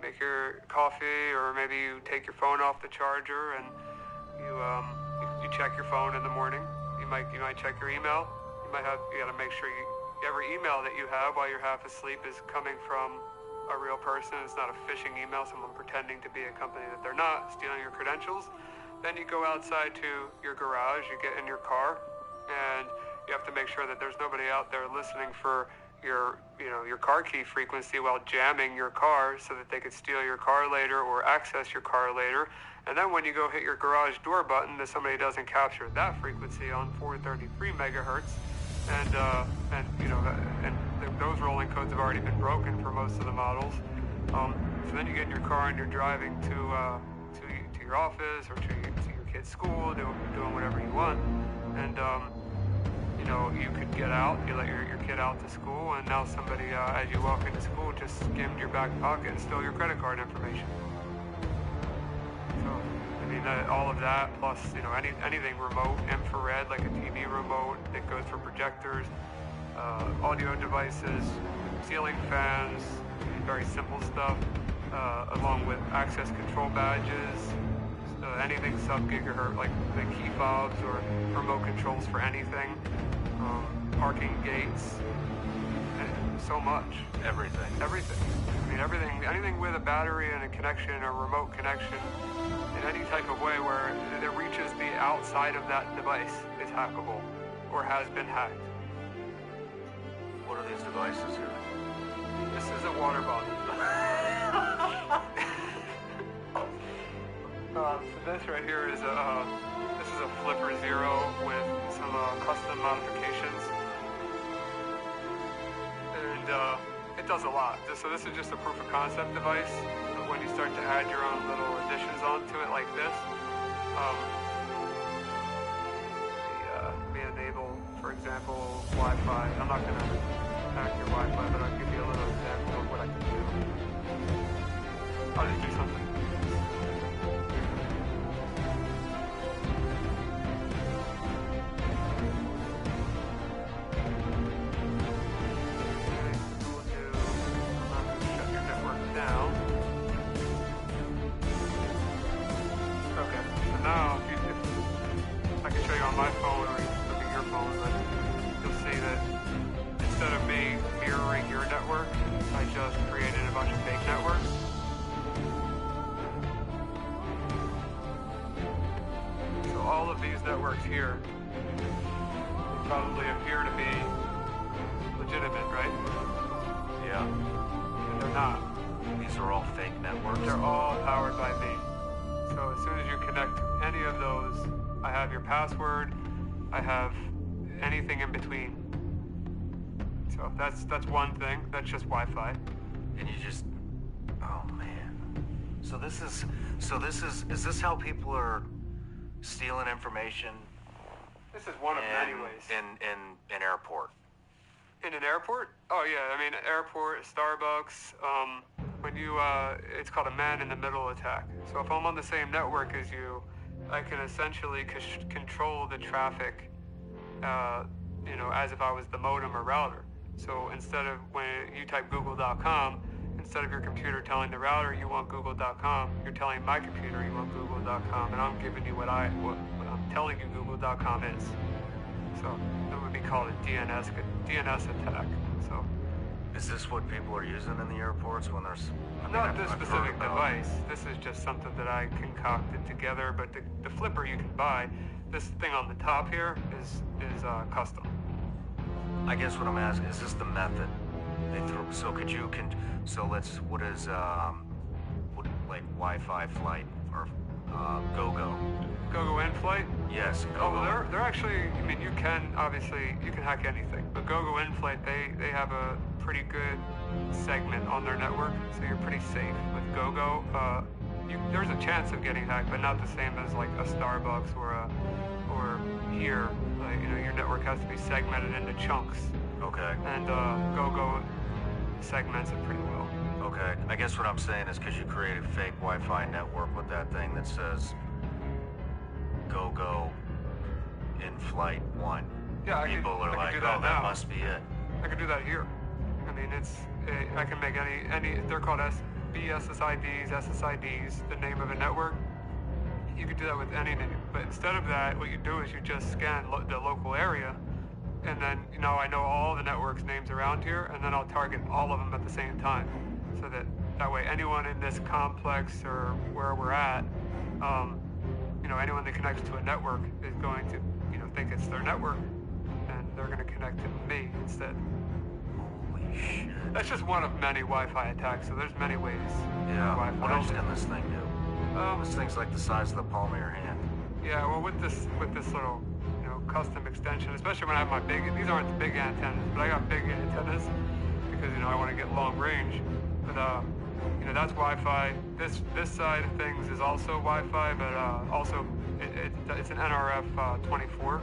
make your coffee, or maybe you take your phone off the charger, and you check your phone in the morning. You might check your email. You got to make sure every email that you have while you're half asleep is coming from a real person. It's not a phishing email, someone pretending to be a company that they're not, stealing your credentials. Then you go outside to your garage, you get in your car, and you have to make sure that there's nobody out there listening for your car key frequency while jamming your car, so that they could steal your car later or access your car later. And then when you go hit your garage door button, that somebody doesn't capture that frequency on 433 megahertz. And those rolling codes have already been broken for most of the models. So then you get in your car and you're driving to your office or to your kid's school, doing whatever you want. And you know, you could get out, you let your kid out to school, and now somebody, as you walk into school, just skimmed your back pocket and stole your credit card information. So, I mean, all of that, plus, you know, anything remote, infrared, like a TV remote, it goes for projectors, audio devices, ceiling fans, very simple stuff, along with access control badges, anything sub-gigahertz, like the key fobs or remote controls for anything, parking gates, so much. Everything. Everything. I mean, everything, anything with a battery and a connection or remote connection in any type of way where it reaches the outside of that device is hackable or has been hacked. What are these devices here? This is a water bottle. So this right here is a Flipper Zero with some custom modifications, and it does a lot. So this is just a proof of concept device. But when you start to add your own little additions onto it like this, may enable, for example, Wi-Fi. I'm not going to hack your Wi-Fi, but I'll give you a little example of what I can do. I'll just do something. Networks here probably appear to be legitimate, right? Yeah. And they're not. These are all fake networks? They're all powered by me. So as soon as you connect any of those, I have your password, I have anything in between. So that's one thing. That's just Wi-Fi. And you just, oh man. Is this how people are stealing information? This is one of many ways. In airport. In an airport? Oh yeah, I mean airport, Starbucks. When you it's called a man-in-the-middle attack. So if I'm on the same network as you, I can essentially control the traffic, you know, as if I was the modem or router. So instead of when you type google.com, instead of your computer telling the router you want google.com, you're telling my computer you want google.com, and I'm giving you what I'm telling you google.com is. So that would be called a DNS attack. So is this what people are using in the airports when there's... Not this specific device. This is just something that I concocted together, but the flipper you can buy, this thing on the top here is custom. I guess what I'm asking, is this the method they threw? So could you, what is, like Wi-Fi flight or GoGo? GoGo in-flight? Yes, GoGo. Oh, they're actually, I mean, you can hack anything, but GoGo in-flight, they have a pretty good segment on their network, so you're pretty safe. With GoGo, there's a chance of getting hacked, but not the same as like a Starbucks or here. Like, you know, your network has to be segmented into chunks. Okay. And GoGo segments it pretty well. Okay. I guess what I'm saying is because you create a fake Wi-Fi network with that thing that says GoGo in flight 1. Yeah, people are like, oh, that must be it. I can do that here. I mean, I can make any. They're called SSIDs, the name of a network. You can do that with any name, but instead of that, what you do is you just scan the local area, and then, you know, I know all the networks names around here, and then I'll target all of them at the same time, so that way anyone in this complex or where we're at, you know, anyone that connects to a network is going to, you know, think it's their network, and they're going to connect to me instead. Holy shit. That's just one of many Wi-Fi attacks, so there's many ways. Yeah. Wi-Fi what else can this thing do? This thing's like the size of the palm of your hand. Yeah, well, with this little, you know, custom extension, especially when I have my these aren't the big antennas, but I got big antennas because, you know, I want to get long range. But, you know, that's Wi-Fi. This side of things is also Wi-Fi, but also it's an NRF 24.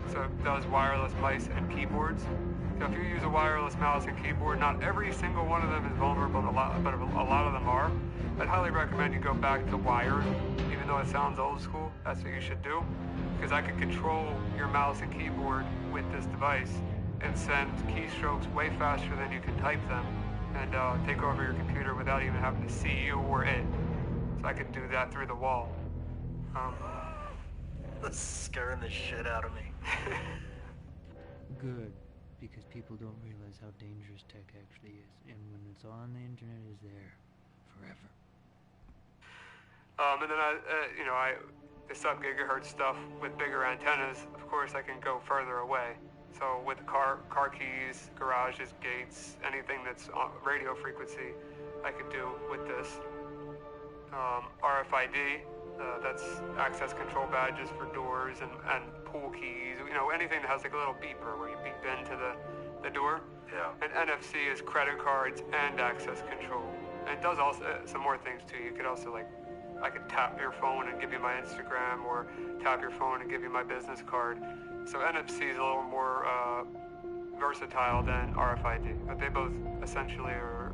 So it does wireless mice and keyboards. So if you use a wireless mouse and keyboard, not every single one of them is vulnerable, but a lot of them are. I'd highly recommend you go back to wired, even though it sounds old school. That's what you should do, because I can control your mouse and keyboard with this device and send keystrokes way faster than you can type them, and take over your computer without even having to see you or it. So I can do that through the wall. That's scaring the shit out of me. Good, because people don't realize how dangerous tech actually is, and when it's on the internet, it's there forever. And then the sub-gigahertz stuff with bigger antennas, of course I can go further away. So with car keys, garages, gates, anything that's on radio frequency, I could do with this. RFID, that's access control badges for doors and pool keys, anything that has like a little beeper where you beep into the door. Yeah. And NFC is credit cards and access control. And it does also some more things too. You could also I could tap your phone and give you my Instagram, or tap your phone and give you my business card. So NFC is a little more versatile than RFID, but they both essentially are,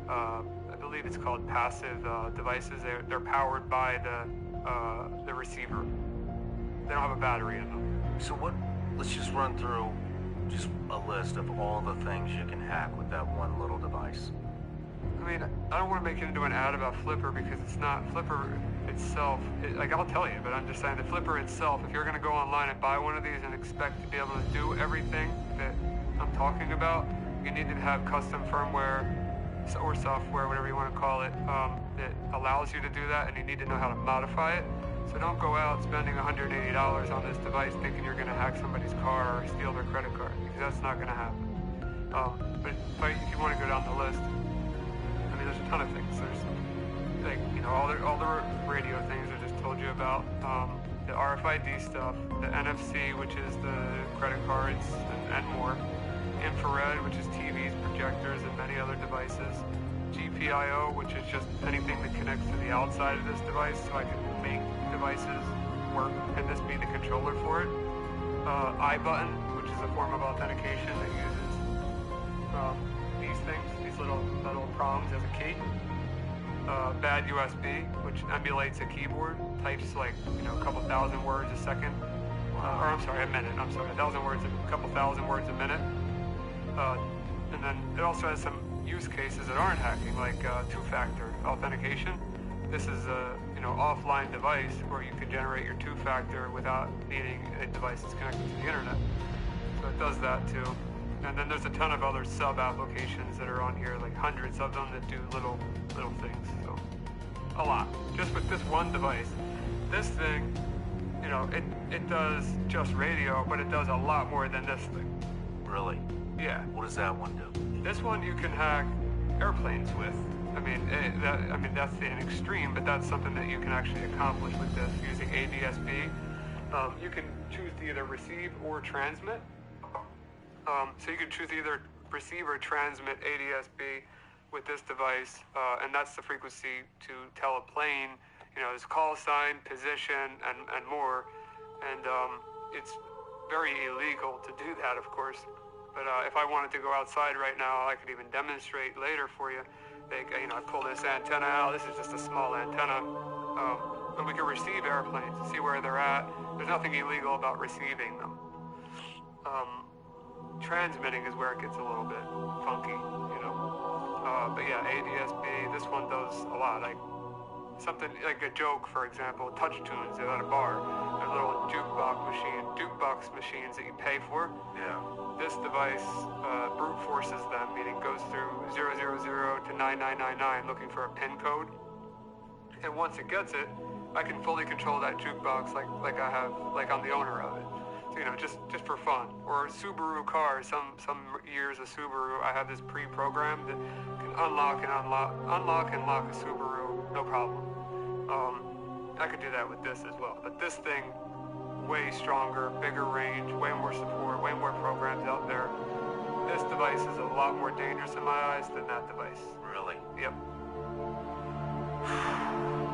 I believe it's called passive devices. They're powered by the receiver. They don't have a battery in them. So let's just run through just a list of all the things you can hack with that one little device. I mean, I don't want to make it into an ad about Flipper, because it's not. Flipper itself, I'll tell you, but I'm just saying the Flipper itself, if you're going to go online and buy one of these and expect to be able to do everything that I'm talking about, you need to have custom firmware or software, whatever you want to call it, that allows you to do that, and you need to know how to modify it. So don't go out spending $180 on this device thinking you're going to hack somebody's car or steal their credit card, because that's not going to happen. But if you want to go down the list, I mean, there's a ton of things. There's all the radio things I just told you about, the RFID stuff, the NFC, which is the credit cards and more, infrared, which is TVs, projectors, and many other devices, GPIO, which is just anything that connects to the outside of this device, so I can make devices work and this be the controller for it. iButton, which is a form of authentication that uses these things, these little prongs as a key. Bad USB, which emulates a keyboard, types a couple thousand words a second, a minute. 1,000 words, a couple thousand words a minute. And then it also has some use cases that aren't hacking, like two-factor authentication. This is a offline device where you can generate your two-factor without needing a device that's connected to the internet. So it does that too. And then there's a ton of other sub-applications that are on here, like hundreds of them that do little things. So a lot. Just with this one device. This thing, it does just radio, but it does a lot more than this thing. Really? Yeah. What does that one do? This one you can hack airplanes with. I mean, that's an extreme, but that's something that you can actually accomplish with this using ADSB. You can choose to either receive or transmit. So you can choose either receive or transmit ADSB with this device, and that's the frequency to tell a plane, its call sign, position, and more. And it's very illegal to do that, of course. But if I wanted to go outside right now, I could even demonstrate later for you. I pull this antenna out. This is just a small antenna. And we can receive airplanes, see where they're at. There's nothing illegal about receiving them. Transmitting is where it gets a little bit funky, but yeah, ADSB, this one does a lot. Like something like a joke, for example, touch tunes at a bar. They're little jukebox machines that you pay for. Yeah. This device brute forces them, meaning goes through 000 to 9999 looking for a PIN code. And once it gets it, I can fully control that jukebox like I have, like I'm the owner of it. So, just for fun. Or Subaru cars, some years of Subaru, I have this pre-programmed that can unlock and lock a Subaru, no problem. I could do that with this as well. But this thing, way stronger, bigger range, way more support, way more programs out there. This device is a lot more dangerous in my eyes than that device. Really? Yep.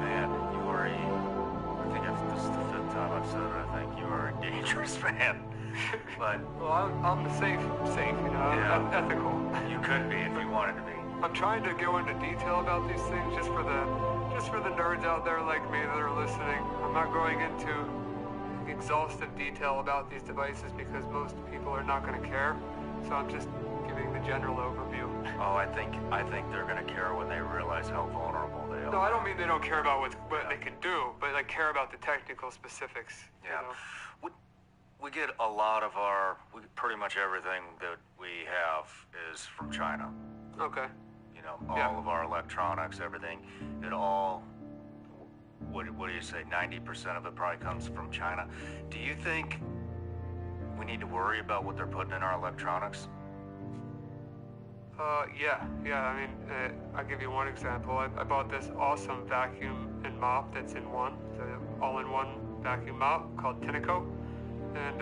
Man, I think this is the 5th time I've once said I think you are a dangerous man. But well, I'm safe, you know, yeah, ethical. You could be if you wanted to be. I'm trying to go into detail about these things just for the nerds out there like me that are listening. I'm not going into exhaustive detail about these devices because most people are not going to care. So I'm just giving the general overview. Oh, I think they're going to care when they realize how vulnerable they are. No, I don't mean they don't care about what they can do, but like care about the technical specifics. Yeah. You know? We get a lot of pretty much everything that we have is from China. Okay. You know, all of our electronics, everything, it all, what do you say, 90% of it probably comes from China. Do you think we need to worry about what they're putting in our electronics? Yeah. I mean, I'll give you one example. I bought this awesome vacuum and mop that's in one. It's an all-in-one vacuum mop called Tineco. And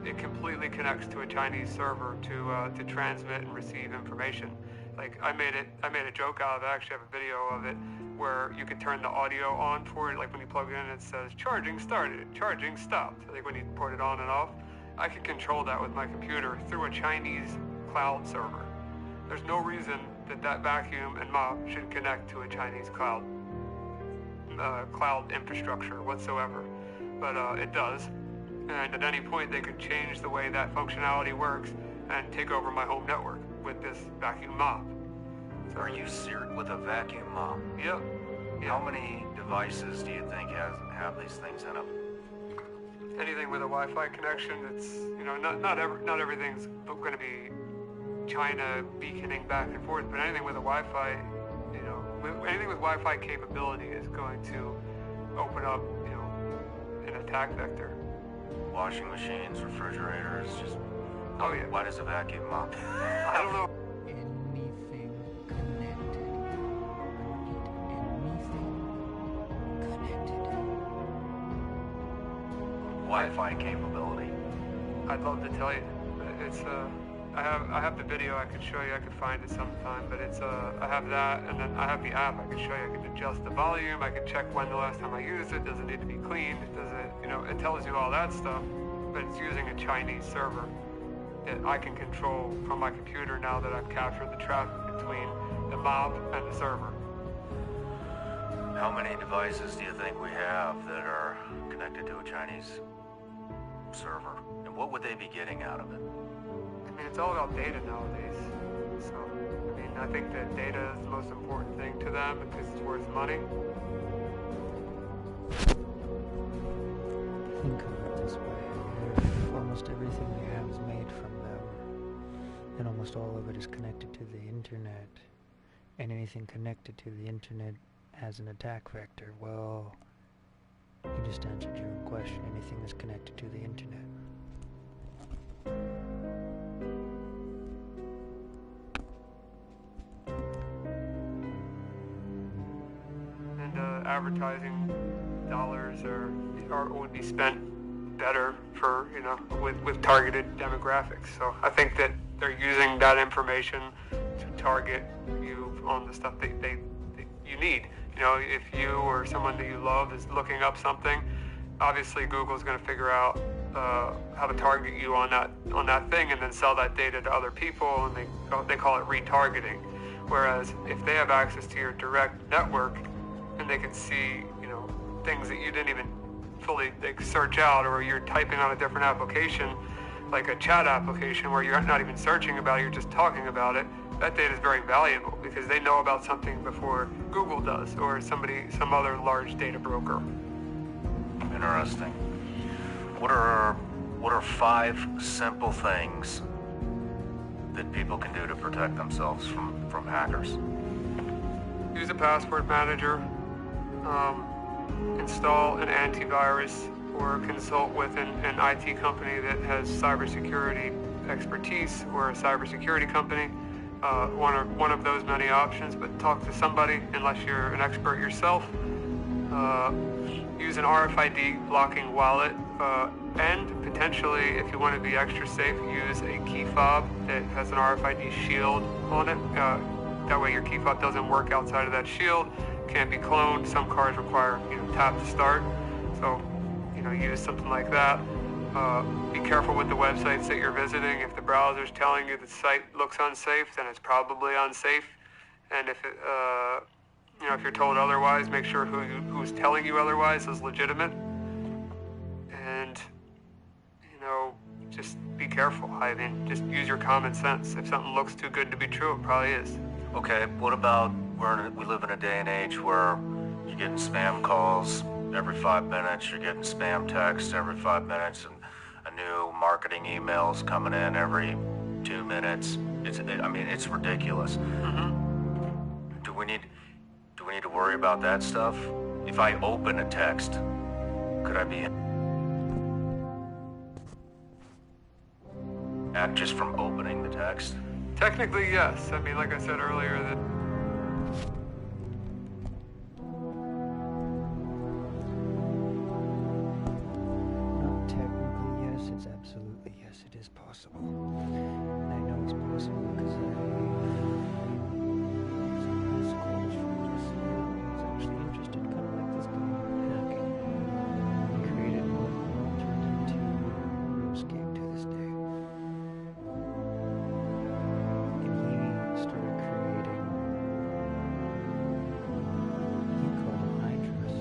it completely connects to a Chinese server to transmit and receive information. Like I made a joke out of it. I actually have a video of it where you could turn the audio on for it. Like when you plug it in, it says charging started, charging stopped. Like when you put it on and off, I could control that with my computer through a Chinese cloud server. There's no reason that vacuum and mop should connect to a Chinese cloud infrastructure whatsoever, but it does. And at any point, they could change the way that functionality works and take over my home network with this vacuum mop. So are you serious with a vacuum mop? Yep. How many devices do you think have these things in them? Anything with a Wi-Fi connection, it's, you know, not everything's going to be China beaconing back and forth, but anything with a Wi-Fi, you know, anything with Wi-Fi capability is going to open up, you know, an attack vector. Washing machines, refrigerators, just... Oh, yeah. Why does a vacuum mop? I don't know. Anything connected. Wi-Fi capability. I'd love to tell you. It's I have the video I could show you. I could find it sometime, but it's I have that, and then I have the app I could show you. I could adjust the volume. I could check when the last time I used it. Does it need to be cleaned? Does it, you know, it tells you all that stuff, but it's using a Chinese server that I can control from my computer now that I've captured the traffic between the mop and the server. How many devices do you think we have that are connected to a Chinese server? And what would they be getting out of it? I mean, it's all about data nowadays. So, I mean, I think that data is the most important thing to them because it's worth money. Think of it this way. If almost everything we have is made from them, and almost all of it is connected to the internet, and anything connected to the internet has an attack vector, well, you just answered your own question. Anything that's connected to the internet. And advertising dollars would be spent better for, you know, with targeted demographics. So I think that they're using that information to target you on the stuff that you need. You know, if you or someone that you love is looking up something, obviously Google's going to figure out how to target you on that thing and then sell that data to other people, and they call it retargeting. Whereas if they have access to your direct network and they can see, you know, things that you didn't even fully search out, or you're typing on a different application, like a chat application where you're not even searching about it, you're just talking about it, that data is very valuable because they know about something before Google does or some other large data broker. Interesting. What are 5 simple things that people can do to protect themselves from hackers? Use a password manager, install an antivirus, or consult with an IT company that has cybersecurity expertise, or a cybersecurity company. One of those many options, but talk to somebody unless you're an expert yourself. Use an RFID blocking wallet, and potentially, if you want to be extra safe, use a key fob that has an RFID shield on it. That way your key fob doesn't work outside of that shield, can't be cloned. Some cards require, you know, tap to start. So, you use something like that. Be careful with the websites that you're visiting. If the browser's telling you the site looks unsafe, then it's probably unsafe. And if it, if you're told otherwise, make sure who's telling you otherwise is legitimate. And, just be careful. I mean, just use your common sense. If something looks too good to be true, it probably is. Okay, what about we live in a day and age where you're getting spam calls every 5 minutes, you're getting spam texts every 5 minutes, and a new marketing email's coming in every 2 minutes. It's ridiculous. Mm-hmm. Do we need to worry about that stuff? If I open a text, could I be just from opening the text? Technically, yes. I mean, like I said earlier, that Not technically, yes. It's absolutely yes. It is possible. And I know it's possible because was actually interested, kind of like this guy, in hacking. He created one that turned into RuneScape to this day. And he started creating, he called them hydras.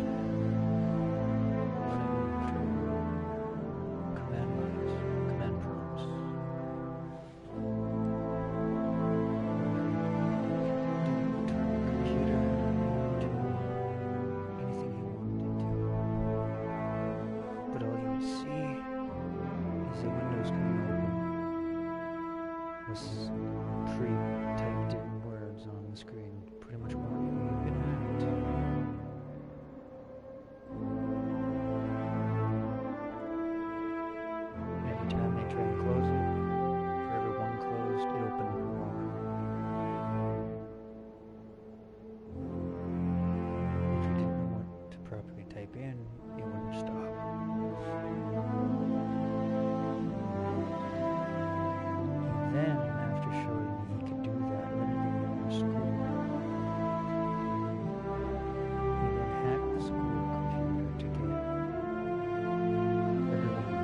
Command lines, command prompts. But all you would see is the windows coming open with pre-typed in words on the screen, pretty much warning you you've been hacked. Every time they try and close it, for every one closed, it opened more. If you didn't know what to properly type in, it wouldn't stop. And then, after showing me he could do that literally in our school, he then hacked the school computer to get everyone,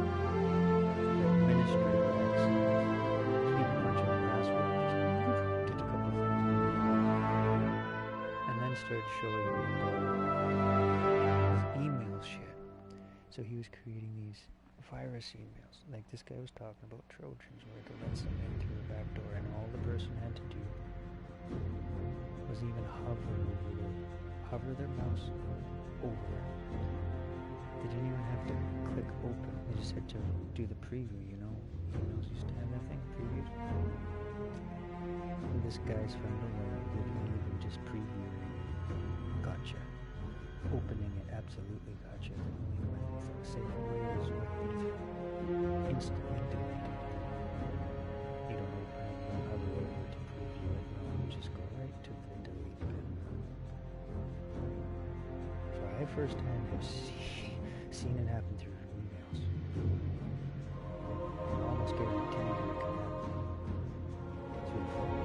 the administrator access. He didn't punch in a password, just did a couple things. And then started showing me his email shit. So he was creating these virus emails. Like this guy was talking about Trojans, where they could let something in through the back door, and all the person had to do was even hover their mouse over it. They didn't even have to click open. They just had to do the preview, Emails used to have that thing, previews. And this guy's friend didn't even just preview it. Gotcha. Opening it absolutely gotcha. The only way I think safe way is what would have instantly deleted it. You don't open it, you don't hover over it to preview it, no, you just go right to the delete button. So I firsthand have seen it happen through emails. I almost guarantee you it can happen through the phone.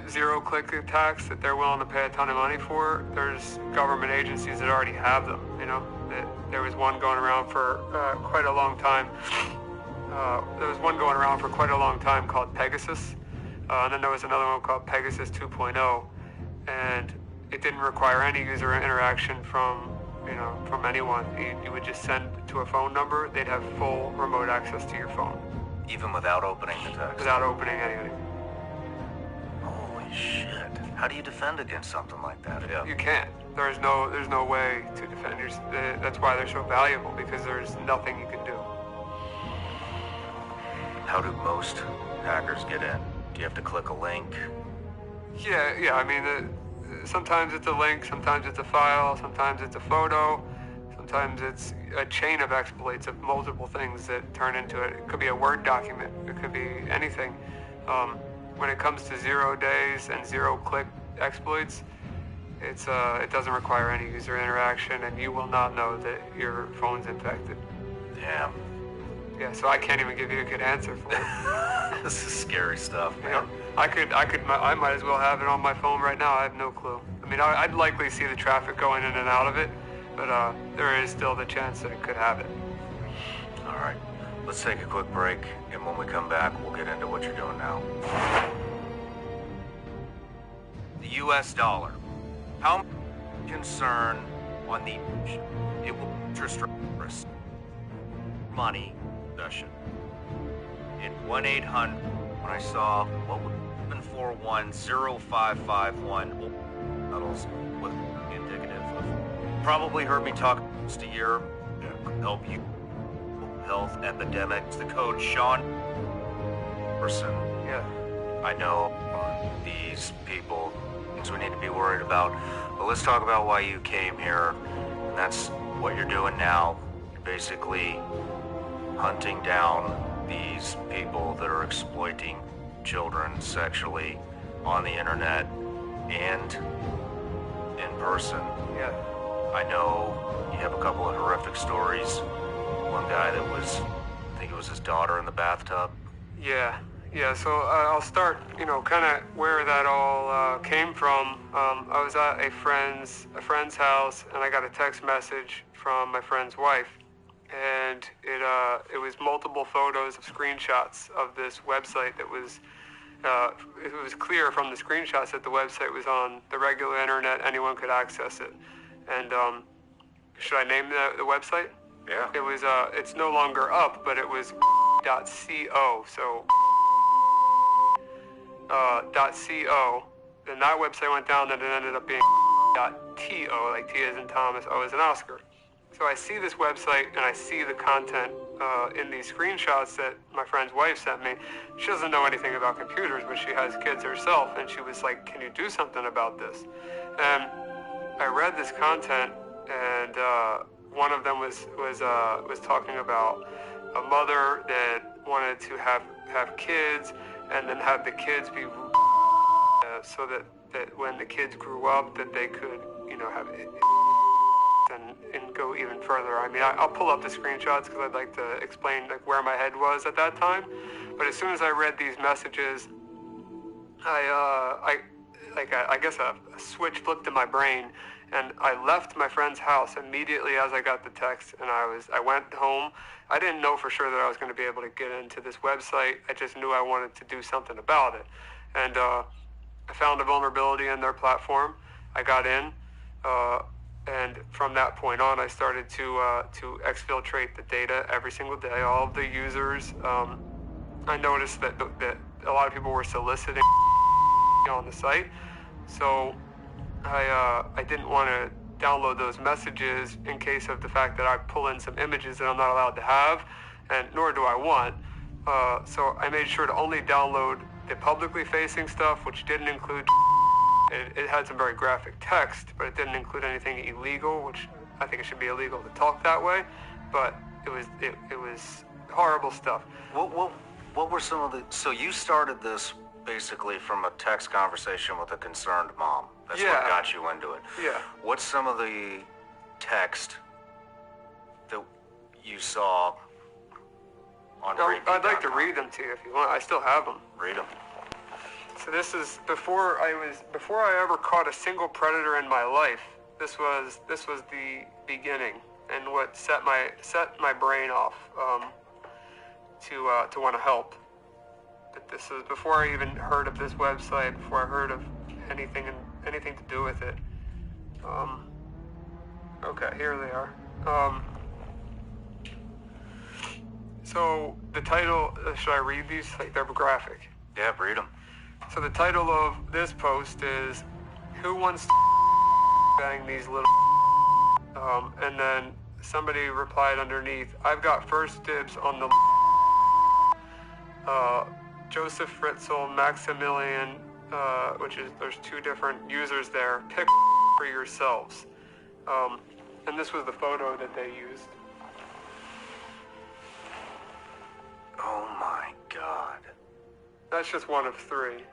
Zero-click attacks that they're willing to pay a ton of money for, there's government agencies that already have them, There was one going around for quite a long time. Called Pegasus. And then there was another one called Pegasus 2.0. And it didn't require any user interaction from anyone. You would just send to a phone number. They'd have full remote access to your phone. Even without opening the text? Without opening anything. Holy shit. How do you defend against something like that? You can't. There's no way to defend yourself. That's why they're so valuable, because there's nothing you can do. How do most hackers get in? Do you have to click a link? Yeah. I mean, sometimes it's a link, sometimes it's a file, sometimes it's a photo, sometimes it's a chain of exploits of multiple things that turn into it. It could be a Word document. It could be anything. When it comes to 0 days and zero-click exploits, it doesn't require any user interaction, and you will not know that your phone's infected. Damn. Yeah, so I can't even give you a good answer for it. This is scary stuff, man. I might as well have it on my phone right now. I have no clue. I mean, I'd likely see the traffic going in and out of it, but there is still the chance that it could have it. All right, let's take a quick break, and when we come back, we'll get into what you're doing now. The U.S. dollar. How much concern on the it will interest rates money session in 1-800 when I saw what would 741-0551 metals was indicative of. Probably heard me talk just a year help you health epidemics. The code Sean person. Yeah. I know these people things we need to be worried about. But let's talk about why you came here. And that's what you're doing now. You're basically hunting down these people that are exploiting children sexually on the internet and in person. Yeah. I know you have a couple of horrific stories. One guy that was, I think it was his daughter in the bathtub. Yeah. So I'll start, kind of where that all came from. I was at a friend's house, and I got a text message from my friend's wife, and it was multiple photos of screenshots of this website that was. It was clear from the screenshots that the website was on the regular internet. Anyone could access it. And should I name the website? Yeah. It was. It's no longer up, but it was .co. So .co. Then that website went down, and it ended up being .to, like T as in Thomas, O as in Oscar. So I see this website, and I see the content in these screenshots that my friend's wife sent me. She doesn't know anything about computers, but she has kids herself, and she was like, "Can you do something about this?" And I read this content, and one of them was talking about a mother that wanted to have kids, and then have the kids be so that when the kids grew up, that they could, have it. And go even further. I mean, I'll pull up the screenshots because I'd like to explain where my head was at that time. But as soon as I read these messages, I guess a switch flipped in my brain, and I left my friend's house immediately as I got the text, and I went home. I didn't know for sure that I was going to be able to get into this website. I just knew I wanted to do something about it, and I found a vulnerability in their platform. I got in. And from that point on, I started to exfiltrate the data every single day, all of the users. I noticed that a lot of people were soliciting on the site, so I didn't want to download those messages in case of the fact that I pull in some images that I'm not allowed to have, and nor do I want. So I made sure to only download the publicly facing stuff, which didn't include. It had some very graphic text, but it didn't include anything illegal, which I think it should be illegal to talk that way. But it was horrible stuff. What were some of the? So you started this basically from a text conversation with a concerned mom. That's what got you into it. Yeah. What's some of the text that you saw on repeat.com? I'd like to read them to you if you want. I still have them. Read them. So this is before I ever caught a single predator in my life. This was the beginning, and what set my brain off to want to help. But this is before I even heard of this website, before I heard of anything to do with it. Okay, here they are. So the title, should I read these? They're graphic. Yeah, read them. So the title of this post is, "Who wants to bang these little?" And then somebody replied underneath, "I've got first dibs on the." Joseph Fritzl, Maximilian, there's two different users there. Pick for yourselves. And this was the photo that they used. Oh my God. That's just one of three.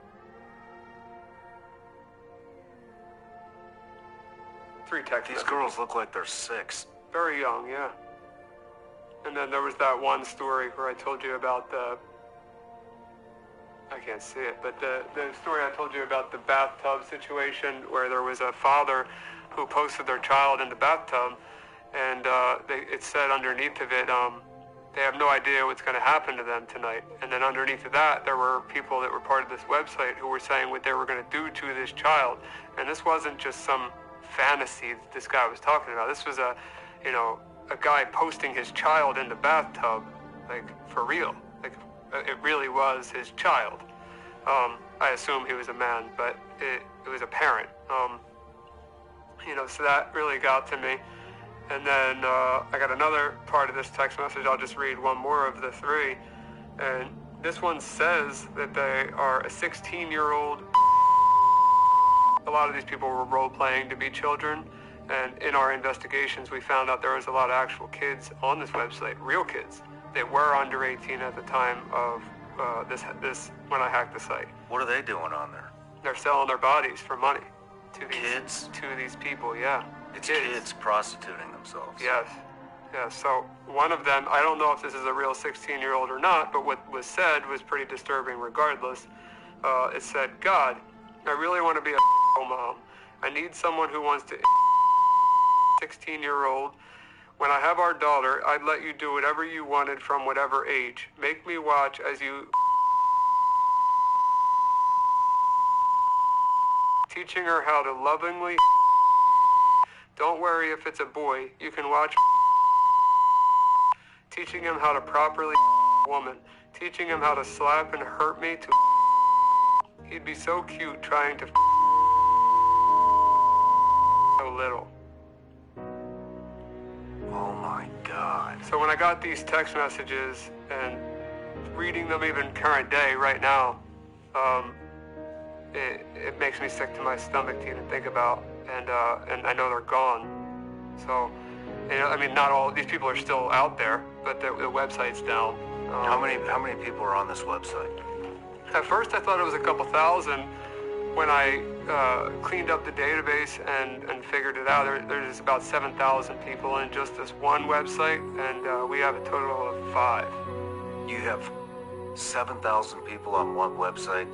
3 text These messages. girls look like they're 6. Very young, yeah. And then there was that one story where I told you about I can't see it, but the story I told you about the bathtub situation where there was a father who posted their child in the bathtub, and it said underneath of it, they have no idea what's going to happen to them tonight. And then underneath of that, there were people that were part of this website who were saying what they were going to do to this child. And this wasn't just some fantasy that this guy was talking about. This was a guy posting his child in the bathtub, like, for real. Like, it really was his child. I assume he was a man, but it was a parent. So that really got to me. And then I got another part of this text message. I'll just read one more of the three. And this one says that they are a 16-year-old. A lot of these people were role-playing to be children. And in our investigations, we found out there was a lot of actual kids on this website, real kids, that were under 18 at the time of this when I hacked the site. What are they doing on there? They're selling their bodies for money to these people, yeah. It's kids prostituting themselves. Yes. Yeah, so one of them, I don't know if this is a real 16-year-old or not, but what was said was pretty disturbing regardless. It said, God, I really want to be a mom. I need someone who wants to 16-year-old. When I have our daughter, I'd let you do whatever you wanted from whatever age. Make me watch as you teaching her how to lovingly. Don't worry if it's a boy. You can watch teaching him how to properly woman. Teaching him how to slap and hurt me to. He'd be so cute trying to so little. Oh my God. So when I got these text messages and reading them even current day right now, it makes me sick to my stomach to even think about, and I know they're gone. So, not all these people are still out there, but the website's down. How many people are on this website? At first, I thought it was a couple thousand. When I cleaned up the database and figured it out, there's about 7,000 people in just this one website, and we have a total of 5. You have 7,000 people on one website.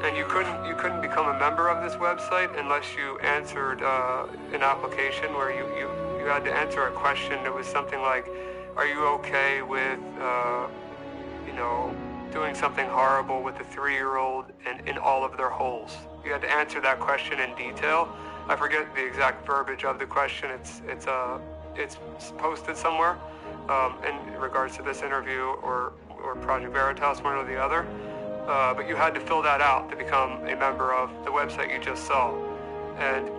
And you couldn't become a member of this website unless you answered an application where you had to answer a question that was something like, are you okay with doing something horrible with a 3-year-old and in all of their holes? You had to answer that question in detail. I forget the exact verbiage of the question. It's posted somewhere in regards to this interview or Project Veritas, one or the other. But you had to fill that out to become a member of the website you just saw, and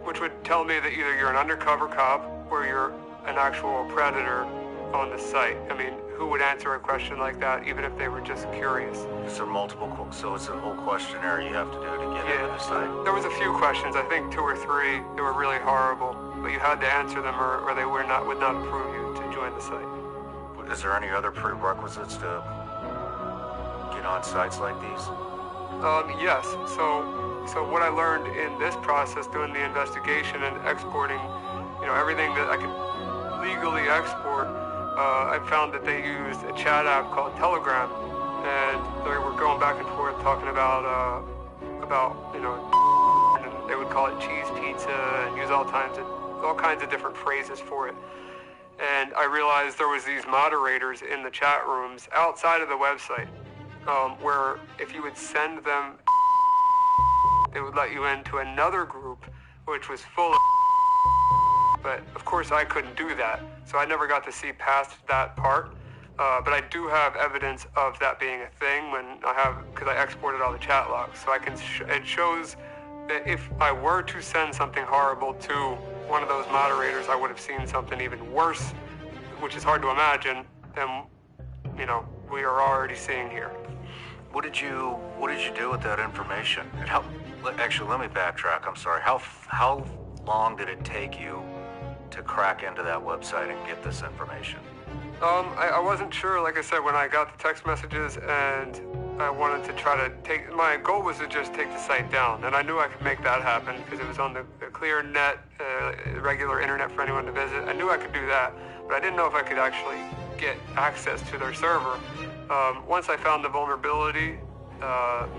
which would tell me that either you're an undercover cop or you're an actual predator on the site. I mean, who would answer a question like that, even if they were just curious? Is there multiple? So it's a whole questionnaire you have to do to get into the site. There was a few questions, I think 2 or 3. They were really horrible, but you had to answer them, or they would not approve you to join the site. Is there any other prerequisites to get on sites like these? Yes. So what I learned in this process, doing the investigation and exporting, everything that I could legally export, I found that they used a chat app called Telegram, and they were going back and forth talking about and they would call it cheese pizza and use all kinds of different phrases for it. And I realized there was these moderators in the chat rooms outside of the website, where if you would send them, it would let you into another group which was full of. But of course I couldn't do that, so I never got to see past that part. But I do have evidence of that being a thing because I exported all the chat logs, so I can. It shows that if I were to send something horrible to one of those moderators, I would have seen something even worse, which is hard to imagine than we are already seeing here. What did you do with that information? And actually, let me backtrack. I'm sorry. How long did it take you to crack into that website and get this information? I wasn't sure, like I said, when I got the text messages, and I wanted to try to my goal was to just take the site down, and I knew I could make that happen because it was on the clear net, regular internet for anyone to visit. I knew I could do that, but I didn't know if I could actually get access to their server. Once I found the vulnerability,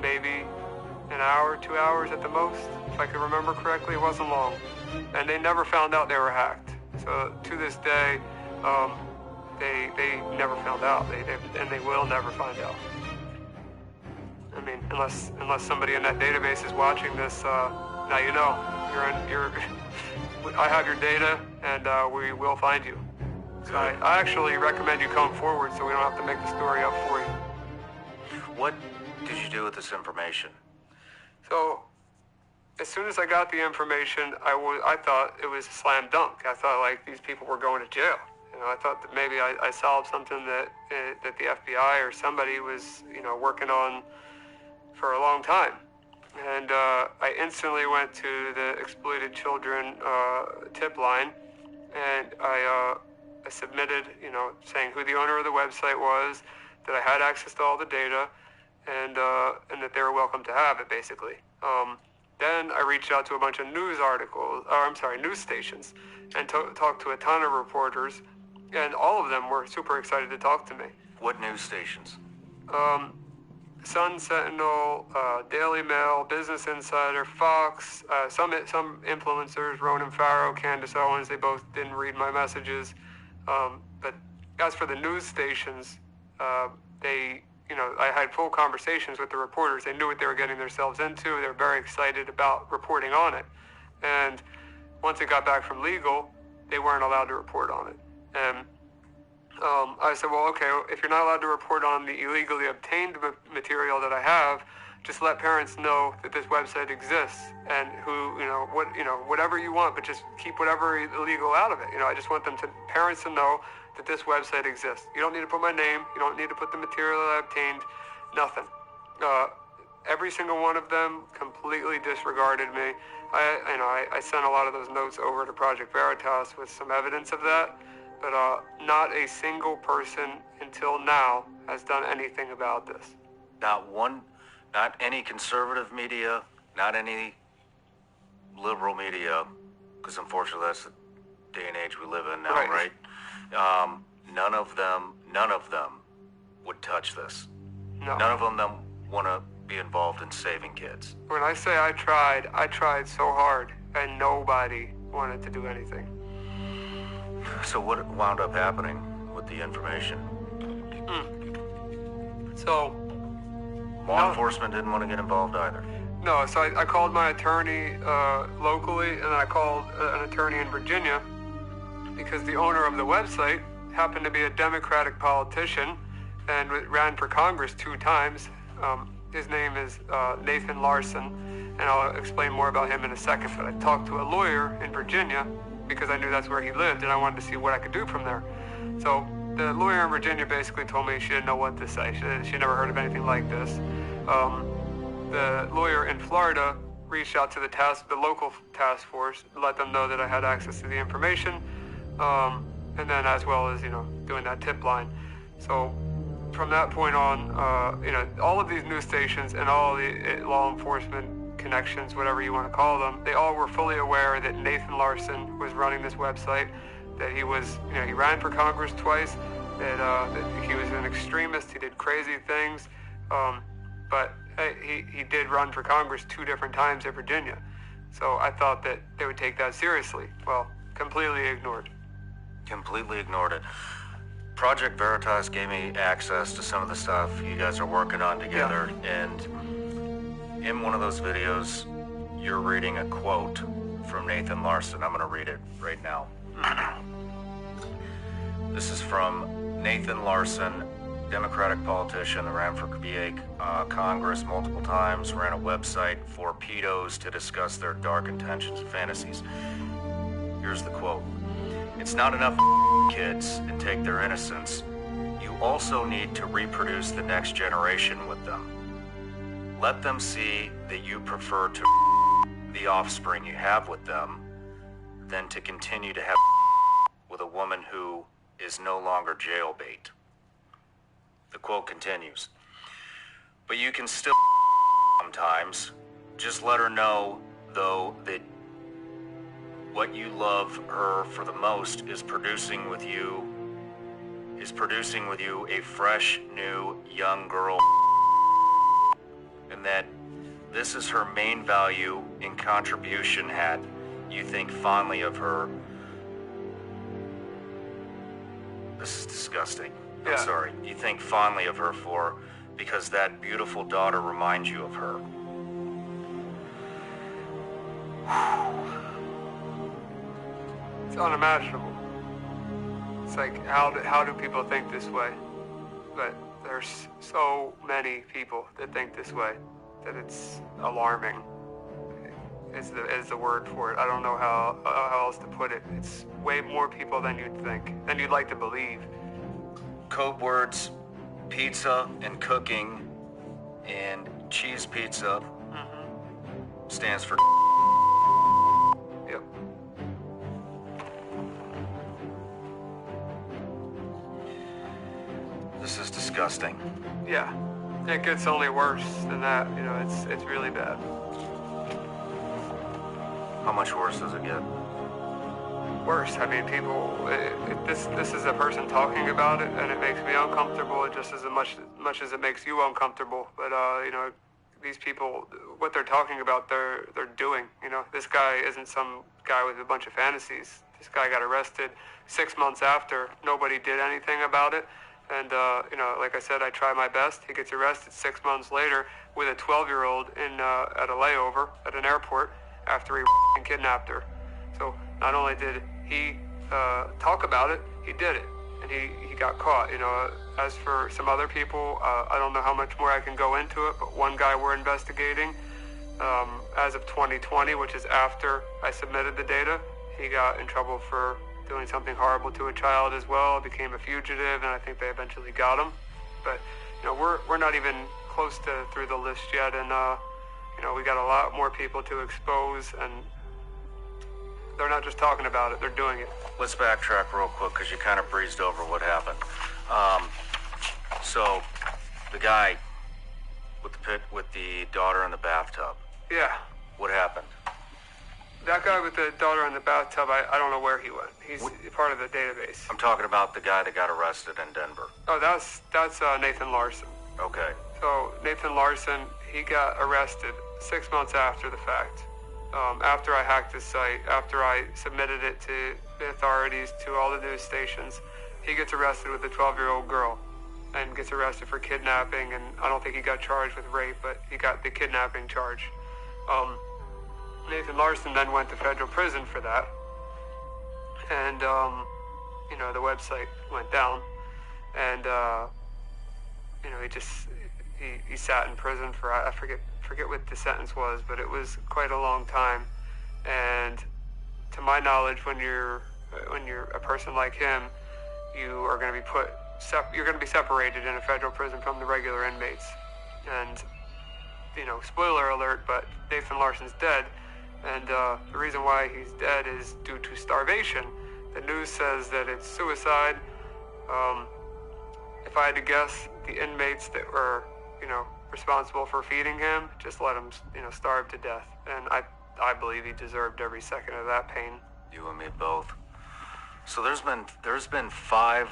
maybe an hour, 2 hours at the most, if I could remember correctly. It wasn't long. And they never found out they were hacked. So to this day, they never found out, and they will never find out. I mean, unless somebody in that database is watching this, now you know. I have your data, and we will find you. So I actually recommend you come forward so we don't have to make the story up for you. What did you do with this information? So, as soon as I got the information, I thought it was a slam dunk. I thought, like, these people were going to jail. You know, I thought that maybe I solved something that the FBI or somebody was, working on for a long time. And I instantly went to the Exploited Children tip line, and I submitted, saying who the owner of the website was, that I had access to all the data, and that they were welcome to have it, basically. Then I reached out to a bunch of news stations, and talked to a ton of reporters, and all of them were super excited to talk to me. What news stations? Sun Sentinel, Daily Mail, Business Insider, Fox, some influencers, Ronan Farrow, Candace Owens, they both didn't read my messages. But as for the news stations, I had full conversations with the reporters. They knew what they were getting themselves into. They were very excited about reporting on it. And once it got back from legal, they weren't allowed to report on it. And I said, well, okay, if you're not allowed to report on the illegally obtained material that I have, just let parents know that this website exists, and whatever you want, but just keep whatever illegal out of it. I just want parents to know that this website exists. You don't need to put my name. You don't need to put the material that I obtained. Nothing. Every single one of them completely disregarded me. I sent a lot of those notes over to Project Veritas with some evidence of that, but not a single person until now has done anything about this. Not any conservative media, not any liberal media, because unfortunately that's the day and age we live in now, right? None of them would touch this. No. None of them want to be involved in saving kids. When I say I tried so hard, and nobody wanted to do anything. So what wound up happening with the information? So, law enforcement didn't want to get involved either. No, so I called my attorney locally, and I called an attorney in Virginia, because the owner of the website happened to be a Democratic politician and ran for Congress 2 times. His name is Nathan Larson, and I'll explain more about him in a second. But I talked to a lawyer in Virginia because I knew that's where he lived, and I wanted to see what I could do from there. So the lawyer in Virginia basically told me she didn't know what to say. She never heard of anything like this. The lawyer in Florida reached out to the local task force, let them know that I had access to the information, and then as well as, doing that tip line. So from that point on, all of these news stations and all the law enforcement connections, whatever you want to call them, they all were fully aware that Nathan Larson was running this website, that he was, he ran for Congress twice, that he was an extremist, he did crazy things, but he did run for Congress 2 different times in Virginia. So I thought that they would take that seriously. Well, completely ignored. Completely ignored it. Project Veritas gave me access to some of the stuff you guys are working on together, and in one of those videos, you're reading a quote from Nathan Larson. I'm going to read it right now. This is from Nathan Larson, Democratic politician that ran for VA Congress multiple times, ran a website for pedos to discuss their dark intentions and fantasies. Here's the quote. It's not enough kids and take their innocence. You also need to reproduce the next generation with them. Let them see that you prefer to the offspring you have with them than to continue to have with a woman who is no longer jailbait. The quote continues. But you can still sometimes. Just let her know, though, that what you love her for the most is producing with you is producing with you a fresh, new, young girl, and that this is her main value in contribution hat. You think fondly of her. This is disgusting. I'm sorry. You think fondly of her because that beautiful daughter reminds you of her. It's unimaginable. It's like, how do people think this way? But there's so many people that think this way that it's alarming. Is the word for it. I don't know how else to put it. It's way more people than you'd think, than you'd like to believe. Code words, pizza and cooking, and cheese pizza stands for. Yep. This is disgusting. Yeah. It gets only worse than that. You know, it's really bad. How much worse does it get? Worse. I mean, people. This is a person talking about it, and it makes me uncomfortable just as much as it makes you uncomfortable. But you know, these people, what they're talking about, they're doing. You know, this guy isn't some guy with a bunch of fantasies. This guy got arrested 6 months after. Nobody did anything about it. And, you know, like I said, I try my best. He gets arrested 6 months later with a 12-year-old at a layover at an airport after he kidnapped her. So not only did he talk about it, he did it. And he got caught. You know, as for some other people, I don't know how much more I can go into it, but one guy we're investigating, as of 2020, which is after I submitted the data, he got in trouble for doing something horrible to a child as well, became a fugitive, and I think they eventually got him. But, you know, we're not even close to through the list yet, and, you know, we got a lot more people to expose, and they're not just talking about it, they're doing it. Let's backtrack real quick, because you kind of breezed over what happened. So, the guy with the daughter in the bathtub. Yeah. What happened? That guy with the daughter in the bathtub, I don't know where he went. He's part of the database. I'm talking about the guy that got arrested in Denver. Oh, that's Nathan Larson. Okay. So Nathan Larson, he got arrested 6 months after the fact. After I hacked his site, after I submitted it to the authorities, to all the news stations, he gets arrested with a 12-year-old girl and gets arrested for kidnapping, and I don't think he got charged with rape, but he got the kidnapping charge. Nathan Larson then went to federal prison for that, and you know, the website went down, and you know, he sat in prison for I forget what the sentence was, but it was quite a long time. And to my knowledge, when you're a person like him, you are going to be you're going to be separated in a federal prison from the regular inmates. And you know, spoiler alert, but Nathan Larson's dead. And the reason why he's dead is due to starvation. The news says that it's suicide. If I had to guess, the inmates that were, you know, responsible for feeding him just let him, you know, starve to death. And I believe he deserved every second of that pain. You and me both. So there's been five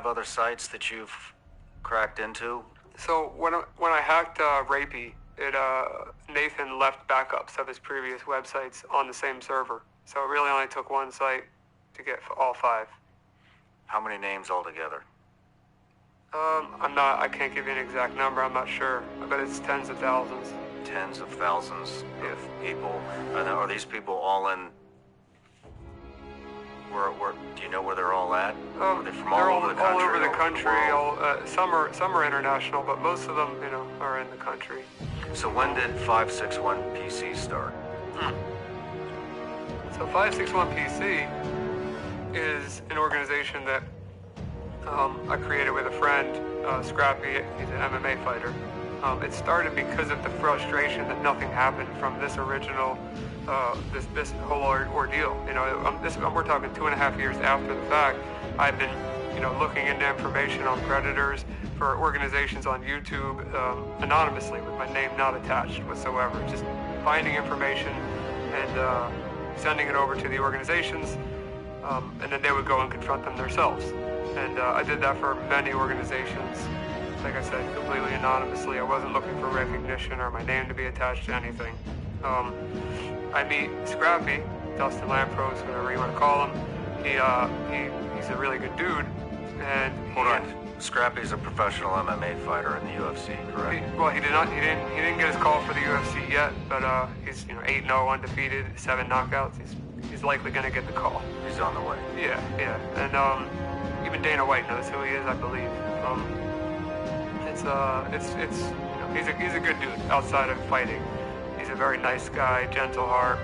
other sites that you've cracked into? So when I hacked Rapey, Nathan left backups of his previous websites on the same server. So it really only took one site to get all 5. How many names altogether? I can't give you an exact number, I'm not sure, but it's tens of thousands. Tens of thousands of people. Are these people all in, where do you know where they're all at? Are they from all over the country? All over the country. Some are international, but most of them, you know, are in the country. So when did 561 PC start? So 561 PC is an organization that I created with a friend, Scrappy. He's an MMA fighter. It started because of the frustration that nothing happened from this original, this whole ordeal. You know, we're talking 2.5 years after the fact. I've been, you know, looking into information on predators for organizations on YouTube, anonymously with my name not attached whatsoever. Just finding information and sending it over to the organizations. and then they would go and confront them themselves. And I did that for many organizations. Like I said, completely anonymously. I wasn't looking for recognition or my name to be attached to anything. I meet Scrappy, Dustin Lampros, whatever you want to call him. He's a really good dude. And Hold on. Scrappy's a professional MMA fighter in the UFC, correct? He didn't get his call for the UFC yet, but he's 8-0 undefeated, 7 knockouts. He's likely gonna get the call. He's on the way. Yeah. And even Dana White knows who he is, I believe. He's a good dude outside of fighting. He's a very nice guy, gentle heart,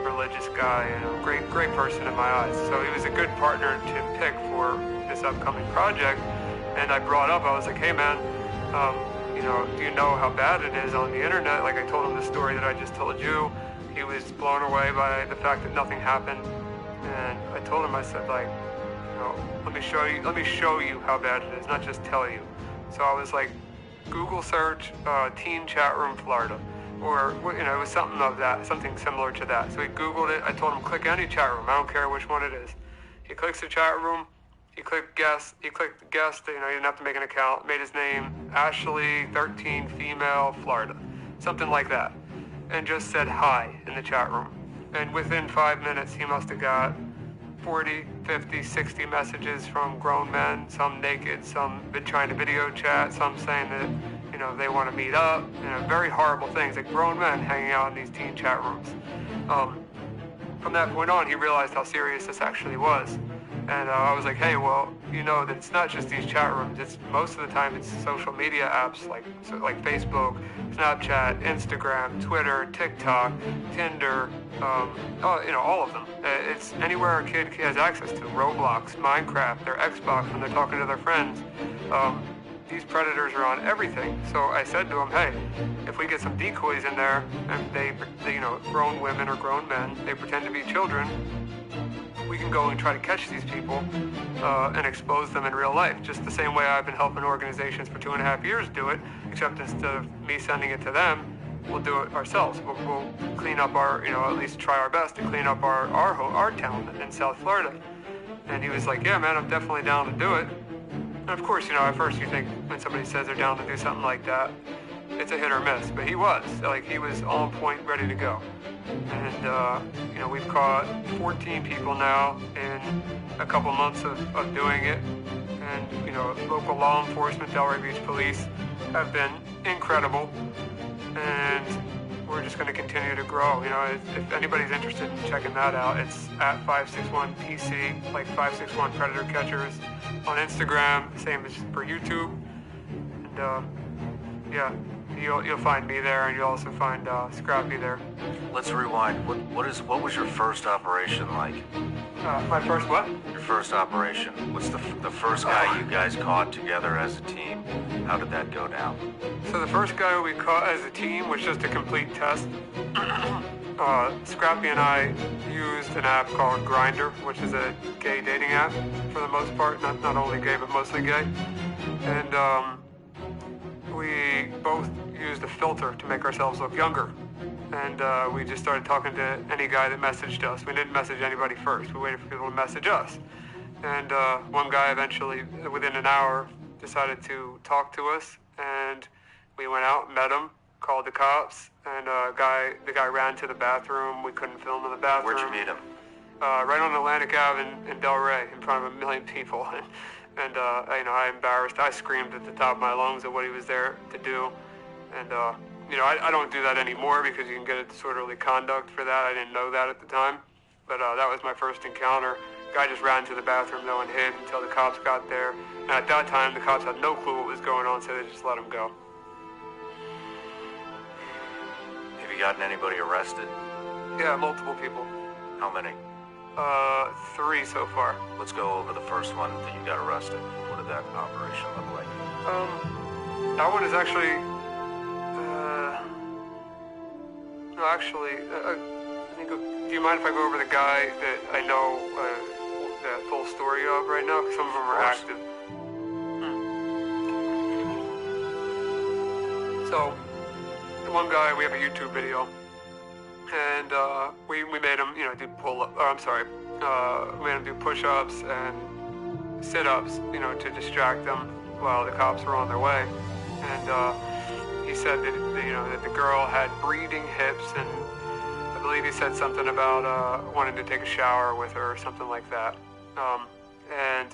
religious guy, great person in my eyes. So he was a good partner to pick for this upcoming project. And I brought up, I was like, hey man, do you know how bad it is on the internet? Like I told him the story that I just told you. He was blown away by the fact that nothing happened. And I told him, I said, like, let me show you how bad it is, not just tell you. So I was like, Google search teen chat room Florida, or it was something similar to that. So he Googled it. I told him, click any chat room. I don't care which one it is. He clicks the chat room. He clicked guest. He clicked guest. He didn't have to make an account. Made his name Ashley 13 female Florida, something like that, and just said hi in the chat room. And within 5 minutes, he must have got 40, 50, 60 messages from grown men, some naked, some trying to video chat, some saying that, they want to meet up, very horrible things, like grown men hanging out in these teen chat rooms. From that point on, he realized how serious this actually was. And I was like, hey, well, that it's not just these chat rooms. It's most of the time it's social media apps like Facebook, Snapchat, Instagram, Twitter, TikTok, Tinder, all of them. It's anywhere a kid has access to. Roblox, Minecraft, their Xbox when they're talking to their friends. These predators are on everything. So I said to him, hey, if we get some decoys in there and they grown women or grown men, they pretend to be children, we can go and try to catch these people and expose them in real life. Just the same way I've been helping organizations for 2.5 years do it, except instead of me sending it to them, we'll do it ourselves. We'll clean up at least try our best to clean up our town in South Florida. And he was like, yeah, man, I'm definitely down to do it. And of course, at first you think when somebody says they're down to do something like that, it's a hit or miss. But he was on point, ready to go. And, we've caught 14 people now in a couple months of doing it. And, local law enforcement, Delray Beach Police, have been incredible. And we're just going to continue to grow. If anybody's interested in checking that out, it's at 561PC, like 561 Predator Catchers on Instagram, same as for YouTube. And, you'll find me there, and you'll also find Scrappy there. Let's rewind. What was your first operation like? My first what? Your first operation. What's the first guy you guys caught together as a team? How did that go down? So the first guy we caught as a team was just a complete test. Scrappy and I used an app called Grindr, which is a gay dating app for the most part. Not only gay, but mostly gay. And we both used a filter to make ourselves look younger. And we just started talking to any guy that messaged us. We didn't message anybody first. We waited for people to message us. And one guy eventually, within an hour, decided to talk to us. And we went out, met him, called the cops. And the guy ran to the bathroom. We couldn't film in the bathroom. Where'd you meet him? Right on Atlantic Ave in Delray, in front of 1 million people. And I embarrassed. I screamed at the top of my lungs at what he was there to do. And I don't do that anymore because you can get a disorderly conduct for that. I didn't know that at the time. But that was my first encounter. Guy just ran to the bathroom though and hid until the cops got there. And at that time, the cops had no clue what was going on, so they just let him go. Have you gotten anybody arrested? Yeah, multiple people. How many? 3 so far. Let's go over the first one that you got arrested. What did that operation look like? That one is actually... do you mind if I go over the guy that I know the full story of right now? Because some of them are active. So, the one guy, we have a YouTube video. And we made him, do we made him do push-ups and sit-ups, to distract them while the cops were on their way. And he said that the girl had bleeding hips, and I believe he said something about wanting to take a shower with her or something like that. And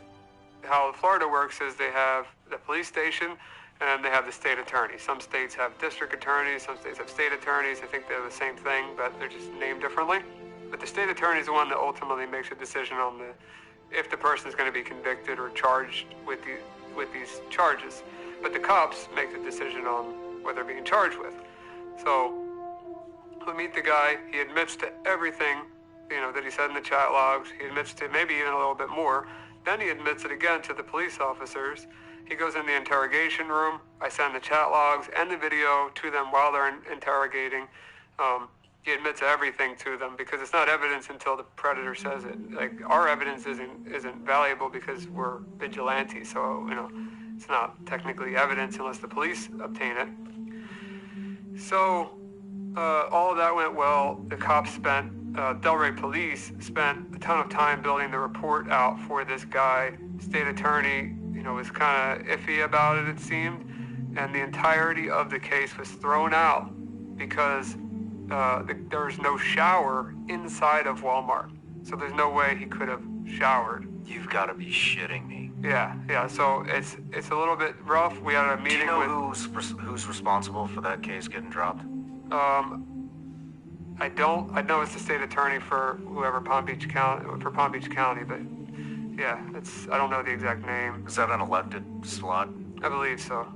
how Florida works is they have the police station and they have the state attorney. Some states have district attorneys, some states have state attorneys. I think they're the same thing, but they're just named differently. But the state attorney is the one that ultimately makes a decision on if the person is going to be convicted or charged with these charges. But the cops make the decision on what they're being charged with. So we meet the guy. He admits to everything, that he said in the chat logs. He admits to maybe even a little bit more. Then he admits it again to the police officers. He goes in the interrogation room. I send the chat logs and the video to them while they're interrogating. He admits everything to them because it's not evidence until the predator says it. Like, our evidence isn't valuable because we're vigilantes, so it's not technically evidence unless the police obtain it. So all of that went well. The cops Delray Police spent a ton of time building the report out for this guy. State attorney, was kind of iffy about it seemed, and the entirety of the case was thrown out because there was no shower inside of Walmart. So there's no way he could have showered. You've got to be shitting me. Yeah. So it's a little bit rough. We had a meeting. Do you know who's responsible for that case getting dropped? I don't. I know it's the state attorney for Palm Beach County, but yeah, I don't know the exact name. Is that an elected slot? I believe so.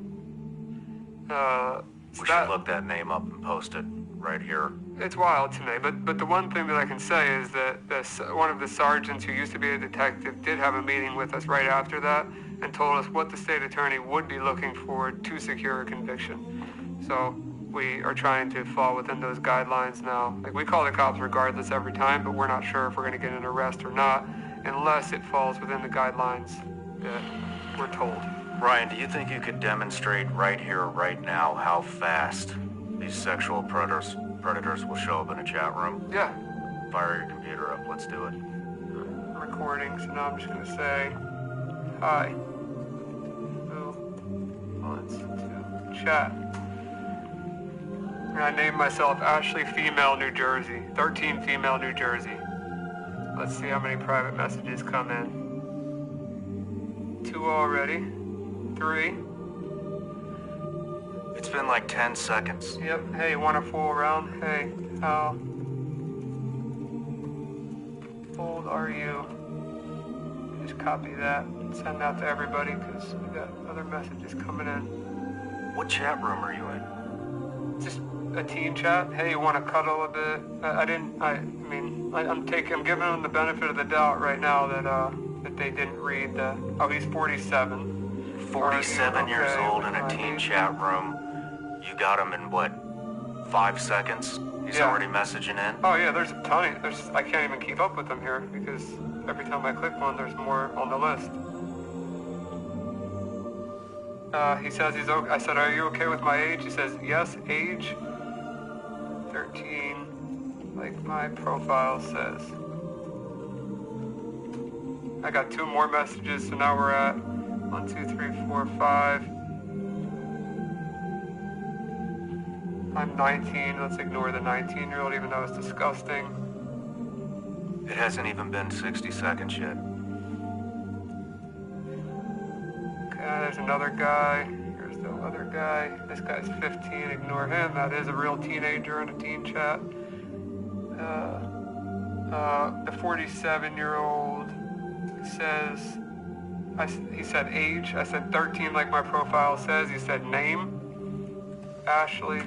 We should look that name up and post it right here. It's wild to me, but the one thing that I can say is that one of the sergeants who used to be a detective did have a meeting with us right after that and told us what the state attorney would be looking for to secure a conviction. So we are trying to fall within those guidelines now. Like, we call the cops regardless every time, but we're not sure if we're going to get an arrest or not unless it falls within the guidelines that we're told. Ryan, do you think you could demonstrate right here, right now, how fast these sexual predators will show up in a chat room? Yeah. Fire your computer up. Let's do it. I'm recording, so now I'm just going to say, hi. Who wants to chat? And I named myself Ashley Female New Jersey. 13 Female New Jersey. Let's see how many private messages come in. 2 already. 3. It's been like 10 seconds. Yep. Hey, want to fool around? Hey, how old are you? Just copy that and send that to everybody because we got other messages coming in. What chat room are you in? Just a teen chat. Hey, you want to cuddle a bit? I'm giving them the benefit of the doubt right now that they didn't read the. Oh, he's 47. 47 years old in a teen chat room. You got him in what? 5 seconds? He's already messaging in? Oh yeah, there's a ton. I can't even keep up with them here because every time I click one, there's more on the list. He says he's okay. I said, are you okay with my age? He says, yes, age 13, like my profile says. I got 2 more messages, so now we're at 1, 2, 3, 4, 5. I'm 19. Let's ignore the 19-year-old, even though it's disgusting. It hasn't even been 60 seconds yet. Okay, there's another guy. Here's the other guy. This guy's 15. Ignore him. That is a real teenager in a teen chat. The 47-year-old says, he said age. I said 13 like my profile says. He said name, Ashley.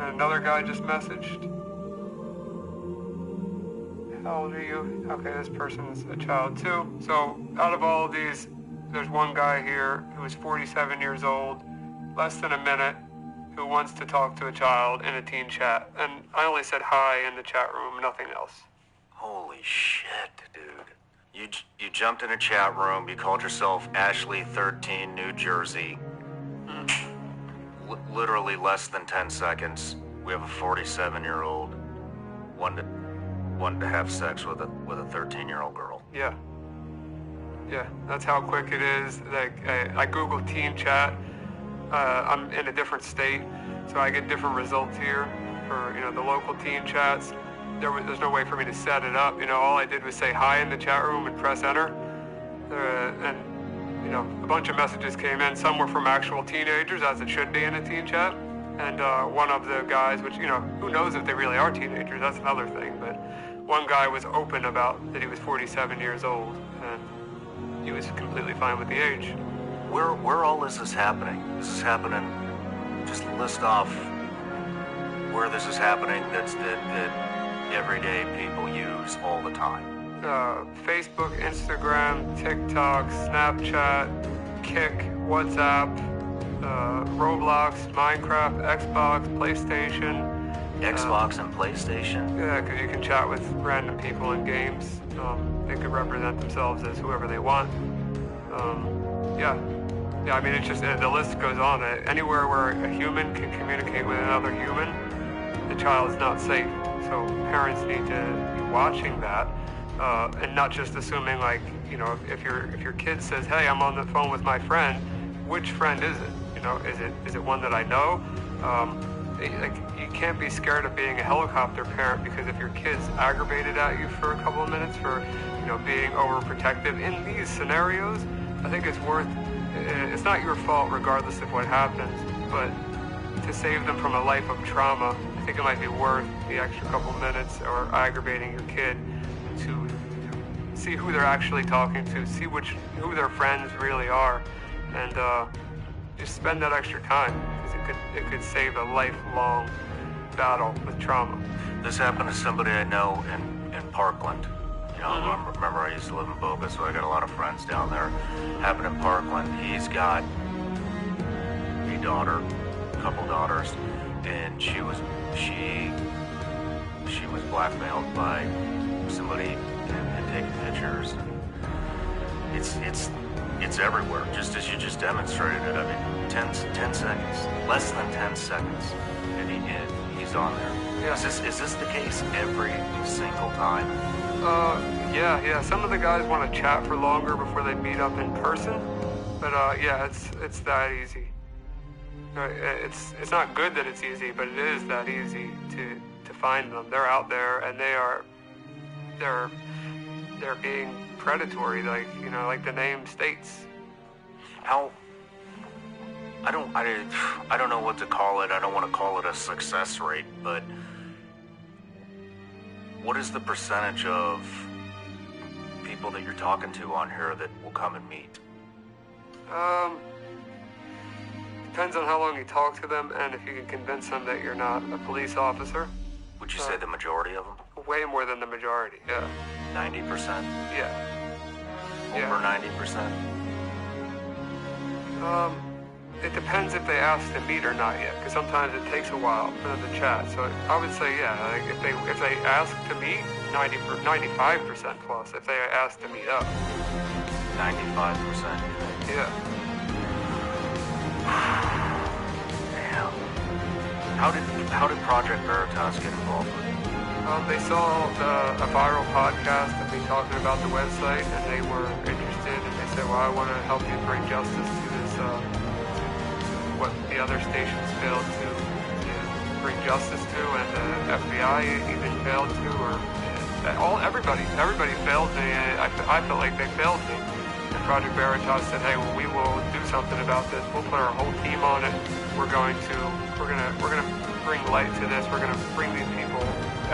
And another guy just messaged. How old are you? Okay, this person's a child too. So out of all of these, there's one guy here who is 47 years old, less than a minute, who wants to talk to a child in a teen chat. And I only said hi in the chat room, nothing else. Holy shit, dude. You jumped in a chat room, you called yourself Ashley 13 New Jersey. literally less than 10 seconds, we have a 47-year-old wanted to have sex with a 13-year-old girl. Yeah. Yeah, that's how quick it is. Like, I Googled teen chat. I'm in a different state, so I get different results here for, the local teen chats. There's no way for me to set it up. All I did was say hi in the chat room and press enter. And a bunch of messages came in. Some were from actual teenagers, as it should be in a teen chat. And one of the guys, which, who knows if they really are teenagers, that's another thing. But one guy was open about that he was 47 years old, and he was completely fine with the age. Where all this is happening? This is happening, just list off where this is happening that everyday people use all the time. Facebook, Instagram, TikTok, Snapchat, Kik, WhatsApp, Roblox, Minecraft, Xbox, PlayStation. Xbox and PlayStation? Yeah, because you can chat with random people in games. They could represent themselves as whoever they want. Yeah, I mean, it's just, the list goes on. Anywhere where a human can communicate with another human, the child is not safe. So parents need to be watching that. And not just assuming, like, if your kid says, hey, I'm on the phone with my friend, which friend is it? Is it one that I know? Like, you can't be scared of being a helicopter parent, because if your kid's aggravated at you for a couple of minutes for, being overprotective in these scenarios, I think it's not your fault regardless of what happens, but to save them from a life of trauma, I think it might be worth the extra couple minutes or aggravating your kid to see who they're actually talking to, see who their friends really are, and just spend that extra time, because it could save a lifelong battle with trauma. This happened to somebody I know in Parkland. Remember I used to live in Boca, so I got a lot of friends down there. Happened in Parkland. He's got a daughter, a couple daughters, and she was blackmailed by somebody and taking pictures. It's everywhere, just as you just demonstrated it. I mean, 10 seconds, less than 10 seconds, and he's on there. Yeah. Is this the case every single time? Yeah. Some of the guys want to chat for longer before they meet up in person, but yeah, it's that easy. It's not good that it's easy, but it is that easy to find them. They're out there, and they're being predatory, like the name states. How? I don't know what to call it. I don't want to call it a success rate, but what is the percentage of people that you're talking to on here that will come and meet? Depends on how long you talk to them, and if you can convince them that you're not a police officer. Would you say the majority of them? Way more than the majority, yeah. 90%? Yeah. Over 90%? It depends if they ask to meet or not yet, because sometimes it takes a while for them to chat. So I would say, yeah, like if they ask to meet, 95% plus. If they ask to meet up, 95%. Yeah. Damn. How did Project Veritas get involved with it? They saw a viral podcast of me talking about the website, and they were interested, and they said, well, I want to help you bring justice to this, what the other stations failed to bring justice to, and the FBI even failed to, or everybody failed me. I felt like they failed me. And Project Veritas said, hey, well, we will do something about this. We'll put our whole team on it. We're gonna bring light to this. We're gonna bring these people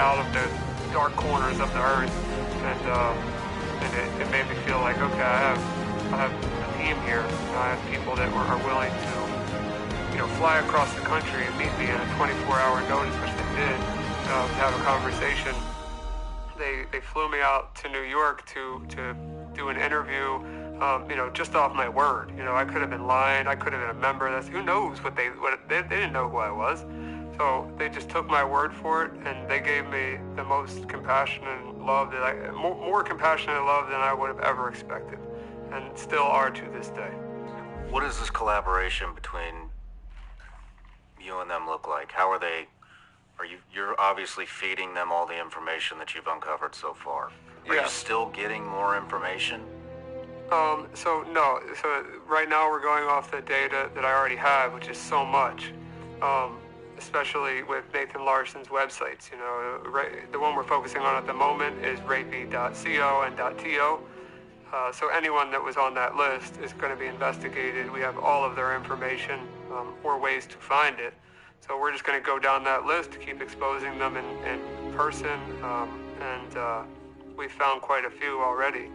out of the dark corners of the earth, and it made me feel like, okay, I have a team here. I have people that are willing to, fly across the country and meet me at a 24-hour notice, which they did, to have a conversation. They flew me out to New York to do an interview, just off my word. I could have been lying. I could have been a member. Who knows what they didn't know who I was. So they just took my word for it, and they gave me the most compassionate love more compassionate love than I would have ever expected, and still are to this day. What is this collaboration between you and them look like? How are they? You're obviously feeding them all the information that you've uncovered so far. Are you still getting more information? So no. So right now we're going off the data that I already have, which is so much. Especially with Nathan Larson's websites. You know, the one we're focusing on at the moment is rapey.co and .to. So anyone that was on that list is going to be investigated. We have all of their information or ways to find it. So we're just going to go down that list to keep exposing them in person, and we found quite a few already.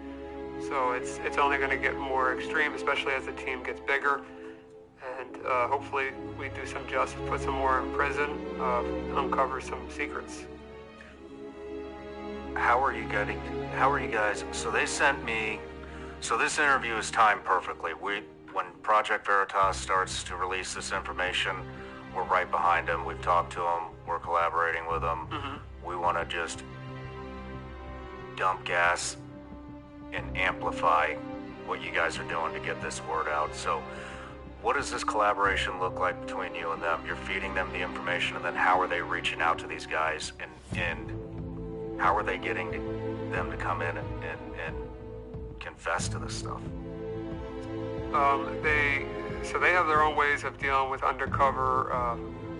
So it's only going to get more extreme, especially as the team gets bigger. And hopefully we do some justice, put some more in prison, uncover some secrets. How are you guys, so they sent me, so this interview is timed perfectly. When Project Veritas starts to release this information, we're right behind them. We've talked to them, we're collaborating with them. We want to just dump gas and amplify what you guys are doing to get this word out. So what does this collaboration look like between you and them? You're feeding them the information, and then how are they reaching out to these guys, and how are they getting them to come in and confess to this stuff? They have their own ways of dealing with undercover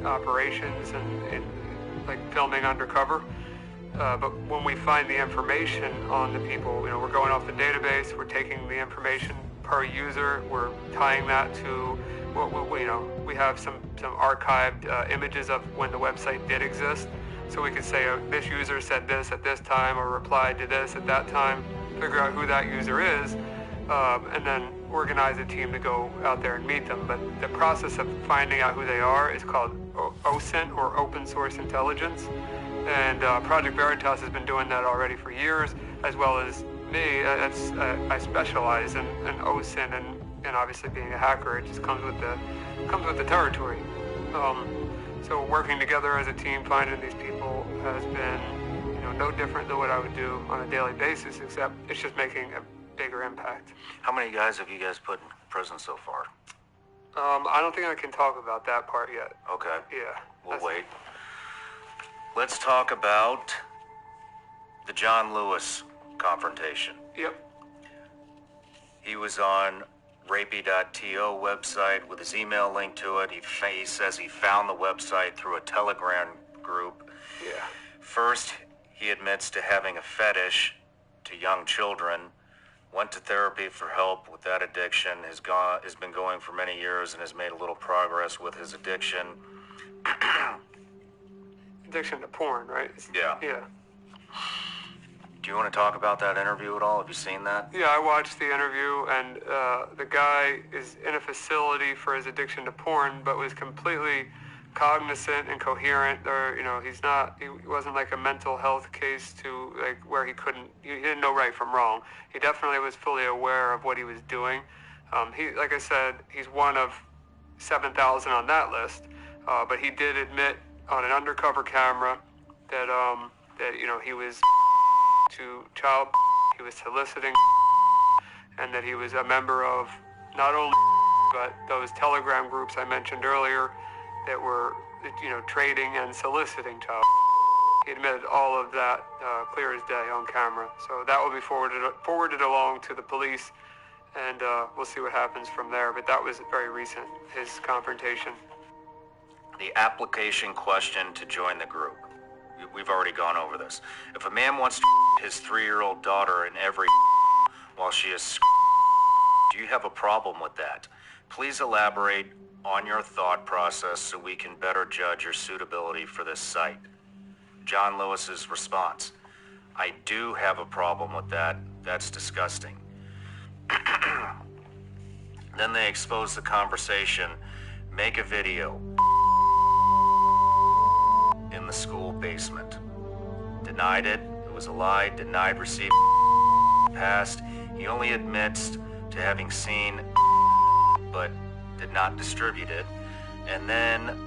operations and like filming undercover. But when we find the information on the people, we're going off the database, we're taking the information per user, we're tying that to we have some archived images of when the website did exist, so we could say this user said this at this time or replied to this at that time, figure out who that user is, and then organize a team to go out there and meet them. But the process of finding out who they are is called OSINT, or Open Source Intelligence, and Project Veritas has been doing that already for years, as well as me. I specialize in OSINT, and obviously being a hacker, it just comes with the territory. So working together as a team, finding these people has been, no different than what I would do on a daily basis, except it's just making a bigger impact. How many guys have you guys put in prison so far? I don't think I can talk about that part yet. Okay. Yeah. We'll wait. Let's talk about the John Lewis confrontation. Yep. He was on rapey.to website with his email linked to it. He says he found the website through a Telegram group. Yeah. First, he admits to having a fetish to young children, went to therapy for help with that addiction, has been going for many years and has made a little progress with his addiction. Addiction to porn, right? Yeah. Yeah. Do you want to talk about that interview at all? Have you seen that? Yeah, I watched the interview, and the guy is in a facility for his addiction to porn, but was completely cognizant and coherent. Or, he wasn't like a mental health case to like where he didn't know right from wrong. He definitely was fully aware of what he was doing. Like I said, he's one of 7,000 on that list, but he did admit on an undercover camera that he was to child, he was soliciting, and that he was a member of not only but those Telegram groups I mentioned earlier that were trading and soliciting child. He admitted all of that clear as day on camera. So that will be forwarded along to the police, and we'll see what happens from there. But that was very recent, his confrontation. The application question to join the group. We've already gone over this. If a man wants to his 3-year-old daughter in every while she is, do you have a problem with that? Please elaborate on your thought process so we can better judge your suitability for this site. John Lewis's response: I do have a problem with that. That's disgusting. Then they expose the conversation, make a video in the school basement. Denied it. It was a lie. Denied receiving. Passed. He only admits to having seen but did not distribute it. And then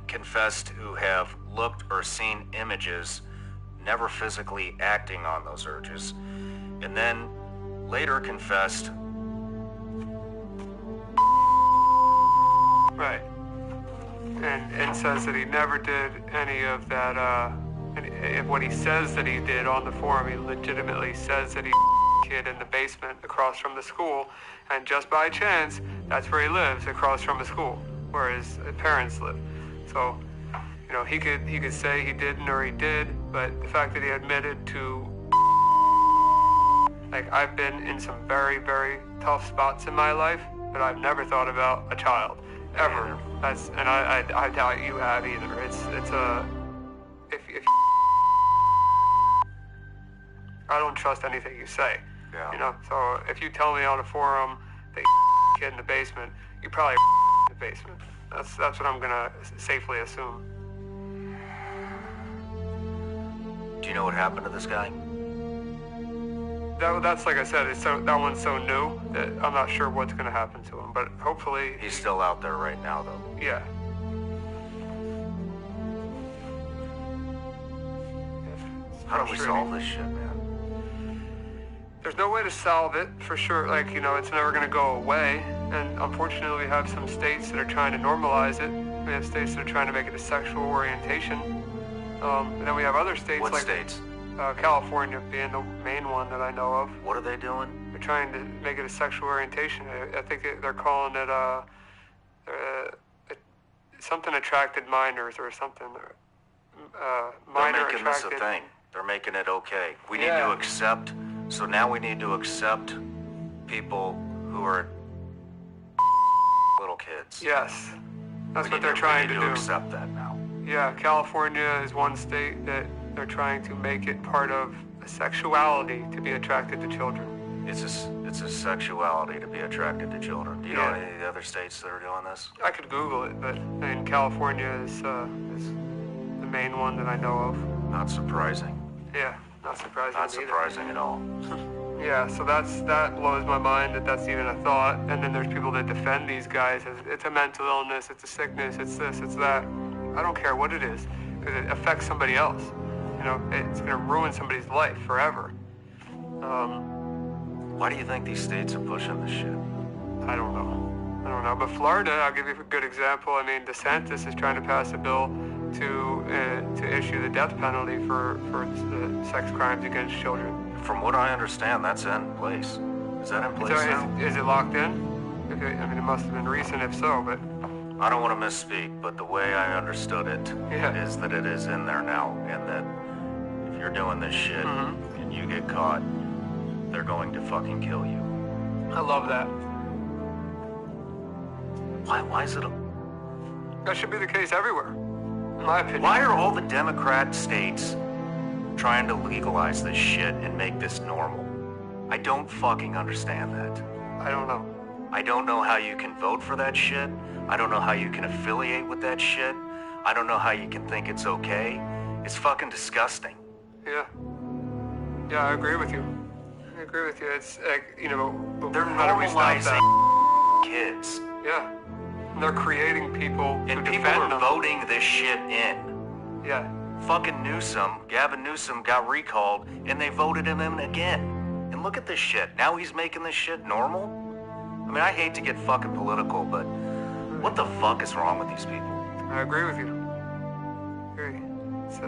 confessed to have looked or seen images, never physically acting on those urges. And then later confessed and says that he never did any of that, and what he says that he did on the forum, he legitimately says that he kid in the basement across from the school, and just by chance, that's where he lives, across from the school, where his parents live. So, you know, he could say he didn't or he did, but the fact that he admitted to, like, I've been in some very, very tough spots in my life, but I've never thought about a child, ever. And I doubt you have either. It's if I don't trust anything you say. Yeah. You know, so if you tell me on a forum that kid in the basement, you probably in the basement. That's what I'm gonna safely assume. Do you know what happened to this guy? That's like I said, that one's so new that I'm not sure what's gonna happen to him. But hopefully He's still out there right now, though. Yeah. How do we solve this shit, man? There's no way to solve it, for sure. Like, you know, it's never going to go away. And unfortunately, we have some states that are trying to normalize it. We have states that are trying to make it a sexual orientation. And then we have other states What like states? California being the main one that I know of. What are they doing? They're trying to make it a sexual orientation. I think they're calling it something attracted minors or something. Minor They're making this attracted. a thing. They're making it okay. We need to accept. So now we need to accept people who are little kids. Yes, that's what they're trying to do. We need to accept that now. Yeah, California is one state that they're trying to make it part of a sexuality to be attracted to children. It's a sexuality to be attracted to children. Do you know any of the other states that are doing this? I could Google it, but I mean, California is the main one that I know of. Not surprising. Yeah, not surprising. Not surprising at all. Yeah, so that blows my mind that that's even a thought. And then there's people that defend these guys as it's a mental illness, it's a sickness, it's this, it's that. I don't care what it is, because it affects somebody else. You know, it's going to ruin somebody's life forever. Why do you think these states are pushing this shit? I don't know. But Florida, I'll give you a good example. I mean, DeSantis is trying to pass a bill to issue the death penalty for sex crimes against children. From what I understand, that's in place. Is that in place now? Is it locked in? Okay, I mean, it must have been recent if so, but... I don't want to misspeak, but the way I understood it is that it is in there now, and that if you're doing this shit and you get caught, they're going to fucking kill you. I love that. Why is it That should be the case everywhere, in my opinion. Why are all the Democrat states trying to legalize this shit and make this normal? I don't fucking understand that. I don't know. I don't know how you can vote for that shit. I don't know how you can affiliate with that shit. I don't know how you can think it's okay. It's fucking disgusting. Yeah. Yeah, I agree with you. It's like, you know, they're how do we stop normalizing that? kids. Yeah. And they're creating people And who people defend are them. voting this shit in. Yeah. Fucking Gavin Newsom got recalled, and they voted him in again. And look at this shit. Now he's making this shit normal? I mean, I hate to get fucking political, but what the fuck is wrong with these people? I agree with you. It's,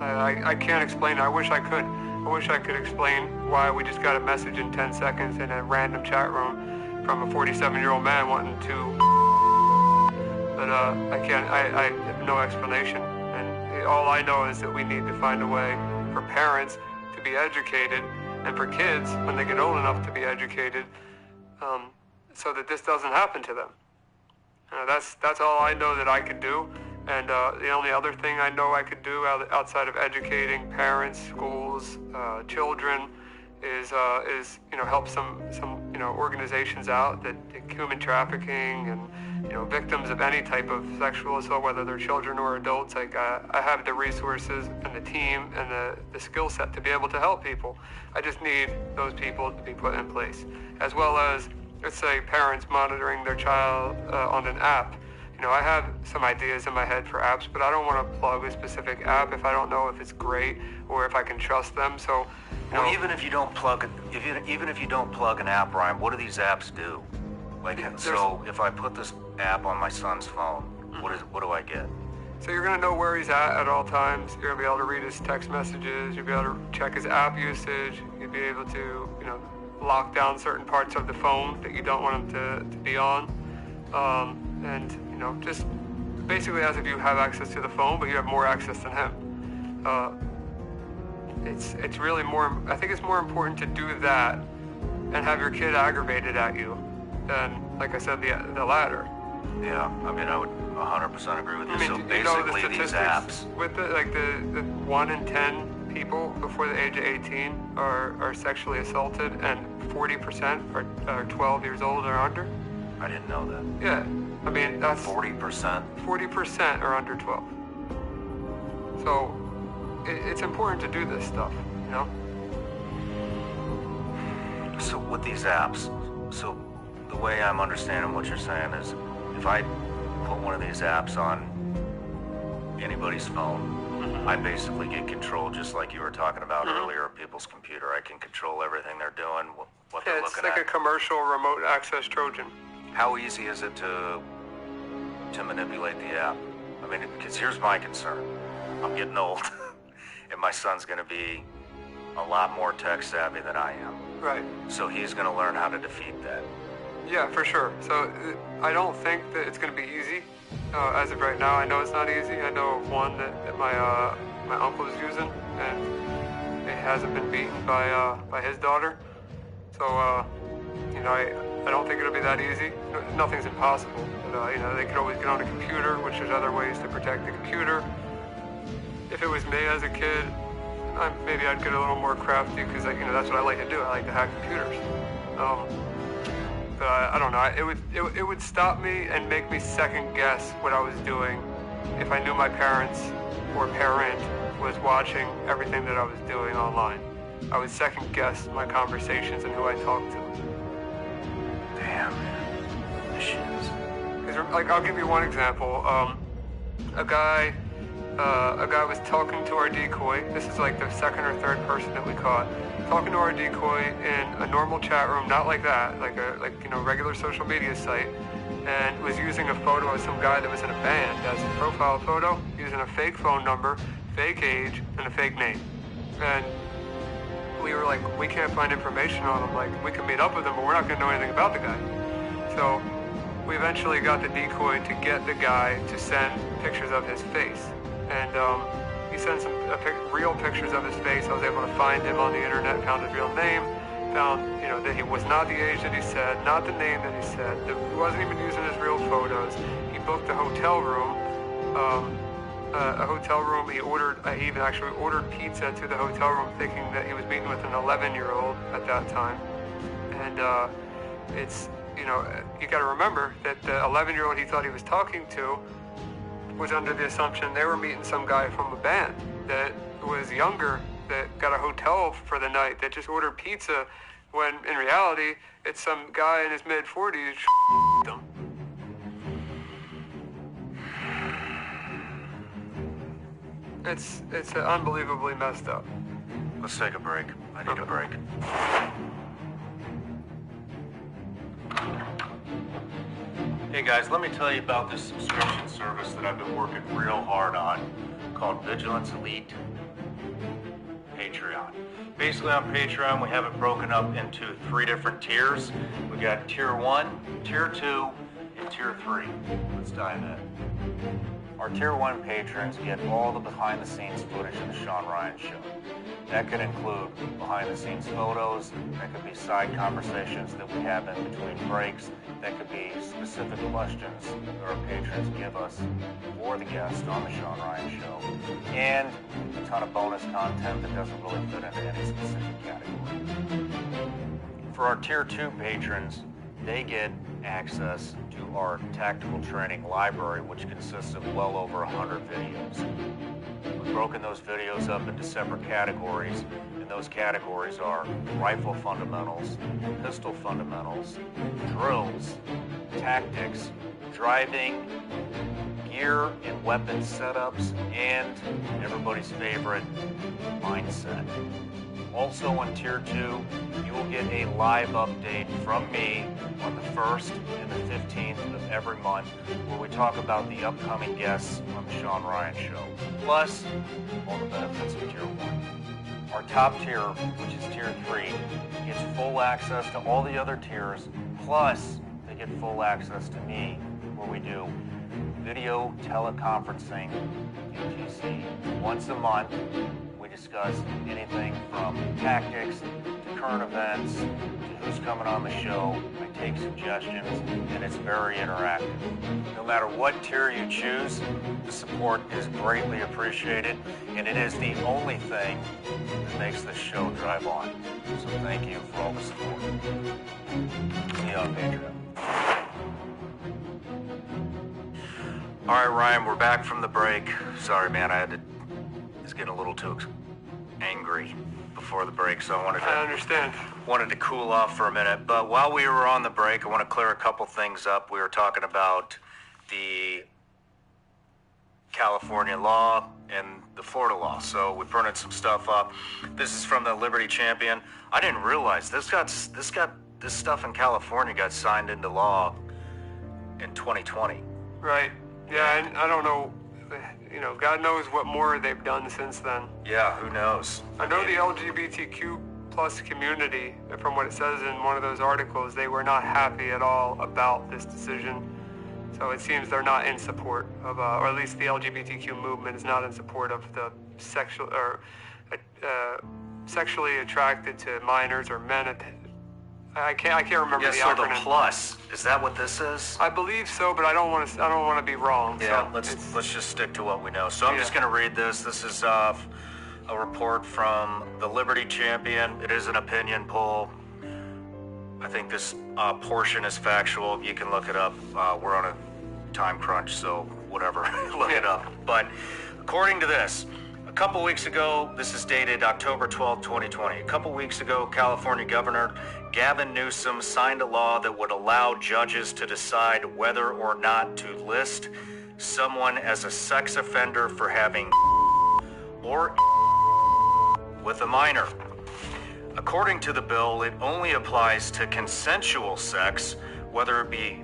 I can't explain it. I wish I could. I wish I could explain why we just got a message in 10 seconds in a random chat room from a 47-year-old man wanting to... But I can't. I have no explanation. And all I know is that we need to find a way for parents to be educated and for kids, when they get old enough to be educated, so that this doesn't happen to them. That's all I know that I could do. And the only other thing I know I could do outside of educating parents, schools, children, is help some organizations out that human trafficking and victims of any type of sexual assault, whether they're children or adults. Like I have the resources and the team and the skill set to be able to help people. I just need those people to be put in place, as well as, let's say, parents monitoring their child on an app. I have some ideas in my head for apps, but I don't want to plug a specific app if I don't know if it's great or if I can trust them. So, well, even if you don't plug an app, Ryan, what do these apps do? Like, so if I put this app on my son's phone, what do I get? So you're going to know where he's at all times. You're going to be able to read his text messages. You'll be able to check his app usage. You'll be able to, lock down certain parts of the phone that you don't want him to be on. And, just basically as if you have access to the phone, but you have more access than him. It's really more, I think it's more important to do that and have your kid aggravated at you than, like I said, the latter. Yeah, I would 100% agree with you. So the basically statistics these apps. with the 1 in 10 people before the age of 18 are sexually assaulted, and 40% are 12 years old or under. I didn't know that. Yeah, that's 40%. 40% are under 12. So it's important to do this stuff, So with these apps, so the way I'm understanding what you're saying is, if I put one of these apps on anybody's phone, I basically get control, just like you were talking about earlier, of people's computer. I can control everything they're doing, what they're looking at. It's like a commercial remote access Trojan. How easy is it to manipulate the app? Because here's my concern. I'm getting old, and my son's going to be a lot more tech savvy than I am. Right. So he's going to learn how to defeat that. Yeah, for sure. So I don't think that it's going to be easy. As of right now, I know it's not easy. I know of one that my uncle is using, and it hasn't been beaten by his daughter. So I don't think it'll be that easy. Nothing's impossible. But, they could always get on a computer, which there's other ways to protect the computer. If it was me as a kid, maybe I'd get a little more crafty, because that's what I like to do. I like to hack computers. But I don't know. It would stop me and make me second guess what I was doing if I knew my parents or parent was watching everything that I was doing online. I would second guess my conversations and who I talked to. Damn, man. This shit is... I'll give you one example. A guy was talking to our decoy. This is like the second or third person that we caught. Talking to our decoy in a normal chat room, not like that, like regular social media site, and was using a photo of some guy that was in a band as a profile photo, using a fake phone number, fake age, and a fake name. And we were like, we can't find information on him. Like, we can meet up with him, but we're not going to know anything about the guy. So we eventually got the decoy to get the guy to send pictures of his face. And he sent some real pictures of his face. I was able to find him on the internet, found his real name, found that he was not the age that he said, not the name that he said. He wasn't even using his real photos. He booked a hotel room. He even actually ordered pizza to the hotel room, thinking that he was meeting with an 11-year-old at that time. And you got to remember that the 11-year-old he thought he was talking to was under the assumption they were meeting some guy from a band that was younger, that got a hotel for the night, that just ordered pizza, when in reality it's some guy in his mid-40s. Them. It's unbelievably messed up. Let's take a break. I need a break. Hey guys, let me tell you about this subscription service that I've been working real hard on, called Vigilance Elite Patreon. Basically on Patreon, we have it broken up into 3 different tiers. We got Tier 1, Tier 2, and Tier 3. Let's dive in. Our Tier 1 patrons get all the behind-the-scenes footage of the Sean Ryan Show. That could include behind-the-scenes photos, that could be side conversations that we have in between breaks, that could be specific questions that our patrons give us for the guest on the Sean Ryan Show, and a ton of bonus content that doesn't really fit into any specific category. For our Tier 2 patrons, they get access to our tactical training library, which consists of well over 100 videos. We've broken those videos up into separate categories, and those categories are rifle fundamentals, pistol fundamentals, drills, tactics, driving, gear and weapon setups, and everybody's favorite, mindset. Also on Tier 2, you will get a live update from me on the 1st and the 15th of every month where we talk about the upcoming guests on the Sean Ryan Show. Plus, all the benefits of Tier 1. Our top tier, which is Tier 3, gets full access to all the other tiers, plus they get full access to me where we do video teleconferencing, UTC, once a month. We discuss anything from tactics to current events to who's coming on the show. I take suggestions, and it's very interactive. No matter what tier you choose, the support is greatly appreciated, and it is the only thing that makes this show drive on. So thank you for all the support. See you on Patreon. All right, Ryan, we're back from the break. Sorry, man, I was getting a little too angry before the break, so I wanted to cool off for a minute. But while we were on the break, I want to clear a couple things up. We were talking about the California law and the Florida law, so we printed some stuff up. This is from the Liberty Champion. I didn't realize this stuff in California got signed into law in 2020. Right. Yeah, and I don't know, God knows what more they've done since then. Yeah, who knows? I know the LGBTQ plus community, from what it says in one of those articles, they were not happy at all about this decision. So it seems they're not in support of, or at least the LGBTQ movement is not in support of the sexually attracted to minors or men. I can't remember the acronym. So the plus, is that what this is? I believe so, but I don't want to be wrong. Yeah, so let's just stick to what we know. So I'm just going to read this. This is a report from the Liberty Champion. It is an opinion poll. I think this portion is factual. You can look it up. We're on a time crunch, so whatever, look it up. But according to this, a couple weeks ago, this is dated October 12, 2020. A couple weeks ago, California Governor Gavin Newsom signed a law that would allow judges to decide whether or not to list someone as a sex offender for having or with a minor. According to the bill, it only applies to consensual sex, whether it be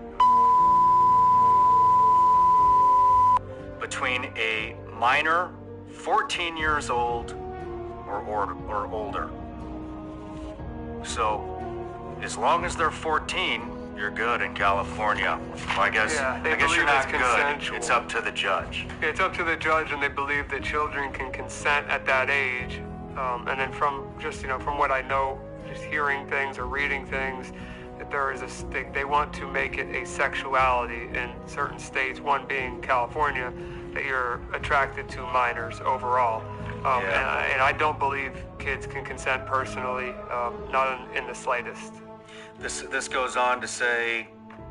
between a minor, 14 years old, or older. So, as long as they're 14, you're good in California. Well, I guess you're not good. It's up to the judge. Yeah, it's up to the judge, and they believe that children can consent at that age. And then from what I know, just hearing things or reading things, that there is they want to make it a sexuality in certain states, one being California, that you're attracted to minors overall. And I don't believe kids can consent personally, not in the slightest. This goes on to say,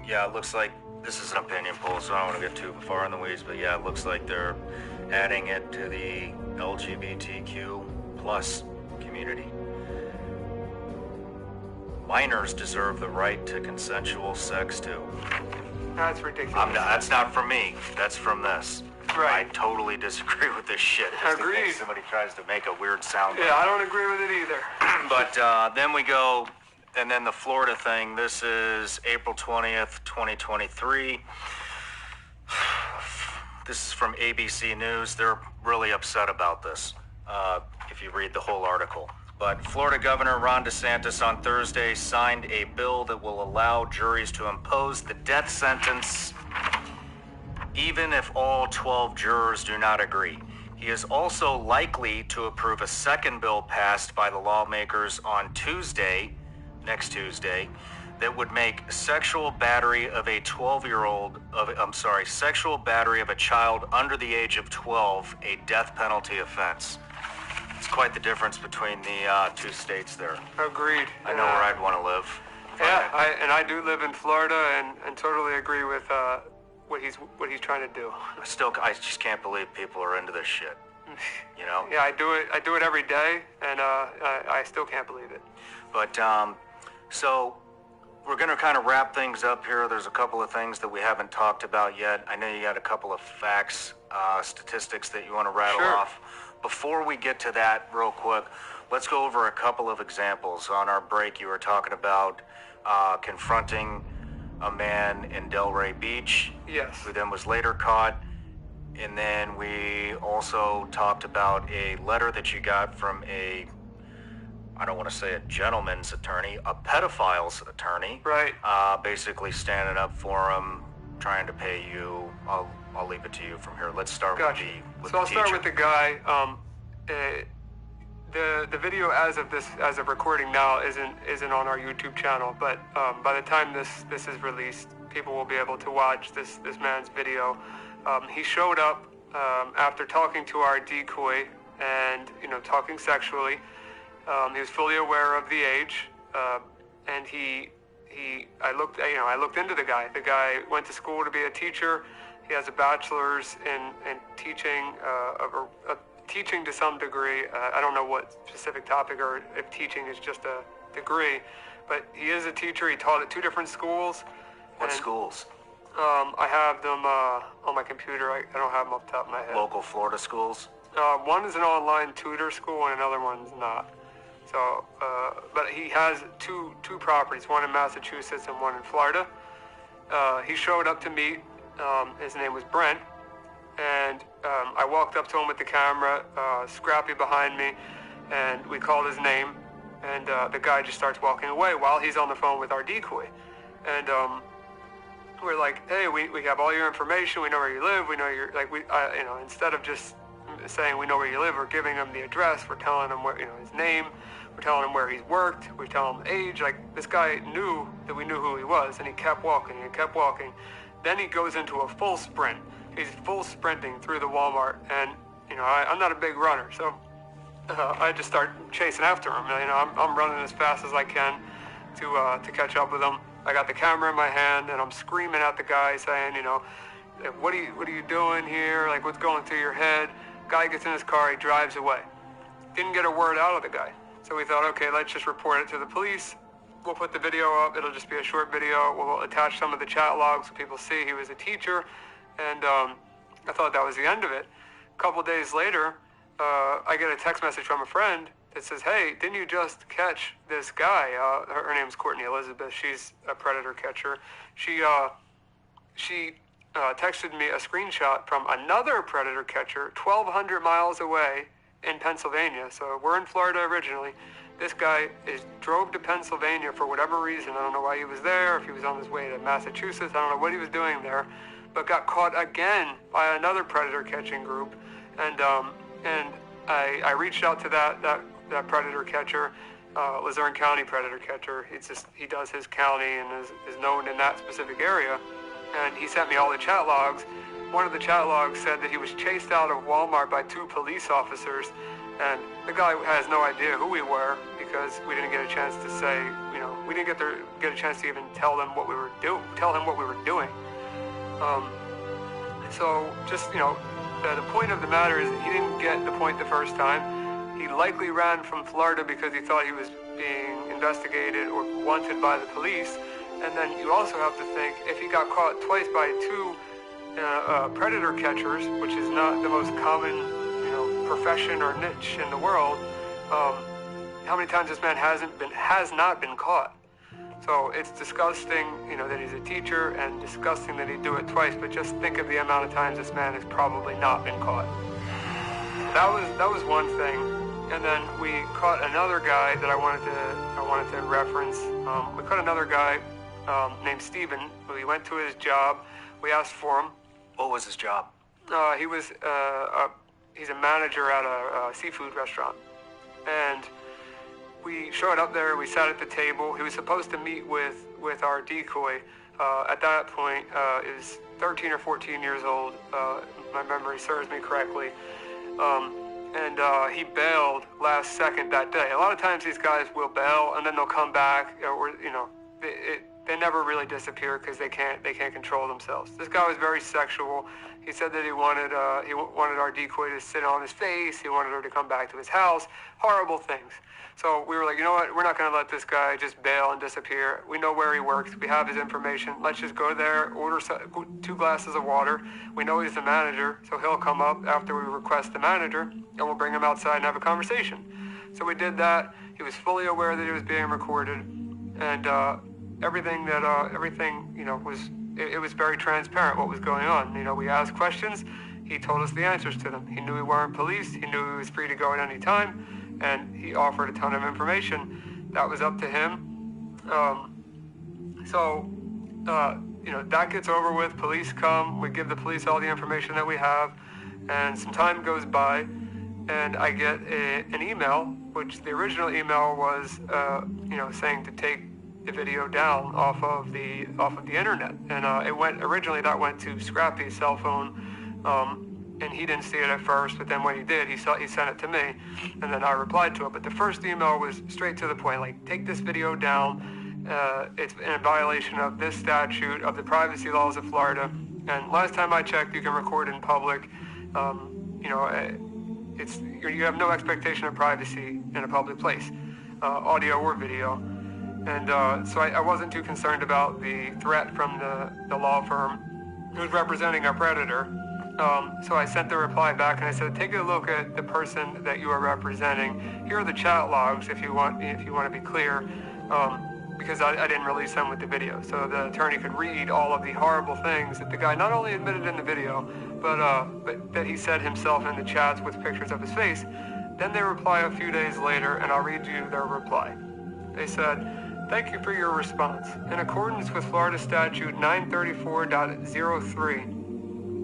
it looks like this is an opinion poll, so I don't want to get too far in the weeds, but it looks like they're adding it to the LGBTQ plus community. Minors deserve the right to consensual sex too. That's ridiculous. That's not from me. That's from this. Right. I totally disagree with this shit. Agreed. Somebody tries to make a weird sound. Yeah, I don't agree with it either. But then we go, and then the Florida thing. This is April 20th, 2023. This is from ABC News. They're really upset about this, if you read the whole article. But Florida Governor Ron DeSantis on Thursday signed a bill that will allow juries to impose the death sentence even if all 12 jurors do not agree. He is also likely to approve a second bill passed by the lawmakers on next Tuesday, that would make sexual battery of a sexual battery of a child under the age of 12 a death penalty offense. It's quite the difference between the two states there. Agreed. I know where I'd want to live. Yeah, I do live in Florida and totally agree with what he's trying to do. I just can't believe people are into this shit. You know? Yeah, I do it every day, and I still can't believe it. But so we're going to kind of wrap things up here. There's a couple of things that we haven't talked about yet. I know you got a couple of facts, statistics that you want to rattle off. Before we get to that real quick, let's go over a couple of examples. On our break, you were talking about confronting a man in Delray Beach. Yes. Who then was later caught. And then we also talked about a letter that you got from I don't want to say a gentleman's attorney, a pedophile's attorney. Right. Basically standing up for him, trying to pay you. I'll leave it to you from here. Let's start with the So I'll teacher. start with the guy. The video as of recording now isn't on our YouTube channel, but by the time this is released, people will be able to watch this man's video. He showed up after talking to our decoy and talking sexually. He was fully aware of the age, and I looked into the guy. The guy went to school to be a teacher. He has a bachelor's in teaching, teaching to some degree. I don't know what specific topic or if teaching is just a degree, but he is a teacher. He taught at 2 different schools. What schools? I have them on my computer. I don't have them off the top of my head. Local Florida schools? One is an online tutor school and another one's not. So, but he has two properties, one in Massachusetts and one in Florida. He showed up to meet. His name was Brent, and I walked up to him with the camera, Scrappy behind me, and we called his name, and the guy just starts walking away while he's on the phone with our decoy. And we're like, hey, we have all your information, we know where you live, we know you're, like, instead of just saying we know where you live, we're giving him the address, we're telling him where, his name, we're telling him where he's worked, we're telling him age. Like, this guy knew that we knew who he was, and he kept walking and kept walking. Then he goes into a full sprint. He's full sprinting through the Walmart, and I'm not a big runner, so I just start chasing after him. I'm running as fast as I can to catch up with him. I got the camera in my hand, and I'm screaming at the guy, saying, what are you doing here? Like, what's going through your head? Guy gets in his car, he drives away. Didn't get a word out of the guy. So we thought, okay, let's just report it to the police. We'll put the video up. It'll just be a short video. We'll attach some of the chat logs so people see he was a teacher. And I thought that was the end of it. A couple days later, I get a text message from a friend that says, hey, didn't you just catch this guy? Her name's Courtney Elizabeth. She's a predator catcher. She texted me a screenshot from another predator catcher 1,200 miles away in Pennsylvania. So we're in Florida originally. This guy drove to Pennsylvania for whatever reason. I don't know why he was there, if he was on his way to Massachusetts. I don't know what he was doing there, but got caught again by another predator catching group. And I reached out to that predator catcher, Luzerne County predator catcher. He does his county and is known in that specific area. And he sent me all the chat logs. One of the chat logs said that he was chased out of Walmart by 2 police officers, and the guy has no idea who we were because we didn't get a chance to say, we didn't get a chance to even tell him what we were doing. So just, the point of the matter is he didn't get the point the first time. He likely ran from Florida because he thought he was being investigated or wanted by the police. And then you also have to think, if he got caught twice by 2 predator catchers, which is not the most common, profession or niche in the world, how many times this man has not been caught? So it's disgusting, that he's a teacher, and disgusting that he'd do it twice. But just think of the amount of times this man has probably not been caught. That was one thing. And then we caught another guy that I wanted to reference. We caught another guy named Steven. We went to his job. We asked for him. What was his job? He's a manager at a seafood restaurant. And we showed up there. We sat at the table. He was supposed to meet with our decoy. At that point, he was 13 or 14 years old. My memory serves me correctly. And he bailed last second that day. A lot of times these guys will bail and then they'll come back, or they never really disappear because they can't control themselves. This guy was very sexual. He said that he wanted our decoy to sit on his face. He wanted her to come back to his house. Horrible things. So we were like, you know what? We're not going to let this guy just bail and disappear. We know where he works. We have his information. Let's just go there, order 2 glasses of water. We know he's the manager, so he'll come up after we request the manager, and we'll bring him outside and have a conversation. So we did that. He was fully aware that he was being recorded, and everything, you know, it was very transparent what was going on. You know, we asked questions. He told us the answers to them. He knew we weren't police. He knew he was free to go at any time. And he offered a ton of information. That was up to him. You know, that gets over with. Police come. We give the police all the information that we have. And some time goes by, and I get an email, which the original email was, you know, saying to take the video down off of the internet. And originally that went to Scrappy's cell phone. And he didn't see it at first, but then when he did, he sent it to me, and then I replied to it. But the first email was straight to the point, like, take this video down. It's in violation of this statute, of the privacy laws of Florida. And last time I checked, you can record in public. You know, you have no expectation of privacy in a public place, audio or video. And so I wasn't too concerned about the threat from the law firm who was representing our predator. So I sent the reply back and I said, take a look at the person that you are representing. Here are the chat logs if you want to be clear, because I didn't release them with the video. So the attorney could read all of the horrible things that the guy not only admitted in the video, but that he said himself in the chats with pictures of his face. Then they reply a few days later, and I'll read you their reply. They said, thank you for your response. In accordance with Florida Statute 934.03,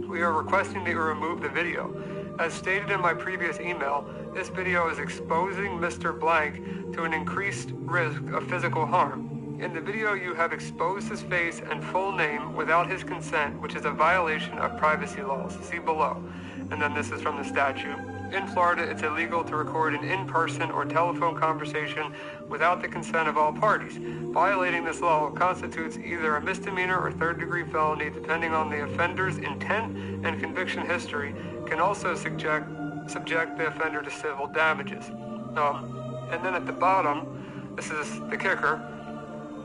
we are requesting that you remove the video. As stated in my previous email, this video is exposing Mr. Blank to an increased risk of physical harm. In the video, you have exposed his face and full name without his consent, which is a violation of privacy laws. See below. And then this is from the statute. In Florida, it's illegal to record an in-person or telephone conversation without the consent of all parties. Violating this law constitutes either a misdemeanor or third-degree felony, depending on the offender's intent and conviction history, can also subject the offender to civil damages. And then at the bottom, this is the kicker,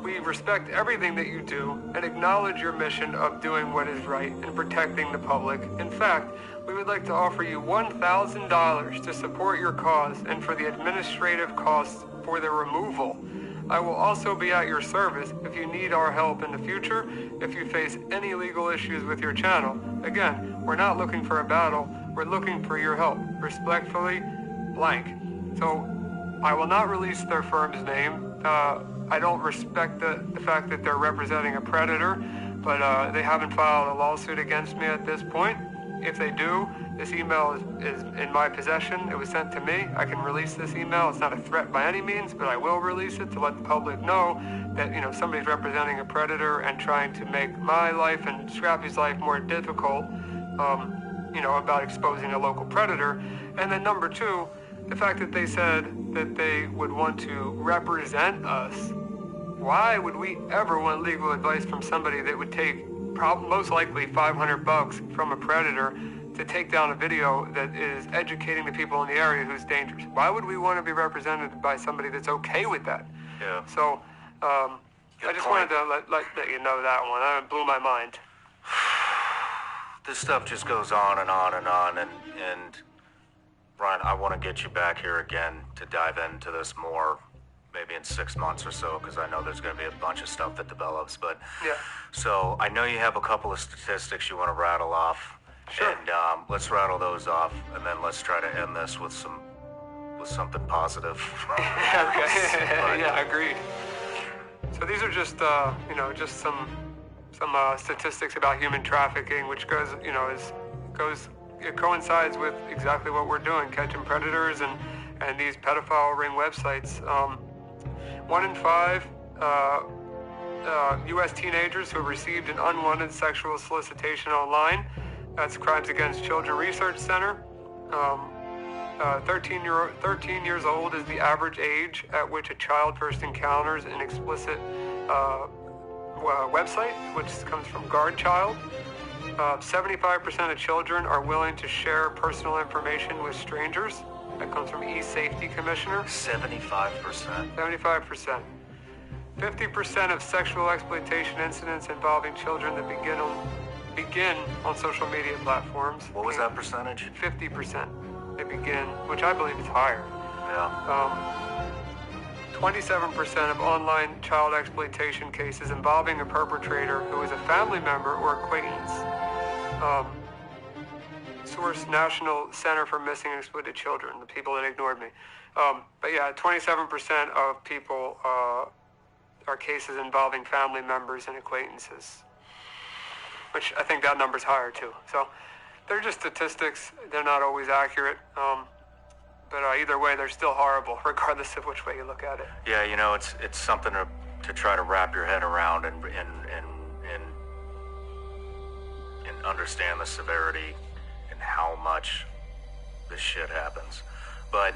we respect everything that you do and acknowledge your mission of doing what is right and protecting the public. In fact, we would like to offer you $1,000 to support your cause and for the administrative costs for the removal. I will also be at your service if you need our help in the future, if you face any legal issues with your channel. Again, we're not looking for a battle, we're looking for your help. Respectfully, Blank. So, I will not release their firm's name. I don't respect the fact that they're representing a predator, but they haven't filed a lawsuit against me at this point. If they do, this email is in my possession. It was sent to me. I can release this email. It's not a threat by any means, but I will release it to let the public know that, you know, somebody's representing a predator and trying to make my life and Scrappy's life more difficult, you know, about exposing a local predator. And then number two, the fact that they said that they would want to represent us. Why would we ever want legal advice from somebody that would take most likely $500 from a predator to take down a video that is educating the people in the area who's dangerous? Why would we want to be represented by somebody that's okay with that? Yeah. So, I just wanted to let you know that one. That blew my mind. This stuff just goes on and on and on, and Ryan, I want to get you back here again to dive into this more, maybe in 6 months or so, because I know there's going to be a bunch of stuff that develops. But yeah. So I know you have a couple of statistics you want to rattle off. Sure. And let's rattle those off, and then let's try to end this with something positive. Okay. Yeah, agreed. So these are just you know, just some statistics about human trafficking, which goes, you know, it coincides with exactly what we're doing, catching predators and these pedophile ring websites. 1 in 5 U.S. teenagers who have received an unwanted sexual solicitation online. That's Crimes Against Children Research Center. 13 years old is the average age at which a child first encounters an explicit website, which comes from GuardChild. 75% of children are willing to share personal information with strangers. That comes from eSafety Commissioner. 75%. 75%. 50% of sexual exploitation incidents involving children that begin on social media platforms. What was that percentage? 50%. They begin, which I believe is higher. Yeah. 27% of online child exploitation cases involving a perpetrator who is a family member or acquaintance. Source: National Center for Missing and Exploited Children, the people that ignored me. But yeah, 27% of people are cases involving family members and acquaintances, which I think that number's higher too. So they're just statistics. They're not always accurate. But either way, they're still horrible, regardless of which way you look at it. Yeah, you know, it's something to try to wrap your head around and understand the severity and how much this shit happens. But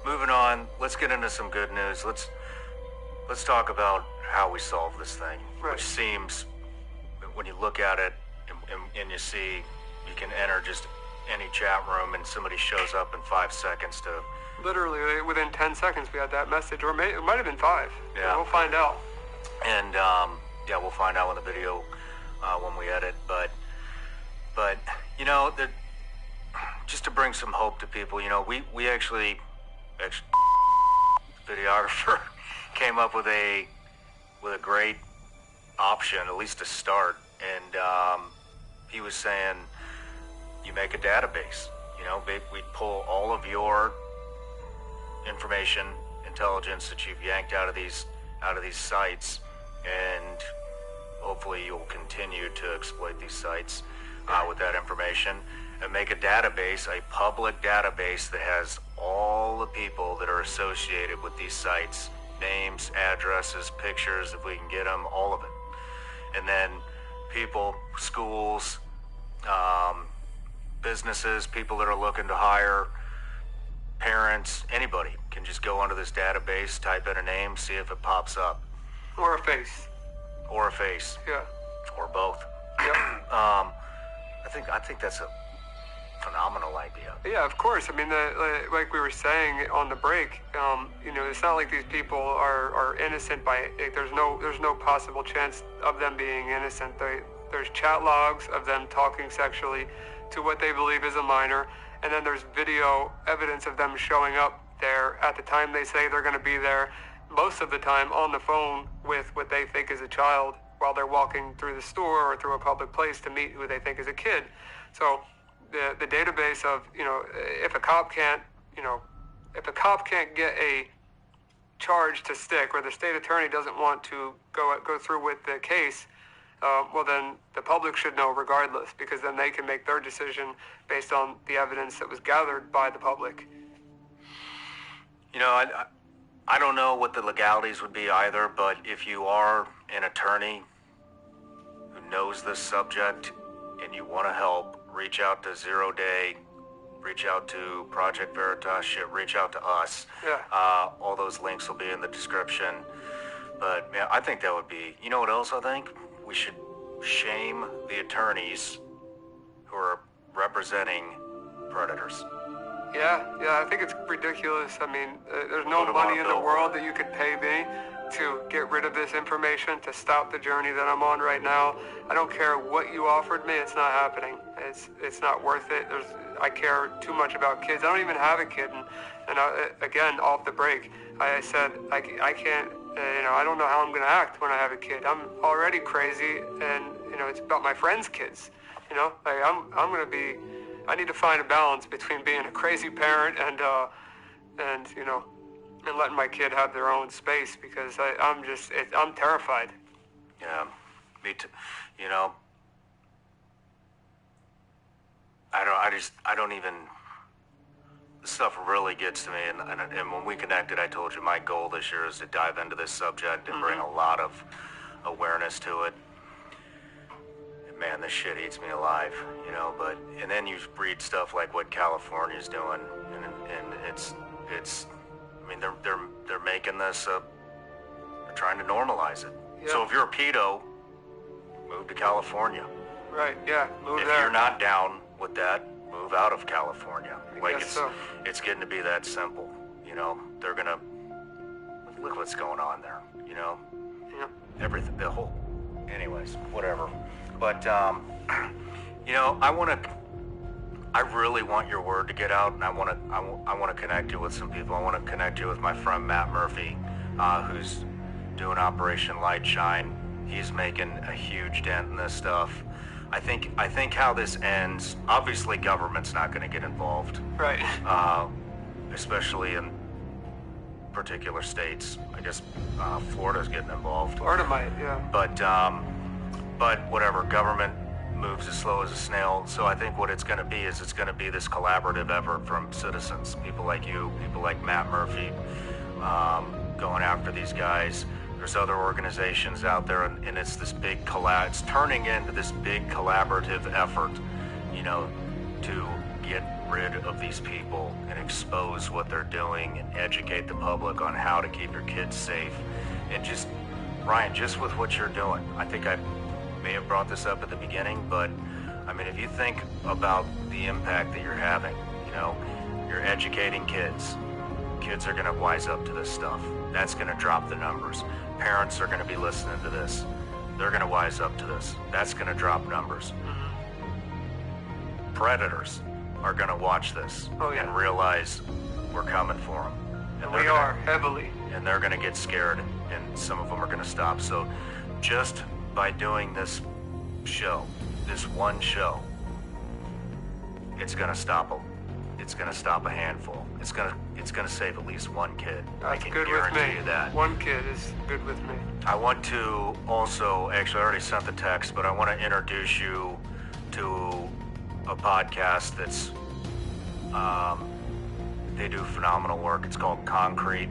moving on, let's get into some good news. Let's talk about how we solve this thing, which seems, when you look at it and you see you can enter just any chat room and somebody shows up in 5 seconds to... Literally, within 10 seconds we had that message, or it might have been 5. Yeah. We'll find out. And, yeah, we'll find out in the video when we edit, but you know, just to bring some hope to people, you know, we actually videographer came up with a great option, at least to start, and he was saying, you make a database, you know, we'd pull all of your information, intelligence that you've yanked out of these sites, and hopefully you'll continue to exploit these sites with that information, and make a database, a public database that has all the people that are associated with these sites, names, addresses, pictures, if we can get them, all of it. And then people, schools, businesses, people that are looking to hire, parents, anybody can just go onto this database, type in a name, see if it pops up. Or a face. Or a face. Yeah. Or both. Yep. I think that's a phenomenal idea. Yeah, of course. I mean, like we were saying on the break, you know, it's not like these people are innocent by. There's no possible chance of them being innocent. There's chat logs of them talking sexually to what they believe is a minor, and then there's video evidence of them showing up there at the time they say they're going to be there, most of the time on the phone with what they think is a child while they're walking through the store or through a public place to meet who they think is a kid. So the database of, you know, if a cop can't get a charge to stick, or the state attorney doesn't want to go through with the case, well, then the public should know regardless, because then they can make their decision based on the evidence that was gathered by the public. You know, I don't know what the legalities would be either, but if you are an attorney who knows this subject and you want to help, reach out to Zero Day, reach out to Project Veritas, reach out to us. Yeah. All those links will be in the description. But man, I think that would be, you know what else I think? We should shame the attorneys who are representing predators. Yeah, I think it's ridiculous. I mean, there's no money in the world that you could pay me to get rid of this information, to stop the journey that I'm on right now. I don't care what you offered me, it's not happening. It's not worth it. I care too much about kids. I don't even have a kid, and again, off the break, I said I can't, you know, I don't know how I'm going to act when I have a kid. I'm already crazy, and, you know, it's about my friends' kids. You know, like, I need to find a balance between being a crazy parent and you know, and letting my kid have their own space, because I'm terrified. Yeah, me too. You know, I don't even, this stuff really gets to me, and when we connected, I told you my goal this year is to dive into this subject and bring a lot of awareness to it. And man, this shit eats me alive, you know, and then you read stuff like what California's doing, and it's, I mean, they're making this they're trying to normalize it. So if you're a pedo, move to California. Right, yeah, move if there. you're not down with that, move out of California. Like guess so. It's getting to be that simple. You know, they're gonna look what's going on there. You know, everything, the whole. Anyways, whatever. But you know, I really want your word to get out, and I want to connect you with some people. I want to connect you with my friend Matt Murphy, who's doing Operation Light Shine. He's making a huge dent in this stuff. I think how this ends. Obviously, government's not going to get involved, right? Especially in particular states. I guess Florida's getting involved. Florida might, yeah. But whatever. Government moves as slow as a snail. So I think what it's going to be is it's going to be this collaborative effort from citizens, people like you, people like Matt Murphy, going after these guys. There's other organizations out there, and it's this big it's turning into this big collaborative effort, you know, to get rid of these people and expose what they're doing and educate the public on how to keep your kids safe. And just, Ryan, just with what you're doing, I think I may have brought this up at the beginning, but I mean, if you think about the impact that you're having, you know, you're educating kids. Kids are going to wise up to this stuff. That's going to drop the numbers. Parents are going to be listening to this. They're going to wise up to this. That's going to drop numbers. Predators are going to watch this and realize we're coming for them. And we are, heavily. And they're going to get scared, and some of them are going to stop. So just by doing this show, this one show, it's going to stop them. It's going to stop a handful. It's going to save at least one kid. That's I can good with guarantee me. you that. One kid is good with me. I want to also, actually I already sent the text, but I want to introduce you to a podcast that's, they do phenomenal work. It's called Concrete.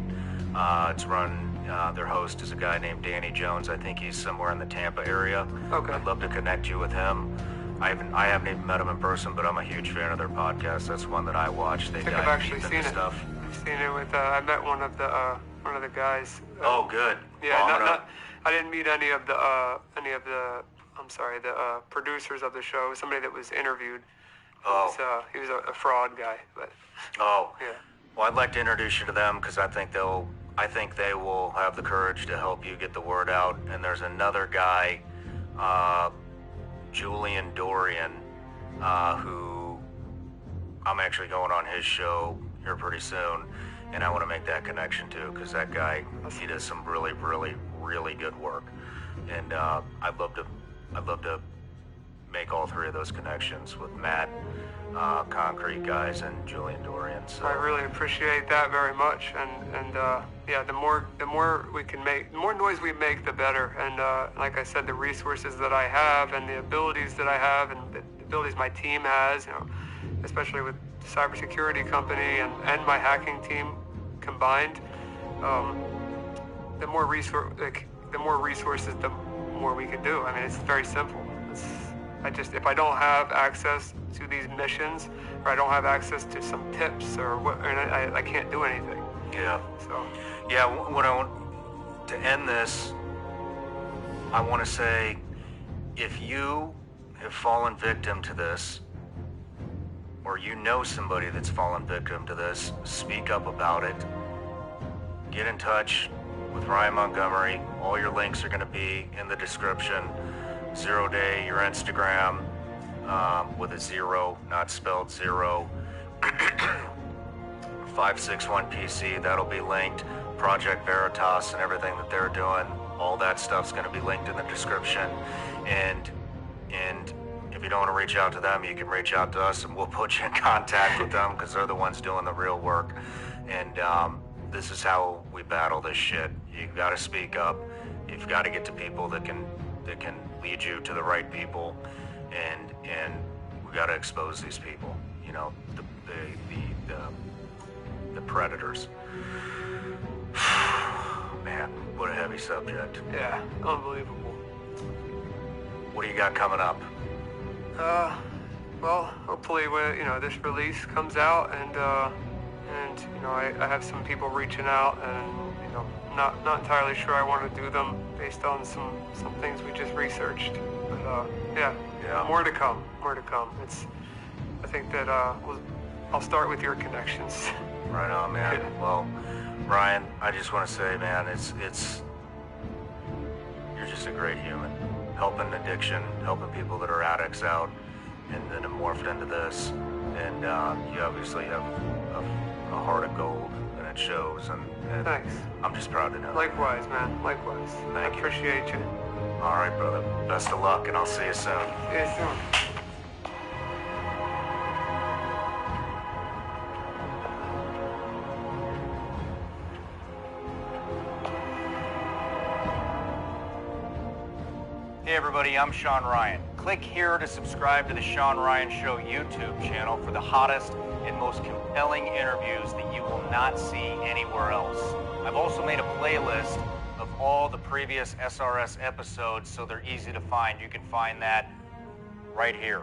It's run, their host is a guy named Danny Jones. I think he's somewhere in the Tampa area. Okay. I'd love to connect you with him. I haven't even met him in person, but I'm a huge fan of their podcast. That's one that I watch. They I think I've actually seen it. Stuff. I've seen it with. I met one of the guys. Oh, good. Yeah, well, I didn't meet any of the I'm sorry, the producers of the show. Somebody that was interviewed. Oh. He was a fraud guy, but. Oh. Yeah. Well, I'd like to introduce you to them because I think they will have the courage to help you get the word out. And there's another guy. Julian Dorian, who I'm actually going on his show here pretty soon, and I want to make that connection too, because that guy, he does some really, really, really good work, and I'd love to make all three of those connections with Matt, Concrete guys, and Julian Dorian. So I really appreciate that very much, and yeah, the more we can make, the more noise we make, the better. And like I said, the resources that I have, and the abilities that I have, and the abilities my team has, you know, especially with the cybersecurity company and my hacking team combined, the more resources, the more we can do. I mean, it's very simple. If I don't have access to these missions, or I don't have access to some tips, or what, and I can't do anything. Yeah. So. Yeah. What I want to end this, I want to say, if you have fallen victim to this, or you know somebody that's fallen victim to this, speak up about it. Get in touch with Ryan Montgomery. All your links are going to be in the description. 0 Day, your Instagram, with a 0, not spelled 0. 561PC, that'll be linked. Project Veritas and everything that they're doing, all that stuff's going to be linked in the description. And if you don't want to reach out to them, you can reach out to us, and we'll put you in contact with them, because they're the ones doing the real work. And this is how we battle this shit. You've got to speak up. You've got to get to people that can lead you to the right people, and we got to expose these people. You know, the predators. Man, what a heavy subject. Yeah, unbelievable. What do you got coming up? Well, hopefully when this release comes out, and I have some people reaching out, and not entirely sure I want to do them based on some things we just researched. But yeah, more to come. I think that I'll start with your connections. Right on, man. Well, Ryan, I just want to say, man, it's you're just a great human. Helping addiction, helping people that are addicts out, and then it morphed into this. And you obviously have a heart of gold, and it shows. And thanks. I'm just proud to know. Likewise, man. Likewise. Thank you. Appreciate you. All right, brother. Best of luck, and I'll see you soon. See you soon. Hey everybody, I'm Sean Ryan. Click here to subscribe to the Sean Ryan Show YouTube channel for the hottest and most compelling interviews that you will not see anywhere else. I've also made a playlist of all the previous SRS episodes so they're easy to find. You can find that right here.